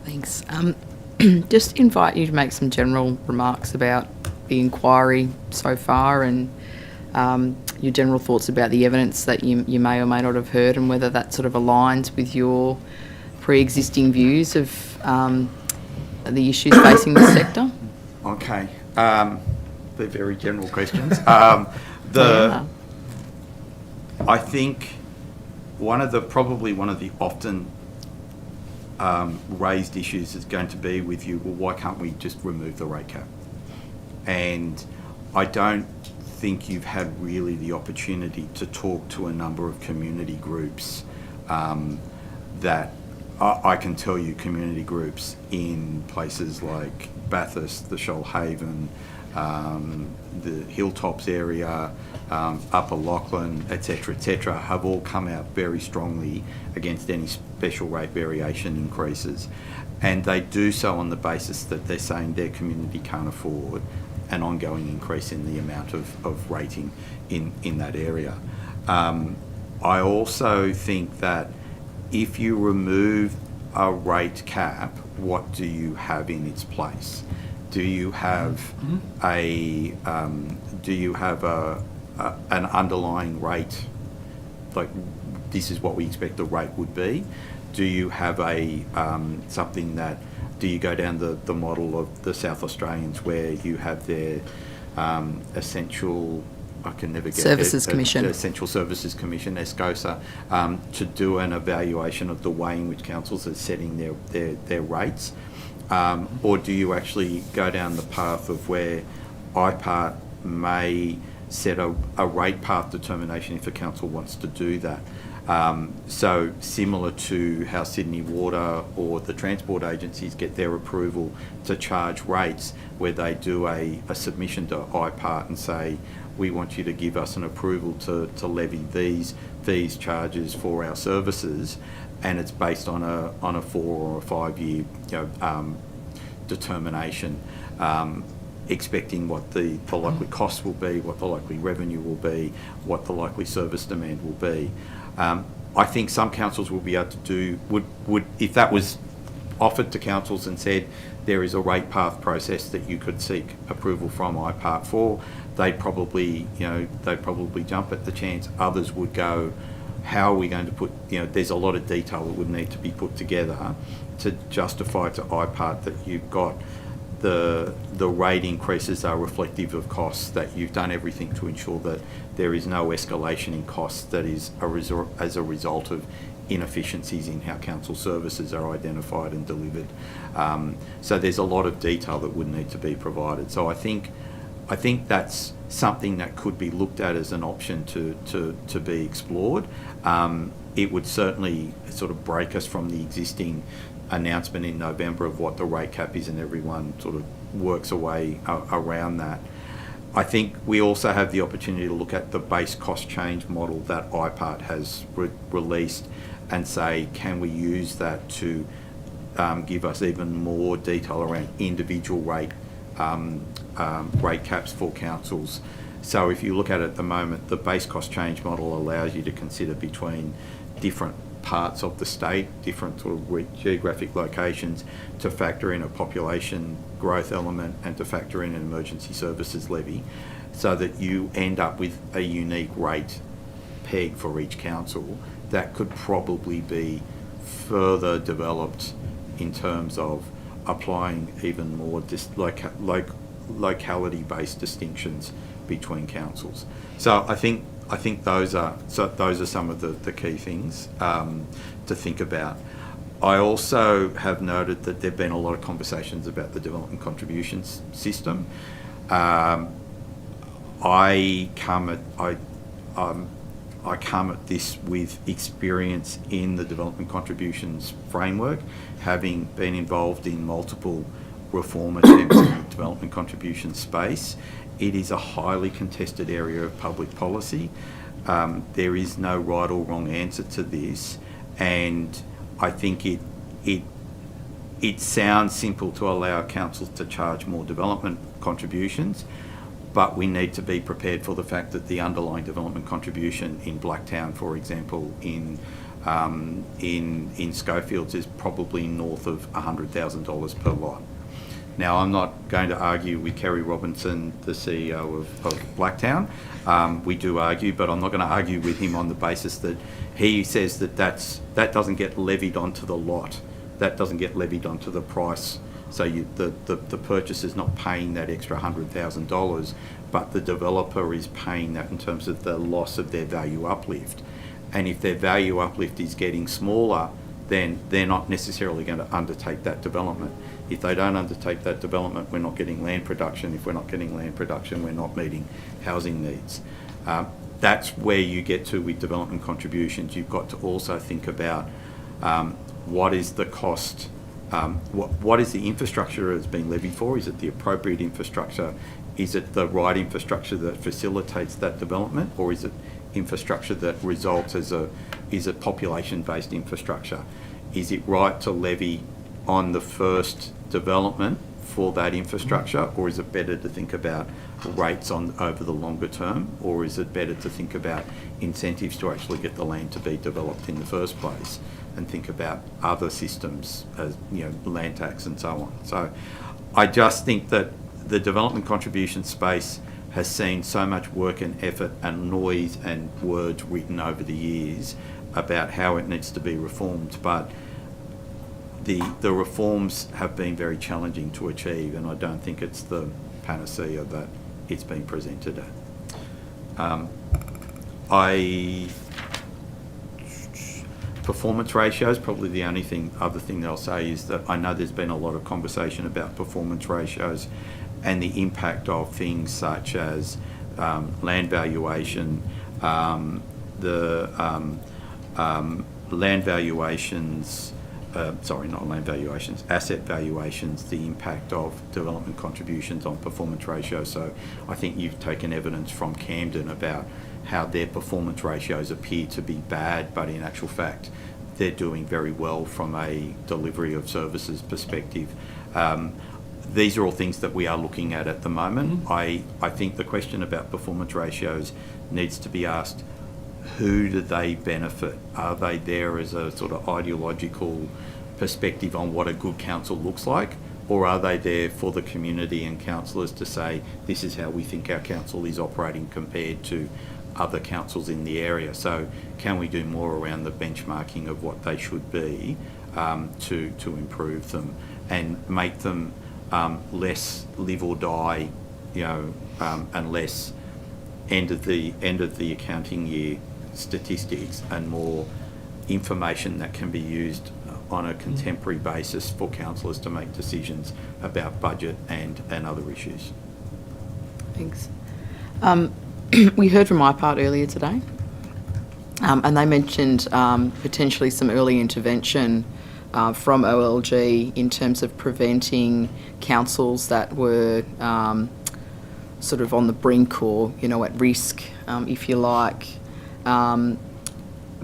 Thanks. Just invite you to make some general remarks about the inquiry so far and your general thoughts about the evidence that you may or may not have heard, and whether that sort of aligns with your pre-existing views of the issues facing the sector. Okay. They're very general questions. I think probably one of the often raised issues is going to be with you, well, why can't we just remove the rate cap? And I don't think you've had really the opportunity to talk to a number of community groups that I can tell you, community groups in places like Bathurst, the Shoalhaven, the Hilltops area, Upper Lachlan, etc., have all come out very strongly against any special rate variation increases. And they do so on the basis that they're saying their community can't afford an ongoing increase in the amount of rating in that area. I also think that if you remove a rate cap, what do you have in its place? Do you have an underlying rate, like this is what we expect the rate would be? Do you have something that, do you go down the model of the South Australians where you have their essential, I can never get Services Commission. Essential Services Commission, ESCOSA, to do an evaluation of the way in which councils are setting their rates? Or do you actually go down the path of where IPART may set a rate path determination if a council wants to do that? So similar to how Sydney Water or the transport agencies get their approval to charge rates, where they do a submission to IPART and say, we want you to give us an approval to levy these charges for our services, and it's based on a 4 or a 5 year determination, expecting what the likely costs will be, what the likely revenue will be, what the likely service demand will be. I think some councils will be able to do, would if that was offered to councils and said there is a rate path process that you could seek approval from IPART for, they'd probably jump at the chance. Others would go, how are we going to put, there's a lot of detail that would need to be put together to justify to IPART that you've got the rate increases are reflective of costs, that you've done everything to ensure that there is no escalation in costs that is as a result of inefficiencies in how council services are identified and delivered. So there's a lot of detail that would need to be provided. So I think that's something that could be looked at as an option to be explored. It would certainly sort of break us from the existing announcement in November of what the rate cap is, and everyone sort of works away around that. I think we also have the opportunity to look at the base cost change model that IPART has released and say, can we use that to give us even more detail around individual rate caps for councils. So if you look at it at the moment, the base cost change model allows you to consider between different parts of the state, different sort of geographic locations, to factor in a population growth element and to factor in an emergency services levy. so that you end up with a unique rate peg for each council that could probably be further developed in terms of applying even more locality-based distinctions between councils. So I think those are some of the key things to think about. I also have noted that there've been a lot of conversations about the development contributions system. I come at this with experience in the development contributions framework, having been involved in multiple reform attempts in the development contribution space. It is a highly contested area of public policy. There is no right or wrong answer to this, and I think it sounds simple to allow councils to charge more development contributions, but we need to be prepared for the fact that the underlying development contribution in Blacktown, for example, in Schofields is probably north of $100,000 per lot. Now, I'm not going to argue with Kerry Robinson, the CEO of Blacktown. We do argue, but I'm not going to argue with him on the basis that he says that doesn't get levied onto the lot. That doesn't get levied onto the price. So the purchaser's not paying that extra $100,000, but the developer is paying that in terms of the loss of their value uplift. And if their value uplift is getting smaller, then they're not necessarily going to undertake that development. If they don't undertake that development, we're not getting land production. If we're not getting land production, we're not meeting housing needs. That's where you get to with development contributions. You've got to also think about what is the cost, what is the infrastructure that's being levied for? Is it the appropriate infrastructure? Is it the right infrastructure that facilitates that development, or is it infrastructure that results as a population-based infrastructure? Is it right to levy on the first development for that infrastructure, or is it better to think about rates over the longer term, or is it better to think about incentives to actually get the land to be developed in the first place, and think about other systems as land tax and so on? So I just think that the development contribution space has seen so much work and effort and noise and words written over the years about how it needs to be reformed, but the reforms have been very challenging to achieve, and I don't think it's the panacea that it's been presented at. Performance ratios, probably the only other thing that I'll say is that I know there's been a lot of conversation about performance ratios and the impact of things such as land valuation, land valuations, asset valuations, the impact of development contributions on performance ratios. So I think you've taken evidence from Camden about how their performance ratios appear to be bad, but in actual fact, they're doing very well from a delivery of services perspective. These are all things that we are looking at the moment. Mm-hmm. I think the question about performance ratios needs to be asked, who do they benefit? Are they there as a sort of ideological perspective on what a good council looks like? Or are they there for the community and councillors to say, this is how we think our council is operating compared to other councils in the area? So can we do more around the benchmarking of what they should be to improve them and make them less live or die, and less end of the accounting year statistics, and more information that can be used on a contemporary basis for councillors to make decisions about budget and other issues. Thanks. We heard from IPART earlier today, and they mentioned potentially some early intervention from OLG in terms of preventing councils that were sort of on the brink or, at risk, if you like,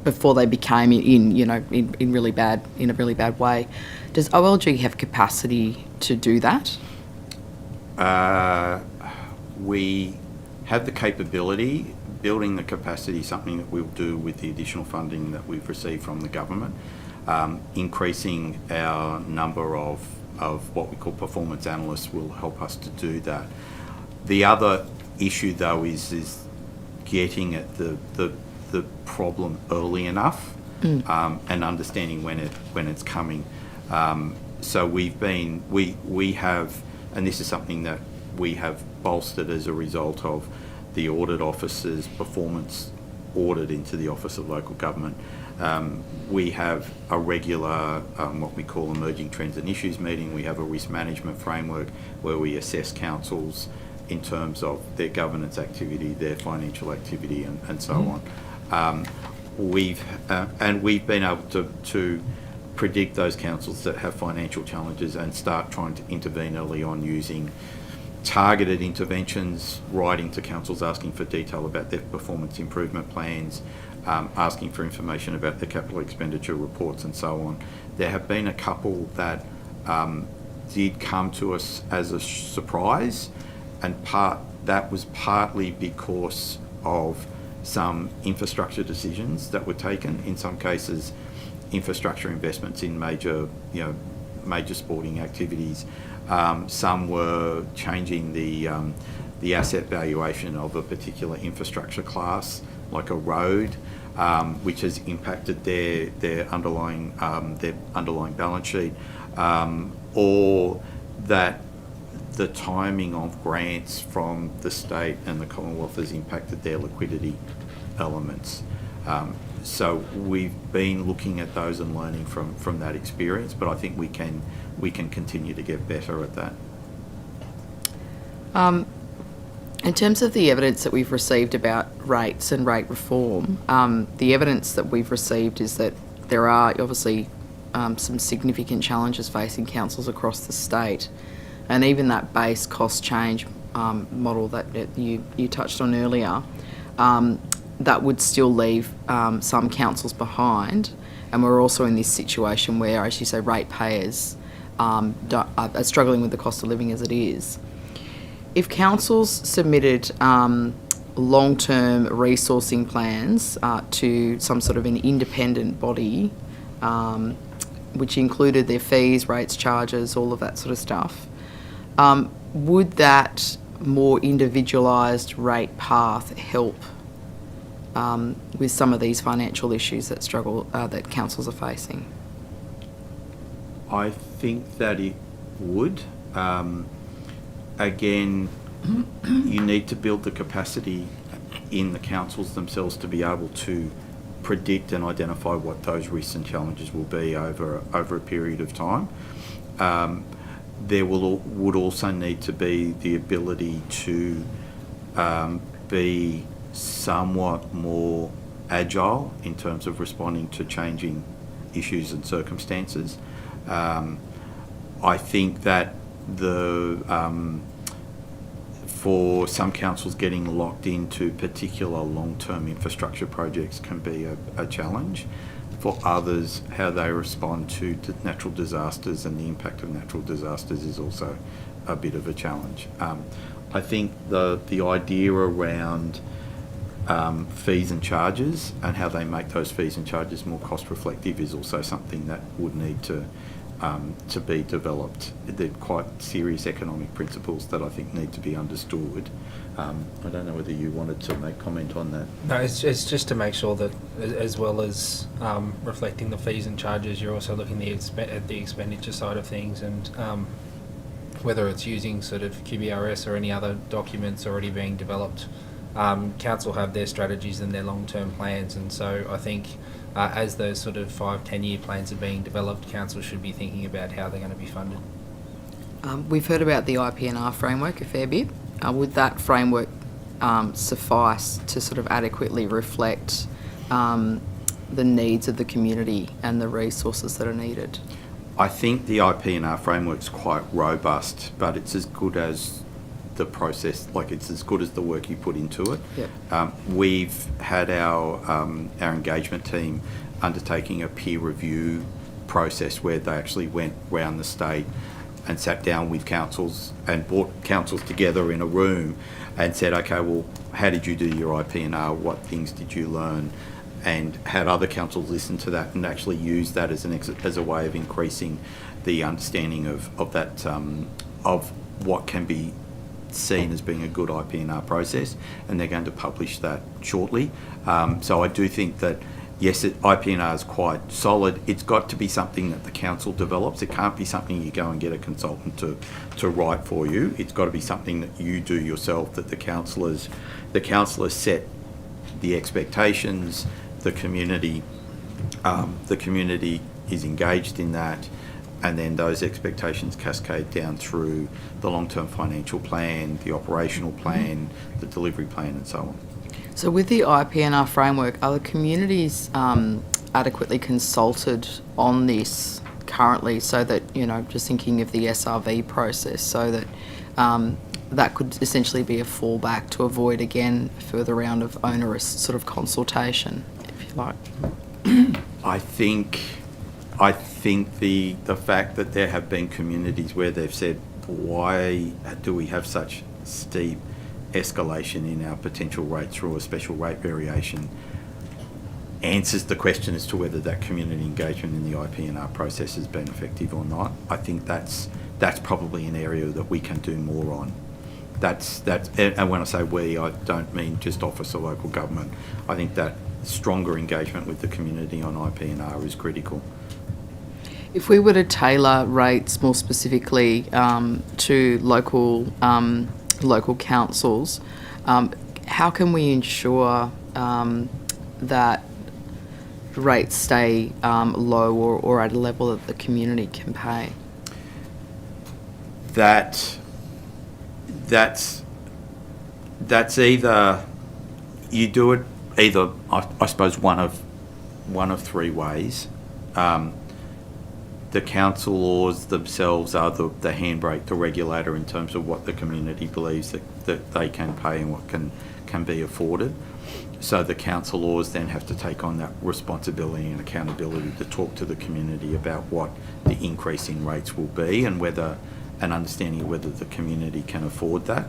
before they became in a really bad way. Does OLG have capacity to do that? We have the capability. Building the capacity is something that we'll do with the additional funding that we've received from the government. Increasing our number of what we call performance analysts will help us to do that. The other issue though is getting at the problem early enough and understanding when it's coming. So we have, and this is something that we have bolstered as a result of the audit officer's performance audit into the Office of Local Government. We have a regular, what we call emerging trends and issues meeting. We have a risk management framework where we assess councils in terms of their governance activity, their financial activity, and so on. We've been able to predict those councils that have financial challenges and start trying to intervene early on using targeted interventions, writing to councils asking for detail about their performance improvement plans, asking for information about their capital expenditure reports and so on. There have been a couple that did come to us as a surprise, and that was partly because of some infrastructure decisions that were taken. In some cases, infrastructure investments in major sporting activities. Some were changing the asset valuation of a particular infrastructure class, like a road, which has impacted their underlying balance sheet, or that the timing of grants from the state and the Commonwealth has impacted their liquidity elements. So we've been looking at those and learning from that experience, but I think we can continue to get better at that. In terms of the evidence that we've received about rates and rate reform, the evidence that we've received is that there are obviously some significant challenges facing councils across the state, and even that base cost change model that you touched on earlier, that would still leave some councils behind. And we're also in this situation where, as you say, ratepayers are struggling with the cost of living as it is. If councils submitted long-term resourcing plans to some sort of an independent body, which included their fees, rates, charges, all of that sort of stuff, would that more individualised rate path help with some of these financial issues that councils are facing? I think that it would. Again, you need to build the capacity in the councils themselves to be able to predict and identify what those risks and challenges will be over a period of time. There would also need to be the ability to be somewhat more agile in terms of responding to changing issues and circumstances. I think that for some councils, getting locked into particular long-term infrastructure projects can be a challenge. For others, how they respond to natural disasters and the impact of natural disasters is also a bit of a challenge. I think the idea around fees and charges and how they make those fees and charges more cost reflective is also something that would need to be developed. They're quite serious economic principles that I think need to be understood. I don't know whether you wanted to make comment on that. No, it's just to make sure that as well as reflecting the fees and charges, you're also looking at the expenditure side of things, and whether it's using sort of QBRS or any other documents already being developed. Council have their strategies and their long-term plans, and so I think as those sort of 5-10 year plans are being developed, council should be thinking about how they're going to be funded. We've heard about the IPNR framework a fair bit. Would that framework suffice to sort of adequately reflect the needs of the community and the resources that are needed? I think the IPNR framework's quite robust, but it's as good as the process, like it's as good as the work you put into it. Yep. We've had our engagement team undertaking a peer review process where they actually went round the state and sat down with councils and brought councils together in a room and said, okay, well, how did you do your IPNR? What things did you learn? And had other councils listen to that and actually use that as a way of increasing the understanding of that of what can be seen as being a good IPNR process, and they're going to publish that shortly. So I do think that, yes, IPNR is quite solid. It's got to be something that the council develops. It can't be something you go and get a consultant to write for you. It's got to be something that you do yourself, that the councillors set the expectations, the community is engaged in that, and then those expectations cascade down through the long-term financial plan, the operational plan, the delivery plan, and so on. So with the IPNR framework, are the communities adequately consulted on this currently, so that, just thinking of the SRV process, so that that could essentially be a fallback to avoid, again, a further round of onerous sort of consultation, if you like? I think the fact that there have been communities where they've said, why do we have such steep escalation in our potential rate through a special rate variation, answers the question as to whether that community engagement in the IPNR process has been effective or not. I think that's probably an area that we can do more on. And when I say we, I don't mean just Office of Local Government. I think that stronger engagement with the community on IPNR is critical. If we were to tailor rates more specifically to local councils, how can we ensure that rates stay low or at a level that the community can pay? That's either you do it either, I suppose, one of three ways. The council laws themselves are the handbrake, the regulator in terms of what the community believes that they can pay and what can be afforded. So the council laws then have to take on that responsibility and accountability to talk to the community about what the increase in rates will be and an understanding of whether the community can afford that.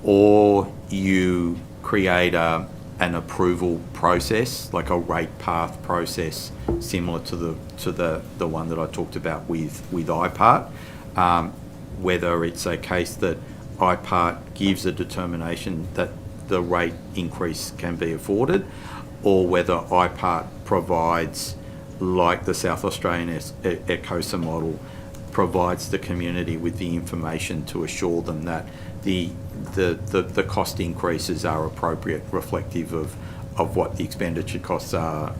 Or you create an approval process, like a rate path process, similar to the one that I talked about with IPART, whether it's a case that IPART gives a determination that the rate increase can be afforded, or whether IPART provides, like the South Australian ECOSA model, provides the community with the information to assure them that the cost increases are appropriate, reflective of what the expenditure costs are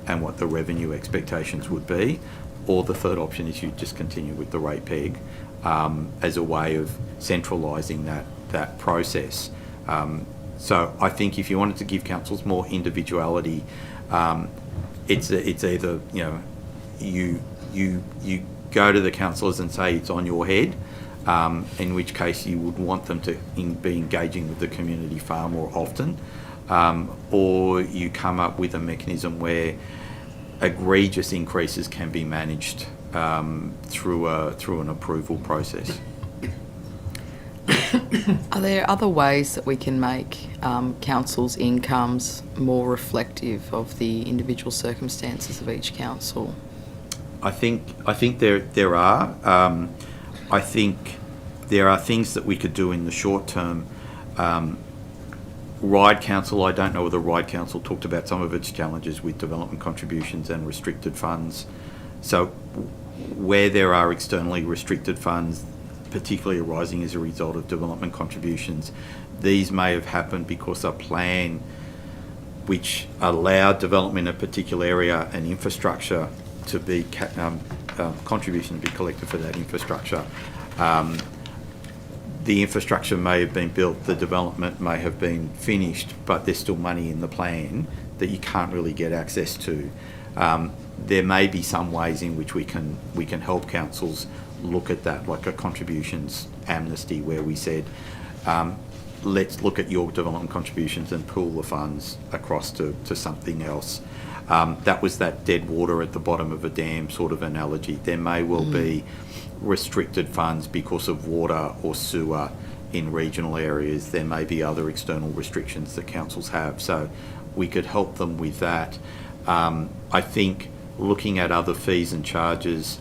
and what the revenue expectations would be. Or the third option is you just continue with the rate peg as a way of centralising that process. So I think if you wanted to give councils more individuality, it's either you go to the councillors and say it's on your head, in which case you would want them to be engaging with the community far more often, or you come up with a mechanism where egregious increases can be managed through an approval process. Are there other ways that we can make councils' incomes more reflective of the individual circumstances of each council? I think there are. I think there are things that we could do in the short term. Ride Council, I don't know whether Ride Council talked about some of its challenges with development contributions and restricted funds. So where there are externally restricted funds, particularly arising as a result of development contributions, these may have happened because a plan which allowed development in a particular area and infrastructure to be contribution to be collected for that infrastructure. The infrastructure may have been built, the development may have been finished, but there's still money in the plan that you can't really get access to. There may be some ways in which we can help councils look at that, like a contributions amnesty, where we said, let's look at your development contributions and pool the funds across to something else. That was that dead water at the bottom of a dam sort of analogy. There may well be restricted funds because of water or sewer in regional areas. There may be other external restrictions that councils have. So we could help them with that. I think looking at other fees and charges,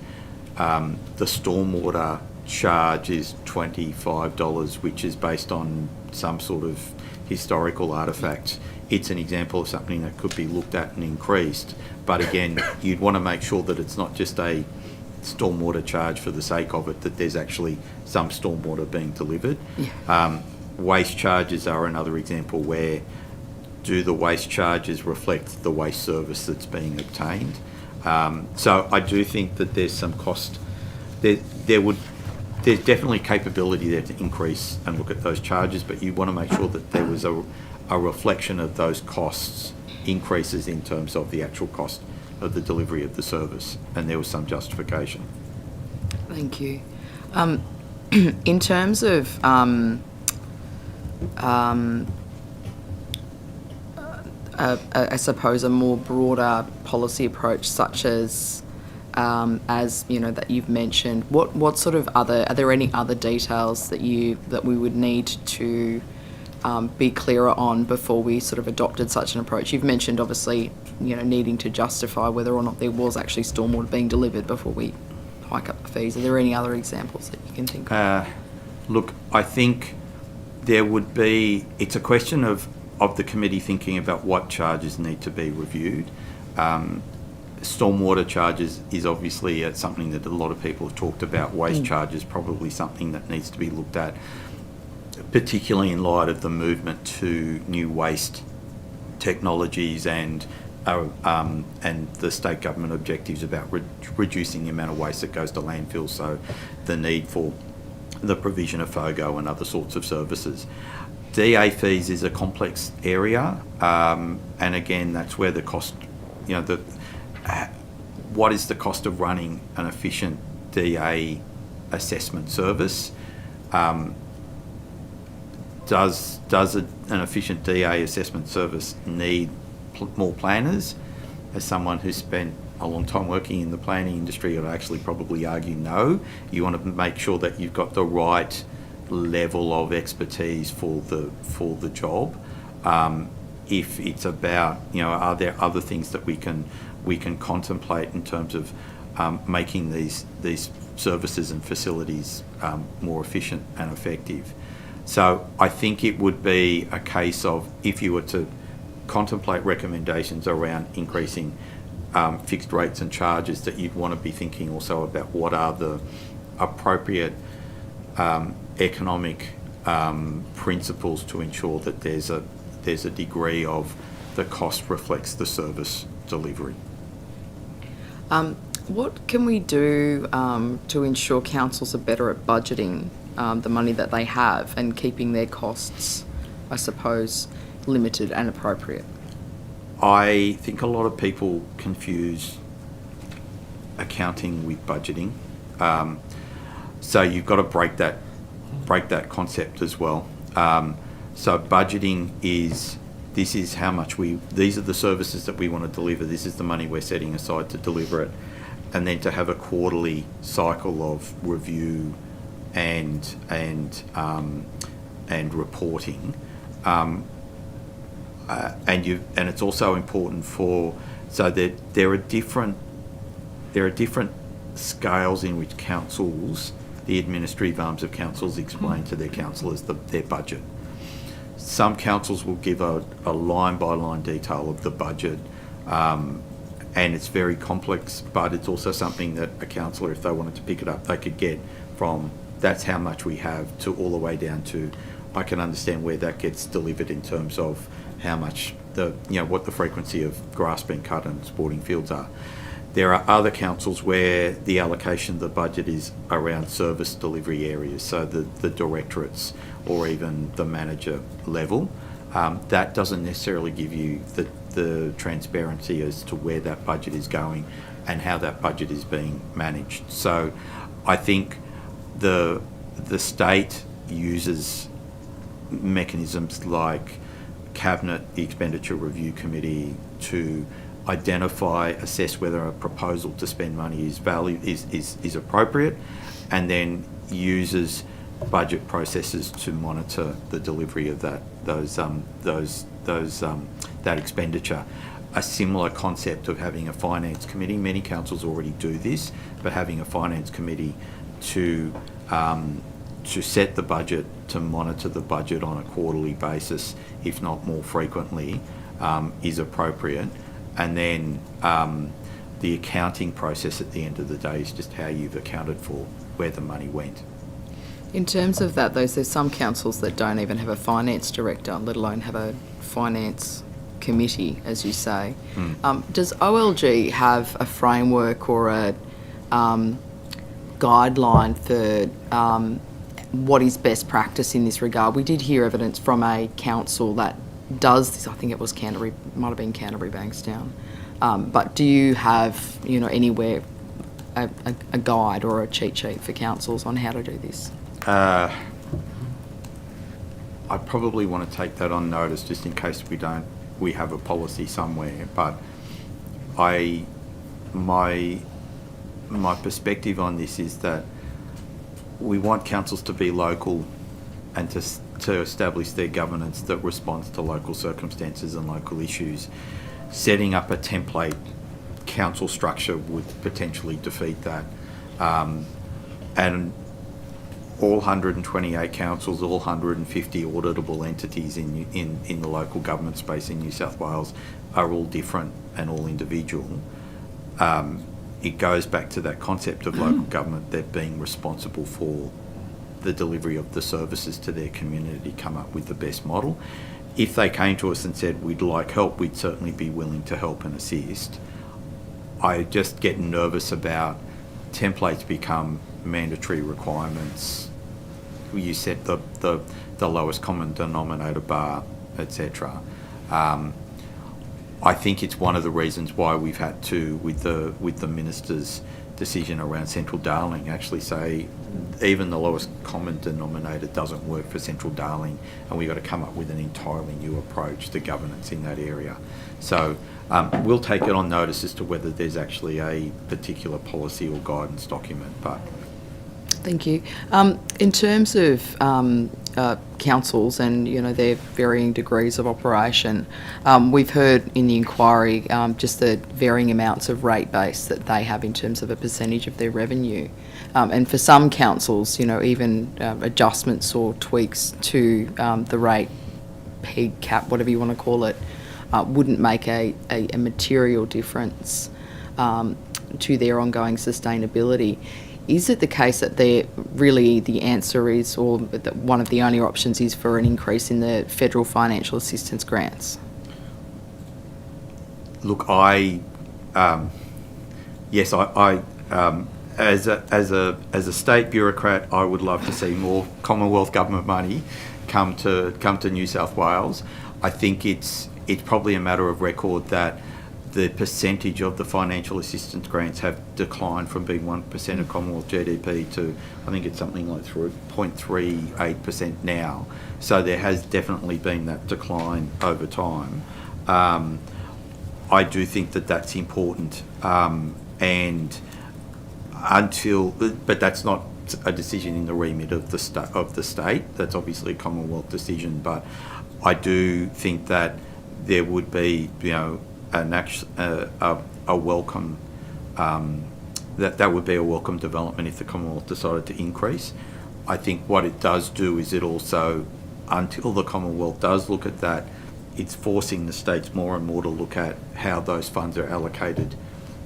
the stormwater charge is $25, which is based on some sort of historical artefact, it's an example of something that could be looked at and increased. But again, you'd want to make sure that it's not just a stormwater charge for the sake of it, that there's actually some stormwater being delivered. Yeah. Waste charges are another example where do the waste charges reflect the waste service that's being obtained? So I do think that there's some cost. There's definitely capability there to increase and look at those charges, but you want to make sure that there was a reflection of those costs increases in terms of the actual cost of the delivery of the service, and there was some justification. Thank you. In terms of I suppose a more broader policy approach, such as you know that you've mentioned, what sort of are there any other details that we would need to be clearer on before we sort of adopted such an approach? You've mentioned obviously, you know, needing to justify whether or not there was actually stormwater being delivered before we hike up the fees. Are there any other examples that you can think of? Look, I think there would be. It's a question of the committee thinking about what charges need to be reviewed. Stormwater charges is obviously something that a lot of people have talked about. Waste charges probably something that needs to be looked at, particularly in light of the movement to new waste technologies and the state government objectives about reducing the amount of waste that goes to landfill, so the need for the provision of FOGO and other sorts of services. DA fees is a complex area, and again, that's where the cost, you know, what is the cost of running an efficient DA assessment service? Does an efficient DA assessment service need more planners? As someone who's spent a long time working in the planning industry, I'd actually probably argue no. You want to make sure that you've got the right level of expertise for the job. If it's about, you know, are there other things that we can contemplate in terms of making these services and facilities more efficient and effective? So I think it would be a case of, if you were to contemplate recommendations around increasing fixed rates and charges, that you'd want to be thinking also about what are the appropriate economic principles to ensure that there's a degree of the cost reflects the service delivery. What can we do to ensure councils are better at budgeting the money that they have and keeping their costs, I suppose, limited and appropriate? I think a lot of people confuse accounting with budgeting. So you've got to break that concept as well. So budgeting is, this is how much these are the services that we want to deliver, this is the money we're setting aside to deliver it. And then to have a quarterly cycle of review and reporting. And it's also important so that there are different scales in which councils, the administrative arms of councils, explain to their councillors their budget. Some councils will give a line-by-line detail of the budget, and it's very complex, but it's also something that a councillor, if they wanted to pick it up, they could get from that's how much we have to all the way down to I can understand where that gets delivered in terms of how much what the frequency of grass being cut and sporting fields are. There are other councils where the allocation of the budget is around service delivery areas, so the directorates or even the manager level. That doesn't necessarily give you the transparency as to where that budget is going and how that budget is being managed. So I think the state uses mechanisms like Cabinet, the Expenditure Review Committee, to identify, assess whether a proposal to spend money is appropriate, and then uses budget processes to monitor the delivery of that expenditure. A similar concept of having a finance committee. Many councils already do this, but having a finance committee to to set the budget, to monitor the budget on a quarterly basis, if not more frequently, is appropriate. And then the accounting process at the end of the day is just how you've accounted for where the money went. In terms of that, though, there's some councils that don't even have a finance director, let alone have a finance committee, as you say. Does OLG have a framework or a guideline for what is best practice in this regard? We did hear evidence from a council that does this. I think it was Canterbury, might have been Canterbury Bankstown. But do you have, anywhere a guide or a cheat sheet for councils on how to do this? I probably want to take that on notice just in case we have a policy somewhere. But my perspective on this is that we want councils to be local and to establish their governance that responds to local circumstances and local issues. Setting up a template council structure would potentially defeat that. And all 128 councils, all 150 auditable entities in the local government space in New South Wales are all different and all individual. It goes back to that concept of local government, they're being responsible for the delivery of the services to their community, come up with the best model. If they came to us and said we'd like help, we'd certainly be willing to help and assist. I just get nervous about templates become mandatory requirements. You set the lowest common denominator bar, etc. I think it's one of the reasons why we've had to, with the minister's decision around Central Darling, actually say even the lowest common denominator doesn't work for Central Darling, and we've got to come up with an entirely new approach to governance in that area. So we'll take it on notice as to whether there's actually a particular policy or guidance document. But thank you. In terms of councils and their varying degrees of operation, we've heard in the inquiry just the varying amounts of rate base that they have in terms of a percentage of their revenue, and for some councils, even adjustments or tweaks to the rate, peg, cap, whatever you want to call it, wouldn't make a material difference to their ongoing sustainability. Is it the case that the answer is, or that one of the only options is for an increase in the federal financial assistance grants? Look, yes, as a state bureaucrat, I would love to see more Commonwealth government money come to New South Wales. I think it's probably a matter of record that the percentage of the financial assistance grants have declined from being 1% of Commonwealth GDP to, I think it's something like 0.38% now. So there has definitely been that decline over time. I do think that that's important, but that's not a decision in the remit of the state. That's obviously a Commonwealth decision, but I do think that there would be, a welcome, that would be a welcome development if the Commonwealth decided to increase. I think what it does do is it also, until the Commonwealth does look at that, it's forcing the states more and more to look at how those funds are allocated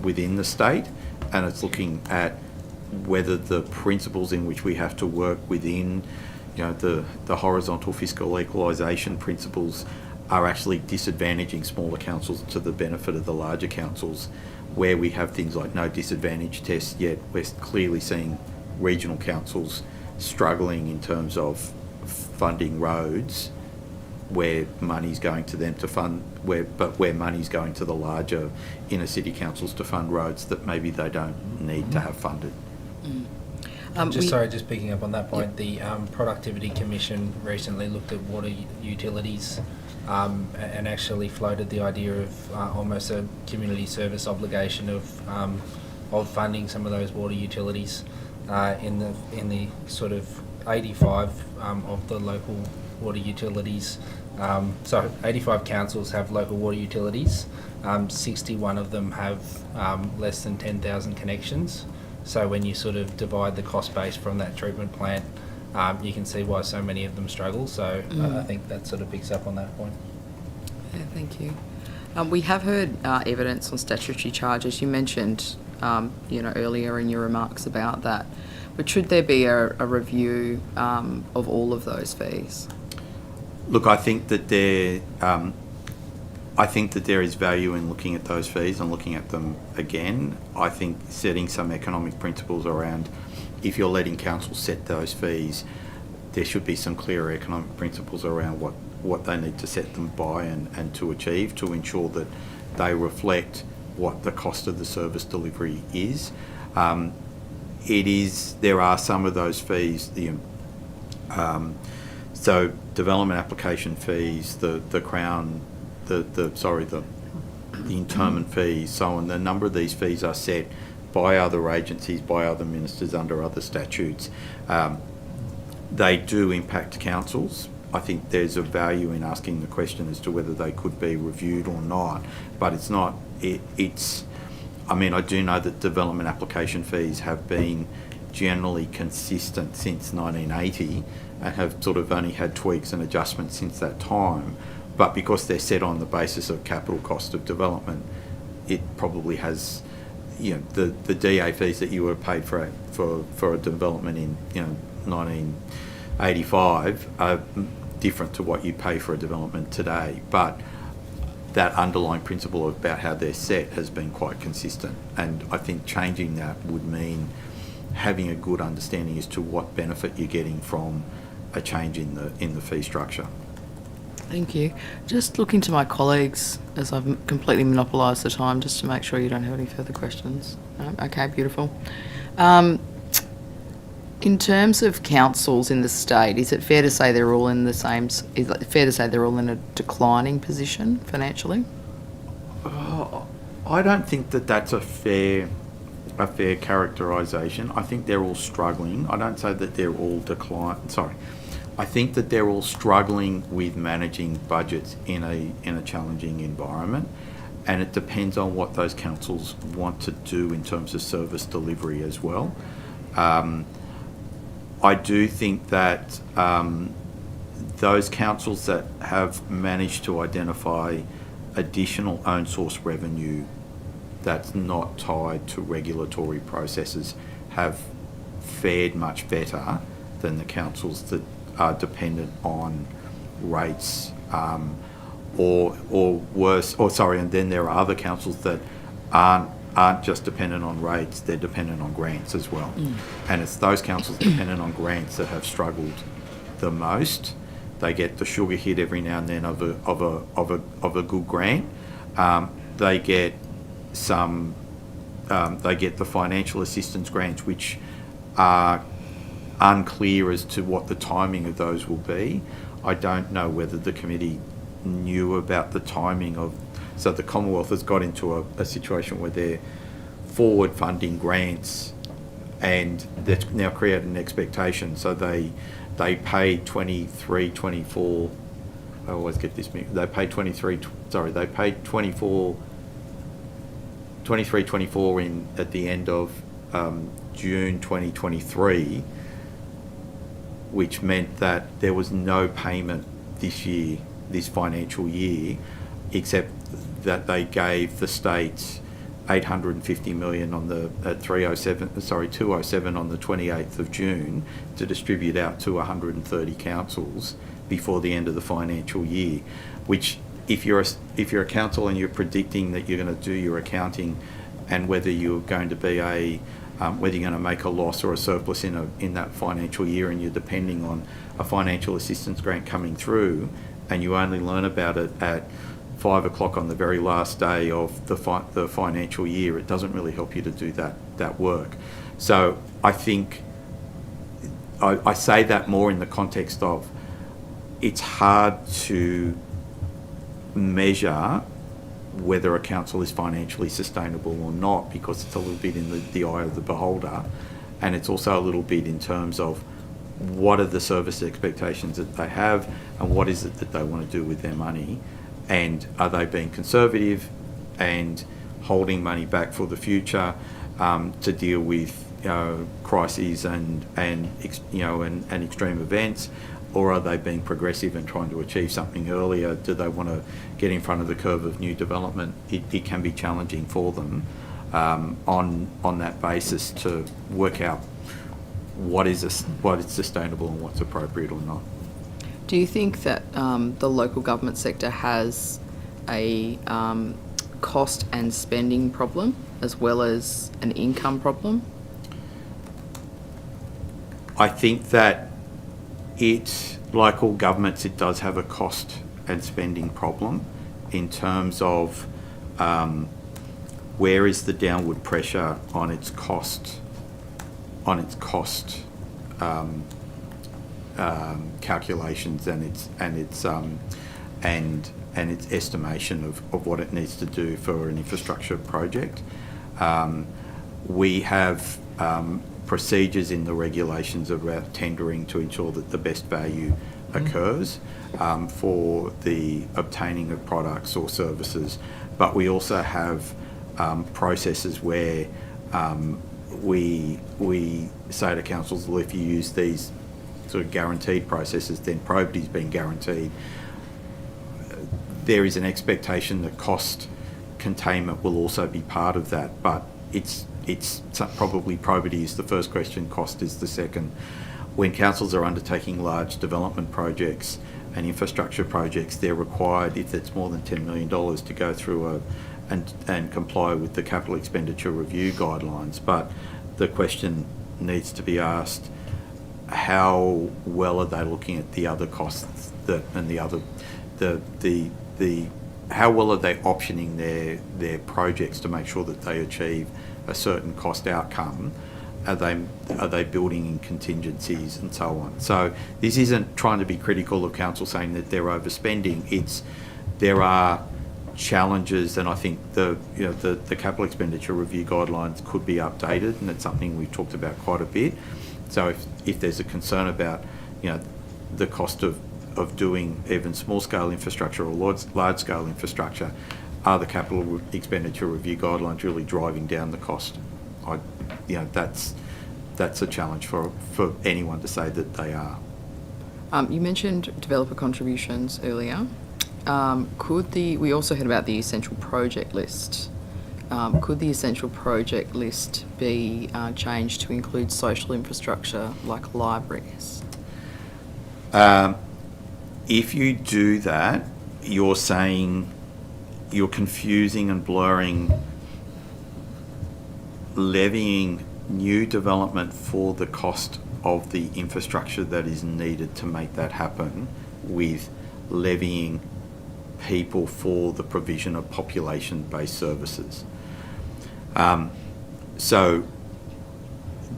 within the state, and it's looking at whether the principles in which we have to work within, the horizontal fiscal equalisation principles are actually disadvantaging smaller councils to the benefit of the larger councils, where we have things like no disadvantage tests, yet we're clearly seeing regional councils struggling in terms of funding roads where money's going to them to fund, where money's going to the larger inner city councils to fund roads that maybe they don't need to have funded. Just picking up on that point, the Productivity Commission recently looked at water utilities and actually floated the idea of almost a community service obligation of funding some of those water utilities in the sort of 85 of the local water utilities. So 85 councils have local water utilities. 61 of them have less than 10,000 connections. So when you sort of divide the cost base from that treatment plant, you can see why so many of them struggle. So I think that sort of picks up on that point. Yeah, thank you. We have heard evidence on statutory charges. You mentioned, earlier in your remarks about that. But should there be a review of all of those fees? Look, I think that there is value in looking at those fees and looking at them again. I think setting some economic principles around, if you're letting council set those fees, there should be some clearer economic principles around what they need to set them by and to achieve, to ensure that they reflect what the cost of the service delivery is. There are some of those fees, so development application fees, the Crown, the interment fees, so on. A number of these fees are set by other agencies, by other ministers under other statutes. They do impact councils. I think there's a value in asking the question as to whether they could be reviewed or not, but it's not. I do know that development application fees have been generally consistent since 1980 and have sort of only had tweaks and adjustments since that time. But because they're set on the basis of capital cost of development, it probably has, the DA fees that you were paid for a development in 1985 are different to what you pay for a development today. But that underlying principle about how they're set has been quite consistent, and I think changing that would mean having a good understanding as to what benefit you're getting from a change in the fee structure. Thank you. Just looking to my colleagues, as I've completely monopolised the time, just to make sure you don't have any further questions. No? Okay, beautiful. In terms of councils in the state, is it fair to say they're all in the same? Is it fair to say they're all in a declining position financially? I don't think that that's a fair characterisation. I think they're all struggling. I don't say that they're all I think that they're all struggling with managing budgets in a challenging environment, and it depends on what those councils want to do in terms of service delivery as well. I do think that those councils that have managed to identify additional own source revenue that's not tied to regulatory processes have fared much better than the councils that are dependent on rates or worse, and then there are other councils that aren't just dependent on rates, they're dependent on grants as well. And it's those councils dependent on grants that have struggled the most. They get the sugar hit every now and then of a good grant. They get the financial assistance grants, which are unclear as to what the timing of those will be. I don't know whether the committee knew about the timing of. So the Commonwealth has got into a situation where they're forward funding grants, and that's now created an expectation. So they paid 23, 24. I always get this mixed. They paid 23. They paid 24. 23, 24 at the end of June 2023, which meant that there was no payment this financial year, except that they gave the states $850 million on the 207 on the 28th of June to distribute out to 130 councils before the end of the financial year. Which, if you're a council and you're predicting that you're going to do your accounting, and whether you're going to be whether you're going to make a loss or a surplus in that financial year, and you're depending on a financial assistance grant coming through, and you only learn about it at 5 o'clock on the very last day of the financial year, it doesn't really help you to do that work. So I think I say that more in the context of it's hard to measure whether a council is financially sustainable or not, because it's a little bit in the eye of the beholder, and it's also a little bit in terms of what are the service expectations that they have, and what is it that they want to do with their money, and are they being conservative and holding money back for the future to deal with crises and extreme events, or are they being progressive and trying to achieve something earlier? Do they want to get in front of the curve of new development? It can be challenging for them on that basis to work out what is sustainable and what's appropriate or not. Do you think that the local government sector has a cost and spending problem as well as an income problem? I think that like all governments, it does have a cost and spending problem in terms of where is the downward pressure on its cost calculations and its estimation of what it needs to do for an infrastructure project. We have procedures in the regulations about tendering to ensure that the best value occurs for the obtaining of products or services, but we also have processes where we say to councils, well, if you use these sort of guaranteed processes, then probity's been guaranteed. There is an expectation that cost containment will also be part of that, but it's probably probity is the first question, cost is the second. When councils are undertaking large development projects and infrastructure projects, they're required, if it's more than $10 million, to go through and comply with the capital expenditure review guidelines. But the question needs to be asked, how well are they looking at the other costs how well are they optioning their projects to make sure that they achieve a certain cost outcome? Are they building in contingencies and so on? So this isn't trying to be critical of council saying that they're overspending. There are challenges, and I think the capital expenditure review guidelines could be updated, and it's something we've talked about quite a bit. So if there's a concern about the cost of doing even small-scale infrastructure or large-scale infrastructure, are the capital expenditure review guidelines really driving down the cost? That's a challenge for anyone to say that they are. You mentioned developer contributions earlier. We also heard about the essential project list. Could the essential project list be changed to include social infrastructure like libraries? If you do that, you're confusing and blurring levying new development for the cost of the infrastructure that is needed to make that happen with levying people for the provision of population-based services. So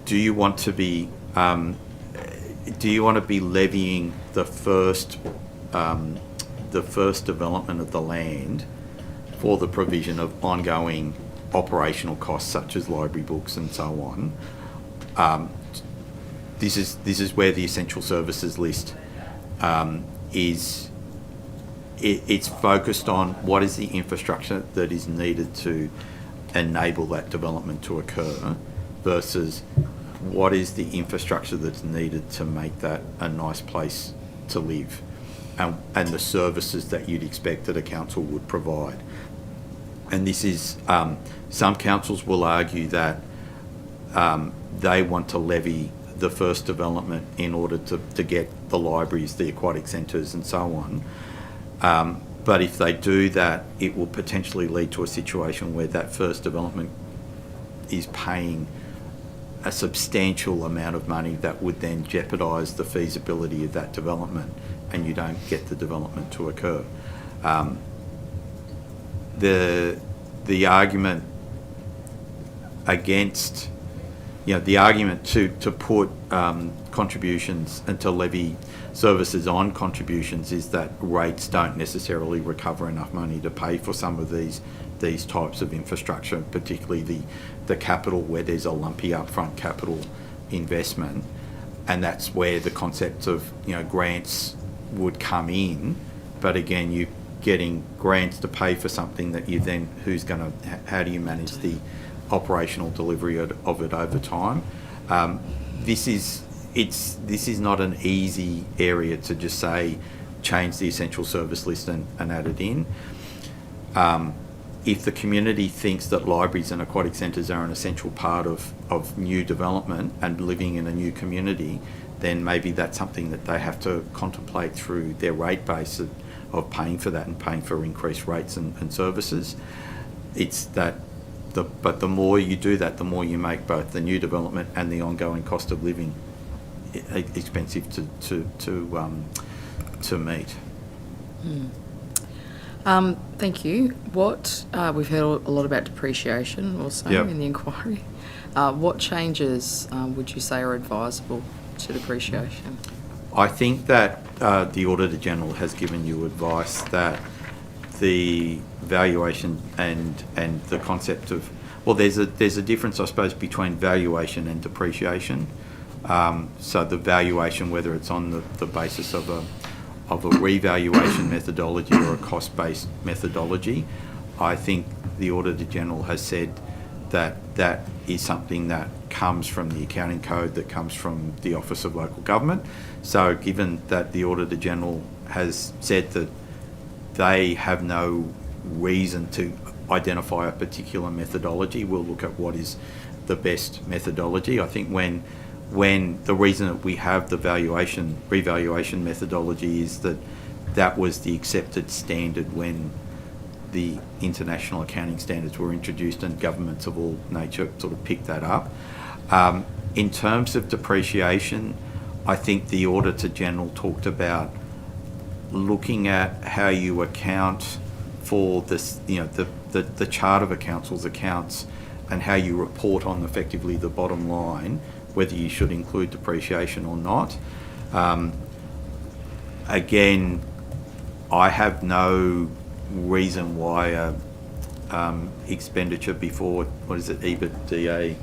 do you want to be levying the first development of the land for the provision of ongoing operational costs such as library books and so on? This is where the essential services list it's focused on what is the infrastructure that is needed to enable that development to occur versus what is the infrastructure that's needed to make that a nice place to live, and the services that you'd expect that a council would provide. And this is, some councils will argue that they want to levy the first development in order to get the libraries, the aquatic centres and so on. But if they do that, it will potentially lead to a situation where that first development is paying a substantial amount of money that would then jeopardise the feasibility of that development, and you don't get the development to occur. The argument against, the argument to put contributions and to levy services on contributions is that rates don't necessarily recover enough money to pay for some of these types of infrastructure, particularly the capital where there's a lumpy upfront capital investment, and that's where the concept of grants would come in. But again, you're getting grants to pay for something that you then how do you manage operational delivery of it over time. This is not an easy area to just say change the essential service list and add it in. If the community thinks that libraries and aquatic centres are an essential part of new development and living in a new community, then maybe that's something that they have to contemplate through their rate base of paying for that and paying for increased rates and services. It's that, but the more you do that, the more you make both the new development and the ongoing cost of living expensive to meet. Thank you. We've heard a lot about depreciation also in the inquiry. What changes would you say are advisable to depreciation? I think that the Auditor General has given you advice that the valuation and the concept of, well, there's a difference, I suppose, between valuation and depreciation. So the valuation, whether it's on the basis of a revaluation methodology or a cost-based methodology, I think the Auditor General has said that is something that comes from the accounting code, that comes from the Office of Local Government. So given that the Auditor General has said that they have no reason to identify a particular methodology, we'll look at what is the best methodology. I think when the reason that we have the revaluation methodology is that was the accepted standard when the international accounting standards were introduced, and governments of all nature sort of picked that up. In terms of depreciation, I think the Auditor General talked about looking at how you account for this, the chart of a council's accounts and how you report on effectively the bottom line, whether you should include depreciation or not. Again, I have no reason why expenditure before, EBITDA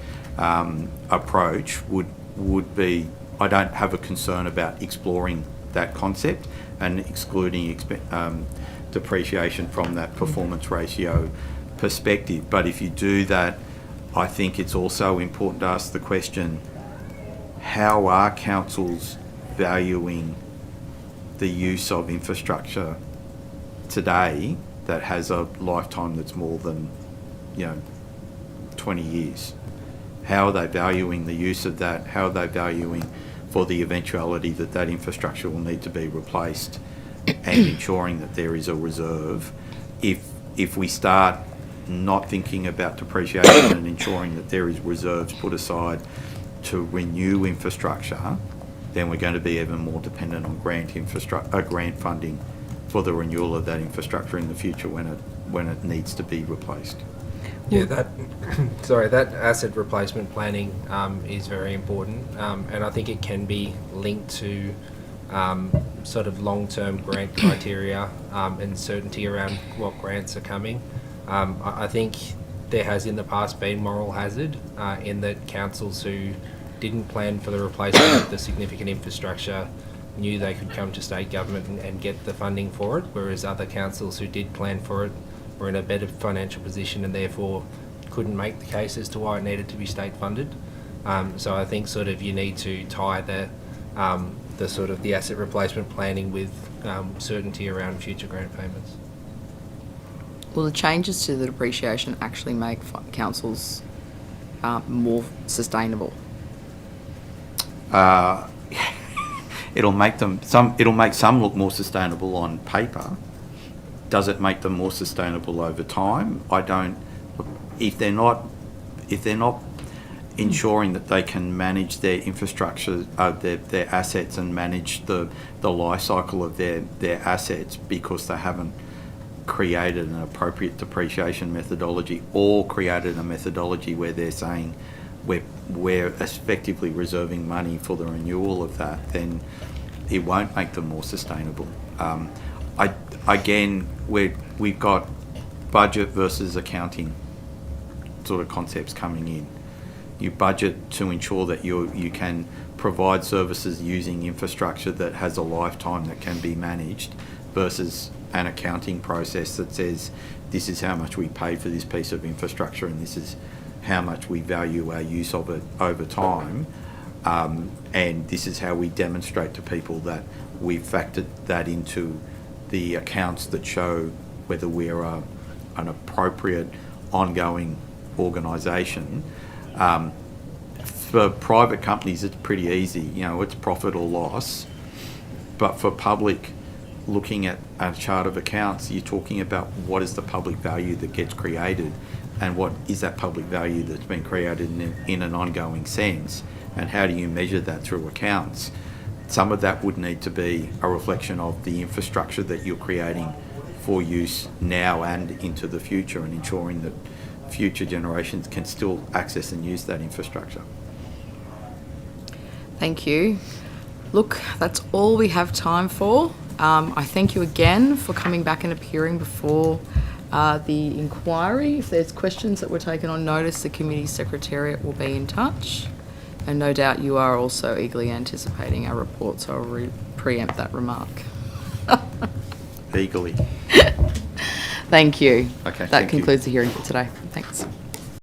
approach would be, I don't have a concern about exploring that concept and excluding depreciation from that performance ratio perspective. But if you do that, I think it's also important to ask the question, how are councils valuing the use of infrastructure today that has a lifetime that's more than 20 years? How are they valuing the use of that? How are they valuing for the eventuality that that infrastructure will need to be replaced, and ensuring that there is a reserve? If we start not thinking about depreciation and ensuring that there is reserves put aside to renew infrastructure, then we're going to be even more dependent on grant funding for the renewal of that infrastructure in the future when it needs to be replaced. Yeah, that asset replacement planning is very important, and I think it can be linked to sort of long-term grant criteria and certainty around what grants are coming. I think there has in the past been moral hazard in that councils who didn't plan for the replacement of the significant infrastructure knew they could come to state government and get the funding for it, whereas other councils who did plan for it were in a better financial position and therefore couldn't make the case as to why it needed to be state funded. So I think sort of you need to tie the sort of the asset replacement planning with certainty around future grant payments. Will the changes to the depreciation actually make councils more sustainable? It'll make some look more sustainable on paper. Does it make them more sustainable over time? I don't. If they're not ensuring that they can manage their infrastructure, their assets, and manage the life cycle of their assets because they haven't created an appropriate depreciation methodology or created a methodology where they're saying we're effectively reserving money for the renewal of that, then it won't make them more sustainable. We've got budget versus accounting sort of concepts coming in. You budget to ensure that you can provide services using infrastructure that has a lifetime that can be managed, versus an accounting process that says this is how much we pay for this piece of infrastructure and this is how much we value our use of it over time. And this is how we demonstrate to people that we've factored that into the accounts that show whether we're an appropriate ongoing organisation. For private companies, it's pretty easy. You know, it's profit or loss. But for public, looking at a chart of accounts, you're talking about what is the public value that gets created and what is that public value that's been created in an ongoing sense, and how do you measure that through accounts. Some of that would need to be a reflection of the infrastructure that you're creating for use now and into the future, and ensuring that future generations can still access and use that infrastructure. Thank you. Look, that's all we have time for. I thank you again for coming back and appearing before the inquiry. If there's questions that were taken on notice, the committee secretariat will be in touch. And no doubt you are also eagerly anticipating our report, so I'll preempt that remark. Eagerly. Thank you. Okay, that concludes the hearing for today. Thanks.